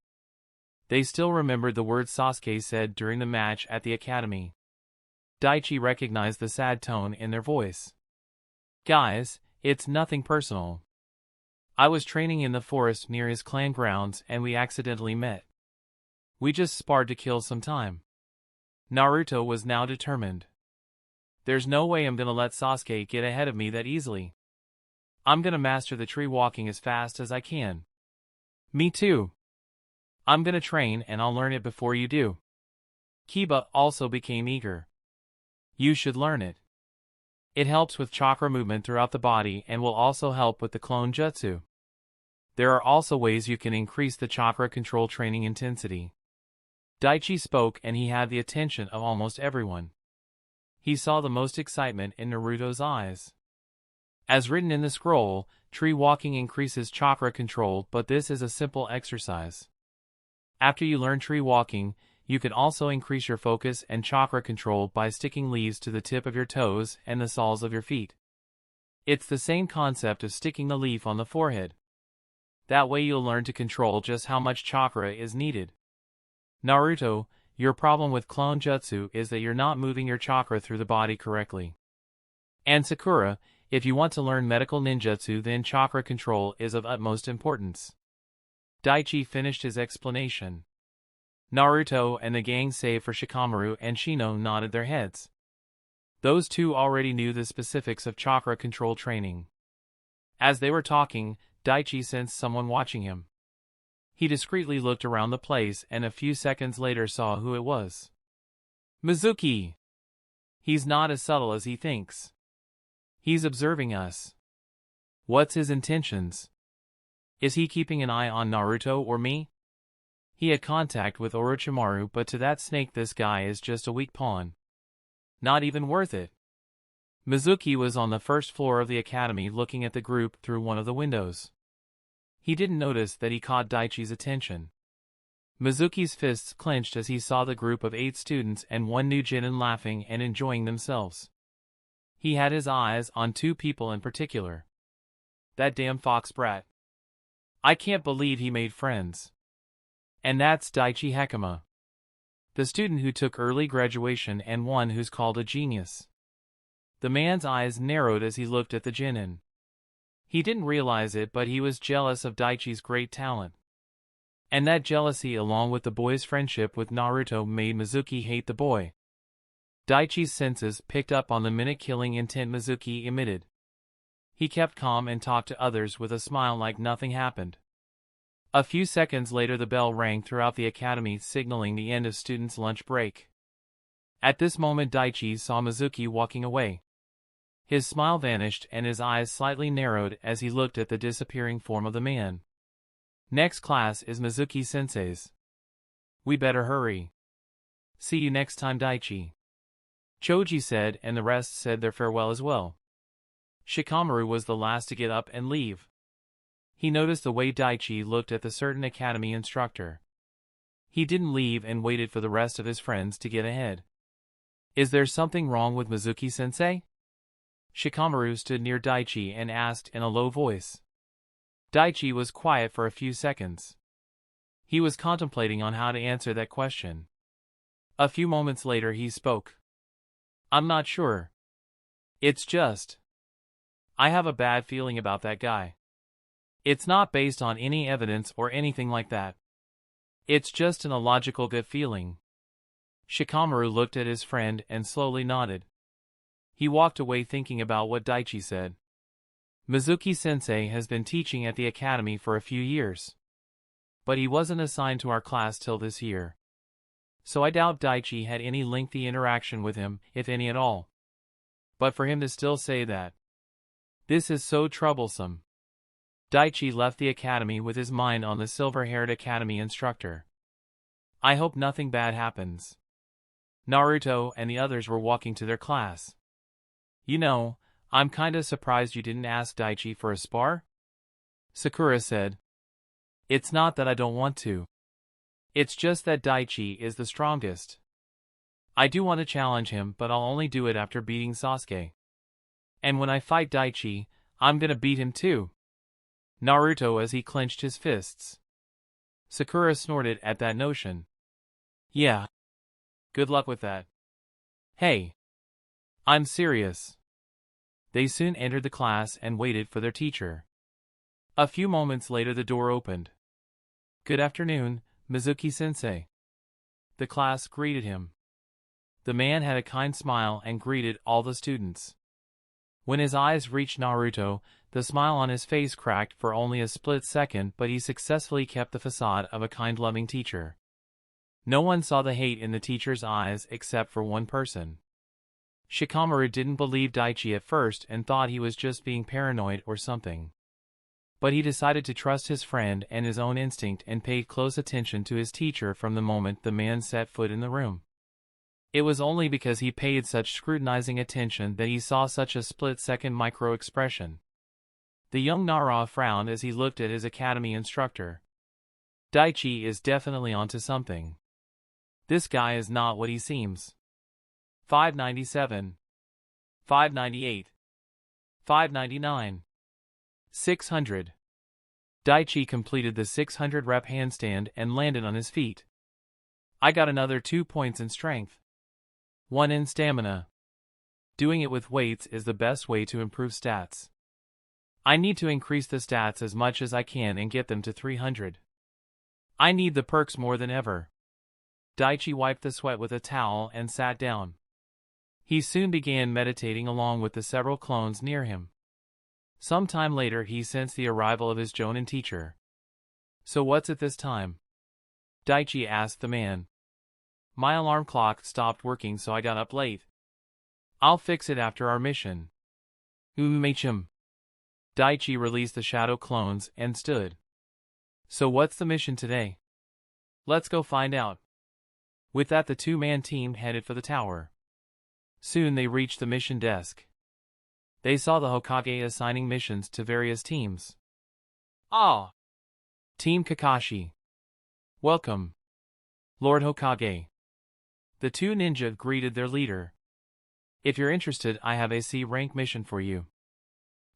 They still remembered the words Sasuke said during the match at the academy. Daichi recognized the sad tone in their voice. Guys, it's nothing personal. I was training in the forest near his clan grounds and we accidentally met. We just sparred to kill some time. Naruto was now determined. There's no way I'm gonna let Sasuke get ahead of me that easily. I'm gonna master the tree walking as fast as I can. Me too. I'm gonna train and I'll learn it before you do. Kiba also became eager. You should learn it. It helps with chakra movement throughout the body and will also help with the clone jutsu. There are also ways you can increase the chakra control training intensity. Daichi spoke and he had the attention of almost everyone. He saw the most excitement in Naruto's eyes. As written in the scroll, tree walking increases chakra control, but this is a simple exercise. After you learn tree walking, you can also increase your focus and chakra control by sticking leaves to the tip of your toes and the soles of your feet. It's the same concept of sticking the leaf on the forehead. That way you'll learn to control just how much chakra is needed. Naruto, your problem with clone jutsu is that you're not moving your chakra through the body correctly. And Sakura, if you want to learn medical ninjutsu, then chakra control is of utmost importance. Daichi finished his explanation. Naruto and the gang, save for Shikamaru and Shino, nodded their heads. Those two already knew the specifics of chakra control training. As they were talking, Daichi sensed someone watching him. He discreetly looked around the place and a few seconds later saw who it was. Mizuki! He's not as subtle as he thinks. He's observing us. What's his intentions? Is he keeping an eye on Naruto or me? He had contact with Orochimaru, but to that snake this guy is just a weak pawn. Not even worth it. Mizuki was on the first floor of the academy looking at the group through one of the windows. He didn't notice that he caught Daichi's attention. Mizuki's fists clenched as he saw the group of 8 students and one new Genin laughing and enjoying themselves. He had his eyes on 2 people in particular. That damn fox brat. I can't believe he made friends. And that's Daichi Hekima, the student who took early graduation and one who's called a genius. The man's eyes narrowed as he looked at the Genin. He didn't realize it, but he was jealous of Daichi's great talent. And that jealousy, along with the boy's friendship with Naruto, made Mizuki hate the boy. Daichi's senses picked up on the minute-killing intent Mizuki emitted. He kept calm and talked to others with a smile like nothing happened. A few seconds later the bell rang throughout the academy, signaling the end of students' lunch break. At this moment Daichi saw Mizuki walking away. His smile vanished and his eyes slightly narrowed as he looked at the disappearing form of the man. Next class is Mizuki-sensei's. We better hurry. See you next time, Daichi. Choji said, and the rest said their farewell as well. Shikamaru was the last to get up and leave. He noticed the way Daichi looked at the certain academy instructor. He didn't leave and waited for the rest of his friends to get ahead. Is there something wrong with Mizuki-sensei? Shikamaru stood near Daichi and asked in a low voice. Daichi was quiet for a few seconds. He was contemplating on how to answer that question. A few moments later he spoke. I'm not sure. It's just, I have a bad feeling about that guy. It's not based on any evidence or anything like that. It's just an illogical gut feeling. Shikamaru looked at his friend and slowly nodded. He walked away thinking about what Daichi said. Mizuki-sensei has been teaching at the academy for a few years. But he wasn't assigned to our class till this year. So I doubt Daichi had any lengthy interaction with him, if any at all. But for him to still say that, this is so troublesome. Daichi left the academy with his mind on the silver-haired academy instructor. I hope nothing bad happens. Naruto and the others were walking to their class. You know, I'm kinda surprised you didn't ask Daichi for a spar? Sakura said. It's not that I don't want to. It's just that Daichi is the strongest. I do want to challenge him, but I'll only do it after beating Sasuke. And when I fight Daichi, I'm gonna beat him too. Naruto as he clenched his fists. Sakura snorted at that notion. Yeah. Good luck with that. Hey. I'm serious. They soon entered the class and waited for their teacher. A few moments later the door opened. Good afternoon, Mizuki-sensei. The class greeted him. The man had a kind smile and greeted all the students. When his eyes reached Naruto, the smile on his face cracked for only a split second, but he successfully kept the facade of a kind loving teacher. No one saw the hate in the teacher's eyes except for one person. Shikamaru didn't believe Daichi at first and thought he was just being paranoid or something. But he decided to trust his friend and his own instinct and paid close attention to his teacher from the moment the man set foot in the room. It was only because he paid such scrutinizing attention that he saw such a split-second micro-expression. The young Nara frowned as he looked at his academy instructor. Daichi is definitely onto something. This guy is not what he seems. 597. 598. 599. 600. Daichi completed the 600 rep handstand and landed on his feet. I got another 2 points in strength. 1 in stamina. Doing it with weights is the best way to improve stats. I need to increase the stats as much as I can and get them to 300. I need the perks more than ever. Daichi wiped the sweat with a towel and sat down. He soon began meditating along with the several clones near him. Some time later he sensed the arrival of his Jonin teacher. So what's it this time? Daichi asked the man. My alarm clock stopped working so I got up late. I'll fix it after our mission. Umechim. Daichi released the shadow clones and stood. So what's the mission today? Let's go find out. With that the two-man team headed for the tower. Soon they reached the mission desk. They saw the Hokage assigning missions to various teams. Ah! Team Kakashi. Welcome. Lord Hokage. The two ninja greeted their leader. If you're interested, I have a C-rank mission for you.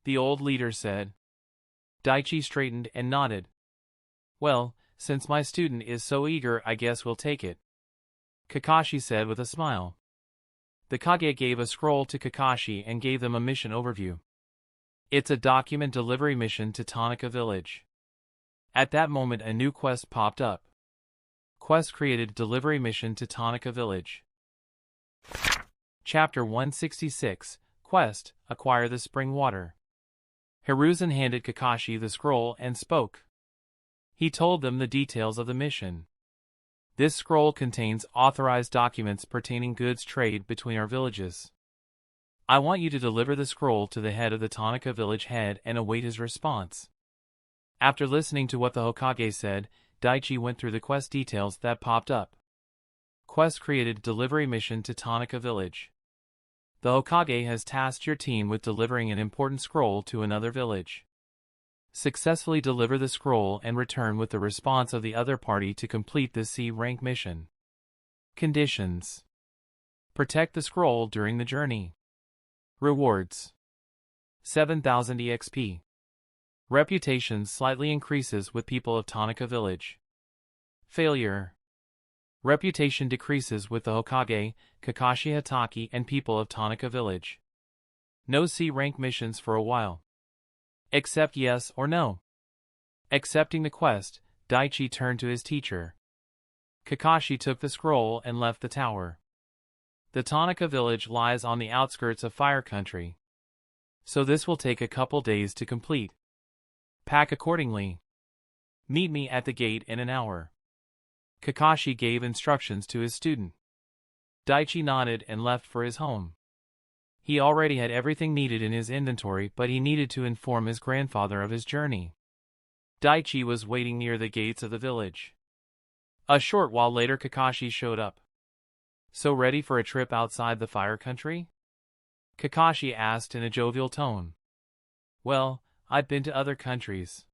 The old leader said. Daichi straightened and nodded. Well, since my student is so eager, I guess we'll take it. Kakashi said with a smile. The Kage gave a scroll to Kakashi and gave them a mission overview. It's a document delivery mission to Tanaka Village. At that moment a new quest popped up. Quest created delivery mission to Tanaka Village. Chapter 166, Quest, Acquire the Spring Water. Hiruzen handed Kakashi the scroll and spoke. He told them the details of the mission. This scroll contains authorized documents pertaining goods trade between our villages. I want you to deliver the scroll to the head of the Tanaka village head and await his response. After listening to what the Hokage said, Daichi went through the quest details that popped up. Quest created delivery mission to Tanaka village. The Hokage has tasked your team with delivering an important scroll to another village. Successfully deliver the scroll and return with the response of the other party to complete this C-rank mission. Conditions. Protect the scroll during the journey. Rewards. 7,000 EXP. Reputation slightly increases with people of Tanaka village. Failure. Reputation decreases with the Hokage, Kakashi Hatake and people of Tanaka village. No C-rank missions for a while. Accept yes or no. Accepting the quest, Daichi turned to his teacher. Kakashi took the scroll and left the tower. The Tanaka village lies on the outskirts of Fire Country. So this will take a couple days to complete. Pack accordingly. Meet me at the gate in an hour. Kakashi gave instructions to his student. Daichi nodded and left for his home. He already had everything needed in his inventory, but he needed to inform his grandfather of his journey. Daichi was waiting near the gates of the village. A short while later Kakashi showed up. So ready for a trip outside the Fire Country? Kakashi asked in a jovial tone. Well, I've been to other countries.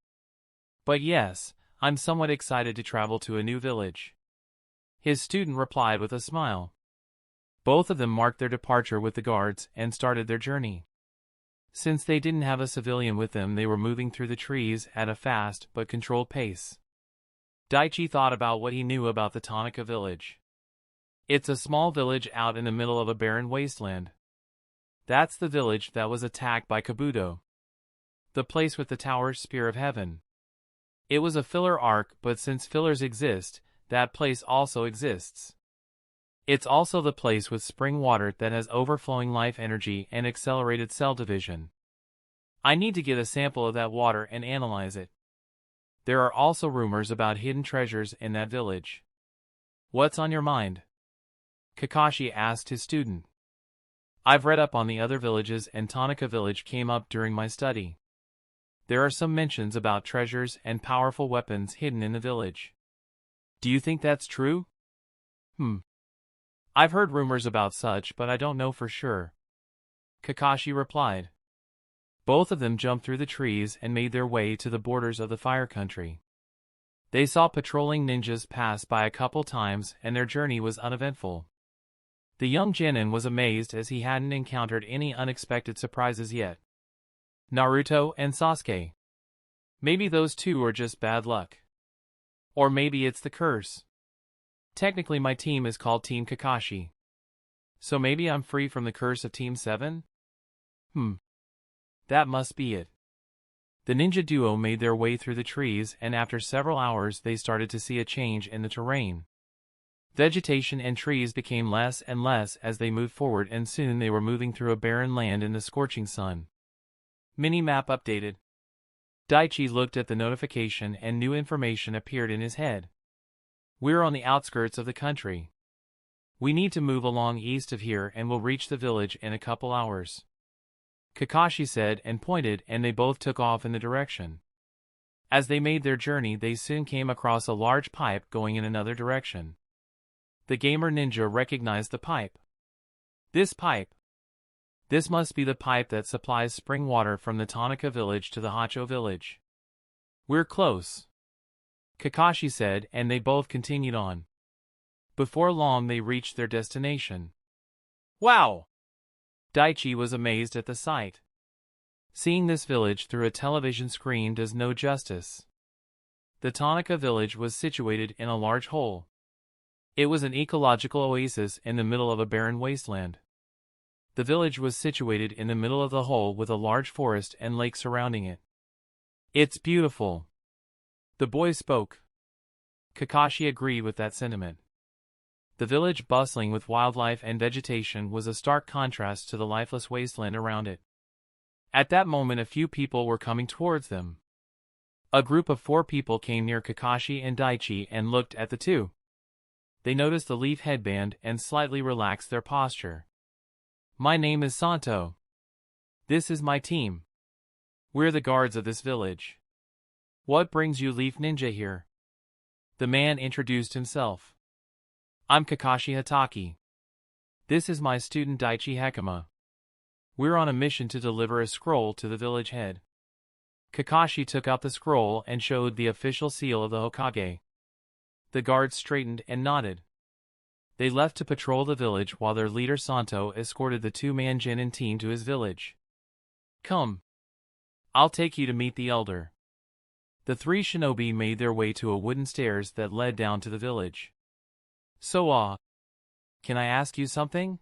But yes, I'm somewhat excited to travel to a new village. His student replied with a smile. Both of them marked their departure with the guards and started their journey. Since they didn't have a civilian with them, they were moving through the trees at a fast but controlled pace. Daichi thought about what he knew about the Tanaka village. It's a small village out in the middle of a barren wasteland. That's the village that was attacked by Kabuto. The place with the tower Spear of Heaven. It was a filler arc, but since fillers exist, that place also exists. It's also the place with spring water that has overflowing life energy and accelerated cell division. I need to get a sample of that water and analyze it. There are also rumors about hidden treasures in that village. What's on your mind? Kakashi asked his student. I've read up on the other villages and Tanaka village came up during my study. There are some mentions about treasures and powerful weapons hidden in the village. Do you think that's true? I've heard rumors about such, but I don't know for sure. Kakashi replied. Both of them jumped through the trees and made their way to the borders of the fire country. They saw patrolling ninjas pass by a couple times and their journey was uneventful. The young genin was amazed as he hadn't encountered any unexpected surprises yet. Naruto and Sasuke. Maybe those two are just bad luck. Or maybe it's the curse. Technically my team is called Team Kakashi. So maybe I'm free from the curse of Team 7? That must be it. The ninja duo made their way through the trees and after several hours they started to see a change in the terrain. Vegetation and trees became less and less as they moved forward and soon they were moving through a barren land in the scorching sun. Mini-map updated. Daichi looked at the notification and new information appeared in his head. We're on the outskirts of the country. We need to move along east of here and we'll reach the village in a couple hours. Kakashi said and pointed and they both took off in the direction. As they made their journey they soon came across a large pipe going in another direction. The gamer ninja recognized the pipe. This pipe. This must be the pipe that supplies spring water from the Tanaka village to the Hacho village. We're close, Kakashi said and they both continued on. Before long they reached their destination. Wow! Daichi was amazed at the sight. Seeing this village through a television screen does no justice. The Tanaka village was situated in a large hole. It was an ecological oasis in the middle of a barren wasteland. The village was situated in the middle of the hole with a large forest and lake surrounding it. It's beautiful. The boy spoke. Kakashi agreed with that sentiment. The village, bustling with wildlife and vegetation, was a stark contrast to the lifeless wasteland around it. At that moment a few people were coming towards them. A group of 4 people came near Kakashi and Daichi and looked at the two. They noticed the leaf headband and slightly relaxed their posture. My name is Santo. This is my team. We're the guards of this village. What brings you Leaf Ninja here? The man introduced himself. I'm Kakashi Hataki. This is my student Daichi Hekima. We're on a mission to deliver a scroll to the village head. Kakashi took out the scroll and showed the official seal of the Hokage. The guards straightened and nodded. They left to patrol the village while their leader Santo escorted the 2-man genin team to his village. Come. I'll take you to meet the elder. The 3 shinobi made their way to a wooden stairs that led down to the village. So, can I ask you something?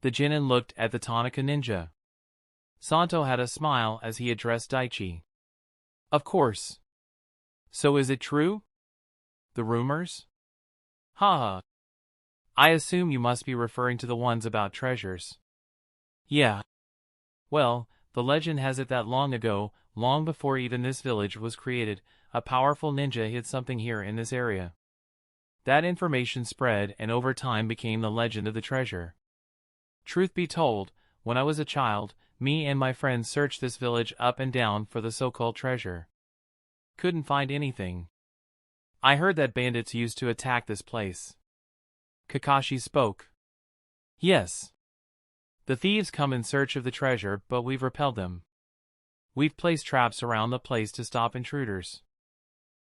The genin looked at the Tanaka ninja. Santo had a smile as he addressed Daichi. Of course. So is it true? The rumors? Haha. I assume you must be referring to the ones about treasures. Yeah. Well, the legend has it that long ago, long before even this village was created, a powerful ninja hid something here in this area. That information spread and over time became the legend of the treasure. Truth be told, when I was a child, me and my friends searched this village up and down for the so-called treasure. Couldn't find anything. I heard that bandits used to attack this place. Kakashi spoke. Yes. The thieves come in search of the treasure, but we've repelled them. We've placed traps around the place to stop intruders.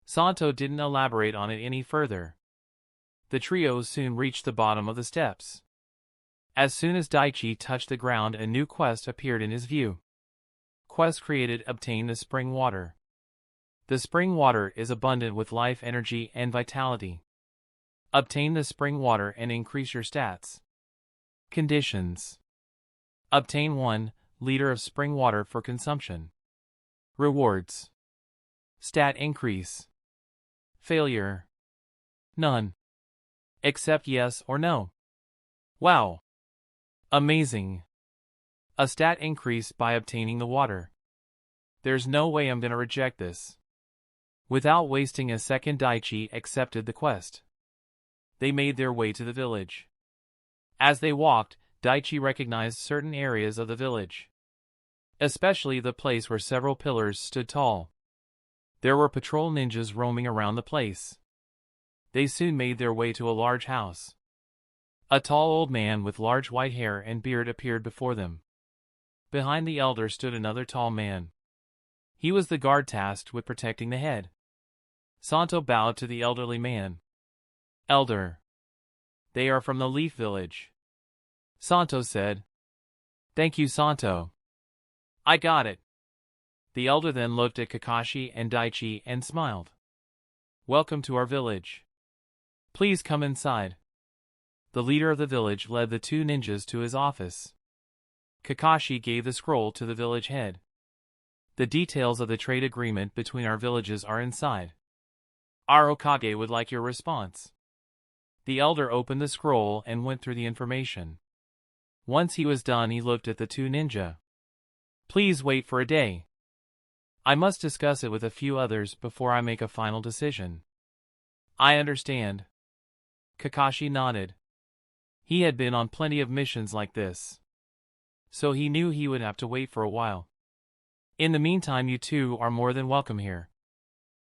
Santo didn't elaborate on it any further. The trio soon reached the bottom of the steps. As soon as Daichi touched the ground, a new quest appeared in his view. Quest created obtain the spring water. The spring water is abundant with life energy and vitality. Obtain the spring water and increase your stats. Conditions. Obtain 1 liter of spring water for consumption. Rewards. Stat increase. Failure. None. Accept yes or no. Wow. Amazing. A stat increase by obtaining the water. There's no way I'm gonna reject this. Without wasting a second, Daichi accepted the quest. They made their way to the village. As they walked, Daichi recognized certain areas of the village. Especially the place where several pillars stood tall. There were patrol ninjas roaming around the place. They soon made their way to a large house. A tall old man with large white hair and beard appeared before them. Behind the elder stood another tall man. He was the guard tasked with protecting the head. Santo bowed to the elderly man. Elder. They are from the Leaf Village. Santo said. Thank you, Santo. I got it. The elder then looked at Kakashi and Daichi and smiled. Welcome to our village. Please come inside. The leader of the village led the 2 ninjas to his office. Kakashi gave the scroll to the village head. The details of the trade agreement between our villages are inside. Our Hokage would like your response. The elder opened the scroll and went through the information. Once he was done, he looked at the 2 ninja. Please wait for a day. I must discuss it with a few others before I make a final decision. I understand. Kakashi nodded. He had been on plenty of missions like this, so he knew he would have to wait for a while. In the meantime, you 2 are more than welcome here.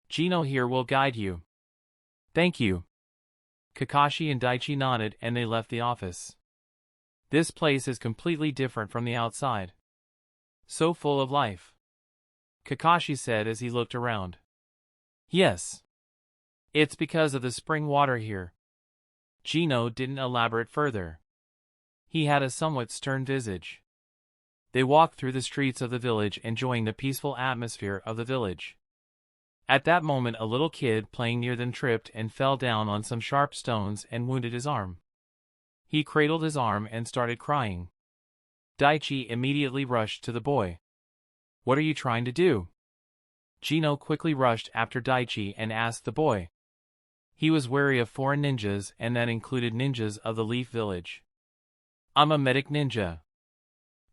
Gino here will guide you. Thank you. Kakashi and Daichi nodded and they left the office. This place is completely different from the outside. So full of life. Kakashi said as he looked around. Yes. It's because of the spring water here. Gino didn't elaborate further. He had a somewhat stern visage. They walked through the streets of the village enjoying the peaceful atmosphere of the village. At that moment, a little kid playing near them tripped and fell down on some sharp stones and wounded his arm. He cradled his arm and started crying. Daichi immediately rushed to the boy. What are you trying to do? Gino quickly rushed after Daichi and asked the boy. He was wary of foreign ninjas, and that included ninjas of the Leaf Village. I'm a medic ninja.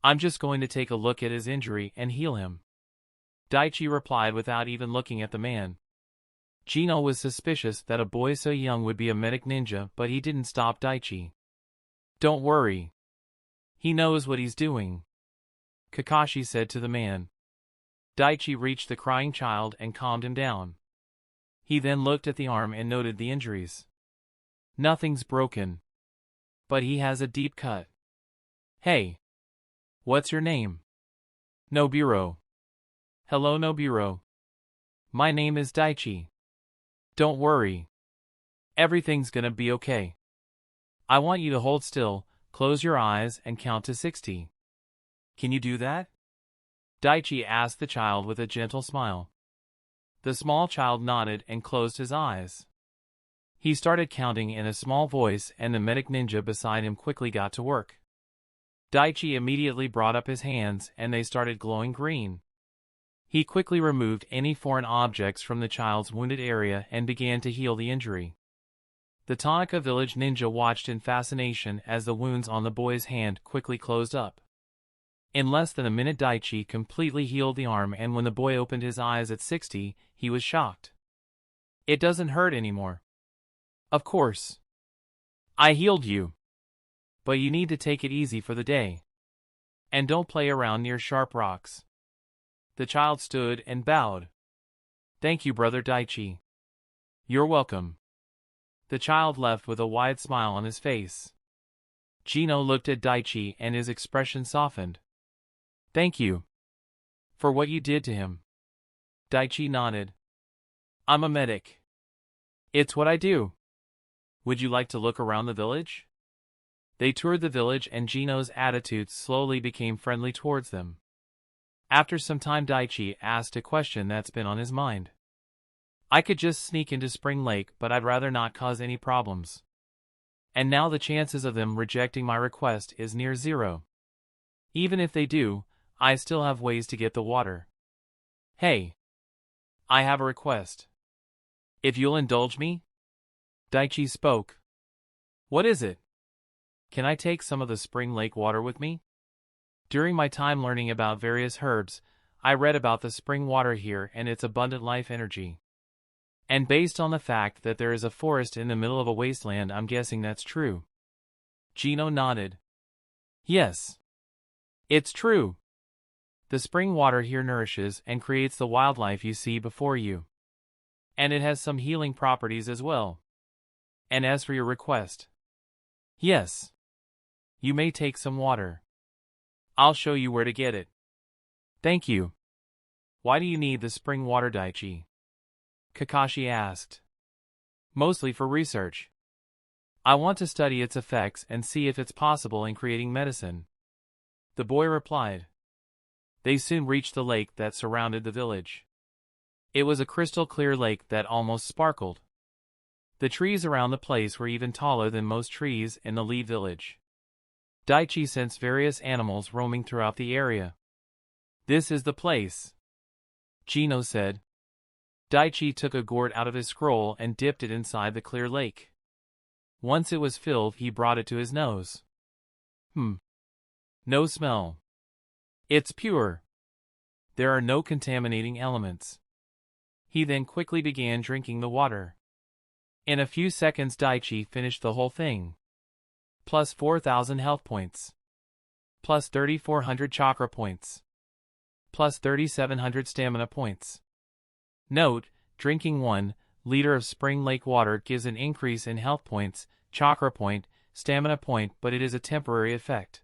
I'm just going to take a look at his injury and heal him. Daichi replied without even looking at the man. Gino was suspicious that a boy so young would be a medic ninja, but he didn't stop Daichi. Don't worry. He knows what he's doing, Kakashi said to the man. Daichi reached the crying child and calmed him down. He then looked at the arm and noted the injuries. Nothing's broken, but he has a deep cut. Hey. What's your name? Noburo. Hello, Noburo. My name is Daichi. Don't worry. Everything's gonna be okay. I want you to hold still, close your eyes, and count to 60. Can you do that? Daichi asked the child with a gentle smile. The small child nodded and closed his eyes. He started counting in a small voice, and the medic ninja beside him quickly got to work. Daichi immediately brought up his hands and they started glowing green. He quickly removed any foreign objects from the child's wounded area and began to heal the injury. The Tanaka village ninja watched in fascination as the wounds on the boy's hand quickly closed up. In less than a minute, Daichi completely healed the arm, and when the boy opened his eyes at 60, he was shocked. It doesn't hurt anymore. Of course. I healed you. But you need to take it easy for the day. And don't play around near sharp rocks. The child stood and bowed. Thank you, Brother Daichi. You're welcome. The child left with a wide smile on his face. Gino looked at Daichi and his expression softened. Thank you. For what you did to him. Daichi nodded. I'm a medic. It's what I do. Would you like to look around the village? They toured the village and Gino's attitude slowly became friendly towards them. After some time, Daichi asked a question that's been on his mind. I could just sneak into Spring Lake, but I'd rather not cause any problems. And now the chances of them rejecting my request is near zero. Even if they do, I still have ways to get the water. Hey, I have a request. If you'll indulge me? Daichi spoke. What is it? Can I take some of the Spring Lake water with me? During my time learning about various herbs, I read about the spring water here and its abundant life energy. And based on the fact that there is a forest in the middle of a wasteland, I'm guessing that's true. Gino nodded. Yes. It's true. The spring water here nourishes and creates the wildlife you see before you. And it has some healing properties as well. And as for your request, yes, you may take some water. I'll show you where to get it. Thank you. Why do you need the spring water, Daichi? Kakashi asked. Mostly for research. I want to study its effects and see if it's possible in creating medicine. The boy replied. They soon reached the lake that surrounded the village. It was a crystal clear lake that almost sparkled. The trees around the place were even taller than most trees in the lead village. Daichi sensed various animals roaming throughout the area. This is the place, Gino said. Daichi took a gourd out of his scroll and dipped it inside the clear lake. Once it was filled, he brought it to his nose. No smell. It's pure. There are no contaminating elements. He then quickly began drinking the water. In a few seconds, Daichi finished the whole thing. Plus 4,000 health points. Plus 3,400 chakra points. Plus 3,700 stamina points. Note, drinking 1 liter of Spring Lake water gives an increase in health points, chakra point, stamina point, but it is a temporary effect.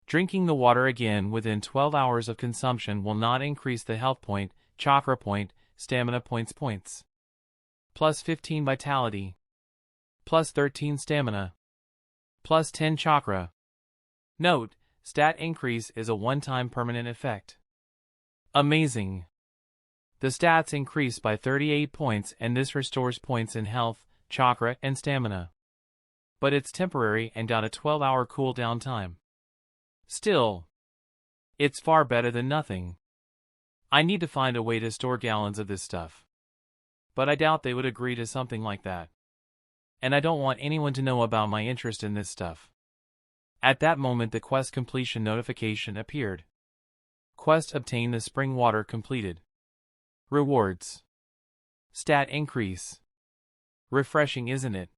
Drinking the water again within 12 hours of consumption will not increase the health point, chakra point, stamina points. Plus 15 vitality. Plus 13 stamina. Plus 10 chakra. Note, stat increase is a one-time permanent effect. Amazing. The stats increase by 38 points and this restores points in health, chakra, and stamina. But it's temporary and got a 12-hour cooldown time. Still, it's far better than nothing. I need to find a way to store gallons of this stuff. But I doubt they would agree to something like that. And I don't want anyone to know about my interest in this stuff. At that moment, the quest completion notification appeared. Quest obtain the spring water completed. Rewards. Stat increase. Refreshing, isn't it?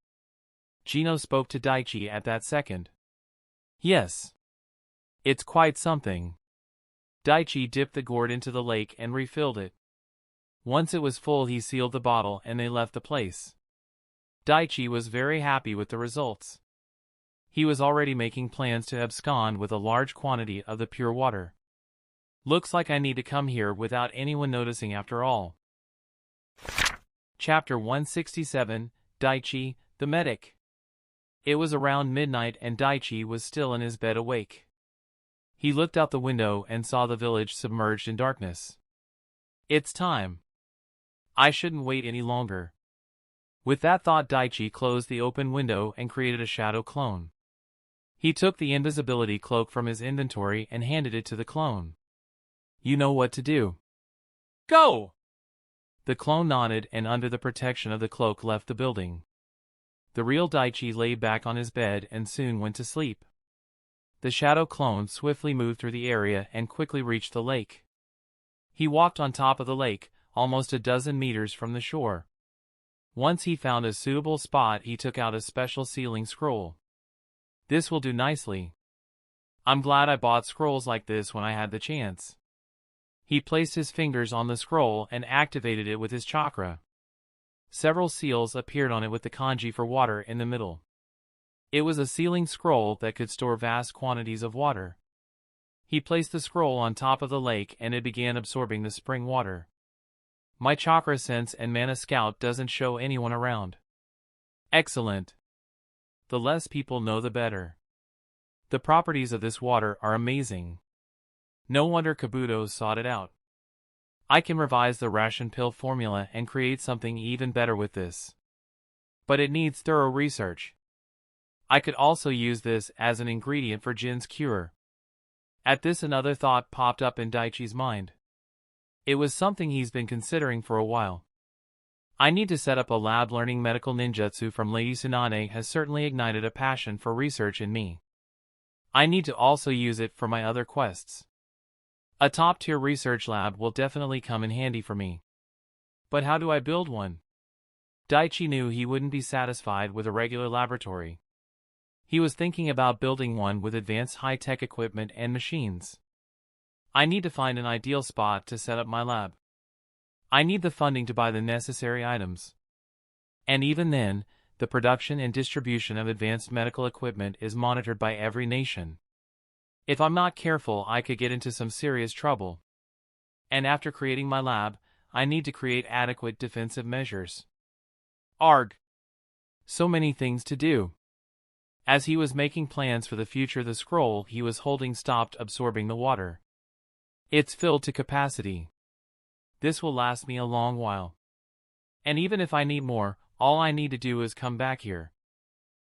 Gino spoke to Daichi at that second. Yes. It's quite something. Daichi dipped the gourd into the lake and refilled it. Once it was full, he sealed the bottle and they left the place. Daichi was very happy with the results. He was already making plans to abscond with a large quantity of the pure water. Looks like I need to come here without anyone noticing after all. Chapter 167, Daichi, the Medic. It was around midnight and Daichi was still in his bed awake. He looked out the window and saw the village submerged in darkness. It's time. I shouldn't wait any longer. With that thought, Daichi closed the open window and created a shadow clone. He took the invisibility cloak from his inventory and handed it to the clone. You know what to do. Go! The clone nodded and under the protection of the cloak left the building. The real Daichi lay back on his bed and soon went to sleep. The shadow clone swiftly moved through the area and quickly reached the lake. He walked on top of the lake, almost a dozen meters from the shore. Once he found a suitable spot, he took out a special sealing scroll. This will do nicely. I'm glad I bought scrolls like this when I had the chance. He placed his fingers on the scroll and activated it with his chakra. Several seals appeared on it with the kanji for water in the middle. It was a sealing scroll that could store vast quantities of water. He placed the scroll on top of the lake and it began absorbing the spring water. My chakra sense and mana scout doesn't show anyone around. Excellent. The less people know, the better. The properties of this water are amazing. No wonder Kabuto sought it out. I can revise the ration pill formula and create something even better with this. But it needs thorough research. I could also use this as an ingredient for Jin's cure. At this, another thought popped up in Daichi's mind. It was something he's been considering for a while. I need to set up a lab. Learning medical ninjutsu from Lady Tsunade has certainly ignited a passion for research in me. I need to also use it for my other quests. A top-tier research lab will definitely come in handy for me. But how do I build one? Daichi knew he wouldn't be satisfied with a regular laboratory. He was thinking about building one with advanced high-tech equipment and machines. I need to find an ideal spot to set up my lab. I need the funding to buy the necessary items. And even then, the production and distribution of advanced medical equipment is monitored by every nation. If I'm not careful, I could get into some serious trouble. And after creating my lab, I need to create adequate defensive measures. Arg! So many things to do. As he was making plans for the future, the scroll he was holding stopped absorbing the water. It's filled to capacity. This will last me a long while. And even if I need more, all I need to do is come back here.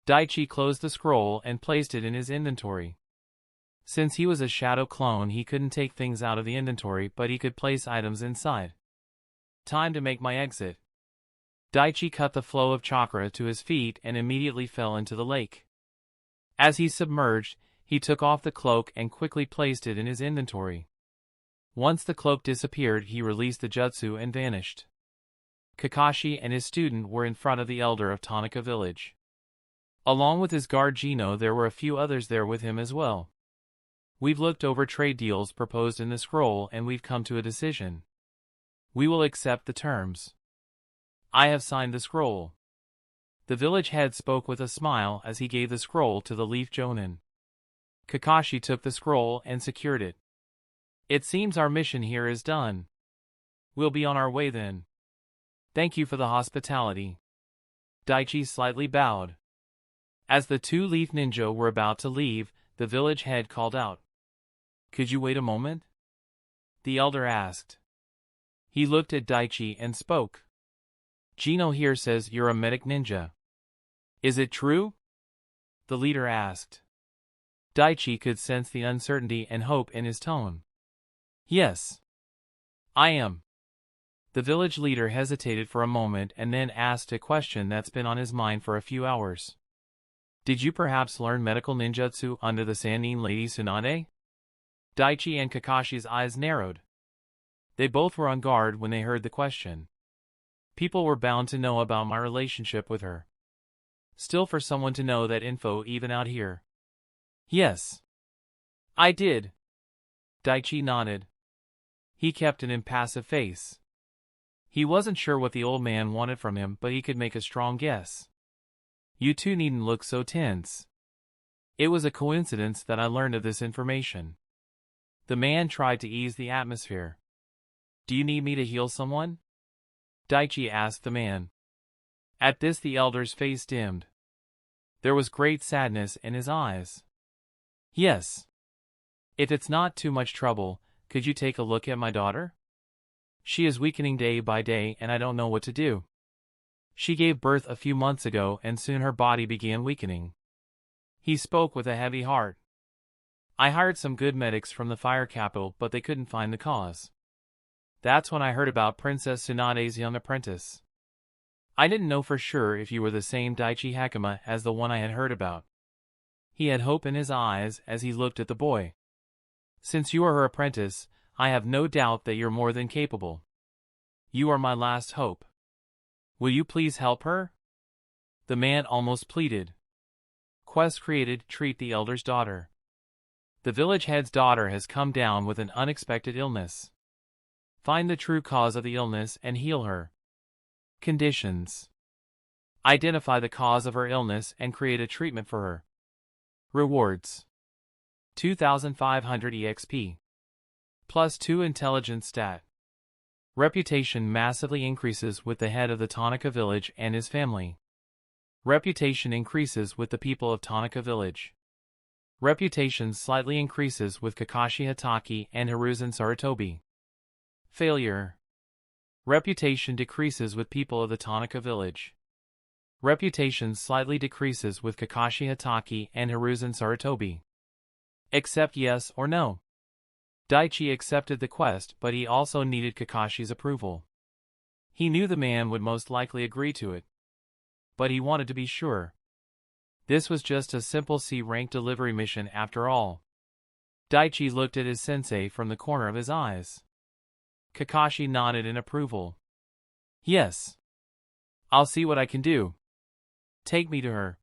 Daichi closed the scroll and placed it in his inventory. Since he was a shadow clone, he couldn't take things out of the inventory, but he could place items inside. Time to make my exit. Daichi cut the flow of chakra to his feet and immediately fell into the lake. As he submerged, he took off the cloak and quickly placed it in his inventory. Once the cloak disappeared, he released the jutsu and vanished. Kakashi and his student were in front of the elder of Tanaka village. Along with his guard Gino, there were a few others there with him as well. We've looked over trade deals proposed in the scroll and we've come to a decision. We will accept the terms. I have signed the scroll. The village head spoke with a smile as he gave the scroll to the Leaf Jonin. Kakashi took the scroll and secured it. It seems our mission here is done. We'll be on our way then. Thank you for the hospitality. Daichi slightly bowed. As the two Leaf Ninja were about to leave, the village head called out. Could you wait a moment? The elder asked. He looked at Daichi and spoke. Gino here says you're a medic ninja. Is it true? The leader asked. Daichi could sense the uncertainty and hope in his tone. Yes. I am. The village leader hesitated for a moment and then asked a question that's been on his mind for a few hours. Did you perhaps learn medical ninjutsu under the Sannin Lady Tsunade? Daichi and Kakashi's eyes narrowed. They both were on guard when they heard the question. People were bound to know about my relationship with her. Still, for someone to know that info even out here. Yes. I did. Daichi nodded. He kept an impassive face. He wasn't sure what the old man wanted from him, but he could make a strong guess. You two needn't look so tense. It was a coincidence that I learned of this information. The man tried to ease the atmosphere. Do you need me to heal someone? Daichi asked the man. At this, the elder's face dimmed. There was great sadness in his eyes. Yes. If it's not too much trouble, could you take a look at my daughter? She is weakening day by day and I don't know what to do. She gave birth a few months ago and soon her body began weakening. He spoke with a heavy heart. I hired some good medics from the fire capital, but they couldn't find the cause. That's when I heard about Princess Tsunade's young apprentice. I didn't know for sure if you were the same Daichi Hakama as the one I had heard about. He had hope in his eyes as he looked at the boy. Since you are her apprentice, I have no doubt that you're more than capable. You are my last hope. Will you please help her? The man almost pleaded. Quest created, treat the elder's daughter. The village head's daughter has come down with an unexpected illness. Find the true cause of the illness and heal her. Conditions. Identify the cause of her illness and create a treatment for her. Rewards. 2,500 EXP. Plus 2 intelligence stat. Reputation massively increases with the head of the Tanaka village and his family. Reputation increases with the people of Tanaka village. Reputation slightly increases with Kakashi Hatake and Hiruzen Sarutobi. Failure. Reputation decreases with people of the Tanaka village. Reputation slightly decreases with Kakashi Hatake and Hiruzen Sarutobi. Accept yes or no. Daichi accepted the quest, but he also needed Kakashi's approval. He knew the man would most likely agree to it, but he wanted to be sure. This was just a simple C-rank delivery mission after all. Daichi looked at his sensei from the corner of his eyes. Kakashi nodded in approval. Yes. I'll see what I can do. Take me to her.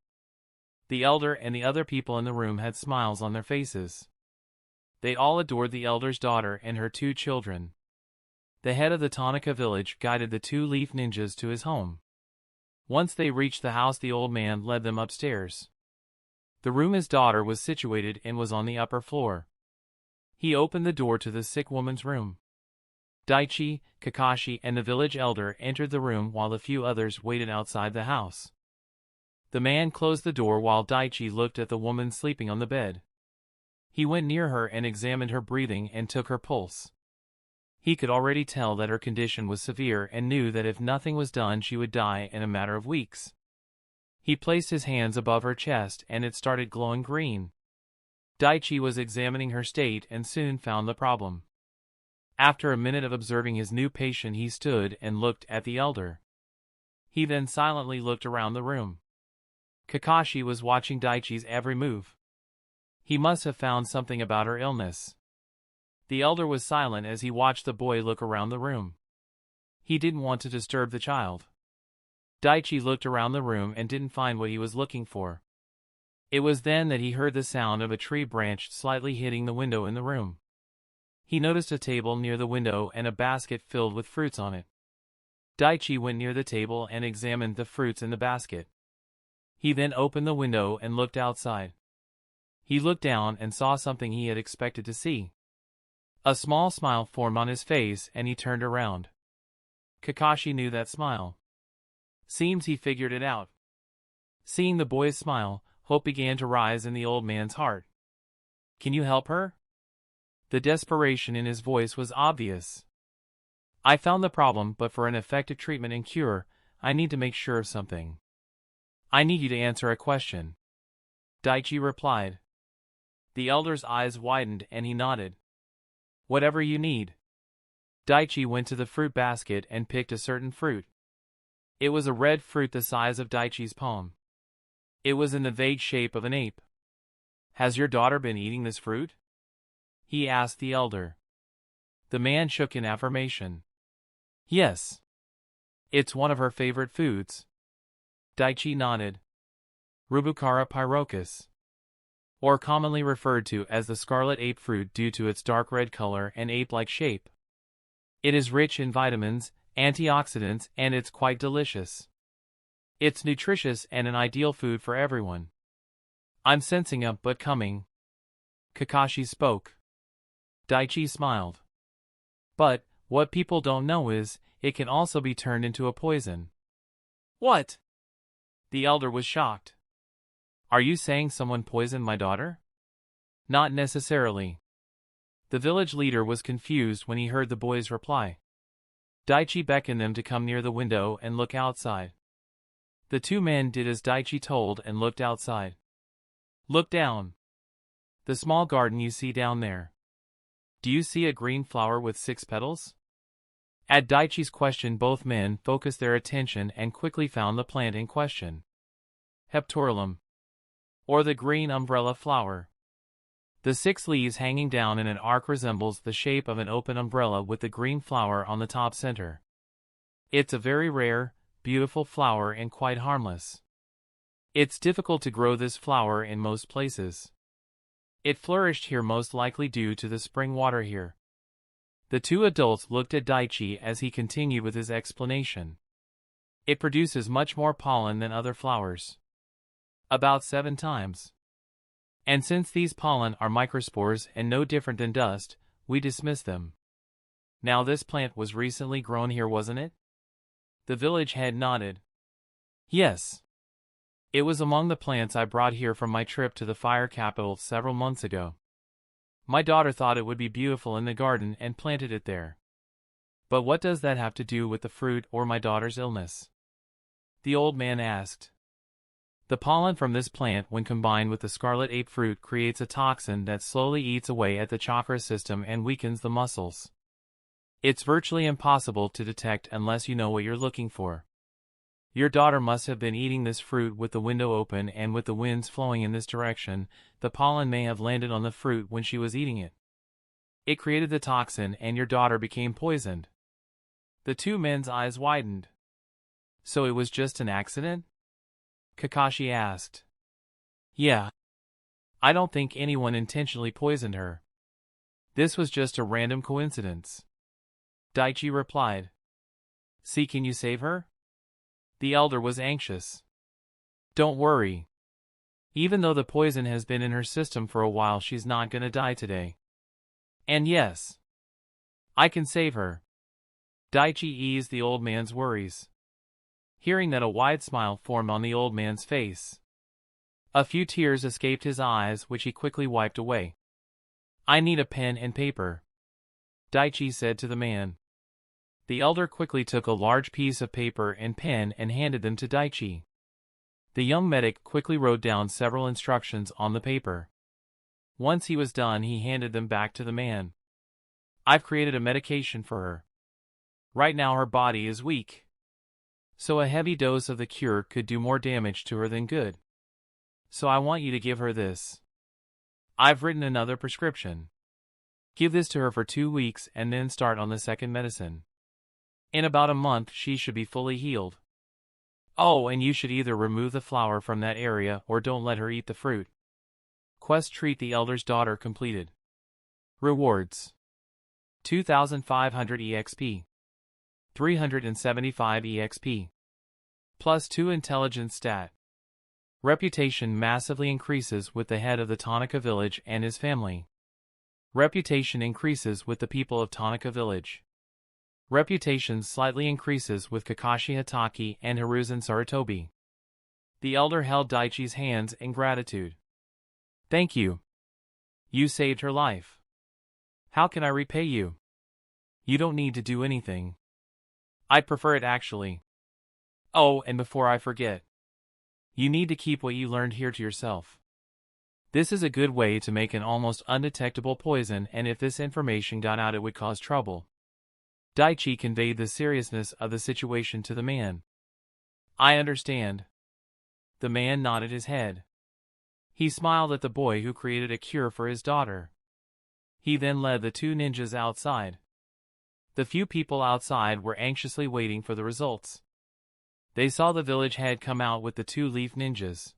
The elder and the other people in the room had smiles on their faces. They all adored the elder's daughter and her 2 children. The head of the Tanaka village guided the 2 leaf ninjas to his home. Once they reached the house, the old man led them upstairs. The room his daughter was situated in was on the upper floor. He opened the door to the sick woman's room. Daichi, Kakashi, and the village elder entered the room while the few others waited outside the house. The man closed the door while Daichi looked at the woman sleeping on the bed. He went near her and examined her breathing and took her pulse. He could already tell that her condition was severe and knew that if nothing was done she would die in a matter of weeks. He placed his hands above her chest and it started glowing green. Daichi was examining her state and soon found the problem. After a minute of observing his new patient, he stood and looked at the elder. He then silently looked around the room. Kakashi was watching Daichi's every move. He must have found something about her illness. The elder was silent as he watched the boy look around the room. He didn't want to disturb the child. Daichi looked around the room and didn't find what he was looking for. It was then that he heard the sound of a tree branch slightly hitting the window in the room. He noticed a table near the window and a basket filled with fruits on it. Daichi went near the table and examined the fruits in the basket. He then opened the window and looked outside. He looked down and saw something he had expected to see. A small smile formed on his face and he turned around. Kakashi knew that smile. Seems he figured it out. Seeing the boy's smile, hope began to rise in the old man's heart. Can you help her? The desperation in his voice was obvious. I found the problem, but for an effective treatment and cure, I need to make sure of something. I need you to answer a question. Daichi replied. The elder's eyes widened and he nodded. Whatever you need. Daichi went to the fruit basket and picked a certain fruit. It was a red fruit the size of Daichi's palm. It was in the vague shape of an ape. Has your daughter been eating this fruit? He asked the elder. The man shook in affirmation. Yes. It's one of her favorite foods. Daichi nodded. Rubukara pyrocus, or commonly referred to as the scarlet ape fruit due to its dark red color and ape-like shape. It is rich in vitamins, antioxidants, and it's quite delicious. It's nutritious and an ideal food for everyone. I'm sensing a but coming. Kakashi spoke. Daichi smiled. But, what people don't know is, it can also be turned into a poison. What? The elder was shocked. Are you saying someone poisoned my daughter? Not necessarily. The village leader was confused when he heard the boy's reply. Daichi beckoned them to come near the window and look outside. The 2 men did as Daichi told and looked outside. Look down. The small garden you see down there. Do you see a green flower with 6 petals? At Daichi's question, both men focused their attention and quickly found the plant in question. Heptorellum, or the green umbrella flower. The 6 leaves hanging down in an arc resembles the shape of an open umbrella with the green flower on the top center. It's a very rare, beautiful flower and quite harmless. It's difficult to grow this flower in most places. It flourished here most likely due to the spring water here. The 2 adults looked at Daichi as he continued with his explanation. It produces much more pollen than other flowers. About 7 times. And since these pollen are microspores and no different than dust, we dismiss them. Now this plant was recently grown here, wasn't it? The village head nodded. Yes. It was among the plants I brought here from my trip to the fire capital several months ago. My daughter thought it would be beautiful in the garden and planted it there. But what does that have to do with the fruit or my daughter's illness? The old man asked. The pollen from this plant, when combined with the scarlet ape fruit, creates a toxin that slowly eats away at the chakra system and weakens the muscles. It's virtually impossible to detect unless you know what you're looking for. Your daughter must have been eating this fruit with the window open, and with the winds flowing in this direction, the pollen may have landed on the fruit when she was eating it. It created the toxin and your daughter became poisoned. The two men's eyes widened. So it was just an accident? Kakashi asked. Yeah. I don't think anyone intentionally poisoned her. This was just a random coincidence. Daichi replied. See, can you save her? The elder was anxious. Don't worry. Even though the poison has been in her system for a while, she's not gonna die today. And yes, I can save her. Daichi eased the old man's worries. Hearing that, a wide smile formed on the old man's face. A few tears escaped his eyes, which he quickly wiped away. I need a pen and paper, Daichi said to the man. The elder quickly took a large piece of paper and pen and handed them to Daichi. The young medic quickly wrote down several instructions on the paper. Once he was done, he handed them back to the man. I've created a medication for her. Right now her body is weak, so a heavy dose of the cure could do more damage to her than good. So I want you to give her this. I've written another prescription. Give this to her for 2 weeks and then start on the second medicine. In about a month she should be fully healed. Oh, and you should either remove the flower from that area or don't let her eat the fruit. Quest treat the elder's daughter completed. Rewards: 2,500 EXP. 375 EXP. Plus 2 intelligence stat. Reputation massively increases with the head of the Tanaka village and his family. Reputation increases with the people of Tanaka village. Reputation slightly increases with Kakashi Hatake and Hiruzen Sarutobi. The elder held Daichi's hands in gratitude. Thank you. You saved her life. How can I repay you? You don't need to do anything. I'd prefer it, actually. Oh, and before I forget, you need to keep what you learned here to yourself. This is a good way to make an almost undetectable poison, and if this information got out, it would cause trouble. Daichi conveyed the seriousness of the situation to the man. I understand. The man nodded his head. He smiled at the boy who created a cure for his daughter. He then led the 2 ninjas outside. The few people outside were anxiously waiting for the results. They saw the village head come out with the 2 leaf ninjas.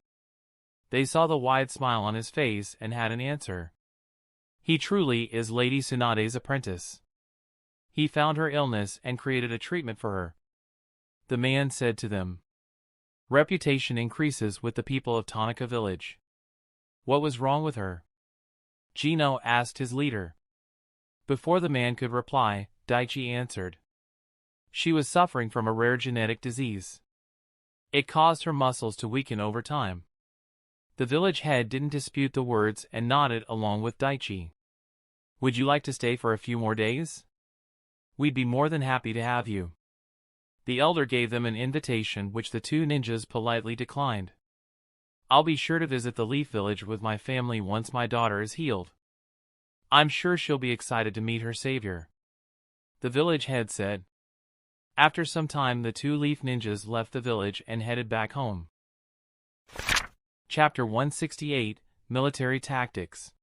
They saw the wide smile on his face and had an answer. He truly is Lady Tsunade's apprentice. He found her illness and created a treatment for her. The man said to them. Reputation increases with the people of Tanaka village. What was wrong with her? Gino asked his leader. Before the man could reply, Daichi answered. She was suffering from a rare genetic disease. It caused her muscles to weaken over time. The village head didn't dispute the words and nodded along with Daichi. Would you like to stay for a few more days? We'd be more than happy to have you. The elder gave them an invitation, which the 2 ninjas politely declined. I'll be sure to visit the Leaf Village with my family once my daughter is healed. I'm sure she'll be excited to meet her savior, the village head said. After some time, the 2 leaf ninjas left the village and headed back home. Chapter 168, Military Tactics.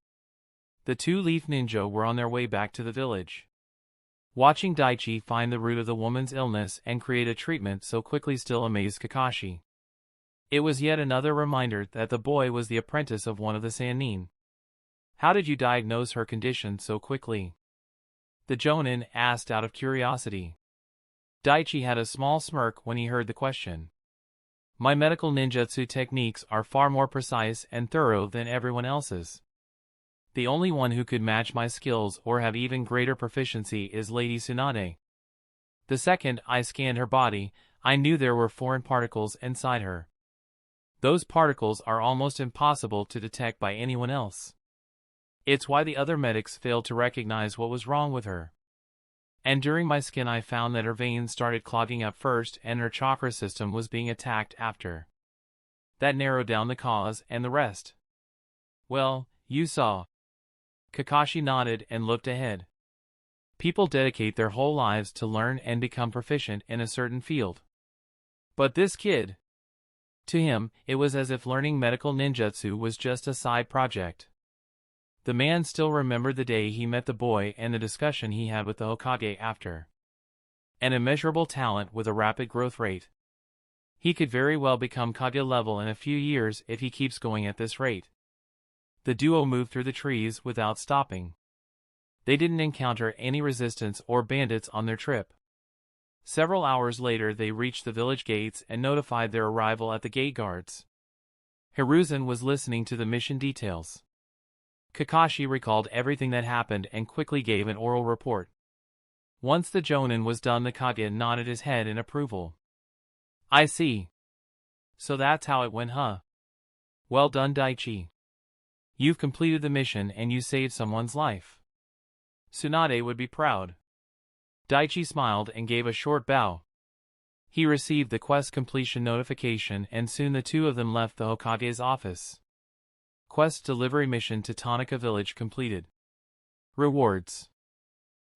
The 2 leaf ninja were on their way back to the village. Watching Daichi find the root of the woman's illness and create a treatment so quickly still amazed Kakashi. It was yet another reminder that the boy was the apprentice of one of the Sannin. How did you diagnose her condition so quickly? The Jonin asked out of curiosity. Daichi had a small smirk when he heard the question. My medical ninjutsu techniques are far more precise and thorough than everyone else's. The only one who could match my skills or have even greater proficiency is Lady Tsunade. The second I scanned her body, I knew there were foreign particles inside her. Those particles are almost impossible to detect by anyone else. It's why the other medics failed to recognize what was wrong with her. And during my scan I found that her veins started clogging up first and her chakra system was being attacked after. That narrowed down the cause and the rest. Well, you saw. Kakashi nodded and looked ahead. People dedicate their whole lives to learn and become proficient in a certain field. But this kid... To him, it was as if learning medical ninjutsu was just a side project. The man still remembered the day he met the boy and the discussion he had with the Hokage after. An immeasurable talent with a rapid growth rate. He could very well become Kage level in a few years if he keeps going at this rate. The duo moved through the trees without stopping. They didn't encounter any resistance or bandits on their trip. Several hours later they reached the village gates and notified their arrival at the gate guards. Hiruzen was listening to the mission details. Kakashi recalled everything that happened and quickly gave an oral report. Once the Jonin was done, the Kage nodded his head in approval. I see. So that's how it went, huh? Well done, Daichi. You've completed the mission and you saved someone's life. Tsunade would be proud. Daichi smiled and gave a short bow. He received the quest completion notification and soon the two of them left the Hokage's office. Quest delivery mission to Tanaka village completed. Rewards: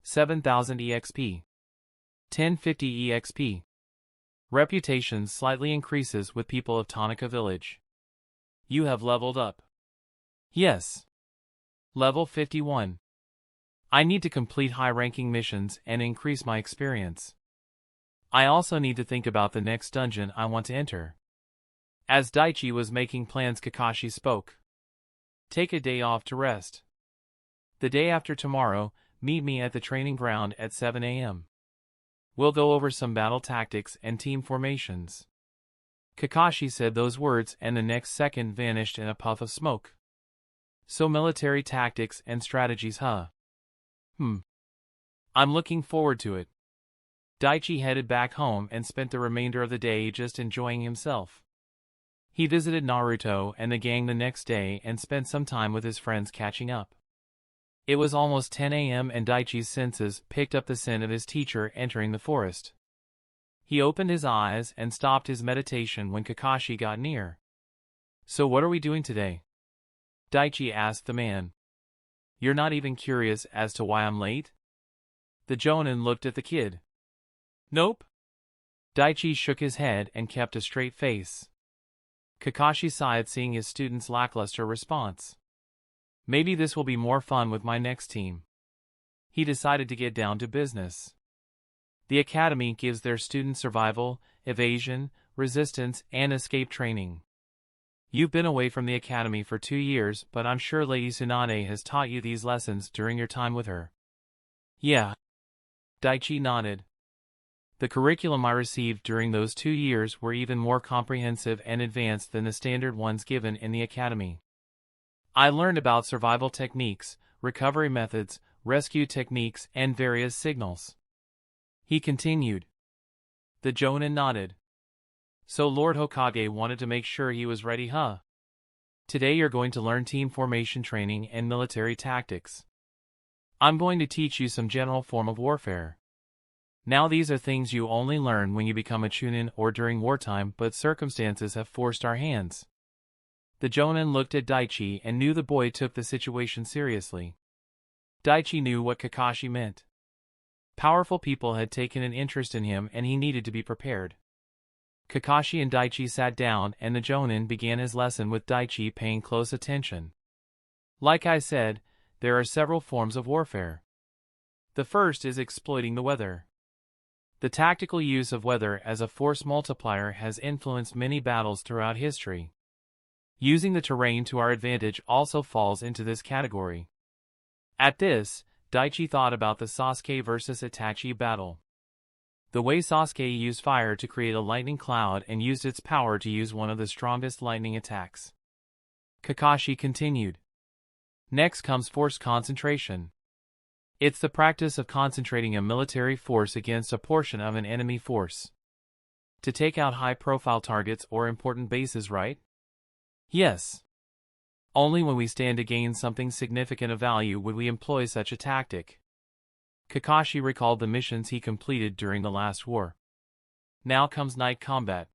7,000 EXP. 1050 EXP. Reputation slightly increases with people of Tanaka village. You have leveled up. Yes. Level 51. I need to complete high-ranking missions and increase my experience. I also need to think about the next dungeon I want to enter. As Daichi was making plans, Kakashi spoke. Take a day off to rest. The day after tomorrow, meet me at the training ground at 7 a.m. We'll go over some battle tactics and team formations. Kakashi said those words and the next second vanished in a puff of smoke. So military tactics and strategies, huh? I'm looking forward to it. Daichi headed back home and spent the remainder of the day just enjoying himself. He visited Naruto and the gang the next day and spent some time with his friends catching up. It was almost 10 a.m. and Daichi's senses picked up the scent of his teacher entering the forest. He opened his eyes and stopped his meditation when Kakashi got near. So what are we doing today? Daichi asked the man. You're not even curious as to why I'm late? The Jonin looked at the kid. Nope. Daichi shook his head and kept a straight face. Kakashi sighed, seeing his student's lackluster response. Maybe this will be more fun with my next team. He decided to get down to business. The academy gives their students survival, evasion, resistance, and escape training. You've been away from the academy for 2 years, but I'm sure Lady Tsunade has taught you these lessons during your time with her. Yeah. Daichi nodded. The curriculum I received during those 2 years were even more comprehensive and advanced than the standard ones given in the academy. I learned about survival techniques, recovery methods, rescue techniques, and various signals. He continued. The Jonin nodded. So Lord Hokage wanted to make sure he was ready, huh? Today you're going to learn team formation training and military tactics. I'm going to teach you some general form of warfare. Now these are things you only learn when you become a Chunin or during wartime, but circumstances have forced our hands. The Jonin looked at Daichi and knew the boy took the situation seriously. Daichi knew what Kakashi meant. Powerful people had taken an interest in him and he needed to be prepared. Kakashi and Daichi sat down and the Jonin began his lesson with Daichi paying close attention. Like I said, there are several forms of warfare. The first is exploiting the weather. The tactical use of weather as a force multiplier has influenced many battles throughout history. Using the terrain to our advantage also falls into this category. At this, Daichi thought about the Sasuke vs Itachi battle. The way Sasuke used fire to create a lightning cloud and used its power to use one of the strongest lightning attacks. Kakashi continued. Next comes force concentration. It's the practice of concentrating a military force against a portion of an enemy force. To take out high-profile targets or important bases, right? Yes. Only when we stand to gain something significant of value would we employ such a tactic. Kakashi recalled the missions he completed during the last war. Now comes night combat.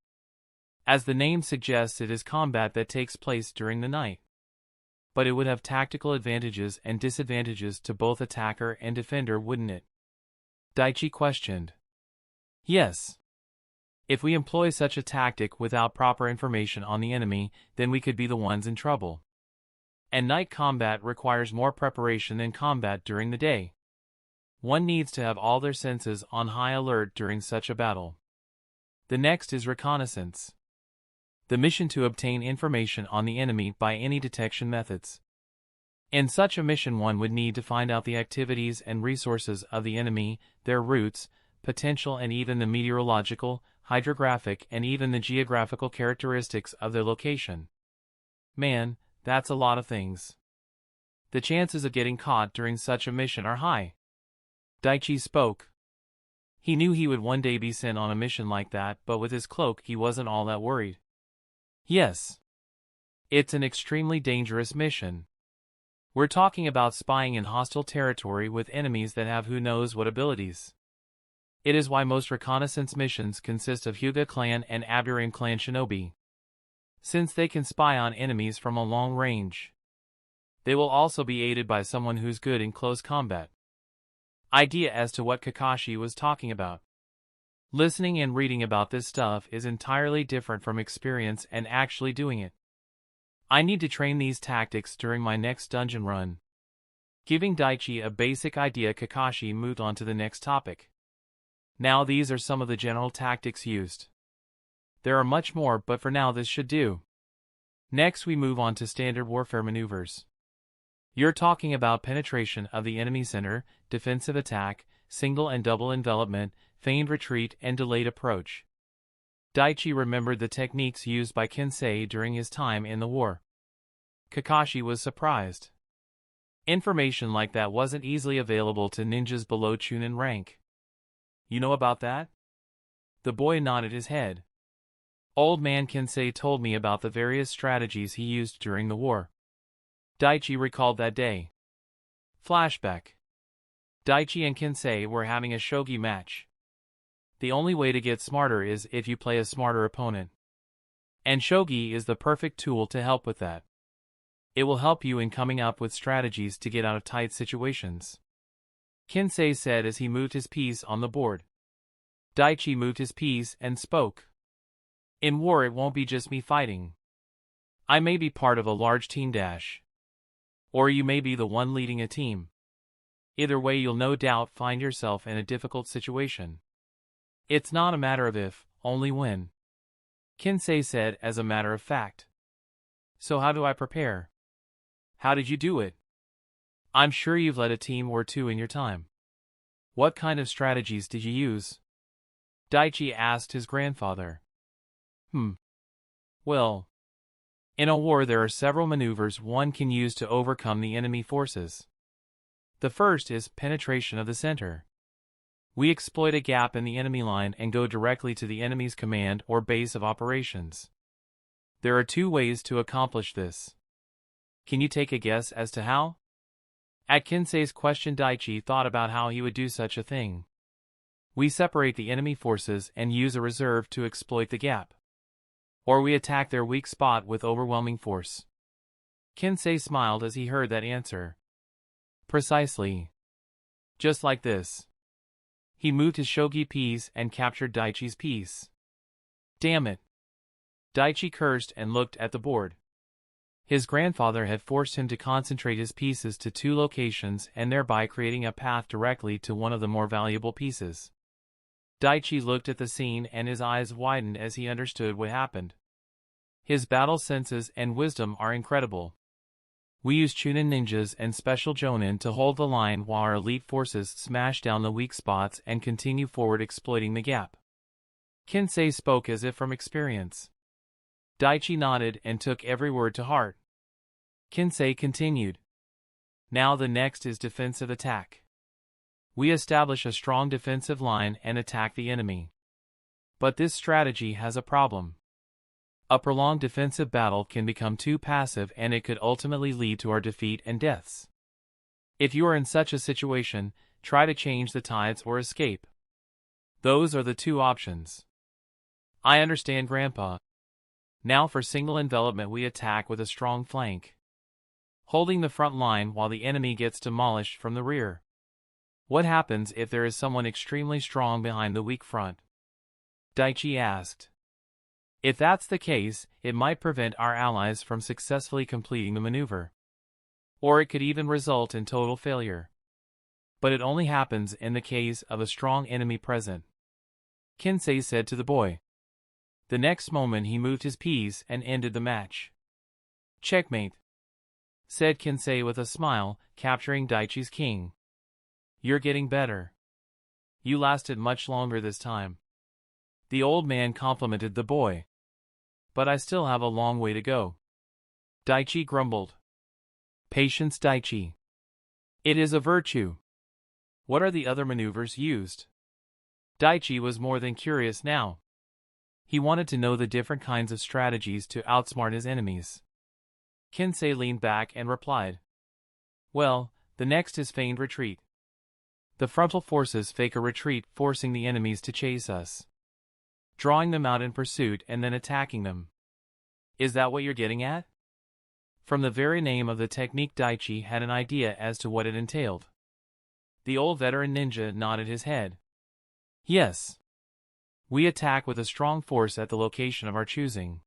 As the name suggests, it is combat that takes place during the night. But it would have tactical advantages and disadvantages to both attacker and defender, wouldn't it? Daichi questioned. Yes. If we employ such a tactic without proper information on the enemy, then we could be the ones in trouble. And night combat requires more preparation than combat during the day. One needs to have all their senses on high alert during such a battle. The next is reconnaissance. The mission to obtain information on the enemy by any detection methods. In such a mission, one would need to find out the activities and resources of the enemy, their routes, potential, and even the meteorological, hydrographic, and even the geographical characteristics of their location. Man, that's a lot of things. The chances of getting caught during such a mission are high. Daichi spoke. He knew he would one day be sent on a mission like that, but with his cloak he wasn't all that worried. Yes. It's an extremely dangerous mission. We're talking about spying in hostile territory with enemies that have who knows what abilities. It is why most reconnaissance missions consist of Hyuga clan and Aburame clan shinobi. Since they can spy on enemies from a long range, they will also be aided by someone who's good in close combat. Idea as to what Kakashi was talking about. Listening and reading about this stuff is entirely different from experience and actually doing it. I need to train these tactics during my next dungeon run. Giving Daichi a basic idea, Kakashi moved on to the next topic. Now these are some of the general tactics used. There are much more, but for now this should do. Next we move on to standard warfare maneuvers. You're talking about penetration of the enemy center, defensive attack, single and double envelopment, feigned retreat, and delayed approach. Daichi remembered the techniques used by Kensei during his time in the war. Kakashi was surprised. Information like that wasn't easily available to ninjas below Chunin rank. You know about that? The boy nodded his head. Old man Kensei told me about the various strategies he used during the war. Daichi recalled that day. Flashback. Daichi and Kensei were having a shogi match. The only way to get smarter is if you play a smarter opponent. And shogi is the perfect tool to help with that. It will help you in coming up with strategies to get out of tight situations. Kensei said as he moved his piece on the board. Daichi moved his piece and spoke. In war it won't be just me fighting. I may be part of a large team dash. Or you may be the one leading a team. Either way you'll no doubt find yourself in a difficult situation. It's not a matter of if, only when. Kensei said as a matter of fact. So how do I prepare? How did you do it? I'm sure you've led a team or two in your time. What kind of strategies did you use? Daichi asked his grandfather. Well, in a war there are several maneuvers one can use to overcome the enemy forces. The first is penetration of the center. We exploit a gap in the enemy line and go directly to the enemy's command or base of operations. There are two ways to accomplish this. Can you take a guess as to how? At Kensei's question, Daichi thought about how he would do such a thing. We separate the enemy forces and use a reserve to exploit the gap. Or we attack their weak spot with overwhelming force. Kensei smiled as he heard that answer. Precisely. Just like this. He moved his shogi piece and captured Daichi's piece. Damn it. Daichi cursed and looked at the board. His grandfather had forced him to concentrate his pieces to two locations and thereby creating a path directly to one of the more valuable pieces. Daichi looked at the scene and his eyes widened as he understood what happened. His battle senses and wisdom are incredible. We use Chunin ninjas and special jonin to hold the line while our elite forces smash down the weak spots and continue forward exploiting the gap. Kensei spoke as if from experience. Daichi nodded and took every word to heart. Kensei continued. Now the next is defensive attack. We establish a strong defensive line and attack the enemy. But this strategy has a problem. A prolonged defensive battle can become too passive and it could ultimately lead to our defeat and deaths. If you are in such a situation, try to change the tides or escape. Those are the two options. I understand, Grandpa. Now for single envelopment, we attack with a strong flank, holding the front line while the enemy gets demolished from the rear. What happens if there is someone extremely strong behind the weak front? Daichi asked. If that's the case, it might prevent our allies from successfully completing the maneuver. Or it could even result in total failure. But it only happens in the case of a strong enemy present, Kensei said to the boy. The next moment he moved his piece and ended the match. Checkmate, said Kensei with a smile, capturing Daichi's king. You're getting better. You lasted much longer this time. The old man complimented the boy. But I still have a long way to go, Daichi grumbled. Patience, Daichi. It is a virtue. What are the other maneuvers used? Daichi was more than curious now. He wanted to know the different kinds of strategies to outsmart his enemies. Kensei leaned back and replied. Well, the next is feigned retreat. The frontal forces fake a retreat, forcing the enemies to chase us, drawing them out in pursuit and then attacking them. Is that what you're getting at? From the very name of the technique, Daichi had an idea as to what it entailed. The old veteran ninja nodded his head. Yes. We attack with a strong force at the location of our choosing.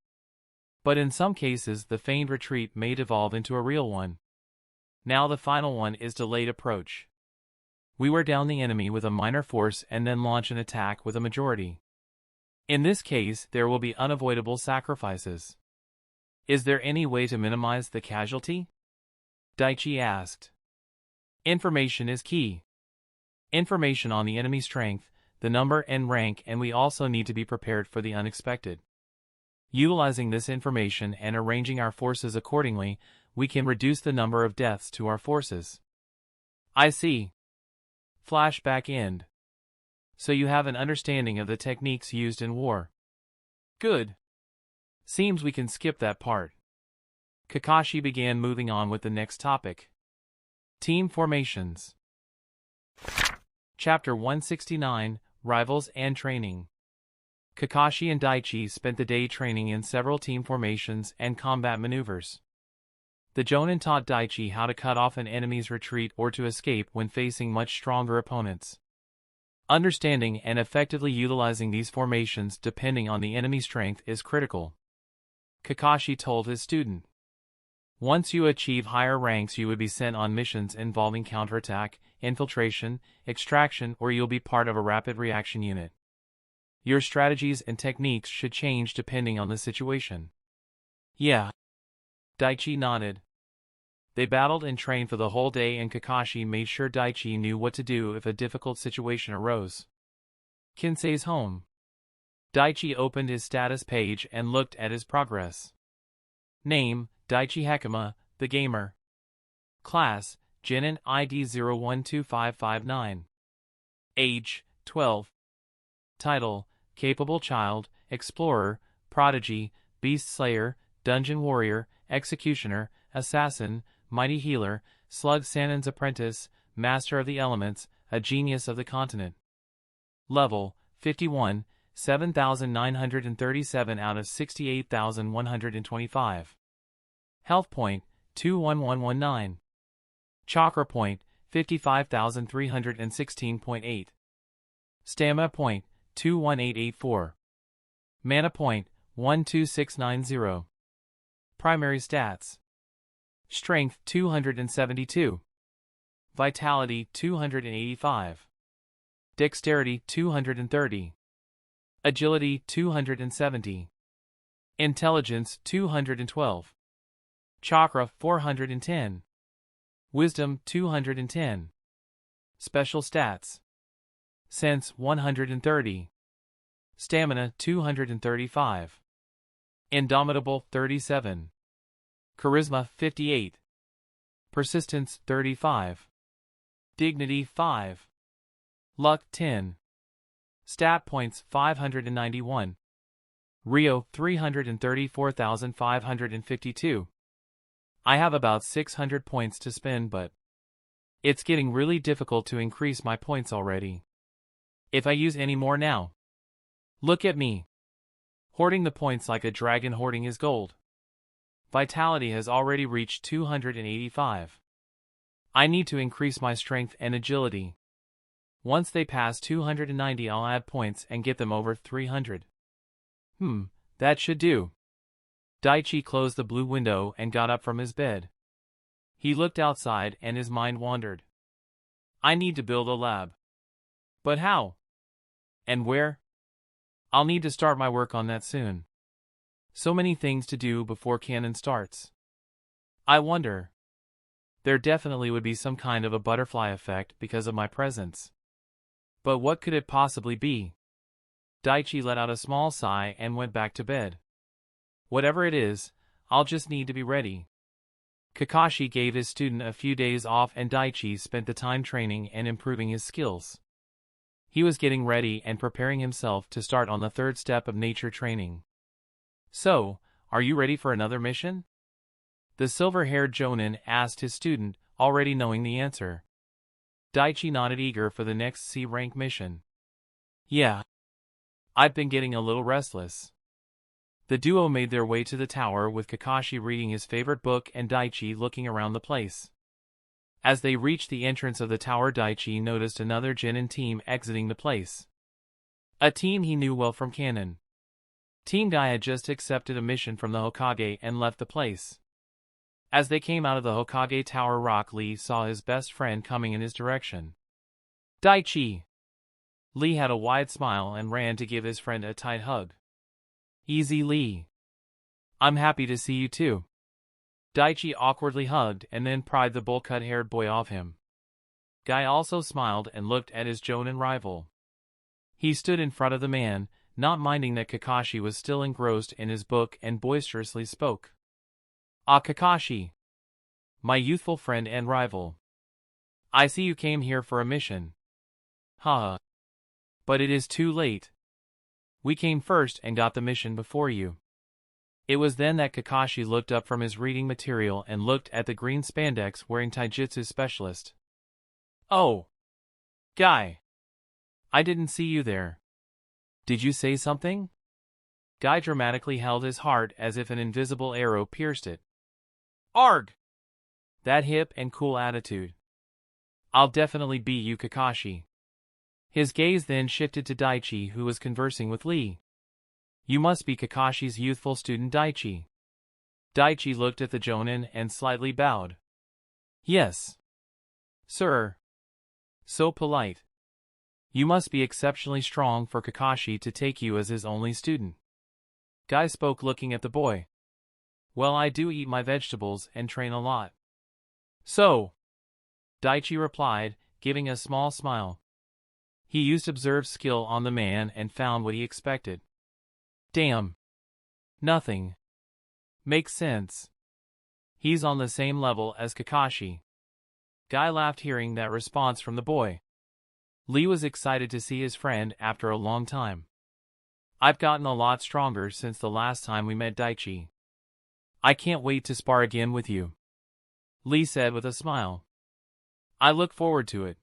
But in some cases the feigned retreat may devolve into a real one. Now the final one is delayed approach. We wear down the enemy with a minor force and then launch an attack with a majority. In this case, there will be unavoidable sacrifices. Is there any way to minimize the casualty? Daichi asked. Information is key. Information on the enemy strength, the number and rank, and we also need to be prepared for the unexpected. Utilizing this information and arranging our forces accordingly, we can reduce the number of deaths to our forces. I see. Flashback end. So you have an understanding of the techniques used in war. Good. Seems we can skip that part. Kakashi began moving on with the next topic. Team formations. Chapter 169, Rivals and Training. Kakashi and Daichi spent the day training in several team formations and combat maneuvers. The Jonin taught Daichi how to cut off an enemy's retreat or to escape when facing much stronger opponents. Understanding and effectively utilizing these formations depending on the enemy strength is critical, Kakashi told his student. Once you achieve higher ranks, you would be sent on missions involving counterattack, infiltration, extraction, or you'll be part of a rapid reaction unit. Your strategies and techniques should change depending on the situation. Yeah. Daichi nodded. They battled and trained for the whole day, and Kakashi made sure Daichi knew what to do if a difficult situation arose. Kensei's home. Daichi opened his status page and looked at his progress. Name, Daichi Hekima, the gamer. Class, Genin ID 012559. Age, 12. Title, Capable Child, Explorer, Prodigy, Beast Slayer, Dungeon Warrior, Executioner, Assassin, Mighty Healer, Slug Sanon's Apprentice, Master of the Elements, a Genius of the Continent. Level, 51, 7,937 out of 68,125. Health point, 21119. Chakra point, 55,316.8. Stamina point, 21884. Mana point, 12690. Primary stats. Strength 272. Vitality 285. Dexterity 230. Agility 270. Intelligence 212. Chakra 410. Wisdom 210. Special stats. Sense 130. Stamina 235. Indomitable 37. Charisma 58. Persistence 35. Dignity 5. Luck 10. Stat points 591. Rio 334,552. I have about 600 points to spend, but it's getting really difficult to increase my points already. If I use any more now. Look at me. Hoarding the points like a dragon hoarding his gold. Vitality has already reached 285. I need to increase my strength and agility. Once they pass 290, I'll add points and get them over 300. That should do. Daichi closed the blue window and got up from his bed. He looked outside and his mind wandered. I need to build a lab. But how? And where? I'll need to start my work on that soon. So many things to do before canon starts. I wonder. There definitely would be some kind of a butterfly effect because of my presence. But what could it possibly be? Daichi let out a small sigh and went back to bed. Whatever it is, I'll just need to be ready. Kakashi gave his student a few days off and Daichi spent the time training and improving his skills. He was getting ready and preparing himself to start on the third step of nature training. So, are you ready for another mission? The silver-haired Jonin asked his student, already knowing the answer. Daichi nodded, eager for the next C-rank mission. Yeah. I've been getting a little restless. The duo made their way to the tower with Kakashi reading his favorite book and Daichi looking around the place. As they reached the entrance of the tower, Daichi noticed another Genin team exiting the place. A team he knew well from canon. Team Guy had just accepted a mission from the Hokage and left the place. As they came out of the Hokage Tower, Rock Lee saw his best friend coming in his direction. Daichi! Lee had a wide smile and ran to give his friend a tight hug. Easy, Lee. I'm happy to see you too. Daichi awkwardly hugged and then pried the bowl-cut-haired boy off him. Guy also smiled and looked at his Jonin rival. He stood in front of the man, not minding that Kakashi was still engrossed in his book, and boisterously spoke. Ah, Kakashi! My youthful friend and rival. I see you came here for a mission. Haha. But it is too late. We came first and got the mission before you. It was then that Kakashi looked up from his reading material and looked at the green spandex-wearing taijutsu specialist. Oh! Guy! I didn't see you there. Did you say something? Guy dramatically held his heart as if an invisible arrow pierced it. Arg! That hip and cool attitude. I'll definitely beat you, Kakashi. His gaze then shifted to Daichi, who was conversing with Lee. You must be Kakashi's youthful student Daichi. Daichi looked at the Jonin and slightly bowed. Yes. Sir. So polite. You must be exceptionally strong for Kakashi to take you as his only student. Guy spoke, looking at the boy. Well, I do eat my vegetables and train a lot. So. Daichi replied, giving a small smile. He used observed skill on the man and found what he expected. Damn. Nothing. Makes sense. He's on the same level as Kakashi. Guy laughed hearing that response from the boy. Lee was excited to see his friend after a long time. I've gotten a lot stronger since the last time we met, Daichi. I can't wait to spar again with you. Lee said with a smile. I look forward to it.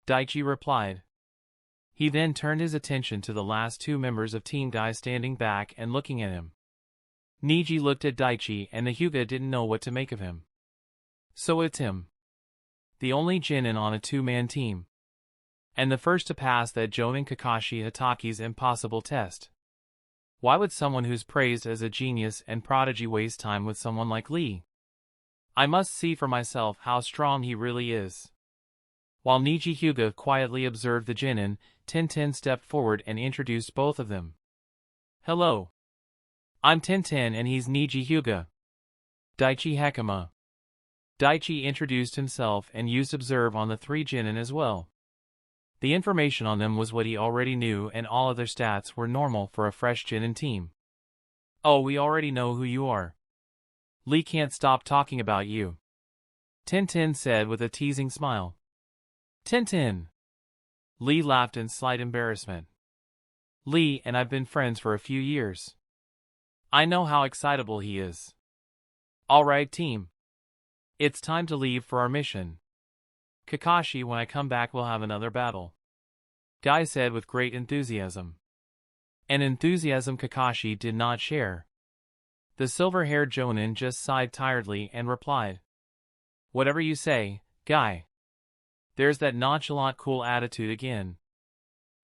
Daichi replied. He then turned his attention to the last two members of Team Guy standing back and looking at him. Niji looked at Daichi and the Hyuga didn't know what to make of him. So it's him. The only Genin on a two-man team. And the first to pass that Jonin Kakashi Hataki's impossible test. Why would someone who's praised as a genius and prodigy waste time with someone like Lee? I must see for myself how strong he really is. While Niji Hyuga quietly observed the Genin, Tenten stepped forward and introduced both of them. Hello. I'm Tenten and he's Niji Hyuga. Daichi Hakama. Daichi introduced himself and used observe on the three Genin as well. The information on them was what he already knew and all other stats were normal for a fresh Genin team. Oh, we already know who you are. Lee can't stop talking about you. Tenten said with a teasing smile. Tenten. Lee laughed in slight embarrassment. Lee and I've been friends for a few years. I know how excitable he is. Alright team. It's time to leave for our mission. Kakashi, when I come back we'll have another battle. Guy said with great enthusiasm. An enthusiasm Kakashi did not share. The silver-haired Jonin just sighed tiredly and replied. Whatever you say, Guy. There's that nonchalant cool attitude again.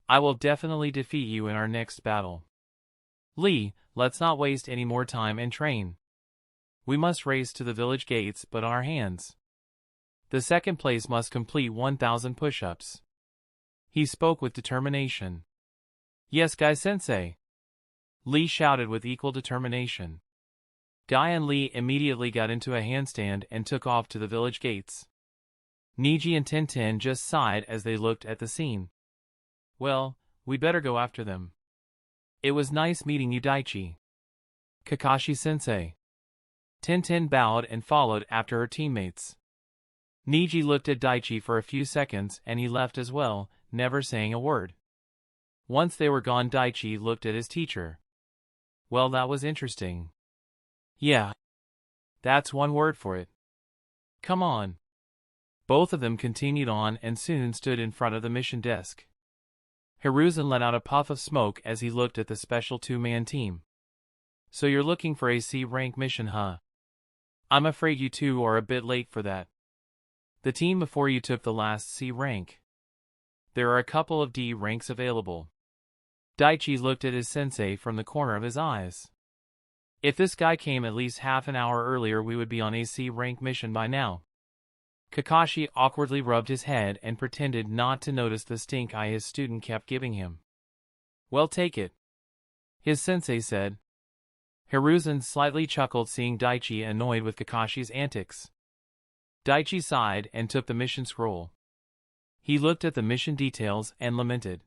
I will definitely defeat you in our next battle. Lee, let's not waste any more time and train. We must race to the village gates but on our hands. The second place must complete 1,000 push-ups. He spoke with determination. Yes, Guy-sensei. Lee shouted with equal determination. Guy and Lee immediately got into a handstand and took off to the village gates. Niji and Tintin just sighed as they looked at the scene. Well, we'd better go after them. It was nice meeting you, Daichi. Kakashi-sensei. Tintin bowed and followed after her teammates. Niji looked at Daichi for a few seconds and he left as well, never saying a word. Once they were gone, Daichi looked at his teacher. Well, that was interesting. Yeah. That's one word for it. Come on. Both of them continued on and soon stood in front of the mission desk. Hiruzen let out a puff of smoke as he looked at the special two-man team. So you're looking for a C-rank mission, huh? I'm afraid you two are a bit late for that. The team before you took the last C rank. There are a couple of D ranks available. Daichi looked at his sensei from the corner of his eyes. If this guy came at least half an hour earlier we would be on a C rank mission by now. Kakashi awkwardly rubbed his head and pretended not to notice the stink eye his student kept giving him. Well, take it. His sensei said. Hiruzen slightly chuckled seeing Daichi annoyed with Kakashi's antics. Daichi sighed and took the mission scroll. He looked at the mission details and lamented.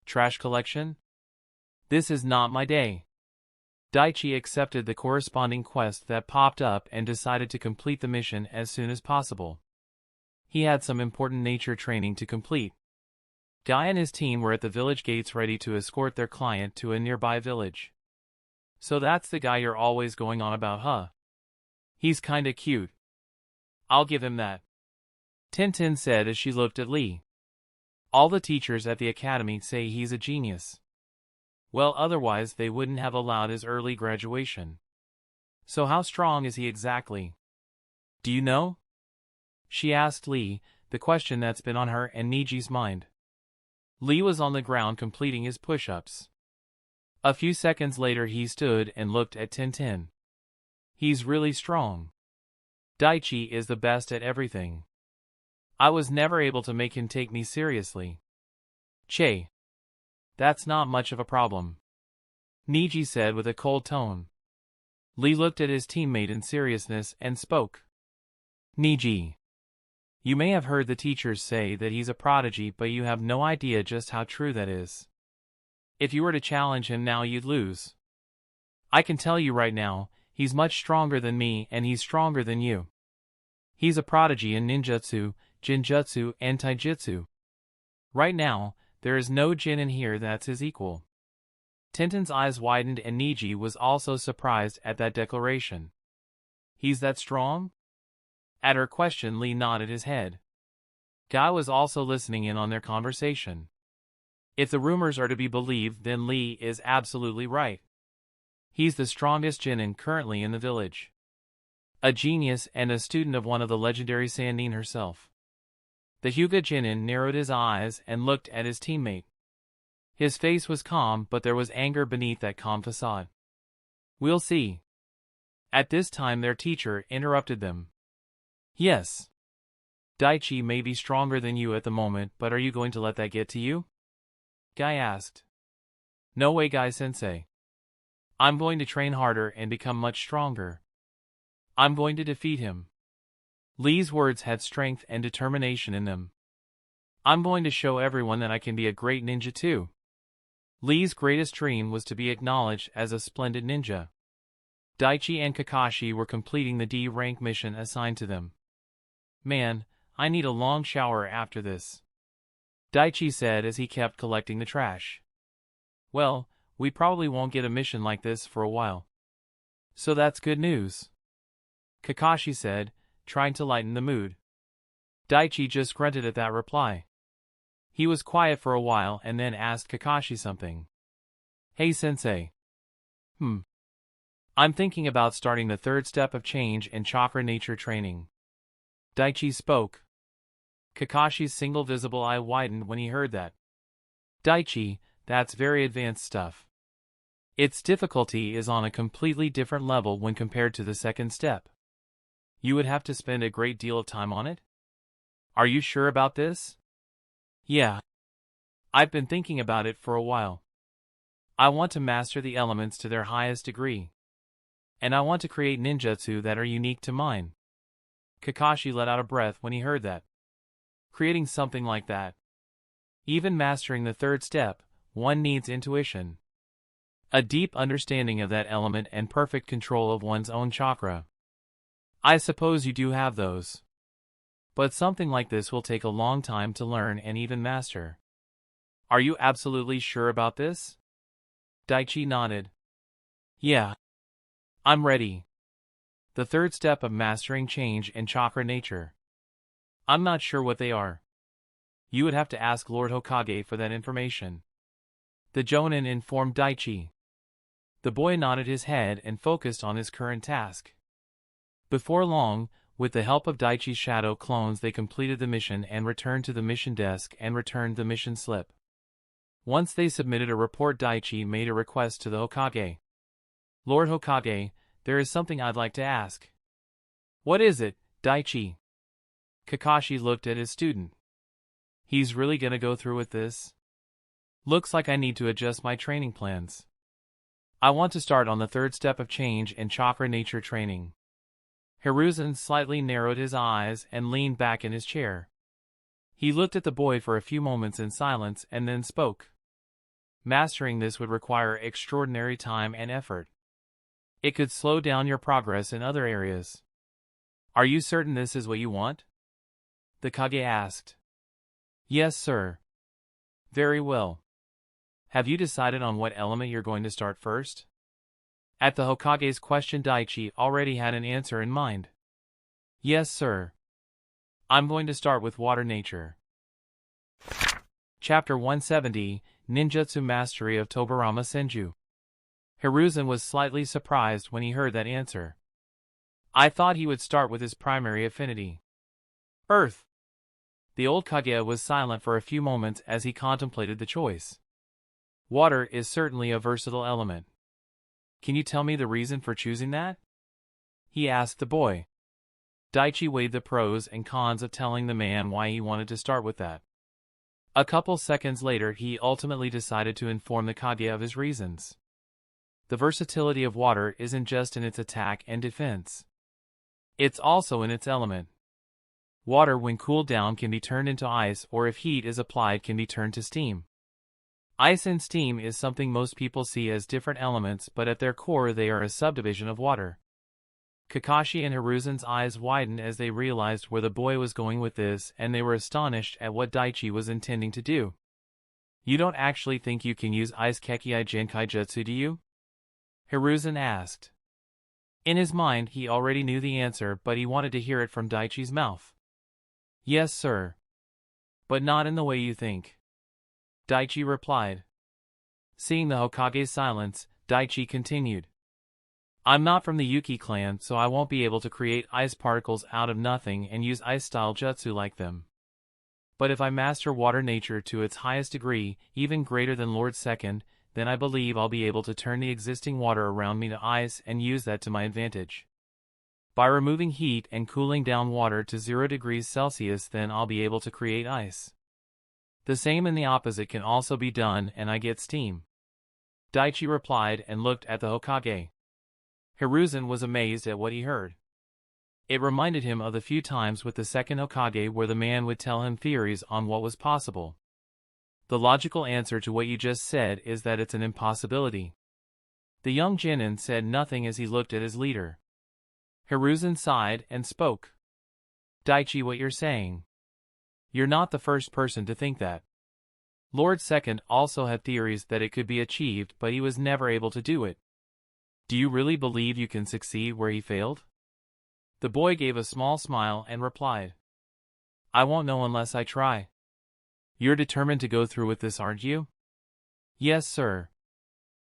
Trash collection? This is not my day. Daichi accepted the corresponding quest that popped up and decided to complete the mission as soon as possible. He had some important nature training to complete. Guy and his team were at the village gates ready to escort their client to a nearby village. So that's the guy you're always going on about, huh? He's kinda cute. I'll give him that. Tintin said as she looked at Lee. All the teachers at the academy say he's a genius. Well, otherwise they wouldn't have allowed his early graduation. So how strong is he exactly? Do you know? She asked Lee, the question that's been on her and Niji's mind. Lee was on the ground completing his push-ups. A few seconds later he stood and looked at Tintin. He's really strong. Daichi is the best at everything. I was never able to make him take me seriously. Che. That's not much of a problem. Niji said with a cold tone. Lee looked at his teammate in seriousness and spoke. Niji. You may have heard the teachers say that he's a prodigy, but you have no idea just how true that is. If you were to challenge him now you'd lose. I can tell you right now, he's much stronger than me and he's stronger than you. He's a prodigy in ninjutsu, jinjutsu, and taijutsu. Right now, there is no jin in here that's his equal. Tintin's eyes widened and Niji was also surprised at that declaration. He's that strong? At her question Lee nodded his head. Guy was also listening in on their conversation. If the rumors are to be believed, then Lee is absolutely right. He's the strongest Jinin currently in the village. A genius and a student of one of the legendary Sannin herself. The Hyuga Jinin narrowed his eyes and looked at his teammate. His face was calm, but there was anger beneath that calm facade. We'll see. At this time their teacher interrupted them. Yes. Daichi may be stronger than you at the moment, but are you going to let that get to you? Guy asked. No way, Guy-sensei. I'm going to train harder and become much stronger. I'm going to defeat him. Lee's words had strength and determination in them. I'm going to show everyone that I can be a great ninja too. Lee's greatest dream was to be acknowledged as a splendid ninja. Daichi and Kakashi were completing the D rank mission assigned to them. Man, I need a long shower after this. Daichi said as he kept collecting the trash. Well, we probably won't get a mission like this for a while. So that's good news, Kakashi said, trying to lighten the mood. Daichi just grunted at that reply. He was quiet for a while and then asked Kakashi something. Hey sensei. I'm thinking about starting the third step of change in chakra nature training. Daichi spoke. Kakashi's single visible eye widened when he heard that. Daichi, that's very advanced stuff. Its difficulty is on a completely different level when compared to the second step. You would have to spend a great deal of time on it? Are you sure about this? Yeah. I've been thinking about it for a while. I want to master the elements to their highest degree. And I want to create ninjutsu that are unique to mine. Kakashi let out a breath when he heard that. Creating something like that. Even mastering the third step, one needs intuition. A deep understanding of that element and perfect control of one's own chakra. I suppose you do have those. But something like this will take a long time to learn and even master. Are you absolutely sure about this? Daichi nodded. Yeah. I'm ready. The third step of mastering change and chakra nature. I'm not sure what they are. You would have to ask Lord Hokage for that information. The Jonin informed Daichi. The boy nodded his head and focused on his current task. Before long, with the help of Daichi's shadow clones, they completed the mission and returned to the mission desk and returned the mission slip. Once they submitted a report, Daichi made a request to the Hokage. Lord Hokage, there is something I'd like to ask. What is it, Daichi? Kakashi looked at his student. He's really gonna go through with this? Looks like I need to adjust my training plans. I want to start on the third step of change and chakra nature training. Hiruzen slightly narrowed his eyes and leaned back in his chair. He looked at the boy for a few moments in silence and then spoke. Mastering this would require extraordinary time and effort. It could slow down your progress in other areas. Are you certain this is what you want? The Kage asked. Yes, sir. Very well. Have you decided on what element you're going to start first? At the Hokage's question, Daichi already had an answer in mind. Yes, sir. I'm going to start with water nature. Chapter 170, Ninjutsu Mastery of Tobarama Senju. Hiruzen was slightly surprised when he heard that answer. I thought he would start with his primary affinity. Earth. The old Kage was silent for a few moments as he contemplated the choice. Water is certainly a versatile element. Can you tell me the reason for choosing that? He asked the boy. Daichi weighed the pros and cons of telling the man why he wanted to start with that. A couple seconds later, he ultimately decided to inform the Kage of his reasons. The versatility of water isn't just in its attack and defense. It's also in its element. Water, when cooled down, can be turned into ice, or if heat is applied, can be turned to steam. Ice and steam is something most people see as different elements, but at their core they are a subdivision of water. Kakashi and Hiruzen's eyes widened as they realized where the boy was going with this, and they were astonished at what Daichi was intending to do. You don't actually think you can use Ice Kekei Genkai Jutsu, do you? Hiruzen asked. In his mind, he already knew the answer, but he wanted to hear it from Daichi's mouth. Yes, sir. But not in the way you think. Daichi replied. Seeing the Hokage's silence, Daichi continued. I'm not from the Yuki clan, so I won't be able to create ice particles out of nothing and use ice-style jutsu like them. But if I master water nature to its highest degree, even greater than Lord Second, then I believe I'll be able to turn the existing water around me to ice and use that to my advantage. By removing heat and cooling down water to 0 degrees Celsius, then I'll be able to create ice. The same and the opposite can also be done, and I get steam. Daichi replied and looked at the Hokage. Hiruzen was amazed at what he heard. It reminded him of the few times with the second Hokage where the man would tell him theories on what was possible. The logical answer to what you just said is that it's an impossibility. The young genin said nothing as he looked at his leader. Hiruzen sighed and spoke. Daichi, what you're saying? You're not the first person to think that. Lord Second also had theories that it could be achieved, but he was never able to do it. Do you really believe you can succeed where he failed? The boy gave a small smile and replied, I won't know unless I try. You're determined to go through with this, aren't you? Yes, sir.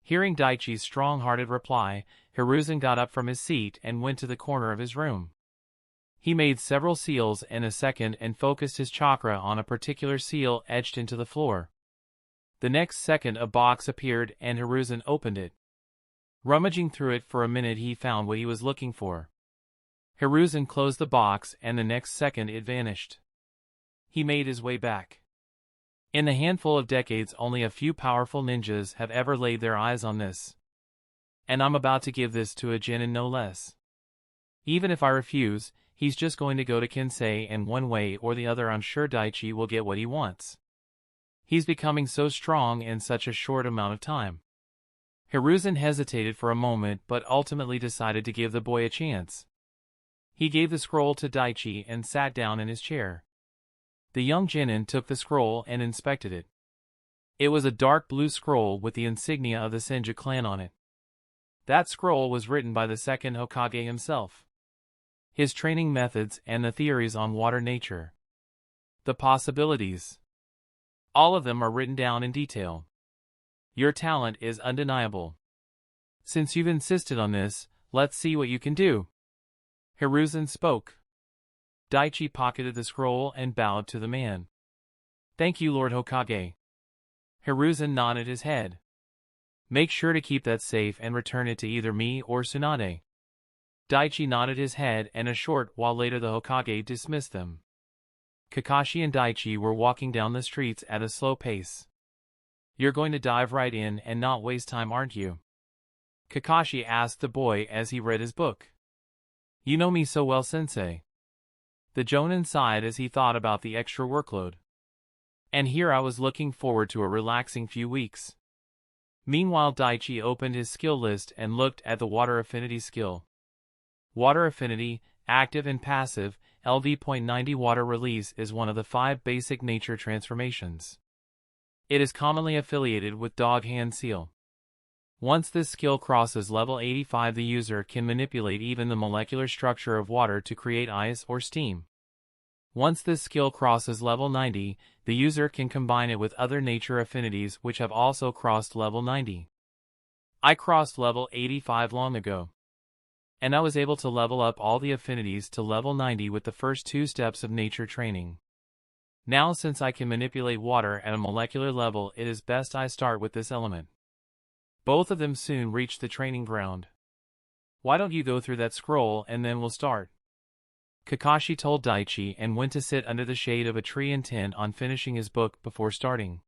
Hearing Daichi's strong-hearted reply, Hiruzen got up from his seat and went to the corner of his room. He made several seals in a second and focused his chakra on a particular seal etched into the floor. The next second a box appeared and Hiruzen opened it. Rummaging through it for a minute he found what he was looking for. Hiruzen closed the box and the next second it vanished. He made his way back. In the handful of decades only a few powerful ninjas have ever laid their eyes on this. And I'm about to give this to a genin no less. Even if I refuse, he's just going to go to Kensei and one way or the other I'm sure Daichi will get what he wants. He's becoming so strong in such a short amount of time. Hiruzen hesitated for a moment but ultimately decided to give the boy a chance. He gave the scroll to Daichi and sat down in his chair. The young genin took the scroll and inspected it. It was a dark blue scroll with the insignia of the Senju clan on it. That scroll was written by the second Hokage himself. His training methods and the theories on water nature. The possibilities. All of them are written down in detail. Your talent is undeniable. Since you've insisted on this, let's see what you can do. Hiruzen spoke. Daichi pocketed the scroll and bowed to the man. Thank you, Lord Hokage. Hiruzen nodded his head. Make sure to keep that safe and return it to either me or Tsunade. Daichi nodded his head and a short while later the Hokage dismissed them. Kakashi and Daichi were walking down the streets at a slow pace. You're going to dive right in and not waste time, aren't you? Kakashi asked the boy as he read his book. You know me so well, sensei. The Jonin sighed as he thought about the extra workload. And here I was looking forward to a relaxing few weeks. Meanwhile Daichi opened his skill list and looked at the water affinity skill. Water affinity, active and passive, LV.90 water release is one of the 5 basic nature transformations. It is commonly affiliated with Dog Hand Seal. Once this skill crosses level 85 the user can manipulate even the molecular structure of water to create ice or steam. Once this skill crosses level 90, the user can combine it with other nature affinities which have also crossed level 90. I crossed level 85 long ago. And I was able to level up all the affinities to level 90 with the first 2 steps of nature training. Now since I can manipulate water at a molecular level, it is best I start with this element. Both of them soon reached the training ground. Why don't you go through that scroll and then we'll start? Kakashi told Daichi and went to sit under the shade of a tree intent on finishing his book before starting.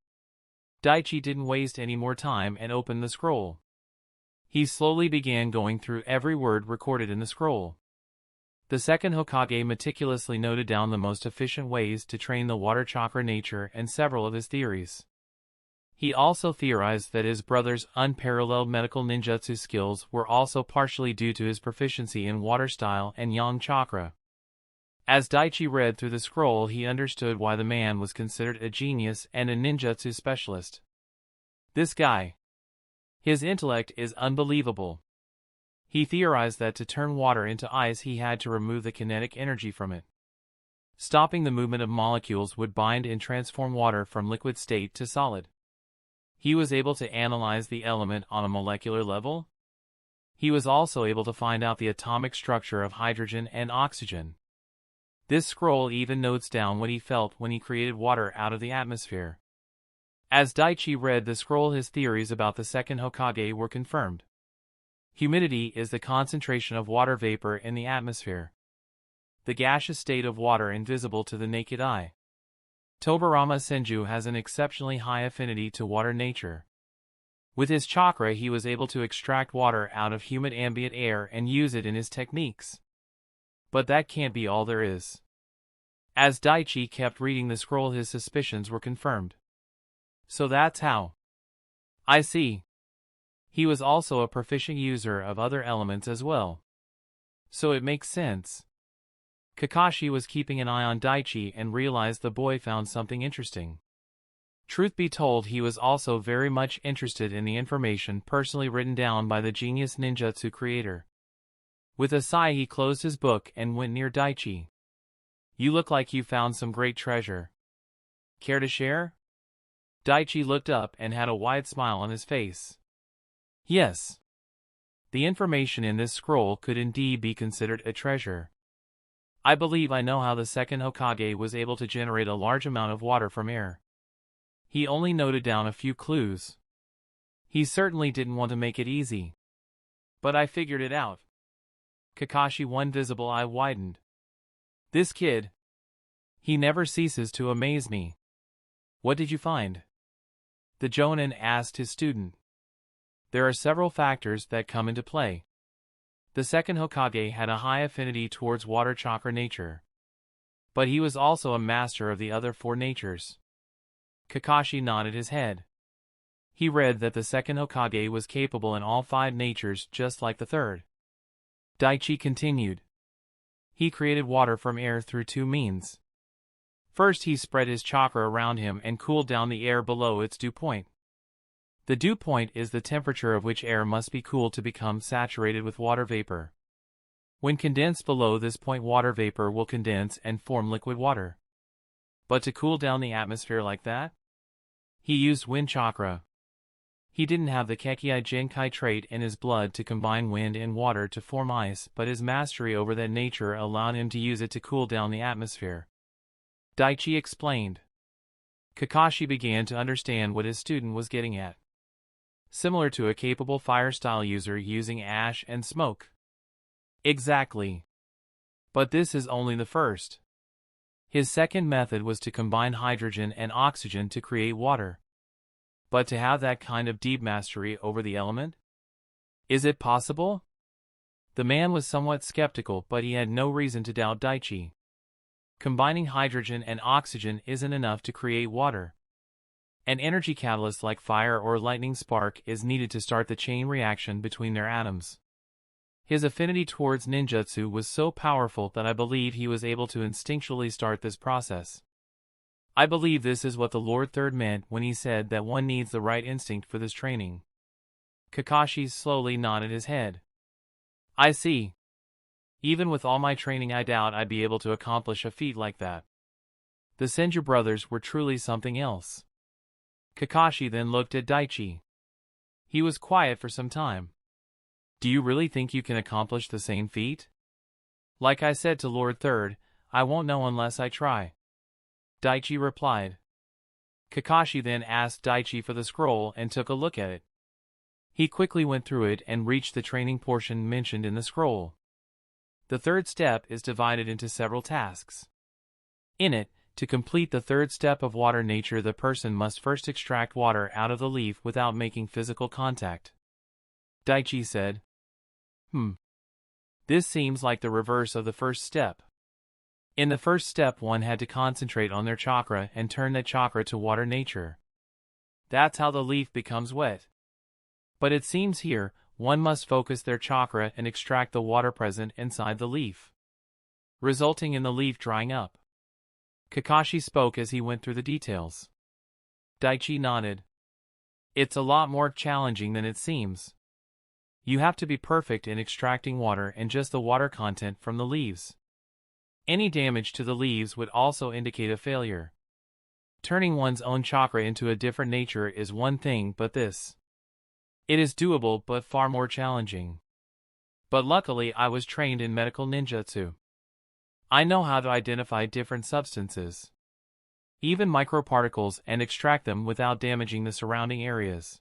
Daichi didn't waste any more time and opened the scroll. He slowly began going through every word recorded in the scroll. The second Hokage meticulously noted down the most efficient ways to train the water chakra nature and several of his theories. He also theorized that his brother's unparalleled medical ninjutsu skills were also partially due to his proficiency in water style and yang chakra. As Daichi read through the scroll, he understood why the man was considered a genius and a ninjutsu specialist. This guy. His intellect is unbelievable. He theorized that to turn water into ice he had to remove the kinetic energy from it. Stopping the movement of molecules would bind and transform water from liquid state to solid. He was able to analyze the element on a molecular level. He was also able to find out the atomic structure of hydrogen and oxygen. This scroll even notes down what he felt when he created water out of the atmosphere. As Daichi read the scroll, his theories about the second Hokage were confirmed. Humidity is the concentration of water vapor in the atmosphere. The gaseous state of water invisible to the naked eye. Tobirama Senju has an exceptionally high affinity to water nature. With his chakra he was able to extract water out of humid ambient air and use it in his techniques. But that can't be all there is. As Daichi kept reading the scroll his suspicions were confirmed. So that's how. I see. He was also a proficient user of other elements as well. So it makes sense. Kakashi was keeping an eye on Daichi and realized the boy found something interesting. Truth be told, he was also very much interested in the information personally written down by the genius ninjutsu creator. With a sigh, he closed his book and went near Daichi. "You look like you found some great treasure. Care to share?" Daichi looked up and had a wide smile on his face. "Yes. The information in this scroll could indeed be considered a treasure. I believe I know how the second Hokage was able to generate a large amount of water from air. He only noted down a few clues. He certainly didn't want to make it easy. But I figured it out." Kakashi, one visible eye widened. "This kid. He never ceases to amaze me. What did you find?" the Jonin asked his student. "There are several factors that come into play. The second Hokage had a high affinity towards water chakra nature. But he was also a master of the other four natures." Kakashi nodded his head. He read that the second Hokage was capable in all five natures just like the third. Daichi continued. "He created water from air through two means. First, he spread his chakra around him and cooled down the air below its dew point. The dew point is the temperature of which air must be cooled to become saturated with water vapor. When condensed below this point, water vapor will condense and form liquid water. But to cool down the atmosphere like that, he used wind chakra. He didn't have the Kekkei Genkai trait in his blood to combine wind and water to form ice, but his mastery over that nature allowed him to use it to cool down the atmosphere." Daichi explained. Kakashi began to understand what his student was getting at. Similar to a capable fire style user using ash and smoke. Exactly. But this is only the first. His second method was to combine hydrogen and oxygen to create water. But to have that kind of deep mastery over the element? Is it possible? The man was somewhat skeptical, but he had no reason to doubt Daichi. Combining hydrogen and oxygen isn't enough to create water. An energy catalyst like fire or lightning spark is needed to start the chain reaction between their atoms. His affinity towards ninjutsu was so powerful that I believe he was able to instinctually start this process. I believe this is what the Lord Third meant when he said that one needs the right instinct for this training." Kakashi slowly nodded his head. "I see. Even with all my training, I doubt I'd be able to accomplish a feat like that. The Senju brothers were truly something else." Kakashi then looked at Daichi. He was quiet for some time. "Do you really think you can accomplish the same feat?" "Like I said to Lord Third, I won't know unless I try," Daichi replied. Kakashi then asked Daichi for the scroll and took a look at it. He quickly went through it and reached the training portion mentioned in the scroll. The third step is divided into several tasks. In it, to complete the third step of water nature, the person must first extract water out of the leaf without making physical contact. Daichi said. This seems like the reverse of the first step. In the first step, one had to concentrate on their chakra and turn that chakra to water nature. That's how the leaf becomes wet. But it seems here, one must focus their chakra and extract the water present inside the leaf, resulting in the leaf drying up. Kakashi spoke as he went through the details. Daichi nodded. It's a lot more challenging than it seems. You have to be perfect in extracting water and just the water content from the leaves. Any damage to the leaves would also indicate a failure. Turning one's own chakra into a different nature is one thing, but this. It is doable but far more challenging. But luckily I was trained in medical ninjutsu. I know how to identify different substances, even microparticles, and extract them without damaging the surrounding areas.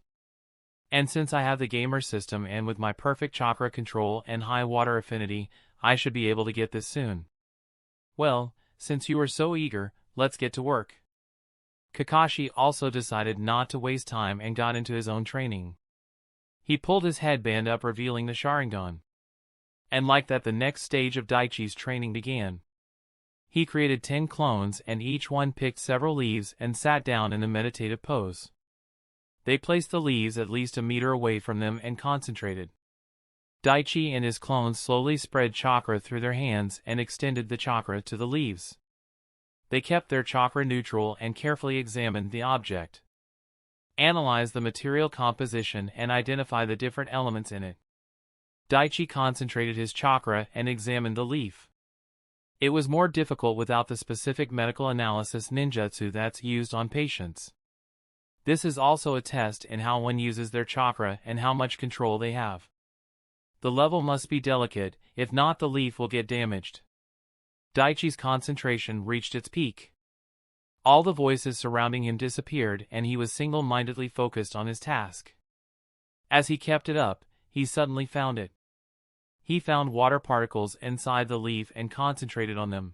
And since I have the gamer system and with my perfect chakra control and high water affinity, I should be able to get this soon. Well, since you are so eager, let's get to work. Kakashi also decided not to waste time and got into his own training. He pulled his headband up, revealing the Sharingan. And like that, the next stage of Daichi's training began. He created 10 clones and each one picked several leaves and sat down in a meditative pose. They placed the leaves at least a meter away from them and concentrated. Daichi and his clones slowly spread chakra through their hands and extended the chakra to the leaves. They kept their chakra neutral and carefully examined the object. Analyzed the material composition and identified the different elements in it. Daichi concentrated his chakra and examined the leaf. It was more difficult without the specific medical analysis ninjutsu that's used on patients. This is also a test in how one uses their chakra and how much control they have. The level must be delicate, if not the leaf will get damaged. Daichi's concentration reached its peak. All the voices surrounding him disappeared and he was single-mindedly focused on his task. As he kept it up, he suddenly found it. He found water particles inside the leaf and concentrated on them.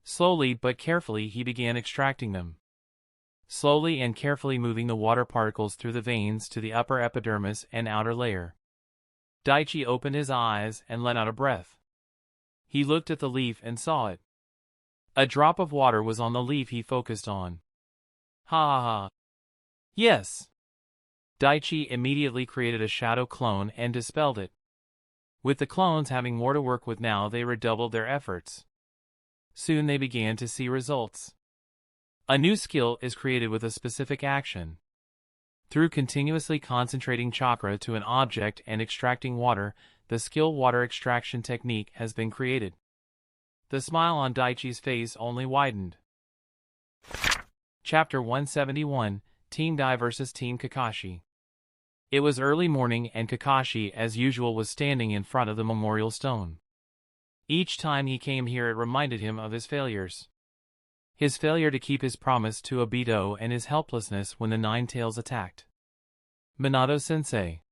Slowly but carefully he began extracting them. Slowly and carefully moving the water particles through the veins to the upper epidermis and outer layer. Daichi opened his eyes and let out a breath. He looked at the leaf and saw it. A drop of water was on the leaf he focused on. Ha ha ha. Yes. Daichi immediately created a shadow clone and dispelled it. With the clones having more to work with now, they redoubled their efforts. Soon they began to see results. A new skill is created with a specific action. Through continuously concentrating chakra to an object and extracting water, the skill water extraction technique has been created. The smile on Daichi's face only widened. Chapter 171, Team Dai vs Team Kakashi. It was early morning and Kakashi, as usual, was standing in front of the memorial stone. Each time he came here it reminded him of his failures. His failure to keep his promise to Obito and his helplessness when the Nine Tails attacked. Minato-sensei.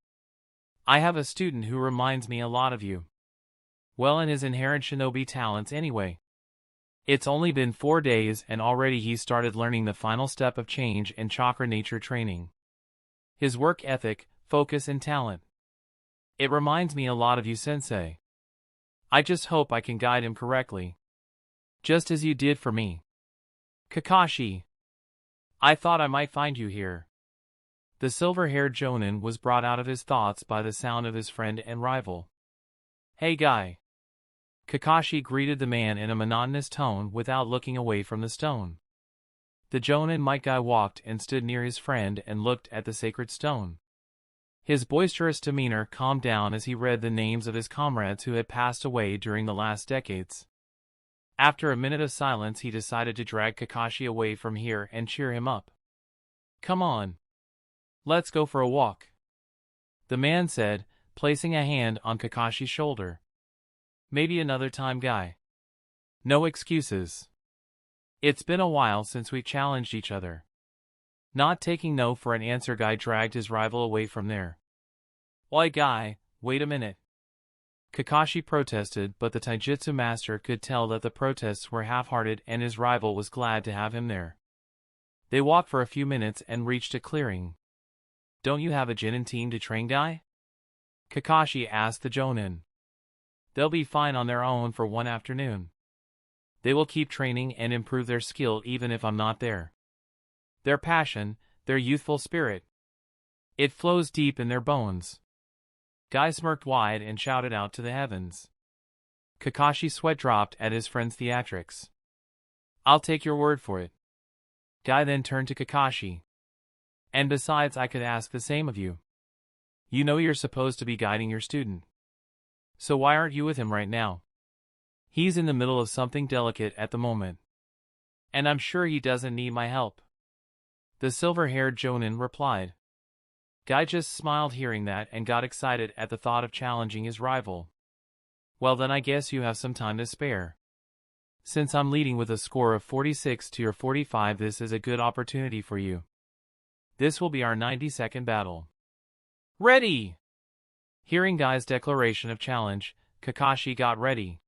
I have a student who reminds me a lot of you. Well, in his inherent shinobi talents anyway. It's only been 4 days and already he started learning the final step of change in chakra nature training. His work ethic, focus and talent. It reminds me a lot of you, sensei. I just hope I can guide him correctly. Just as you did for me. Kakashi. I thought I might find you here. The silver-haired Jonin was brought out of his thoughts by the sound of his friend and rival. Hey guy. Kakashi greeted the man in a monotonous tone without looking away from the stone. The Jonin Might Guy walked and stood near his friend and looked at the sacred stone. His boisterous demeanor calmed down as he read the names of his comrades who had passed away during the last decades. After a minute of silence he decided to drag Kakashi away from here and cheer him up. Come on. Let's go for a walk. The man said, placing a hand on Kakashi's shoulder. Maybe another time, guy. No excuses. It's been a while since we challenged each other. Not taking no for an answer, guy dragged his rival away from there. Oi guy, wait a minute. Kakashi protested, but the taijutsu master could tell that the protests were half-hearted and his rival was glad to have him there. They walked for a few minutes and reached a clearing. Don't you have a Jinin team to train, guy? Kakashi asked the Jonin. They'll be fine on their own for one afternoon. They will keep training and improve their skill even if I'm not there. Their passion, their youthful spirit. It flows deep in their bones. Guy smirked wide and shouted out to the heavens. Kakashi's sweat dropped at his friend's theatrics. I'll take your word for it. Guy then turned to Kakashi. And besides, I could ask the same of you. You know you're supposed to be guiding your student. So why aren't you with him right now? He's in the middle of something delicate at the moment. And I'm sure he doesn't need my help. The silver-haired Jonin replied. Guy just smiled hearing that and got excited at the thought of challenging his rival. Well then I guess you have some time to spare. Since I'm leading with a score of 46 to your 45, this is a good opportunity for you. This will be our 90-second battle. Ready! Hearing Guy's declaration of challenge, Kakashi got ready.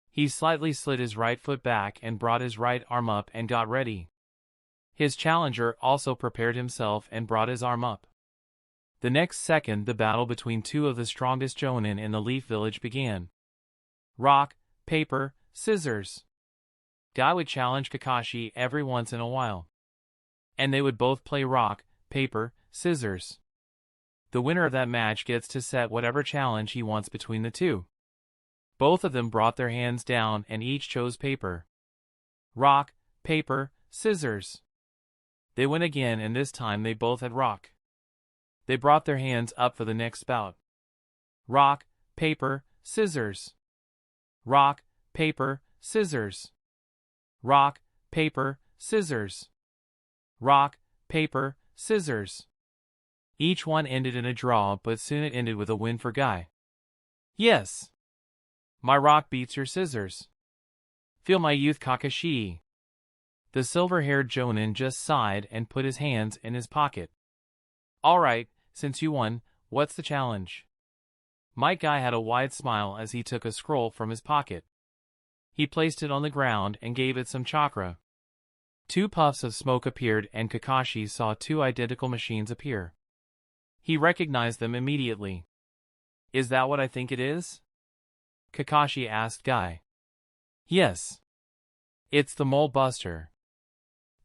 He slightly slid his right foot back and brought his right arm up and got ready. His challenger also prepared himself and brought his arm up. The next second, the battle between two of the strongest Jonin in the Leaf Village began. Rock, paper, scissors. Guy would challenge Kakashi every once in a while. And they would both play rock, paper, scissors. The winner of that match gets to set whatever challenge he wants between the two. Both of them brought their hands down and each chose paper. Rock, paper, scissors. They went again, and this time they both had rock. They brought their hands up for the next bout. Rock, paper, scissors. Rock, paper, scissors. Rock, paper, scissors. Rock, paper, scissors. Each one ended in a draw, but soon it ended with a win for Guy. Yes! My rock beats your scissors. Feel my youth, Kakashi. The silver-haired Jonin just sighed and put his hands in his pocket. All right, since you won, what's the challenge? Might Guy had a wide smile as he took a scroll from his pocket. He placed it on the ground and gave it some chakra. 2 puffs of smoke appeared, and Kakashi saw 2 identical machines appear. He recognized them immediately. Is that what I think it is? Kakashi asked Guy. Yes. It's the Mole Buster.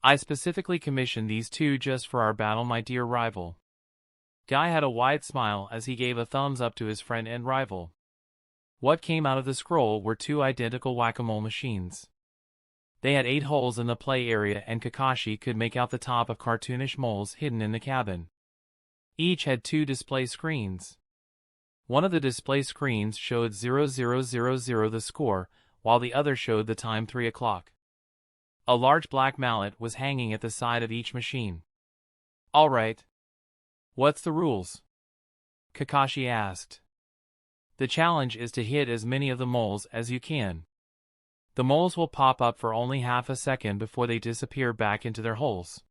I specifically commissioned these 2 just for our battle, my dear rival. Guy had a wide smile as he gave a thumbs up to his friend and rival. What came out of the scroll were 2 identical whack-a-mole machines. They had 8 holes in the play area, and Kakashi could make out the top of cartoonish moles hidden in the cabin. Each had 2 display screens. One of the display screens showed 0000 the score, while the other showed the time 3 o'clock. A large black mallet was hanging at the side of each machine. All right. What's the rules? Kakashi asked. The challenge is to hit as many of the moles as you can. The moles will pop up for only half a second before they disappear back into their holes.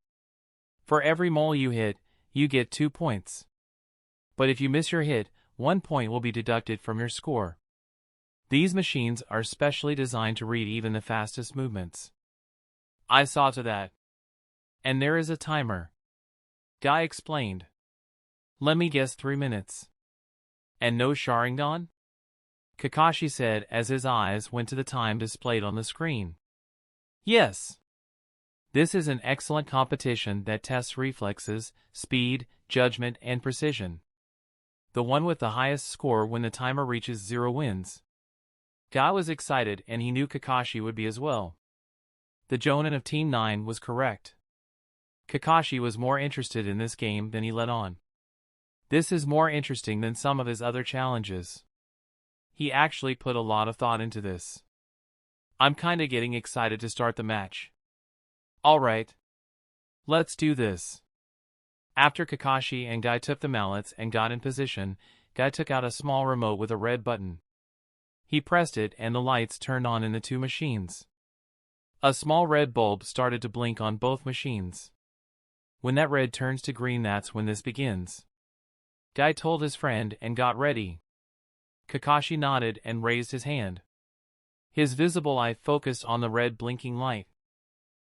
For every mole you hit, you get 2 points. But if you miss your hit, 1 point will be deducted from your score. These machines are specially designed to read even the fastest movements. I saw to that. And there is a timer. Guy explained. Let me guess, 3 minutes. And no Sharingan? Kakashi said as his eyes went to the time displayed on the screen. Yes. This is an excellent competition that tests reflexes, speed, judgment, and precision. The one with the highest score when the timer reaches 0 wins. Guy was excited, and he knew Kakashi would be as well. The Jonin of Team 9 was correct. Kakashi was more interested in this game than he let on. This is more interesting than some of his other challenges. He actually put a lot of thought into this. I'm kinda getting excited to start the match. Alright. Let's do this. After Kakashi and Guy took the mallets and got in position, Guy took out a small remote with a red button. He pressed it and the lights turned on in the 2 machines. A small red bulb started to blink on both machines. When that red turns to green, that's when this begins. Guy told his friend and got ready. Kakashi nodded and raised his hand. His visible eye focused on the red blinking light.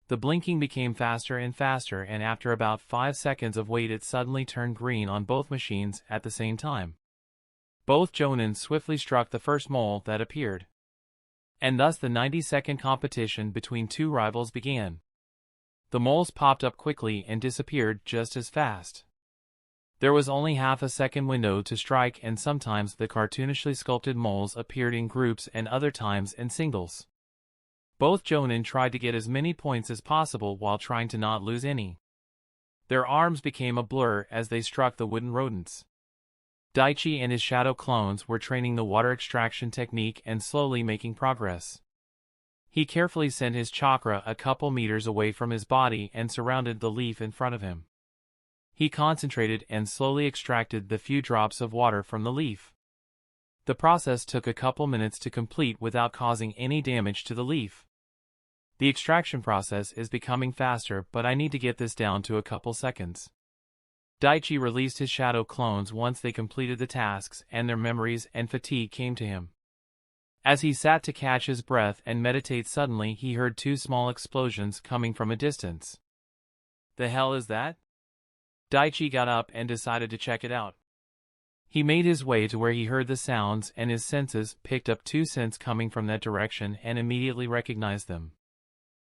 The blinking became faster and faster, and after about 5 seconds of wait it suddenly turned green on both machines at the same time. Both Jonins swiftly struck the first mole that appeared. And thus the 90-second competition between 2 rivals began. The moles popped up quickly and disappeared just as fast. There was only half a second window to strike, and sometimes the cartoonishly sculpted moles appeared in groups and other times in singles. Both Jonin tried to get as many points as possible while trying to not lose any. Their arms became a blur as they struck the wooden rodents. Daichi and his shadow clones were training the water extraction technique and slowly making progress. He carefully sent his chakra a couple meters away from his body and surrounded the leaf in front of him. He concentrated and slowly extracted the few drops of water from the leaf. The process took a couple minutes to complete without causing any damage to the leaf. The extraction process is becoming faster, but I need to get this down to a couple seconds. Daichi released his shadow clones once they completed the tasks, and their memories and fatigue came to him. As he sat to catch his breath and meditate, suddenly he heard 2 small explosions coming from a distance. The hell is that? Daichi got up and decided to check it out. He made his way to where he heard the sounds, and his senses picked up 2 scents coming from that direction and immediately recognized them.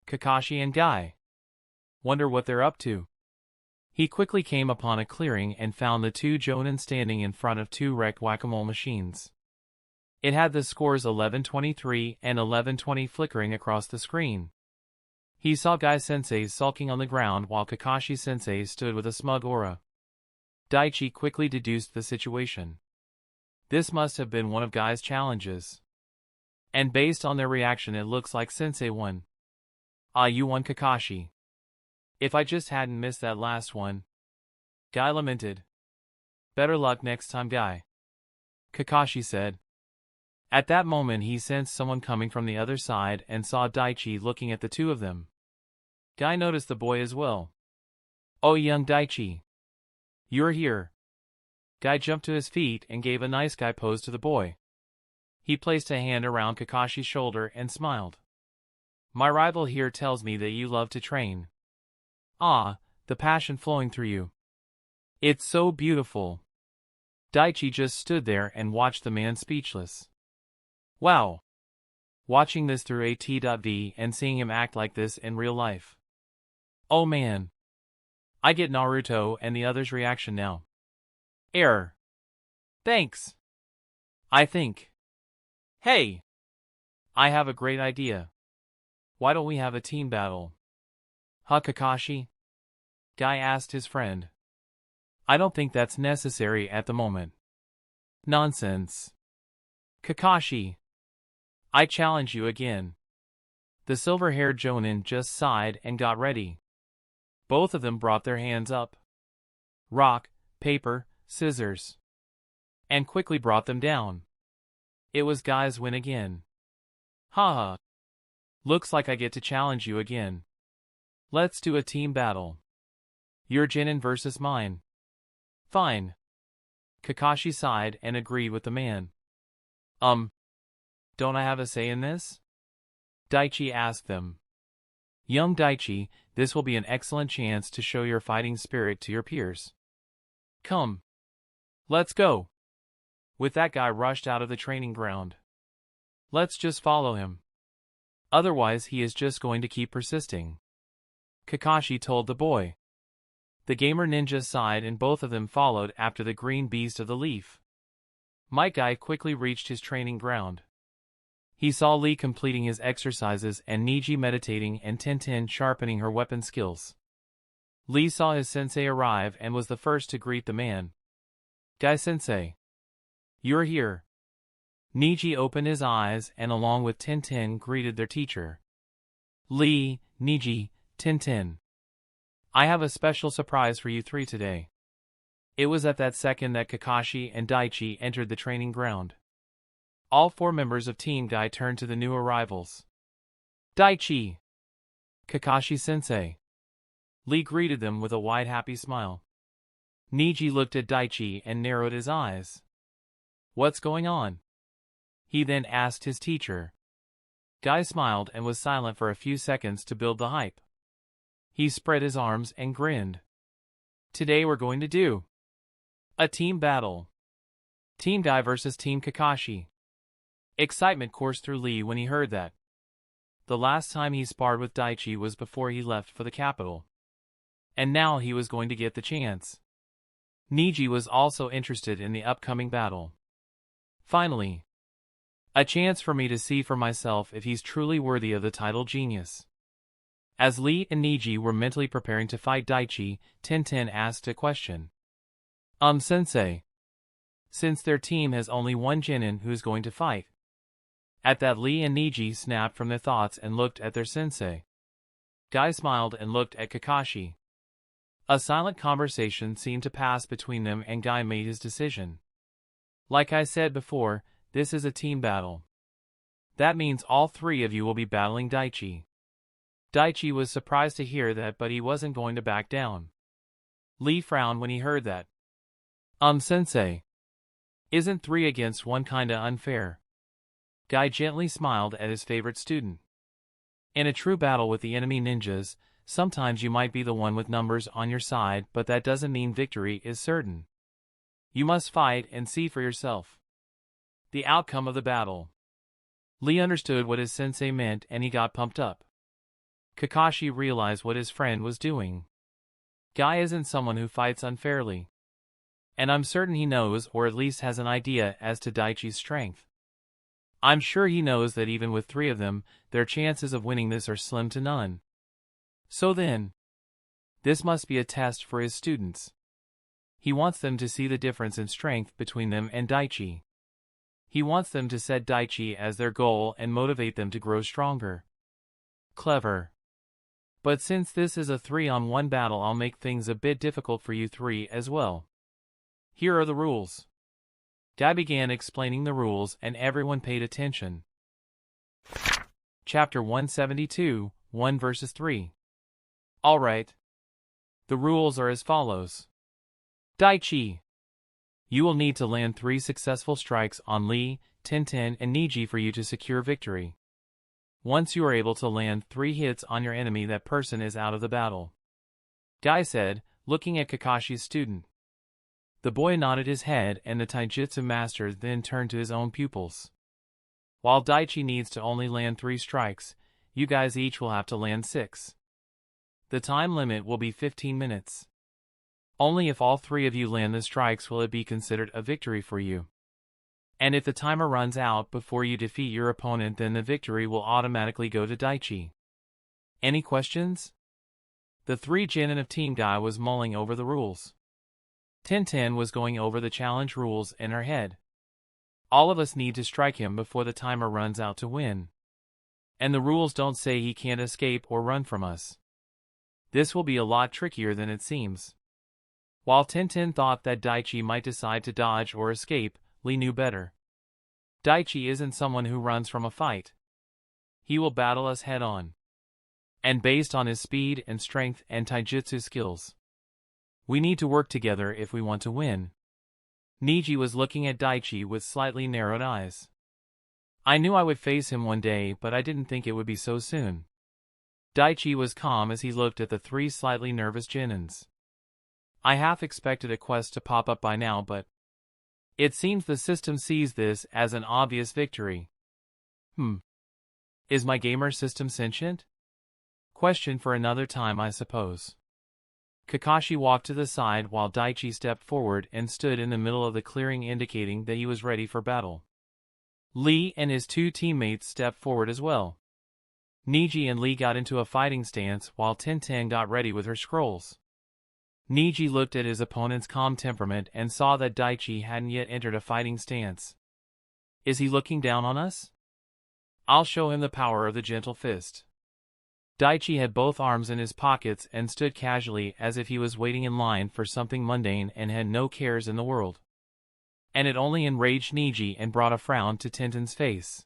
Kakashi and Guy. Wonder what they're up to. He quickly came upon a clearing and found the 2 Jonin standing in front of 2 wrecked whack-a-mole machines. It had the scores 11-23 and 11-20 flickering across the screen. He saw Guy-sensei sulking on the ground while Kakashi-sensei stood with a smug aura. Daichi quickly deduced the situation. This must have been one of Guy's challenges. And based on their reaction, it looks like Sensei won. Ah, you won, Kakashi. If I just hadn't missed that last one. Guy lamented. Better luck next time, Guy, Kakashi said. At that moment he sensed someone coming from the other side and saw Daichi looking at the two of them. Guy noticed the boy as well. Oh, young Daichi. You're here. Guy jumped to his feet and gave a nice guy pose to the boy. He placed a hand around Kakashi's shoulder and smiled. My rival here tells me that you love to train. Ah, the passion flowing through you. It's so beautiful. Daichi just stood there and watched the man speechless. Wow. Watching this through AT.V and seeing him act like this in real life. Oh man. I get Naruto and the others' reaction now. Error. Thanks. I think. Hey. I have a great idea. Why don't we have a team battle? Huh, Kakashi? Guy asked his friend. I don't think that's necessary at the moment. Nonsense. Kakashi. I challenge you again. The silver-haired Jonin just sighed and got ready. Both of them brought their hands up. Rock, paper, scissors. And quickly brought them down. It was Guy's win again. Haha. Looks like I get to challenge you again. Let's do a team battle. Your Jonin versus mine. Fine. Kakashi sighed and agreed with the man. Don't I have a say in this? Daichi asked them. Young Daichi, this will be an excellent chance to show your fighting spirit to your peers. Come. Let's go. With that, Guy rushed out of the training ground. Let's just follow him. Otherwise he is just going to keep persisting. Kakashi told the boy. The gamer ninja sighed and both of them followed after the green beast of the leaf. Guy quickly reached his training ground. He saw Lee completing his exercises and Niji meditating and Tintin sharpening her weapon skills. Lee saw his sensei arrive and was the first to greet the man. Guy-sensei. You're here. Niji opened his eyes and along with Tintin greeted their teacher. Lee, Niji, Tintin. I have a special surprise for you three today. It was at that second that Kakashi and Daichi entered the training ground. All four members of Team Guy turned to the new arrivals. Daichi! Kakashi-sensei. Lee greeted them with a wide happy smile. Niji looked at Daichi and narrowed his eyes. What's going on? He then asked his teacher. Guy smiled and was silent for a few seconds to build the hype. He spread his arms and grinned. Today we're going to do a team battle. Team Guy versus Team Kakashi. Excitement coursed through Lee when he heard that. The last time he sparred with Daichi was before he left for the capital. And now he was going to get the chance. Niji was also interested in the upcoming battle. Finally. A chance for me to see for myself if he's truly worthy of the title genius. As Lee and Niji were mentally preparing to fight Daichi, Tintin asked a question. Sensei. Since their team has only one Jonin who's going to fight. At that, Lee and Niji snapped from their thoughts and looked at their sensei. Guy smiled and looked at Kakashi. A silent conversation seemed to pass between them and Guy made his decision. Like I said before, this is a team battle. That means all three of you will be battling Daichi. Daichi was surprised to hear that, but he wasn't going to back down. Lee frowned when he heard that. Sensei. Isn't 3 against 1 kinda unfair? Guy gently smiled at his favorite student. In a true battle with the enemy ninjas, sometimes you might be the one with numbers on your side, but that doesn't mean victory is certain. You must fight and see for yourself the outcome of the battle. Lee understood what his sensei meant and he got pumped up. Kakashi realized what his friend was doing. Guy isn't someone who fights unfairly. And I'm certain he knows, or at least has an idea as to Daichi's strength. I'm sure he knows that even with 3 of them, their chances of winning this are slim to none. So then, this must be a test for his students. He wants them to see the difference in strength between them and Daichi. He wants them to set Daichi as their goal and motivate them to grow stronger. Clever. But since this is a 3-on-1 battle, I'll make things a bit difficult for you three as well. Here are the rules. Dai began explaining the rules and everyone paid attention. Chapter 172, 1 versus 3. Alright. The rules are as follows. Daichi. You will need to land 3 successful strikes on Lee, Tenten, and Niji for you to secure victory. Once you are able to land 3 hits on your enemy, that person is out of the battle. Dai said, looking at Kakashi's student. The boy nodded his head and the taijutsu master then turned to his own pupils. While Daichi needs to only land 3 strikes, you guys each will have to land 6. The time limit will be 15 minutes. Only if all 3 of you land the strikes will it be considered a victory for you. And if the timer runs out before you defeat your opponent, then the victory will automatically go to Daichi. Any questions? The 3 genin of Team Dai was mulling over the rules. Tenten was going over the challenge rules in her head. All of us need to strike him before the timer runs out to win. And the rules don't say he can't escape or run from us. This will be a lot trickier than it seems. While Tenten thought that Daichi might decide to dodge or escape, Lee knew better. Daichi isn't someone who runs from a fight. He will battle us head-on. And based on his speed and strength and taijutsu skills. We need to work together if we want to win. Niji was looking at Daichi with slightly narrowed eyes. I knew I would face him one day, but I didn't think it would be so soon. Daichi was calm as he looked at the 3 slightly nervous genins. I half expected a quest to pop up by now, but it seems the system sees this as an obvious victory. Is my gamer system sentient? Question for another time, I suppose. Kakashi walked to the side while Daichi stepped forward and stood in the middle of the clearing, indicating that he was ready for battle. Lee and his 2 teammates stepped forward as well. Niji and Lee got into a fighting stance while Tenten got ready with her scrolls. Niji looked at his opponent's calm temperament and saw that Daichi hadn't yet entered a fighting stance. Is he looking down on us? I'll show him the power of the gentle fist. Daichi had both arms in his pockets and stood casually as if he was waiting in line for something mundane and had no cares in the world. And it only enraged Niji and brought a frown to Tenten's face.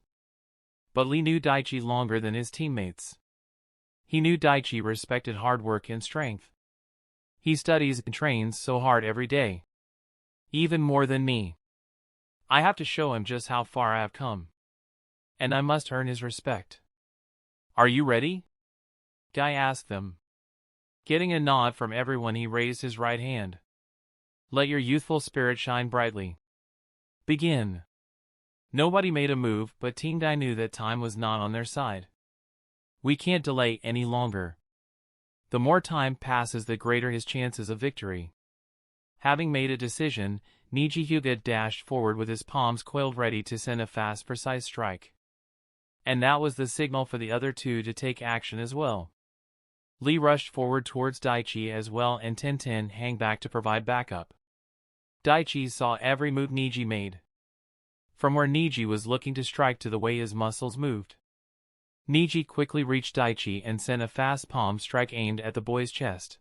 But Lee knew Daichi longer than his teammates. He knew Daichi respected hard work and strength. He studies and trains so hard every day. Even more than me. I have to show him just how far I have come. And I must earn his respect. Are you ready? Guy asked them. Getting a nod from everyone, he raised his right hand. Let your youthful spirit shine brightly. Begin. Nobody made a move, but Team Dai knew that time was not on their side. We can't delay any longer. The more time passes, the greater his chances of victory. Having made a decision, Niji Hyuga dashed forward with his palms coiled, ready to send a fast, precise strike. And that was the signal for the other 2 to take action as well. Lee rushed forward towards Daichi as well, and Tenten hung back to provide backup. Daichi saw every move Niji made. From where Niji was looking to strike to the way his muscles moved. Niji quickly reached Daichi and sent a fast palm strike aimed at the boy's chest.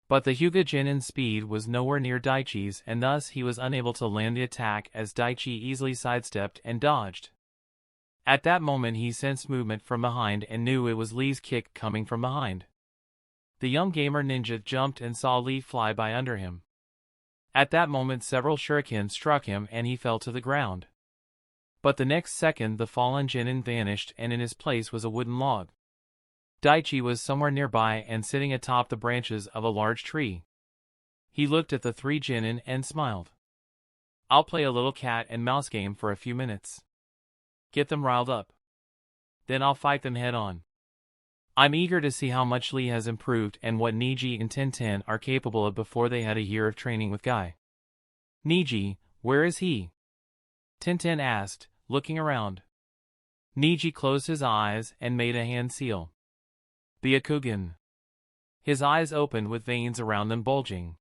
But the Hyuga genin's speed was nowhere near Daichi's, and thus he was unable to land the attack as Daichi easily sidestepped and dodged. At that moment he sensed movement from behind and knew it was Lee's kick coming from behind. The young gamer ninja jumped and saw Lee fly by under him. At that moment several shurikens struck him and he fell to the ground. But the next second the fallen genin vanished and in his place was a wooden log. Daichi was somewhere nearby and sitting atop the branches of a large tree. He looked at the 3 genin and smiled. I'll play a little cat and mouse game for a few minutes. Get them riled up. Then I'll fight them head on. I'm eager to see how much Lee has improved and what Niji and Tenten are capable of before they had a year of training with Guy. Niji, where is he? Tenten asked, looking around. Niji closed his eyes and made a hand seal. Byakugan. His eyes opened with veins around them bulging.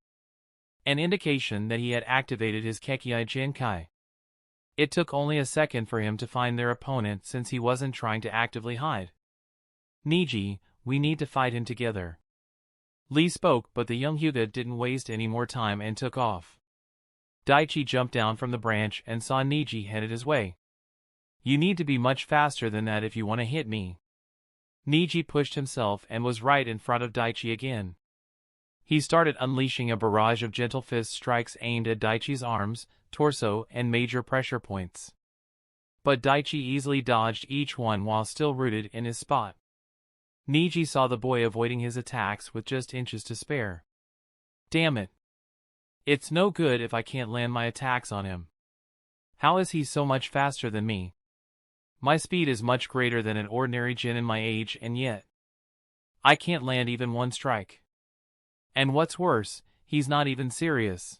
An indication that he had activated his Kekkei Jinkai. It took only a second for him to find their opponent since he wasn't trying to actively hide. Niji, we need to fight him together. Lee spoke, but the young Hyuga didn't waste any more time and took off. Daichi jumped down from the branch and saw Niji headed his way. You need to be much faster than that if you want to hit me. Niji pushed himself and was right in front of Daichi again. He started unleashing a barrage of gentle fist strikes aimed at Daichi's arms, torso, and major pressure points. But Daichi easily dodged each one while still rooted in his spot. Niji saw the boy avoiding his attacks with just inches to spare. Damn it. It's no good if I can't land my attacks on him. How is he so much faster than me? My speed is much greater than an ordinary Jin in my age, and yet I can't land even one strike. And what's worse, he's not even serious.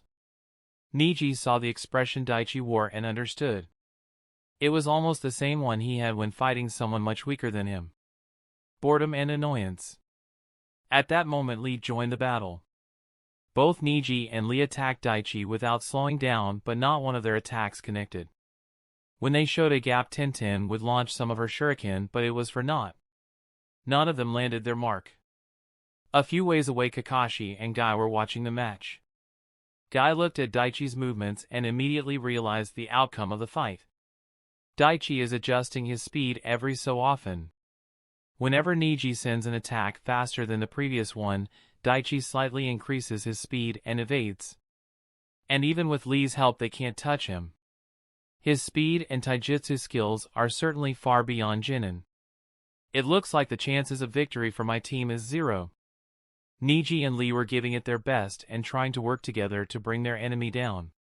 Niji saw the expression Daichi wore and understood. It was almost the same one he had when fighting someone much weaker than him. Boredom and annoyance. At that moment Lee joined the battle. Both Niji and Lee attacked Daichi without slowing down, but not one of their attacks connected. When they showed a gap, Tintin would launch some of her shuriken, but it was for naught. None of them landed their mark. A few ways away, Kakashi and Guy were watching the match. Guy looked at Daichi's movements and immediately realized the outcome of the fight. Daichi is adjusting his speed every so often. Whenever Niji sends an attack faster than the previous one, Daichi slightly increases his speed and evades. And even with Lee's help they can't touch him. His speed and taijutsu skills are certainly far beyond Jinin. It looks like the chances of victory for my team is 0. Niji and Lee were giving it their best and trying to work together to bring their enemy down.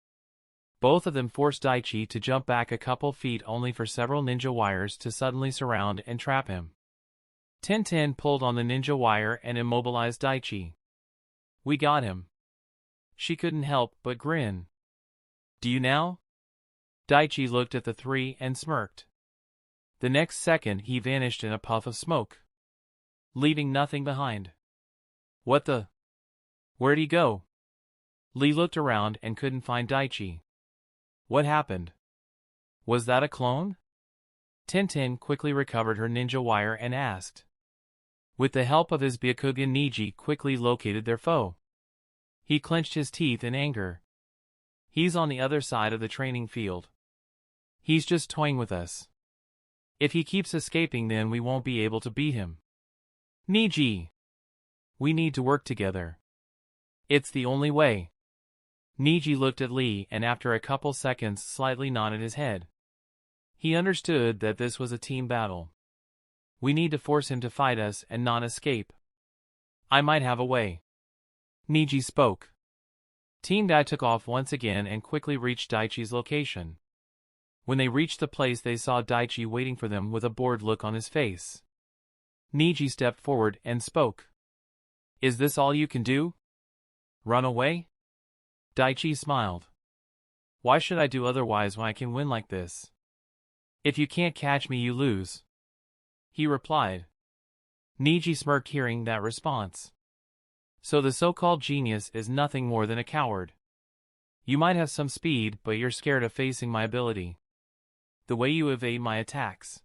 Both of them forced Daichi to jump back a couple feet only for several ninja wires to suddenly surround and trap him. Tintin pulled on the ninja wire and immobilized Daichi. We got him. She couldn't help but grin. Do you now? Daichi looked at the three and smirked. The next second he vanished in a puff of smoke, leaving nothing behind. What the? Where'd he go? Lee looked around and couldn't find Daichi. What happened? Was that a clone? Tintin quickly recovered her ninja wire and asked. With the help of his Byakugan, Niji quickly located their foe. He clenched his teeth in anger. He's on the other side of the training field. He's just toying with us. If he keeps escaping, then we won't be able to beat him. Niji! We need to work together. It's the only way. Niji looked at Lee and after a couple seconds slightly nodded his head. He understood that this was a team battle. We need to force him to fight us and not escape. I might have a way. Niji spoke. Team Guy took off once again and quickly reached Daichi's location. When they reached the place, they saw Daichi waiting for them with a bored look on his face. Niji stepped forward and spoke. Is this all you can do? Run away? Daichi smiled. Why should I do otherwise when I can win like this? If you can't catch me, you lose. He replied. Niji smirked hearing that response. So the so-called genius is nothing more than a coward. You might have some speed, but you're scared of facing my ability. The way you evade my attacks.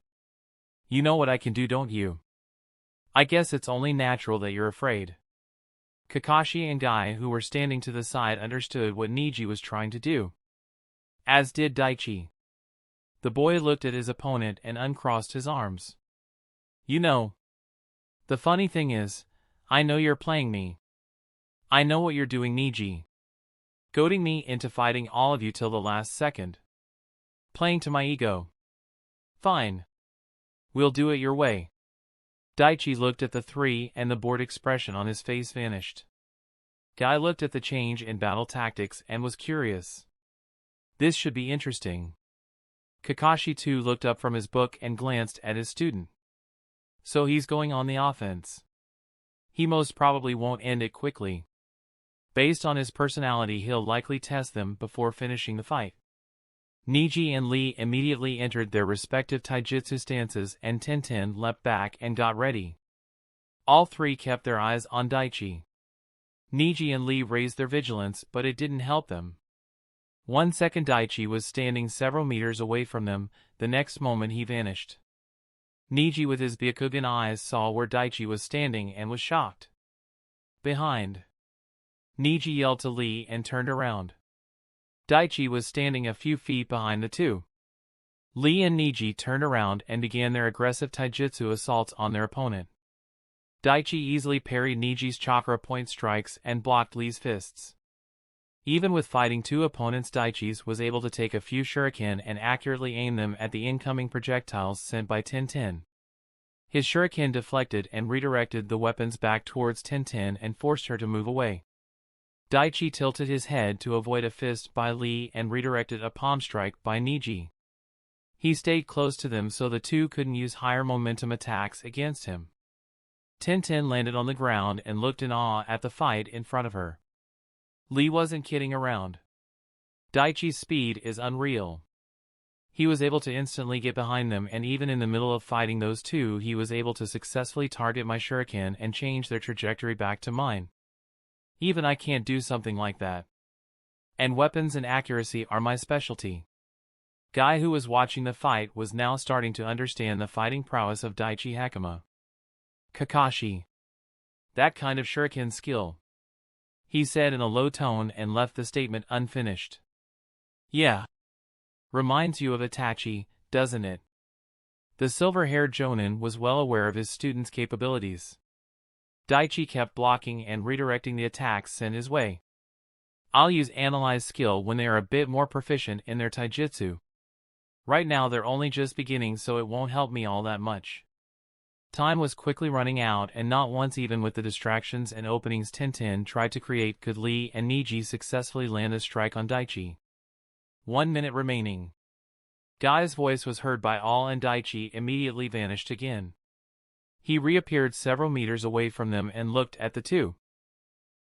You know what I can do, don't you? I guess it's only natural that you're afraid. Kakashi and Guy, who were standing to the side, understood what Niji was trying to do. As did Daichi. The boy looked at his opponent and uncrossed his arms. You know, the funny thing is, I know you're playing me. I know what you're doing, Niji. Goading me into fighting all of you till the last second. Playing to my ego. Fine. We'll do it your way. Daichi looked at the three and the bored expression on his face vanished. Guy looked at the change in battle tactics and was curious. This should be interesting. Kakashi too looked up from his book and glanced at his student. So he's going on the offense. He most probably won't end it quickly. Based on his personality, he'll likely test them before finishing the fight. Niji and Lee immediately entered their respective taijutsu stances and Tintin leapt back and got ready. All three kept their eyes on Daichi. Niji and Lee raised their vigilance, but it didn't help them. 1 second Daichi was standing several meters away from them, the next moment he vanished. Niji with his Byakugan eyes saw where Daichi was standing and was shocked. Behind. Niji yelled to Lee and turned around. Daichi was standing a few feet behind the two. Lee and Niji turned around and began their aggressive taijutsu assaults on their opponent. Daichi easily parried Niji's chakra point strikes and blocked Lee's fists. Even with fighting two opponents, Daichi was able to take a few shuriken and accurately aim them at the incoming projectiles sent by Tintin. His shuriken deflected and redirected the weapons back towards Tintin and forced her to move away. Daichi tilted his head to avoid a fist by Lee and redirected a palm strike by Niji. He stayed close to them so the two couldn't use higher momentum attacks against him. Tintin landed on the ground and looked in awe at the fight in front of her. Lee wasn't kidding around. Daichi's speed is unreal. He was able to instantly get behind them, and even in the middle of fighting those two he was able to successfully target my shuriken and change their trajectory back to mine. Even I can't do something like that. And weapons and accuracy are my specialty. Guy who was watching the fight was now starting to understand the fighting prowess of Daichi Hakama. Kakashi. That kind of shuriken skill, he said in a low tone and left the statement unfinished. Yeah. Reminds you of Itachi, doesn't it? The silver-haired Jonin was well aware of his student's capabilities. Daichi kept blocking and redirecting the attacks sent his way. I'll use Analyze skill when they are a bit more proficient in their taijutsu. Right now they're only just beginning, so it won't help me all that much. Time was quickly running out, and not once, even with the distractions and openings Tintin tried to create, could Lee and Niji successfully land a strike on Daichi. 1 minute remaining. Guy's voice was heard by all, and Daichi immediately vanished again. He reappeared several meters away from them and looked at the two.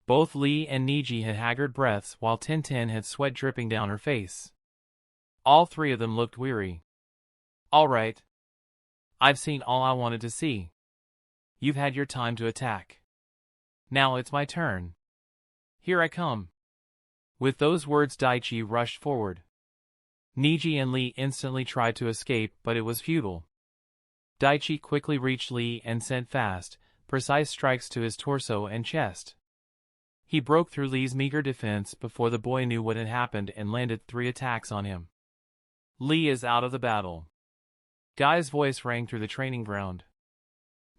Both Lee and Niji had haggard breaths, while Tintin had sweat dripping down her face. All three of them looked weary. All right. I've seen all I wanted to see. You've had your time to attack. Now it's my turn. Here I come. With those words, Daichi rushed forward. Niji and Lee instantly tried to escape, but it was futile. Daichi quickly reached Lee and sent fast, precise strikes to his torso and chest. He broke through Lee's meager defense before the boy knew what had happened and landed 3 attacks on him. Lee is out of the battle. Guy's voice rang through the training ground.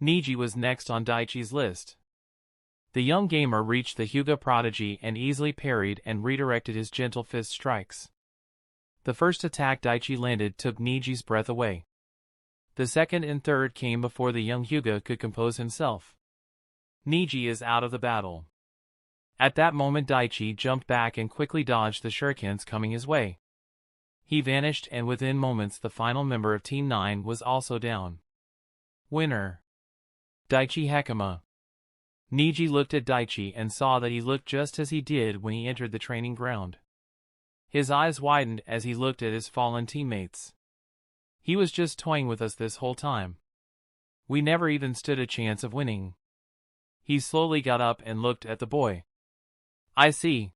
Niji was next on Daichi's list. The young gamer reached the Hyuga prodigy and easily parried and redirected his gentle fist strikes. The first attack Daichi landed took Niji's breath away. The second and third came before the young Hyuga could compose himself. Niji is out of the battle. At that moment Daichi jumped back and quickly dodged the shurikens coming his way. He vanished, and within moments the final member of Team 9 was also down. Winner. Daichi Hakama. Niji looked at Daichi and saw that he looked just as he did when he entered the training ground. His eyes widened as he looked at his fallen teammates. He was just toying with us this whole time. We never even stood a chance of winning. He slowly got up and looked at the boy. I see.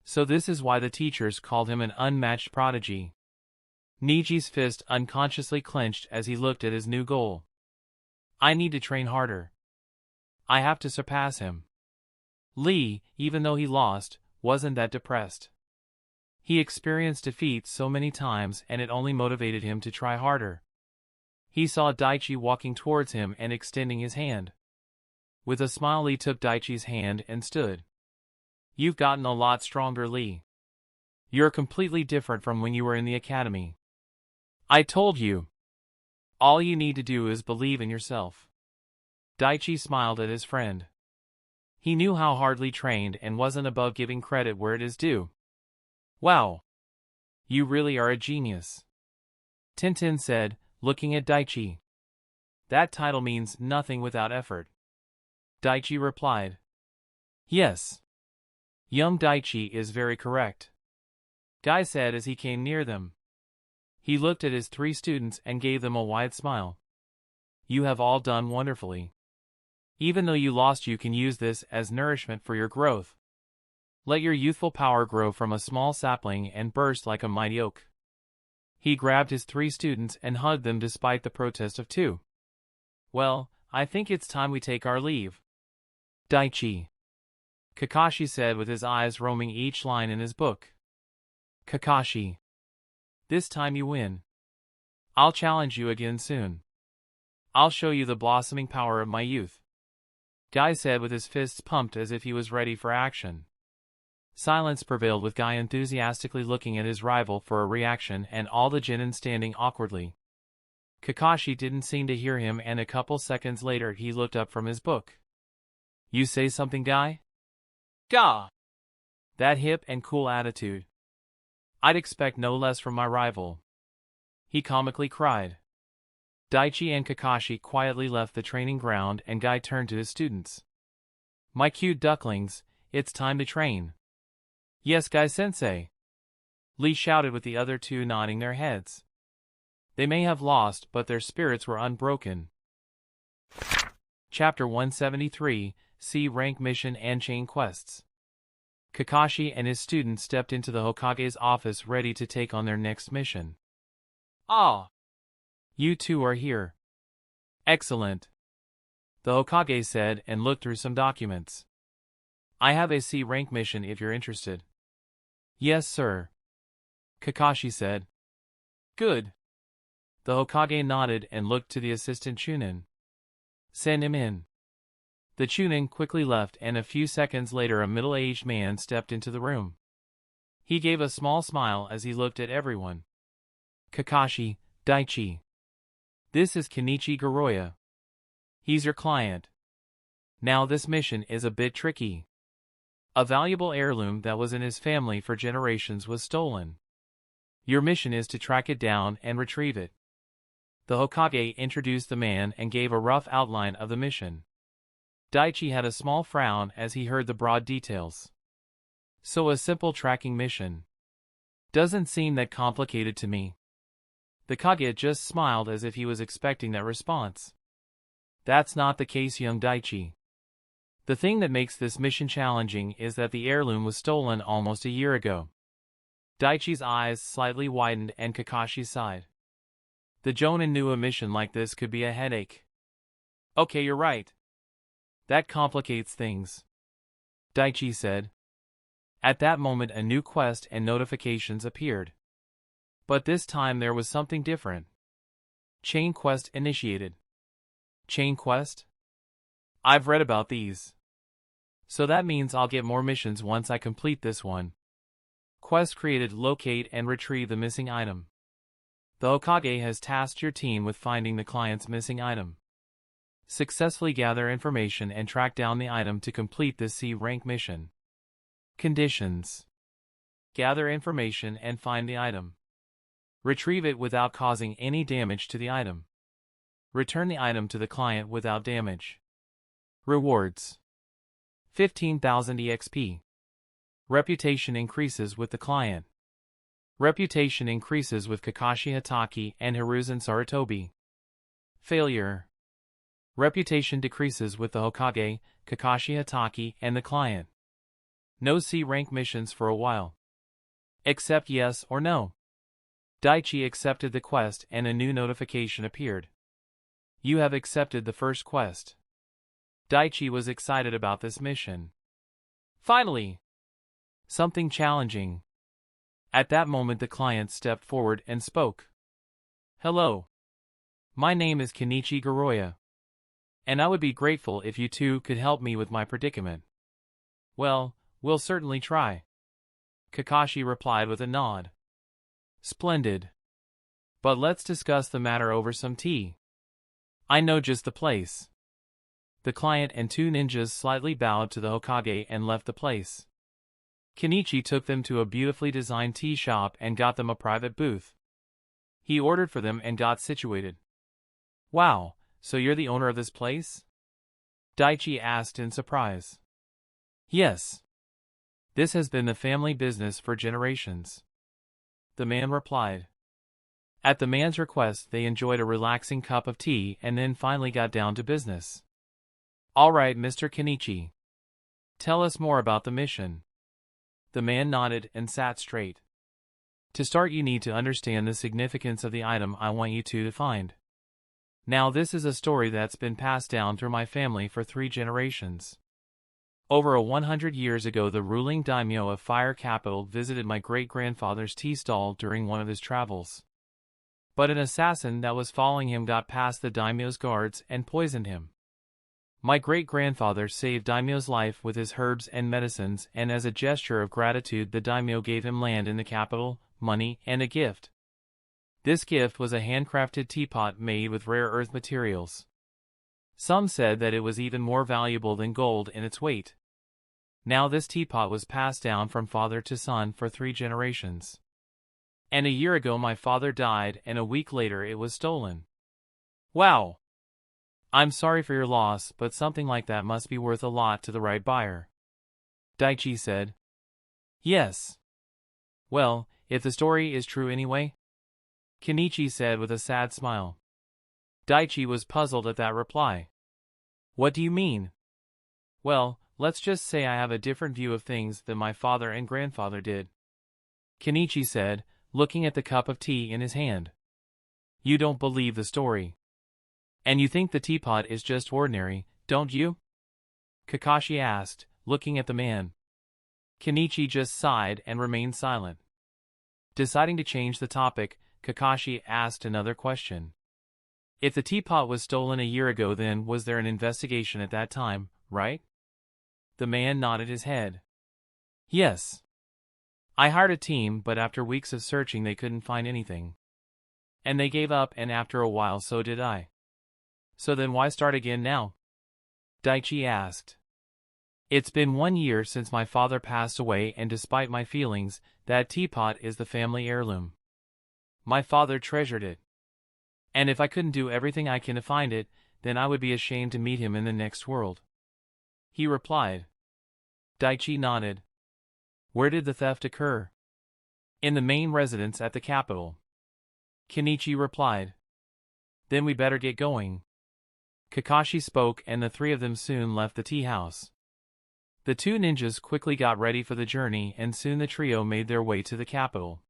So this is why the teachers called him an unmatched prodigy. Niji's fist unconsciously clenched as he looked at his new goal. I need to train harder. I have to surpass him. Lee, even though he lost, wasn't that depressed. He experienced defeat so many times, and it only motivated him to try harder. He saw Daichi walking towards him and extending his hand. With a smile, Lee took Daichi's hand and stood. You've gotten a lot stronger, Lee. You're completely different from when you were in the academy. I told you. All you need to do is believe in yourself. Daichi smiled at his friend. He knew how hard Lee trained and wasn't above giving credit where it is due. Wow. You really are a genius. Tintin said, looking at Daichi. That title means nothing without effort. Daichi replied. Yes. Young Daichi is very correct. Guy said as he came near them. He looked at his 3 students and gave them a wide smile. You have all done wonderfully. Even though you lost, you can use this as nourishment for your growth. Let your youthful power grow from a small sapling and burst like a mighty oak. He grabbed his 3 students and hugged them despite the protest of 2. Well, I think it's time we take our leave. Daichi, Kakashi said with his eyes roaming each line in his book. Kakashi, this time you win. I'll challenge you again soon. I'll show you the blossoming power of my youth. Guy said with his fists pumped as if he was ready for action. Silence prevailed with Guy enthusiastically looking at his rival for a reaction and all the genin standing awkwardly. Kakashi didn't seem to hear him, and a couple seconds later he looked up from his book. You say something, Guy? Gah! That hip and cool attitude. I'd expect no less from my rival. He comically cried. Daichi and Kakashi quietly left the training ground, and Guy turned to his students. My cute ducklings, it's time to train. Yes, Guy-sensei. Lee shouted with the other 2 nodding their heads. They may have lost, but their spirits were unbroken. Chapter 173, C Rank Mission and Chain Quests. Kakashi and his students stepped into the Hokage's office ready to take on their next mission. Ah! You 2 are here. Excellent. The Hokage said and looked through some documents. I have a C rank mission if you're interested. Yes, sir. Kakashi said. Good. The Hokage nodded and looked to the assistant Chunin. Send him in. The Chunin quickly left, and a few seconds later a middle-aged man stepped into the room. He gave a small smile as he looked at everyone. Kakashi, Daichi. This is Kenichi Goroya. He's your client. Now this mission is a bit tricky. A valuable heirloom that was in his family for generations was stolen. Your mission is to track it down and retrieve it. The Hokage introduced the man and gave a rough outline of the mission. Daichi had a small frown as he heard the broad details. So a simple tracking mission. Doesn't seem that complicated to me. The Kage just smiled as if he was expecting that response. That's not the case, young Daichi. The thing that makes this mission challenging is that the heirloom was stolen almost a year ago. Daichi's eyes slightly widened and Kakashi sighed. The Jonin knew a mission like this could be a headache. Okay, you're right. That complicates things, Daichi said. At that moment a new quest and notifications appeared. But this time there was something different. Chain quest initiated. Chain quest? I've read about these. So that means I'll get more missions once I complete this one. Quest created: locate and retrieve the missing item. The Hokage has tasked your team with finding the client's missing item. Successfully gather information and track down the item to complete this C rank mission. Conditions: gather information and find the item. Retrieve it without causing any damage to the item. Return the item to the client without damage. Rewards: 15,000 EXP. Reputation increases with the client. Reputation increases with Kakashi Hatake and Hiruzen Sarutobi. Failure: reputation decreases with the Hokage, Kakashi Hatake, and the client. No C rank missions for a while. Accept yes or no. Daichi accepted the quest and a new notification appeared. You have accepted the first quest. Daichi was excited about this mission. Finally! Something challenging. At that moment the client stepped forward and spoke. Hello. My name is Kenichi Goroya. And I would be grateful if you 2 could help me with my predicament. Well, we'll certainly try. Kakashi replied with a nod. Splendid. But let's discuss the matter over some tea. I know just the place. The client and 2 ninjas slightly bowed to the Hokage and left the place. Kenichi took them to a beautifully designed tea shop and got them a private booth. He ordered for them and got situated. Wow, so you're the owner of this place? Daichi asked in surprise. Yes. This has been the family business for generations. The man replied. At the man's request they enjoyed a relaxing cup of tea and then finally got down to business. All right, Mr. Kenichi. Tell us more about the mission. The man nodded and sat straight. To start, you need to understand the significance of the item I want you to find. Now, this is a story that's been passed down through my family for 3 generations. Over 100 years ago, the ruling daimyo of Fire Capital visited my great-grandfather's tea stall during one of his travels. But an assassin that was following him got past the daimyo's guards and poisoned him. My great-grandfather saved daimyo's life with his herbs and medicines, and as a gesture of gratitude the daimyo gave him land in the capital, money, and a gift. This gift was a handcrafted teapot made with rare earth materials. Some said that it was even more valuable than gold in its weight. Now this teapot was passed down from father to son for 3 generations. And a year ago my father died, and a week later it was stolen. Wow! I'm sorry for your loss, but something like that must be worth a lot to the right buyer. Daichi said. Yes. Well, if the story is true anyway? Kenichi said with a sad smile. Daichi was puzzled at that reply. What do you mean? Well, let's just say I have a different view of things than my father and grandfather did. Kenichi said, looking at the cup of tea in his hand. You don't believe the story. And you think the teapot is just ordinary, don't you? Kakashi asked, looking at the man. Kenichi just sighed and remained silent. Deciding to change the topic, Kakashi asked another question. If the teapot was stolen a year ago, then was there an investigation at that time, right? The man nodded his head. Yes. I hired a team, but after weeks of searching they couldn't find anything. And they gave up, and after a while so did I. So then why start again now? Daichi asked. It's been 1 year since my father passed away, and despite my feelings, that teapot is the family heirloom. My father treasured it. And if I couldn't do everything I can to find it, then I would be ashamed to meet him in the next world. He replied. Daichi nodded. Where did the theft occur? In the main residence at the capital. Kenichi replied. Then we better get going. Kakashi spoke, and the 3 of them soon left the tea house. The 2 ninjas quickly got ready for the journey, and soon the trio made their way to the capital.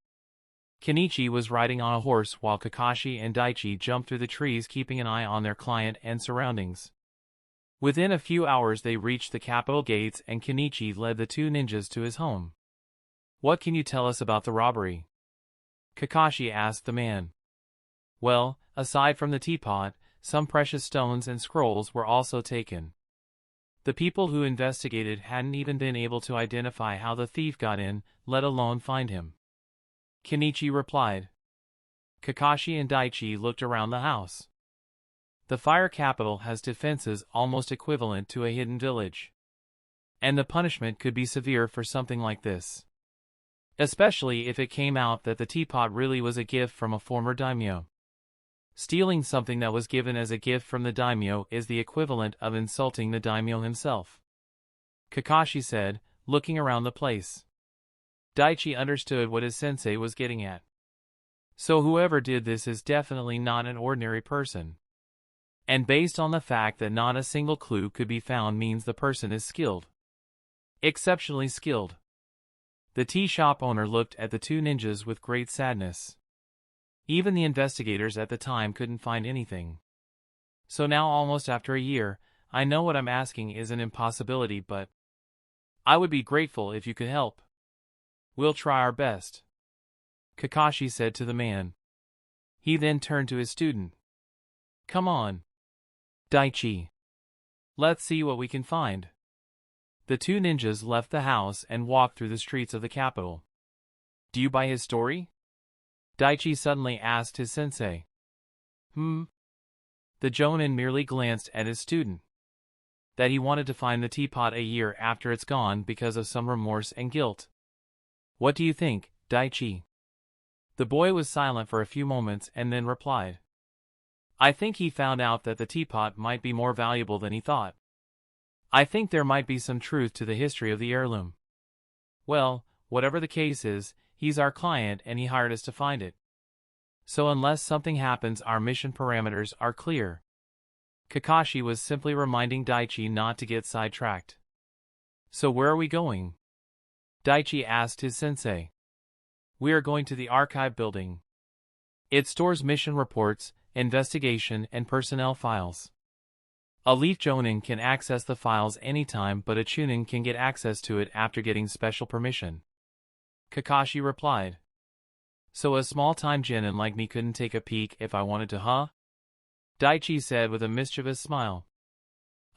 Kenichi was riding on a horse while Kakashi and Daichi jumped through the trees, keeping an eye on their client and surroundings. Within a few hours they reached the capital gates, and Kenichi led the 2 ninjas to his home. What can you tell us about the robbery? Kakashi asked the man. Well, aside from the teapot, some precious stones and scrolls were also taken. The people who investigated hadn't even been able to identify how the thief got in, let alone find him. Kenichi replied. Kakashi and Daichi looked around the house. The Fire Capital has defenses almost equivalent to a hidden village. And the punishment could be severe for something like this. Especially if it came out that the teapot really was a gift from a former daimyo. Stealing something that was given as a gift from the daimyo is the equivalent of insulting the daimyo himself. Kakashi said, looking around the place. Daichi understood what his sensei was getting at. So whoever did this is definitely not an ordinary person. And based on the fact that not a single clue could be found means the person is skilled. Exceptionally skilled. The tea shop owner looked at the 2 ninjas with great sadness. Even the investigators at the time couldn't find anything. So now, almost after a year, I know what I'm asking is an impossibility, but I would be grateful if you could help. We'll try our best. Kakashi said to the man. He then turned to his student. Come on. Daichi. Let's see what we can find. The 2 ninjas left the house and walked through the streets of the capital. Do you buy his story? Daichi suddenly asked his sensei. The Jonin merely glanced at his student. That he wanted to find the teapot a year after it's gone because of some remorse and guilt. What do you think, Daichi? The boy was silent for a few moments and then replied. I think he found out that the teapot might be more valuable than he thought. I think there might be some truth to the history of the heirloom. Well, whatever the case is, he's our client and he hired us to find it. So unless something happens, our mission parameters are clear. Kakashi was simply reminding Daichi not to get sidetracked. So where are we going? Daichi asked his sensei. We are going to the archive building. It stores mission reports, investigation, and personnel files. A Leaf Jonin can access the files anytime, but a Chunin can get access to it after getting special permission. Kakashi replied. So a small-time genin like me couldn't take a peek if I wanted to, huh? Daichi said with a mischievous smile.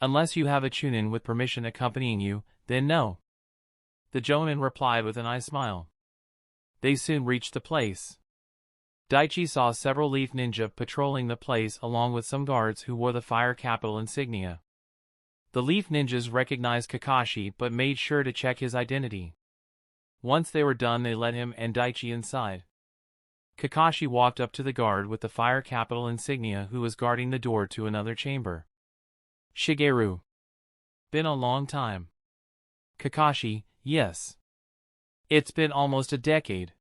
Unless you have a Chunin with permission accompanying you, then no. The Jonin replied with an eye smile. They soon reached the place. Daichi saw several Leaf Ninja patrolling the place along with some guards who wore the Fire Capital insignia. The Leaf Ninjas recognized Kakashi but made sure to check his identity. Once they were done, they let him and Daichi inside. Kakashi walked up to the guard with the Fire Capital insignia who was guarding the door to another chamber. Shigeru. Been a long time. Kakashi, yes. It's been almost a decade.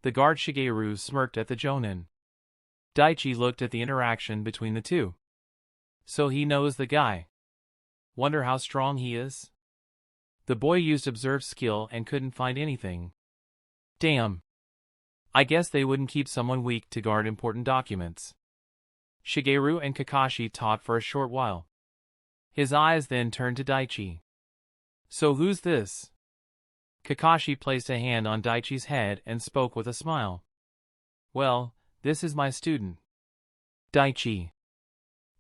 The guard Shigeru smirked at the Jonin. Daichi looked at the interaction between the two. So he knows the guy. Wonder how strong he is? The boy used observed skill and couldn't find anything. Damn. I guess they wouldn't keep someone weak to guard important documents. Shigeru and Kakashi talked for a short while. His eyes then turned to Daichi. So who's this? Kakashi placed a hand on Daichi's head and spoke with a smile. Well, this is my student. Daichi.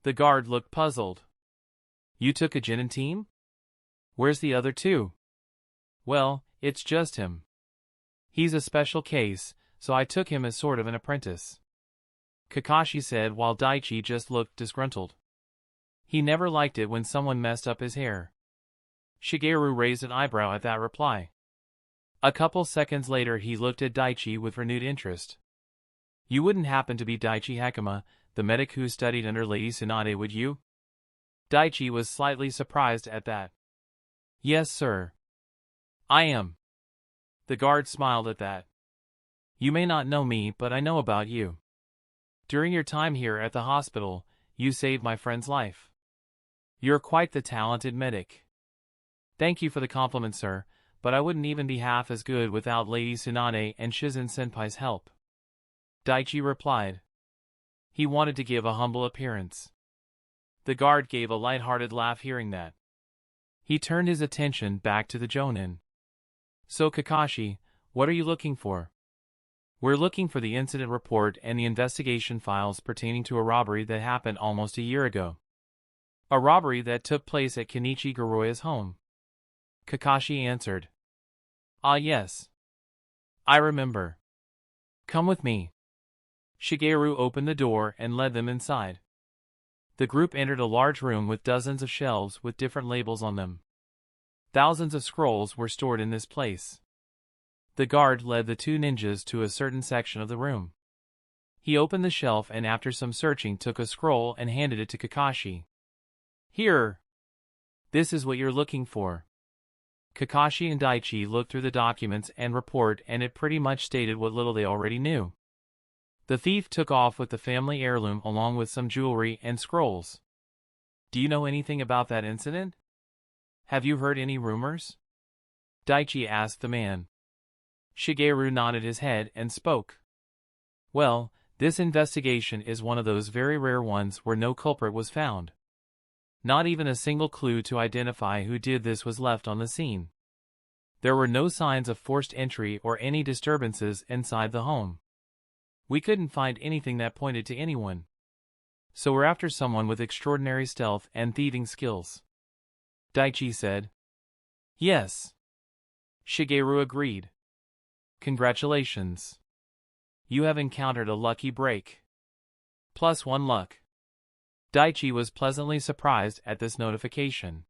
The guard looked puzzled. You took a genin team? Where's the other two? Well, it's just him. He's a special case, so I took him as sort of an apprentice. Kakashi said while Daichi just looked disgruntled. He never liked it when someone messed up his hair. Shigeru raised an eyebrow at that reply. A couple seconds later he looked at Daichi with renewed interest. You wouldn't happen to be Daichi Hakama, the medic who studied under Lady Tsunade, would you? Daichi was slightly surprised at that. Yes, sir. I am. The guard smiled at that. You may not know me, but I know about you. During your time here at the hospital, you saved my friend's life. You're quite the talented medic. Thank you for the compliment, sir, but I wouldn't even be half as good without Lady Tsunade and Shizen-senpai's help. Daichi replied. He wanted to give a humble appearance. The guard gave a light-hearted laugh hearing that. He turned his attention back to the Jonin. So Kakashi, what are you looking for? We're looking for the incident report and the investigation files pertaining to a robbery that happened almost a year ago. A robbery that took place at Kenichi Garoya's home. Kakashi answered. Ah yes. I remember. Come with me. Shigeru opened the door and led them inside. The group entered a large room with dozens of shelves with different labels on them. Thousands of scrolls were stored in this place. The guard led the two ninjas to a certain section of the room. He opened the shelf and after some searching took a scroll and handed it to Kakashi. Here. This is what you're looking for. Kakashi and Daichi looked through the documents and report and it pretty much stated what little they already knew. The thief took off with the family heirloom along with some jewelry and scrolls. Do you know anything about that incident? Have you heard any rumors? Daichi asked the man. Shigeru nodded his head and spoke. Well, this investigation is one of those very rare ones where no culprit was found. Not even a single clue to identify who did this was left on the scene. There were no signs of forced entry or any disturbances inside the home. We couldn't find anything that pointed to anyone. So we're after someone with extraordinary stealth and thieving skills. Daichi said. Yes. Shigeru agreed. Congratulations. You have encountered a lucky break. +1 luck. Daichi was pleasantly surprised at this notification.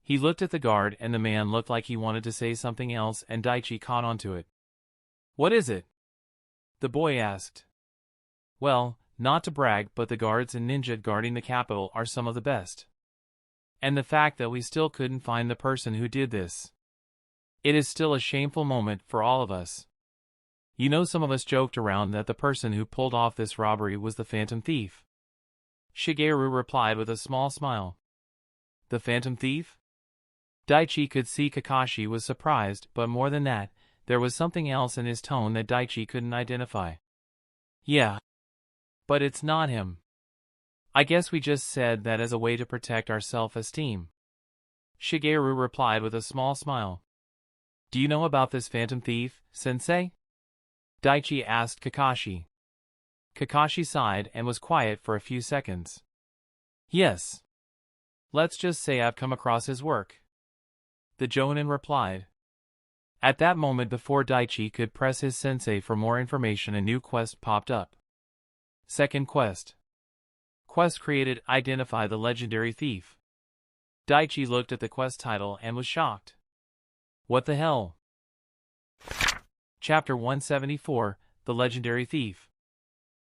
He looked at the guard and the man looked like he wanted to say something else and Daichi caught onto it. What is it? The boy asked. Well, not to brag, but the guards and ninja guarding the capital are some of the best. And the fact that we still couldn't find the person who did this. It is still a shameful moment for all of us. You know, some of us joked around that the person who pulled off this robbery was the Phantom Thief. Shigeru replied with a small smile. The Phantom Thief? Daichi could see Kakashi was surprised, but more than that, there was something else in his tone that Daichi couldn't identify. Yeah. But it's not him. I guess we just said that as a way to protect our self-esteem. Shigeru replied with a small smile. Do you know about this Phantom Thief, Sensei? Daichi asked Kakashi. Kakashi sighed and was quiet for a few seconds. Yes. Let's just say I've come across his work. The Jonin replied. At that moment before Daichi could press his sensei for more information, a new quest popped up. Second quest. Quest created, identify the legendary thief. Daichi looked at the quest title and was shocked. What the hell? Chapter 174, The Legendary Thief.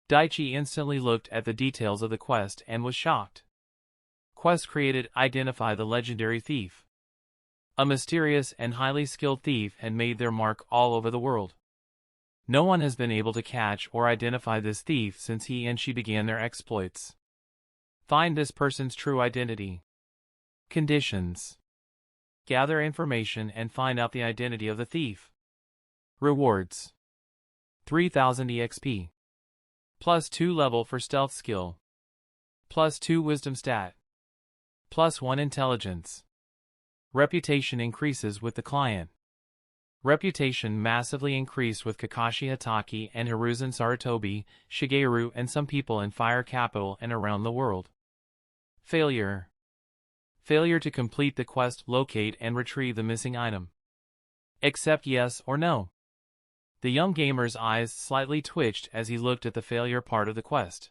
Daichi instantly looked at the details of the quest and was shocked. Quest created, identify the legendary thief. A mysterious and highly skilled thief had made their mark all over the world. No one has been able to catch or identify this thief since he and she began their exploits. Find this person's true identity. Conditions. Gather information and find out the identity of the thief. Rewards. 3000 EXP. +2 level for stealth skill. +2 wisdom stat. +1 intelligence. Reputation increases with the client. Reputation massively increased with Kakashi Hatake and Hiruzen Sarutobi, Shigeru and some people in Fire Capital and around the world. Failure. Failure to complete the quest, locate and retrieve the missing item. Accept yes or no. The young gamer's eyes slightly twitched as he looked at the failure part of the quest.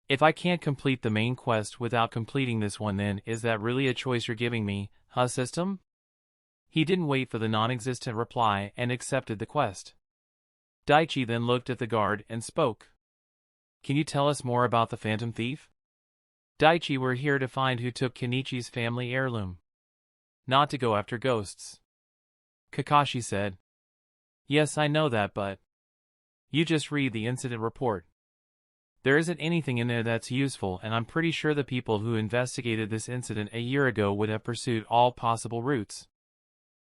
If I can't complete the main quest without completing this one, then is that really a choice you're giving me, huh, system? He didn't wait for the non-existent reply and accepted the quest. Daichi then looked at the guard and spoke. Can you tell us more about the Phantom Thief? Daichi, we're here to find who took Kenichi's family heirloom. Not to go after ghosts. Kakashi said. Yes, I know that, but... You just read the incident report. There isn't anything in there that's useful, and I'm pretty sure the people who investigated this incident a year ago would have pursued all possible routes.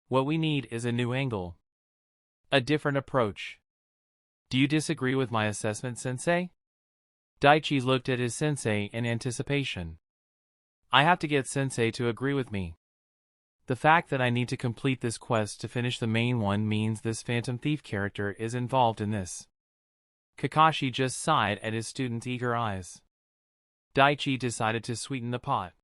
What we need is a new angle. A different approach. Do you disagree with my assessment, Sensei? Daichi looked at his sensei in anticipation. I have to get Sensei to agree with me. The fact that I need to complete this quest to finish the main one means this Phantom Thief character is involved in this. Kakashi just sighed at his student's eager eyes. Daichi decided to sweeten the pot.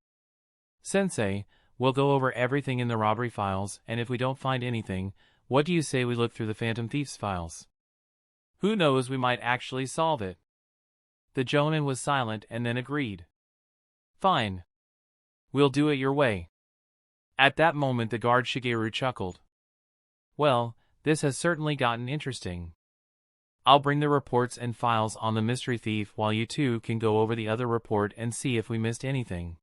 Sensei, we'll go over everything in the robbery files, and if we don't find anything, what do you say we look through the Phantom Thief's files? Who knows, we might actually solve it. The Jonin was silent and then agreed. Fine. We'll do it your way. At that moment the guard Shigeru chuckled. Well, this has certainly gotten interesting. I'll bring the reports and files on the mystery thief while you two can go over the other report and see if we missed anything.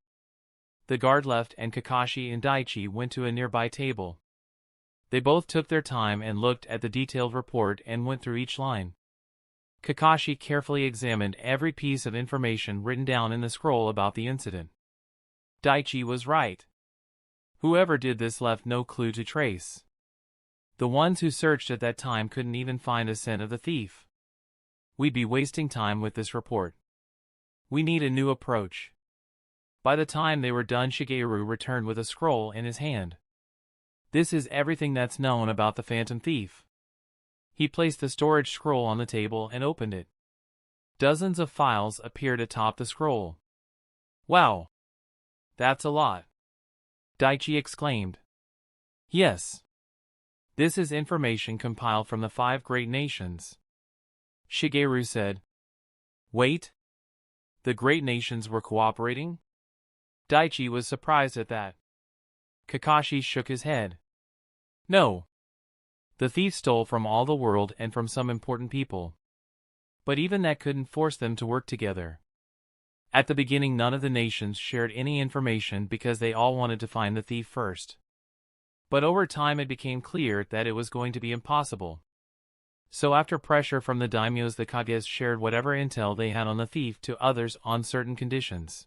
The guard left and Kakashi and Daichi went to a nearby table. They both took their time and looked at the detailed report and went through each line. Kakashi carefully examined every piece of information written down in the scroll about the incident. Daichi was right. Whoever did this left no clue to trace. The ones who searched at that time couldn't even find a scent of the thief. We'd be wasting time with this report. We need a new approach. By the time they were done, Shigeru returned with a scroll in his hand. This is everything that's known about the Phantom Thief. He placed the storage scroll on the table and opened it. Dozens of files appeared atop the scroll. Wow! That's a lot. Daichi exclaimed. Yes. This is information compiled from the 5 great nations. Shigeru said. Wait? The great nations were cooperating? Daichi was surprised at that. Kakashi shook his head. No. The thief stole from all the world and from some important people. But even that couldn't force them to work together. At the beginning, none of the nations shared any information because they all wanted to find the thief first. But over time it became clear that it was going to be impossible. So after pressure from the daimyos, the Kages shared whatever intel they had on the thief to others on certain conditions.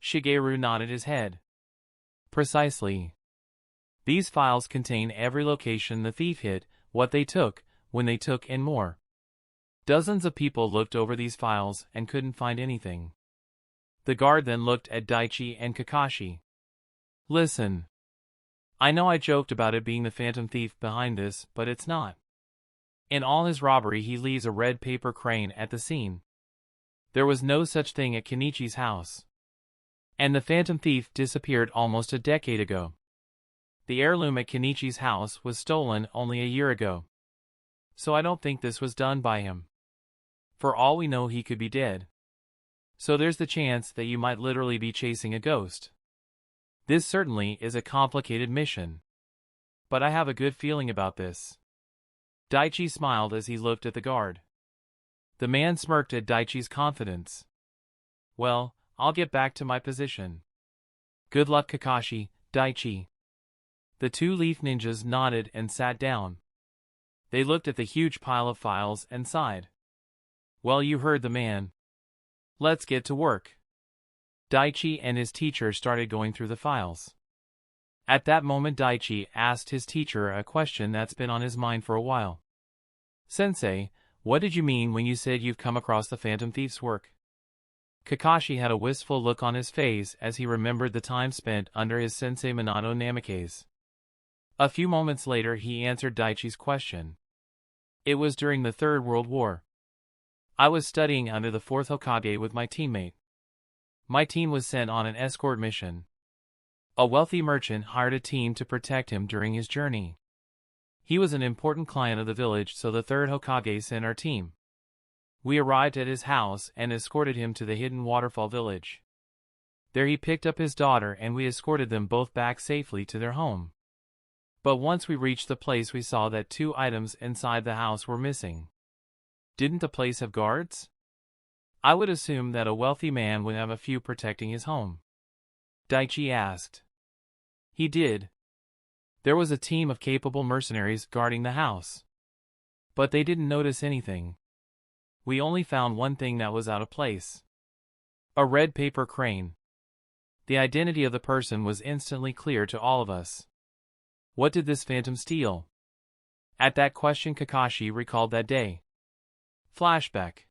Shigeru nodded his head. Precisely. These files contain every location the thief hit, what they took, when they took, and more. Dozens of people looked over these files and couldn't find anything. The guard then looked at Daichi and Kakashi. Listen. I know I joked about it being the phantom thief behind this, but it's not. In all his robbery he leaves a red paper crane at the scene. There was no such thing at Kenichi's house. And the phantom thief disappeared almost a decade ago. The heirloom at Kenichi's house was stolen only a year ago. So I don't think this was done by him. For all we know, he could be dead. So there's the chance that you might literally be chasing a ghost. This certainly is a complicated mission. But I have a good feeling about this. Daichi smiled as he looked at the guard. The man smirked at Daichi's confidence. Well, I'll get back to my position. Good luck, Kakashi, Daichi. The two leaf ninjas nodded and sat down. They looked at the huge pile of files and sighed. Well, you heard the man. Let's get to work. Daichi and his teacher started going through the files. At that moment, Daichi asked his teacher a question that's been on his mind for a while. Sensei, what did you mean when you said you've come across the phantom thief's work? Kakashi had a wistful look on his face as he remembered the time spent under his sensei Minato Namikaze. A few moments later he answered Daichi's question. It was during the Third World War. I was studying under the 4th Hokage with my teammate. My team was sent on an escort mission. A wealthy merchant hired a team to protect him during his journey. He was an important client of the village, so the 3rd Hokage sent our team. We arrived at his house and escorted him to the hidden waterfall village. There he picked up his daughter and we escorted them both back safely to their home. But once we reached the place, we saw that 2 items inside the house were missing. Didn't the place have guards? I would assume that a wealthy man would have a few protecting his home. Daichi asked. He did. There was a team of capable mercenaries guarding the house. But they didn't notice anything. We only found one thing that was out of place. A red paper crane. The identity of the person was instantly clear to all of us. What did this phantom steal? At that question, Kakashi recalled that day. Flashback.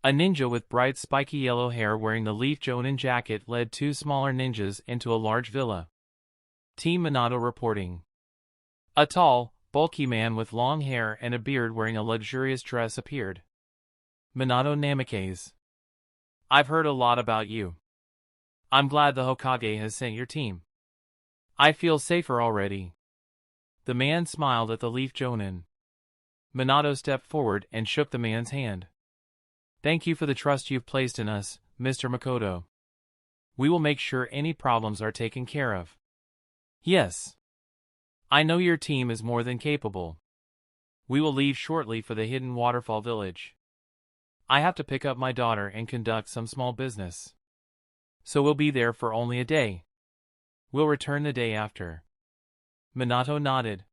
A ninja with bright spiky yellow hair wearing the leaf jonin jacket led 2 smaller ninjas into a large villa. Team Minato reporting. A tall, bulky man with long hair and a beard wearing a luxurious dress appeared. Minato Namikaze. I've heard a lot about you. I'm glad the Hokage has sent your team. I feel safer already. The man smiled at the leaf jonin. Minato stepped forward and shook the man's hand. Thank you for the trust you've placed in us, Mr. Makoto. We will make sure any problems are taken care of. Yes. I know your team is more than capable. We will leave shortly for the hidden waterfall village. I have to pick up my daughter and conduct some small business. So we'll be there for only a day. We'll return the day after. Minato nodded.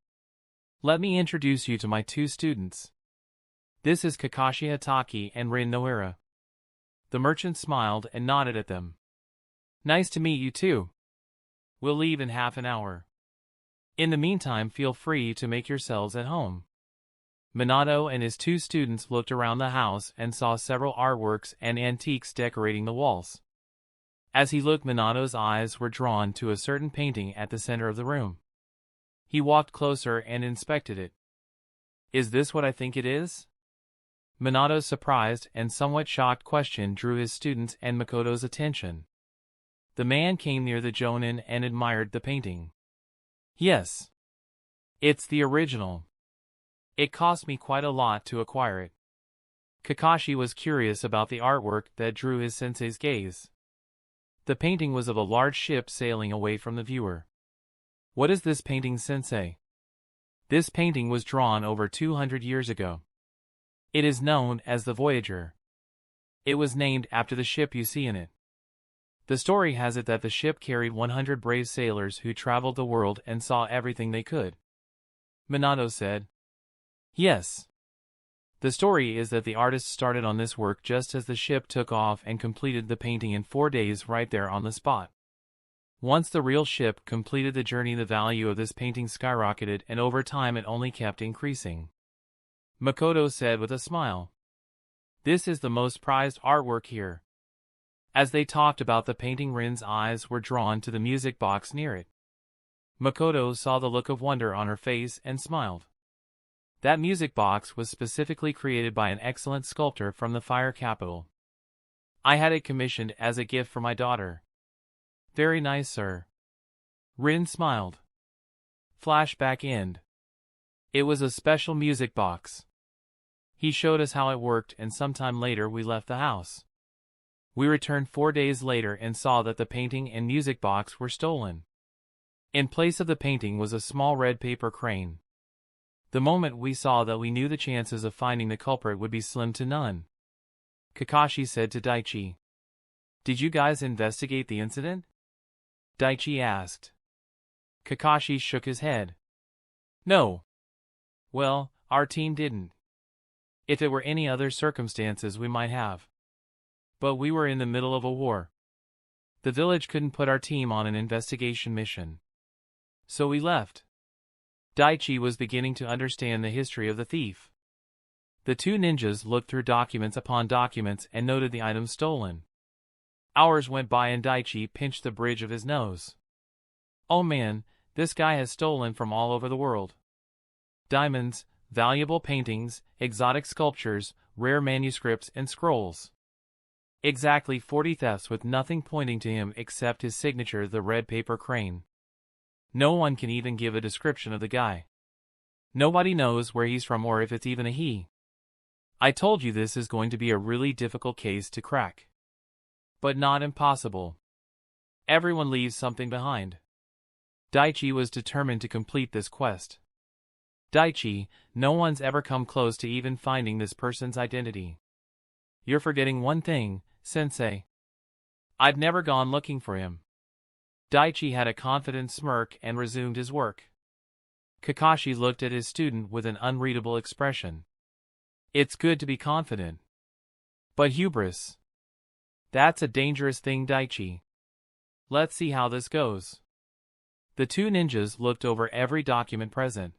Let me introduce you to my 2 students. This is Kakashi Hatake and Rin Nohara. The merchant smiled and nodded at them. Nice to meet you too. We'll leave in half an hour. In the meantime, feel free to make yourselves at home. Minato and his 2 students looked around the house and saw several artworks and antiques decorating the walls. As he looked, Minato's eyes were drawn to a certain painting at the center of the room. He walked closer and inspected it. Is this what I think it is? Minato's surprised and somewhat shocked question drew his students' and Makoto's attention. The man came near the jonin and admired the painting. Yes. It's the original. It cost me quite a lot to acquire it. Kakashi was curious about the artwork that drew his sensei's gaze. The painting was of a large ship sailing away from the viewer. What is this painting, sensei? This painting was drawn over 200 years ago. It is known as the Voyager. It was named after the ship you see in it. The story has it that the ship carried 100 brave sailors who traveled the world and saw everything they could. Minato said. Yes. The story is that the artists started on this work just as the ship took off and completed the painting in 4 days right there on the spot. Once the real ship completed the journey, the value of this painting skyrocketed, and over time it only kept increasing. Makoto said with a smile. This is the most prized artwork here. As they talked about the painting, Rin's eyes were drawn to the music box near it. Makoto saw the look of wonder on her face and smiled. That music box was specifically created by an excellent sculptor from the Fire Capital. I had it commissioned as a gift for my daughter. Very nice, sir. Rin smiled. Flashback end. It was a special music box. He showed us how it worked, and sometime later we left the house. We returned 4 days later and saw that the painting and music box were stolen. In place of the painting was a small red paper crane. The moment we saw that, we knew the chances of finding the culprit would be slim to none. Kakashi said to Daichi. Did you guys investigate the incident? Daichi asked. Kakashi shook his head. No. Well, our team didn't. If it were any other circumstances we might have. But we were in the middle of a war. The village couldn't put our team on an investigation mission. So we left. Daichi was beginning to understand the history of the thief. The two ninjas looked through documents upon documents and noted the items stolen. Hours went by and Daichi pinched the bridge of his nose. Oh man, this guy has stolen from all over the world. Diamonds, valuable paintings, exotic sculptures, rare manuscripts and scrolls. Exactly 40 thefts with nothing pointing to him except his signature, the red paper crane. No one can even give a description of the guy. Nobody knows where he's from or if it's even a he. I told you this is going to be a really difficult case to crack. But not impossible. Everyone leaves something behind. Daichi was determined to complete this quest. Daichi, no one's ever come close to even finding this person's identity. You're forgetting one thing, Sensei. I've never gone looking for him. Daichi had a confident smirk and resumed his work. Kakashi looked at his student with an unreadable expression. It's good to be confident. But hubris. That's a dangerous thing, Daichi. Let's see how this goes. The two ninjas looked over every document present.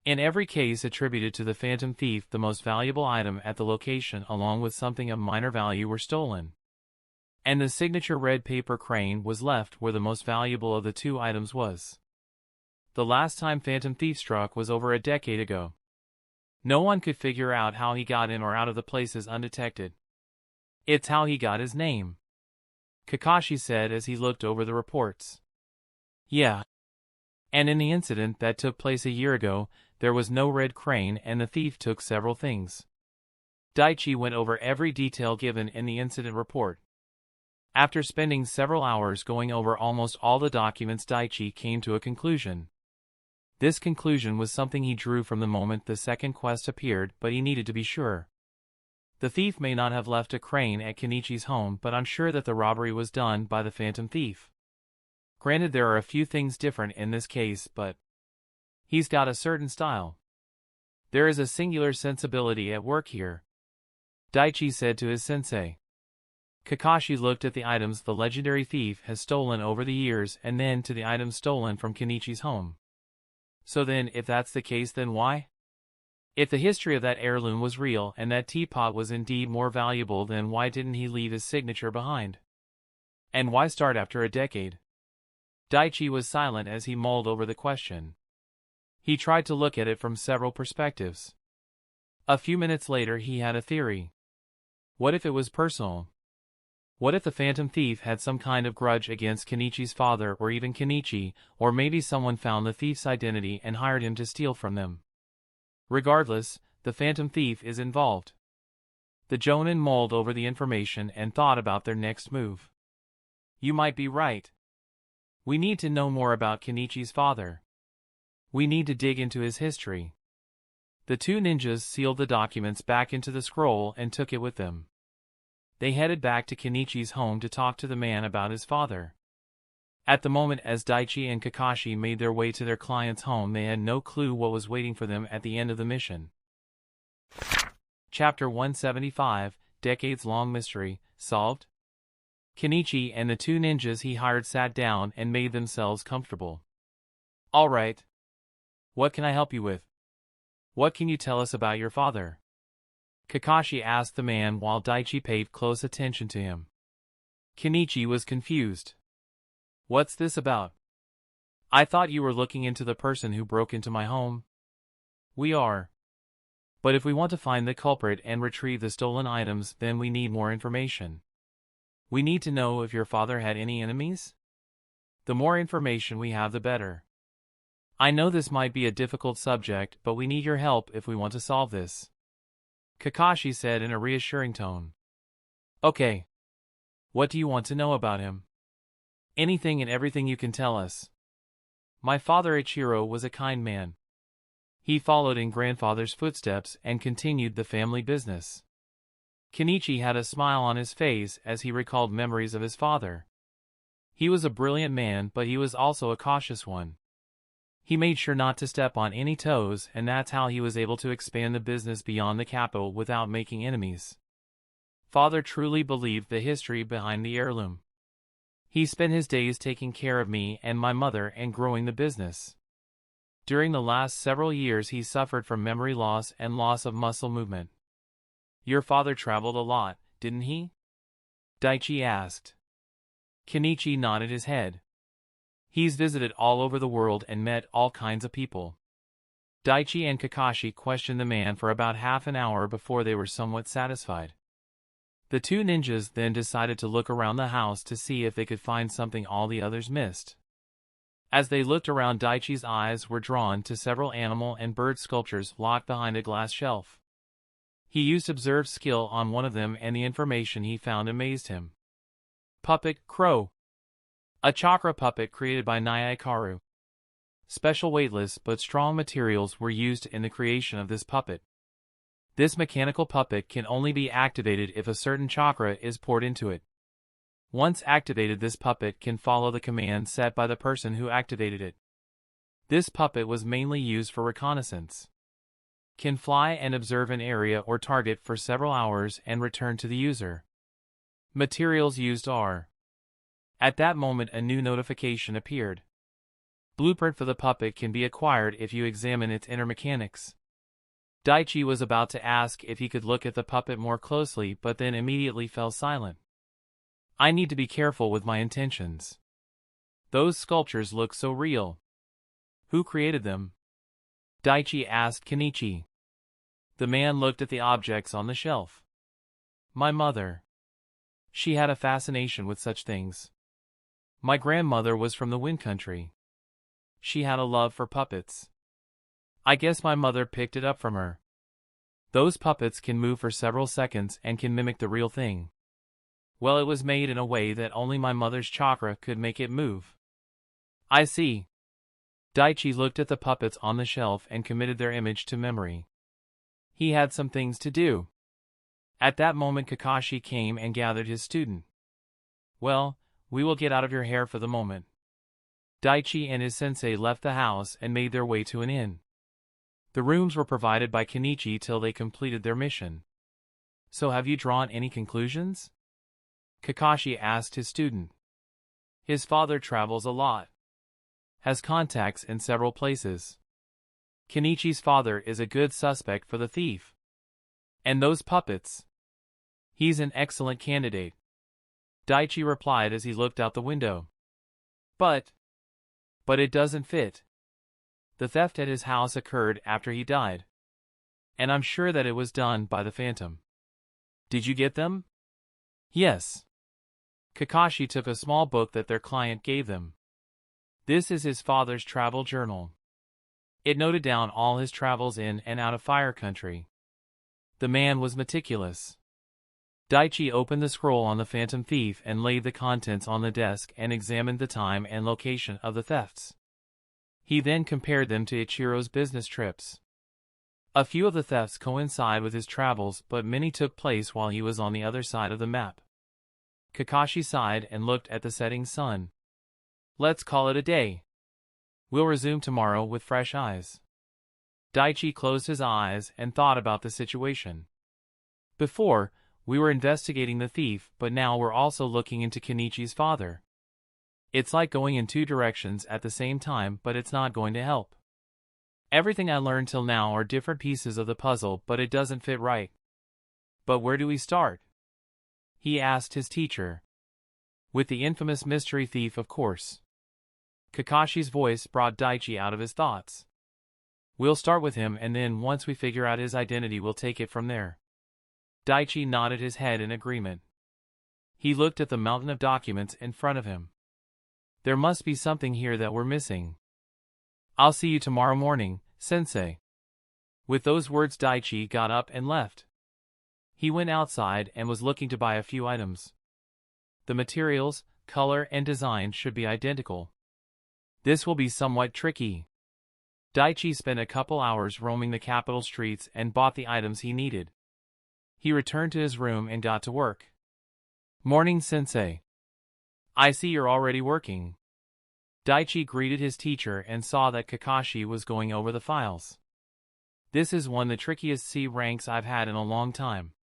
In every case attributed to the phantom thief, the most valuable item at the location along with something of minor value were stolen. And the signature red paper crane was left where the most valuable of the two items was. The last time phantom thief struck was over a decade ago. No one could figure out how he got in or out of the places undetected. It's how he got his name, Kakashi said as he looked over the reports. Yeah. And in the incident that took place a year ago, there was no red crane and the thief took several things. Daichi went over every detail given in the incident report. After spending several hours going over almost all the documents, Daichi came to a conclusion. This conclusion was something he drew from the moment the second quest appeared, but he needed to be sure. The thief may not have left a crane at Kenichi's home, but I'm sure that the robbery was done by the phantom thief. Granted, there are a few things different in this case, but he's got a certain style. There is a singular sensibility at work here, Daichi said to his sensei. Kakashi looked at the items the legendary thief has stolen over the years and then to the items stolen from Kenichi's home. So then, if that's the case, then why? If the history of that heirloom was real and that teapot was indeed more valuable, then why didn't he leave his signature behind? And why start after a decade? Daichi was silent as he mulled over the question. He tried to look at it from several perspectives. A few minutes later he had a theory. What if it was personal? What if the phantom thief had some kind of grudge against Kenichi's father or even Kenichi, or maybe someone found the thief's identity and hired him to steal from them? Regardless, the phantom thief is involved. The Jonin mulled over the information and thought about their next move. You might be right. We need to know more about Kenichi's father. We need to dig into his history. The two ninjas sealed the documents back into the scroll and took it with them. They headed back to Kenichi's home to talk to the man about his father. At the moment as Daichi and Kakashi made their way to their client's home, they had no clue what was waiting for them at the end of the mission. Chapter 175, Decades-Long Mystery, Solved? Kenichi and the two ninjas he hired sat down and made themselves comfortable. All right. What can I help you with? What can you tell us about your father? Kakashi asked the man while Daichi paid close attention to him. Kenichi was confused. What's this about? I thought you were looking into the person who broke into my home. We are. But if we want to find the culprit and retrieve the stolen items, then we need more information. We need to know if your father had any enemies? The more information we have, the better. I know this might be a difficult subject, but we need your help if we want to solve this. Kakashi said in a reassuring tone. Okay. What do you want to know about him? Anything and everything you can tell us. My father Ichiro was a kind man. He followed in grandfather's footsteps and continued the family business. Kenichi had a smile on his face as he recalled memories of his father. He was a brilliant man, but he was also a cautious one. He made sure not to step on any toes, and that's how he was able to expand the business beyond the capital without making enemies. Father truly believed the history behind the heirloom. He spent his days taking care of me and my mother and growing the business. During the last several years he suffered from memory loss and loss of muscle movement. Your father traveled a lot, didn't he? Daichi asked. Kenichi nodded his head. He's visited all over the world and met all kinds of people. Daichi and Kakashi questioned the man for about half an hour before they were somewhat satisfied. The two ninjas then decided to look around the house to see if they could find something all the others missed. As they looked around, Daichi's eyes were drawn to several animal and bird sculptures locked behind a glass shelf. He used observed skill on one of them, and the information he found amazed him. Puppet Crow. A chakra puppet created by Naya Ikaru. Special weightless but strong materials were used in the creation of this puppet. This mechanical puppet can only be activated if a certain chakra is poured into it. Once activated, this puppet can follow the command set by the person who activated it. This puppet was mainly used for reconnaissance. Can fly and observe an area or target for several hours and return to the user. Materials used are. At that moment a new notification appeared. Blueprint for the puppet can be acquired if you examine its inner mechanics. Daichi was about to ask if he could look at the puppet more closely, but then immediately fell silent. I need to be careful with my intentions. Those sculptures look so real. Who created them? Daichi asked Kenichi. The man looked at the objects on the shelf. My mother. She had a fascination with such things. My grandmother was from the Wind Country. She had a love for puppets. I guess my mother picked it up from her. Those puppets can move for several seconds and can mimic the real thing. Well, it was made in a way that only my mother's chakra could make it move. I see. Daichi looked at the puppets on the shelf and committed their image to memory. He had some things to do. At that moment Kakashi came and gathered his student. Well, we will get out of your hair for the moment. Daichi and his sensei left the house and made their way to an inn. The rooms were provided by Kenichi till they completed their mission. So have you drawn any conclusions? Kakashi asked his student. His father travels a lot. Has contacts in several places. Kenichi's father is a good suspect for the thief. And those puppets? He's an excellent candidate. Daichi replied as he looked out the window. But it doesn't fit. The theft at his house occurred after he died. And I'm sure that it was done by the Phantom. Did you get them? Yes. Kakashi took a small book that their client gave them. This is his father's travel journal. It noted down all his travels in and out of Fire Country. The man was meticulous. Daichi opened the scroll on the Phantom Thief and laid the contents on the desk and examined the time and location of the thefts. He then compared them to Ichiro's business trips. A few of the thefts coincide with his travels, but many took place while he was on the other side of the map. Kakashi sighed and looked at the setting sun. Let's call it a day. We'll resume tomorrow with fresh eyes. Daichi closed his eyes and thought about the situation. Before, we were investigating the thief, but now we're also looking into Kenichi's father. It's like going in two directions at the same time, but it's not going to help. Everything I learned till now are different pieces of the puzzle, but it doesn't fit right. But where do we start? He asked his teacher. With the infamous mystery thief, of course. Kakashi's voice brought Daichi out of his thoughts. We'll start with him, and then once we figure out his identity, we'll take it from there. Daichi nodded his head in agreement. He looked at the mountain of documents in front of him. There must be something here that we're missing. I'll see you tomorrow morning, sensei. With those words, Daichi got up and left. He went outside and was looking to buy a few items. The materials, color, and design should be identical. This will be somewhat tricky. Daichi spent a couple hours roaming the capital streets and bought the items he needed. He returned to his room and got to work. Morning, sensei. I see you're already working. Daichi greeted his teacher and saw that Kakashi was going over the files. This is one of the trickiest C ranks I've had in a long time.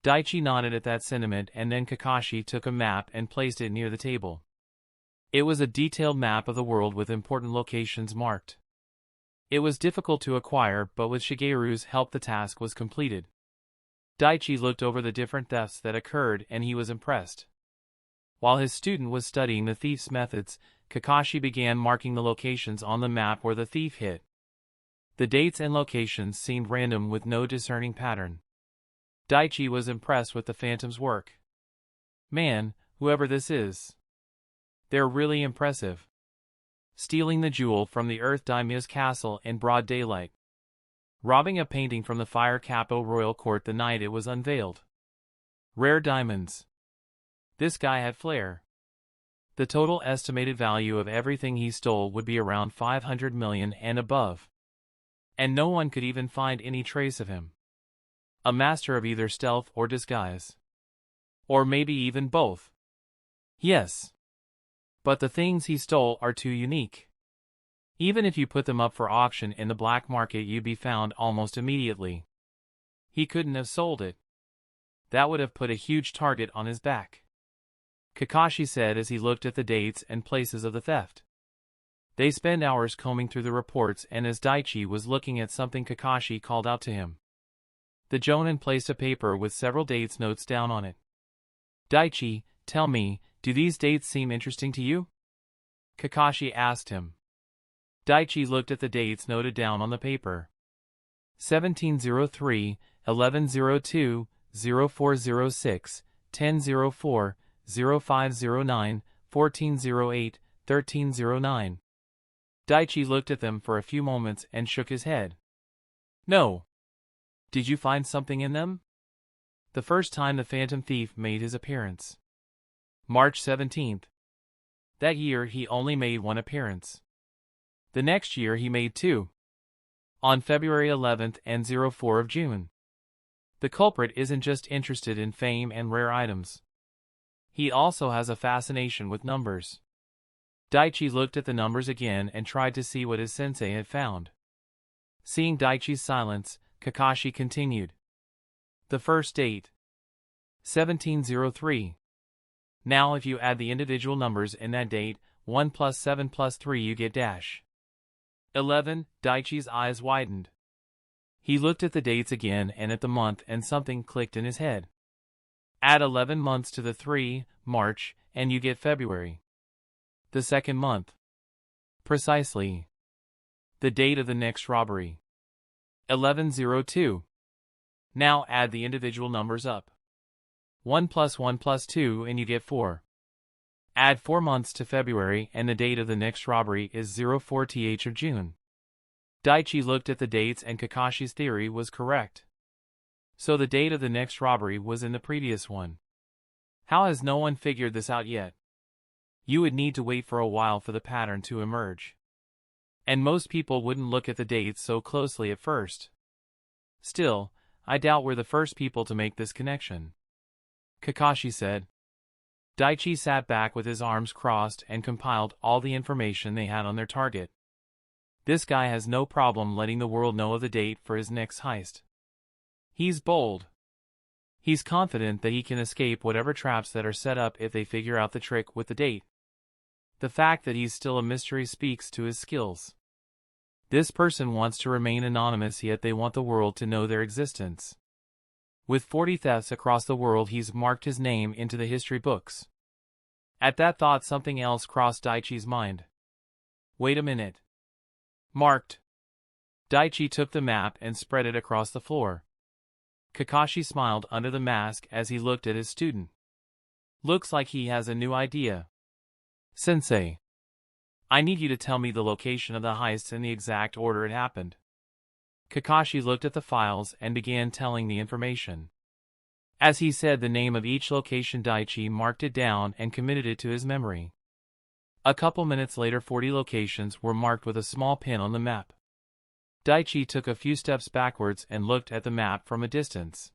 Daichi nodded at that sentiment, and then Kakashi took a map and placed it near the table. It was a detailed map of the world with important locations marked. It was difficult to acquire, but with Shigeru's help the task was completed. Daichi looked over the different thefts that occurred and he was impressed. While his student was studying the thief's methods, Kakashi began marking the locations on the map where the thief hit. The dates and locations seemed random with no discerning pattern. Daichi was impressed with the Phantom's work. Man, whoever this is. They're really impressive. Stealing the jewel from the Earth Daimyo's castle in broad daylight. Robbing a painting from the Fire Capital Royal Court the night it was unveiled. Rare diamonds. This guy had flair. The total estimated value of everything he stole would be around 500 million and above. And no one could even find any trace of him. A master of either stealth or disguise. Or maybe even both. Yes. But the things he stole are too unique. Even if you put them up for auction in the black market, you'd be found almost immediately. He couldn't have sold it. That would have put a huge target on his back. Kakashi said as he looked at the dates and places of the theft. They spent hours combing through the reports, and as Daichi was looking at something, Kakashi called out to him. The Jonin placed a paper with several dates notes down on it. Daichi, tell me, do these dates seem interesting to you? Kakashi asked him. Daichi looked at the dates noted down on the paper. 1703, 1102, 0406, 1004, 0509, 1408, 1309. Daichi looked at them for a few moments and shook his head. No. Did you find something in them? The first time the Phantom Thief made his appearance. March 17th. That year he only made one appearance. The next year he made two. On February 11th and 04 of June. The culprit isn't just interested in fame and rare items. He also has a fascination with numbers. Daichi looked at the numbers again and tried to see what his sensei had found. Seeing Daichi's silence, Kakashi continued. The first date. 1703. Now if you add the individual numbers in that date, 1 plus 7 plus 3, you get dash. 11. Daichi's eyes widened. He looked at the dates again and at the month, and something clicked in his head. Add 11 months to the 3, March, and you get February. The second month. Precisely. The date of the next robbery. 1102. Now add the individual numbers up. 1 plus 1 plus 2 and you get 4. Add 4 months to February and the date of the next robbery is 04th of June. Daichi looked at the dates and Kakashi's theory was correct. So the date of the next robbery was in the previous one. How has no one figured this out yet? You would need to wait for a while for the pattern to emerge. And most people wouldn't look at the dates so closely at first. Still, I doubt we're the first people to make this connection. Kakashi said. Daichi sat back with his arms crossed and compiled all the information they had on their target. This guy has no problem letting the world know of the date for his next heist. He's bold. He's confident that he can escape whatever traps that are set up if they figure out the trick with the date. The fact that he's still a mystery speaks to his skills. This person wants to remain anonymous, yet they want the world to know their existence. With 40 thefts across the world, he's marked his name into the history books. At that thought, something else crossed Daichi's mind. Wait a minute. Marked. Daichi took the map and spread it across the floor. Kakashi smiled under the mask as he looked at his student. Looks like he has a new idea. Sensei, I need you to tell me the location of the heists in the exact order it happened. Kakashi looked at the files and began telling the information. As he said the name of each location, Daichi marked it down and committed it to his memory. A couple minutes later, 40 locations were marked with a small pin on the map. Daichi took a few steps backwards and looked at the map from a distance.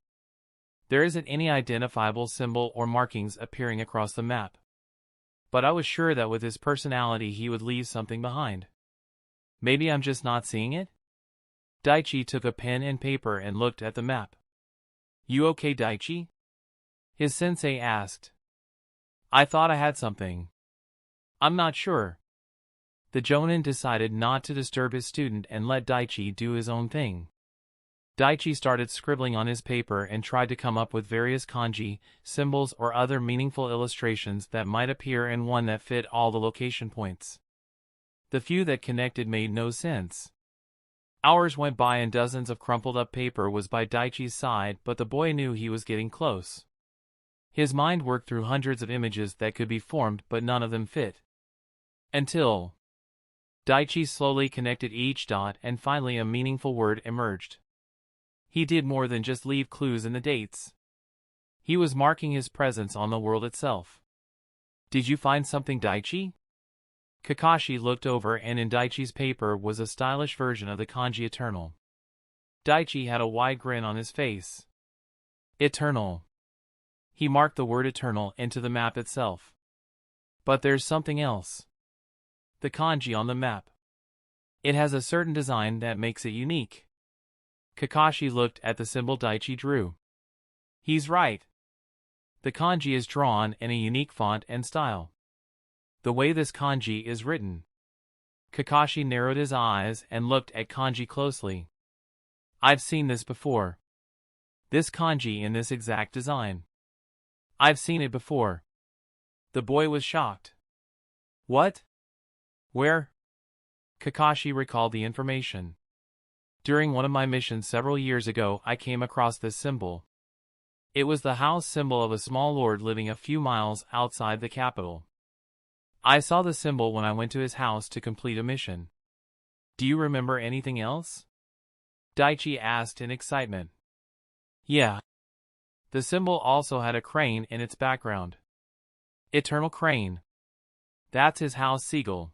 There isn't any identifiable symbol or markings appearing across the map. But I was sure that with his personality he would leave something behind. Maybe I'm just not seeing it? Daichi took a pen and paper and looked at the map. You okay, Daichi? His sensei asked. I thought I had something. I'm not sure. The Jonin decided not to disturb his student and let Daichi do his own thing. Daichi started scribbling on his paper and tried to come up with various kanji, symbols, or other meaningful illustrations that might appear in one that fit all the location points. The few that connected made no sense. Hours went by and dozens of crumpled up paper was by Daichi's side, but the boy knew he was getting close. His mind worked through hundreds of images that could be formed, but none of them fit. Until Daichi slowly connected each dot and finally a meaningful word emerged. He did more than just leave clues in the dates. He was marking his presence on the world itself. Did you find something, Daichi? Kakashi looked over, and in Daichi's paper was a stylish version of the kanji eternal. Daichi had a wide grin on his face. Eternal. He marked the word eternal into the map itself. But there's something else. The kanji on the map. It has a certain design that makes it unique. Kakashi looked at the symbol Daichi drew. He's right. The kanji is drawn in a unique font and style. The way this kanji is written. Kakashi narrowed his eyes and looked at kanji closely. I've seen this before. This kanji in this exact design. I've seen it before. The boy was shocked. What? Where? Kakashi recalled the information. During one of my missions several years ago, I came across this symbol. It was the house symbol of a small lord living a few miles outside the capital. I saw the symbol when I went to his house to complete a mission. Do you remember anything else? Daichi asked in excitement. Yeah. The symbol also had a crane in its background. Eternal crane. That's his house seagull.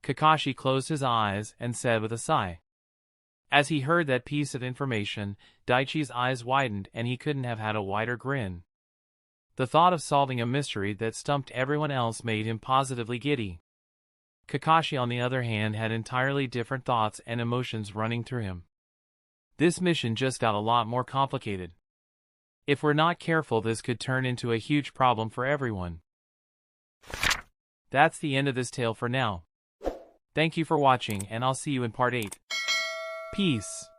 Kakashi closed his eyes and said with a sigh. As he heard that piece of information, Daichi's eyes widened and he couldn't have had a wider grin. The thought of solving a mystery that stumped everyone else made him positively giddy. Kakashi, on the other hand, had entirely different thoughts and emotions running through him. This mission just got a lot more complicated. If we're not careful, this could turn into a huge problem for everyone. That's the end of this tale for now. Thank you for watching, and I'll see you in part 8. Peace.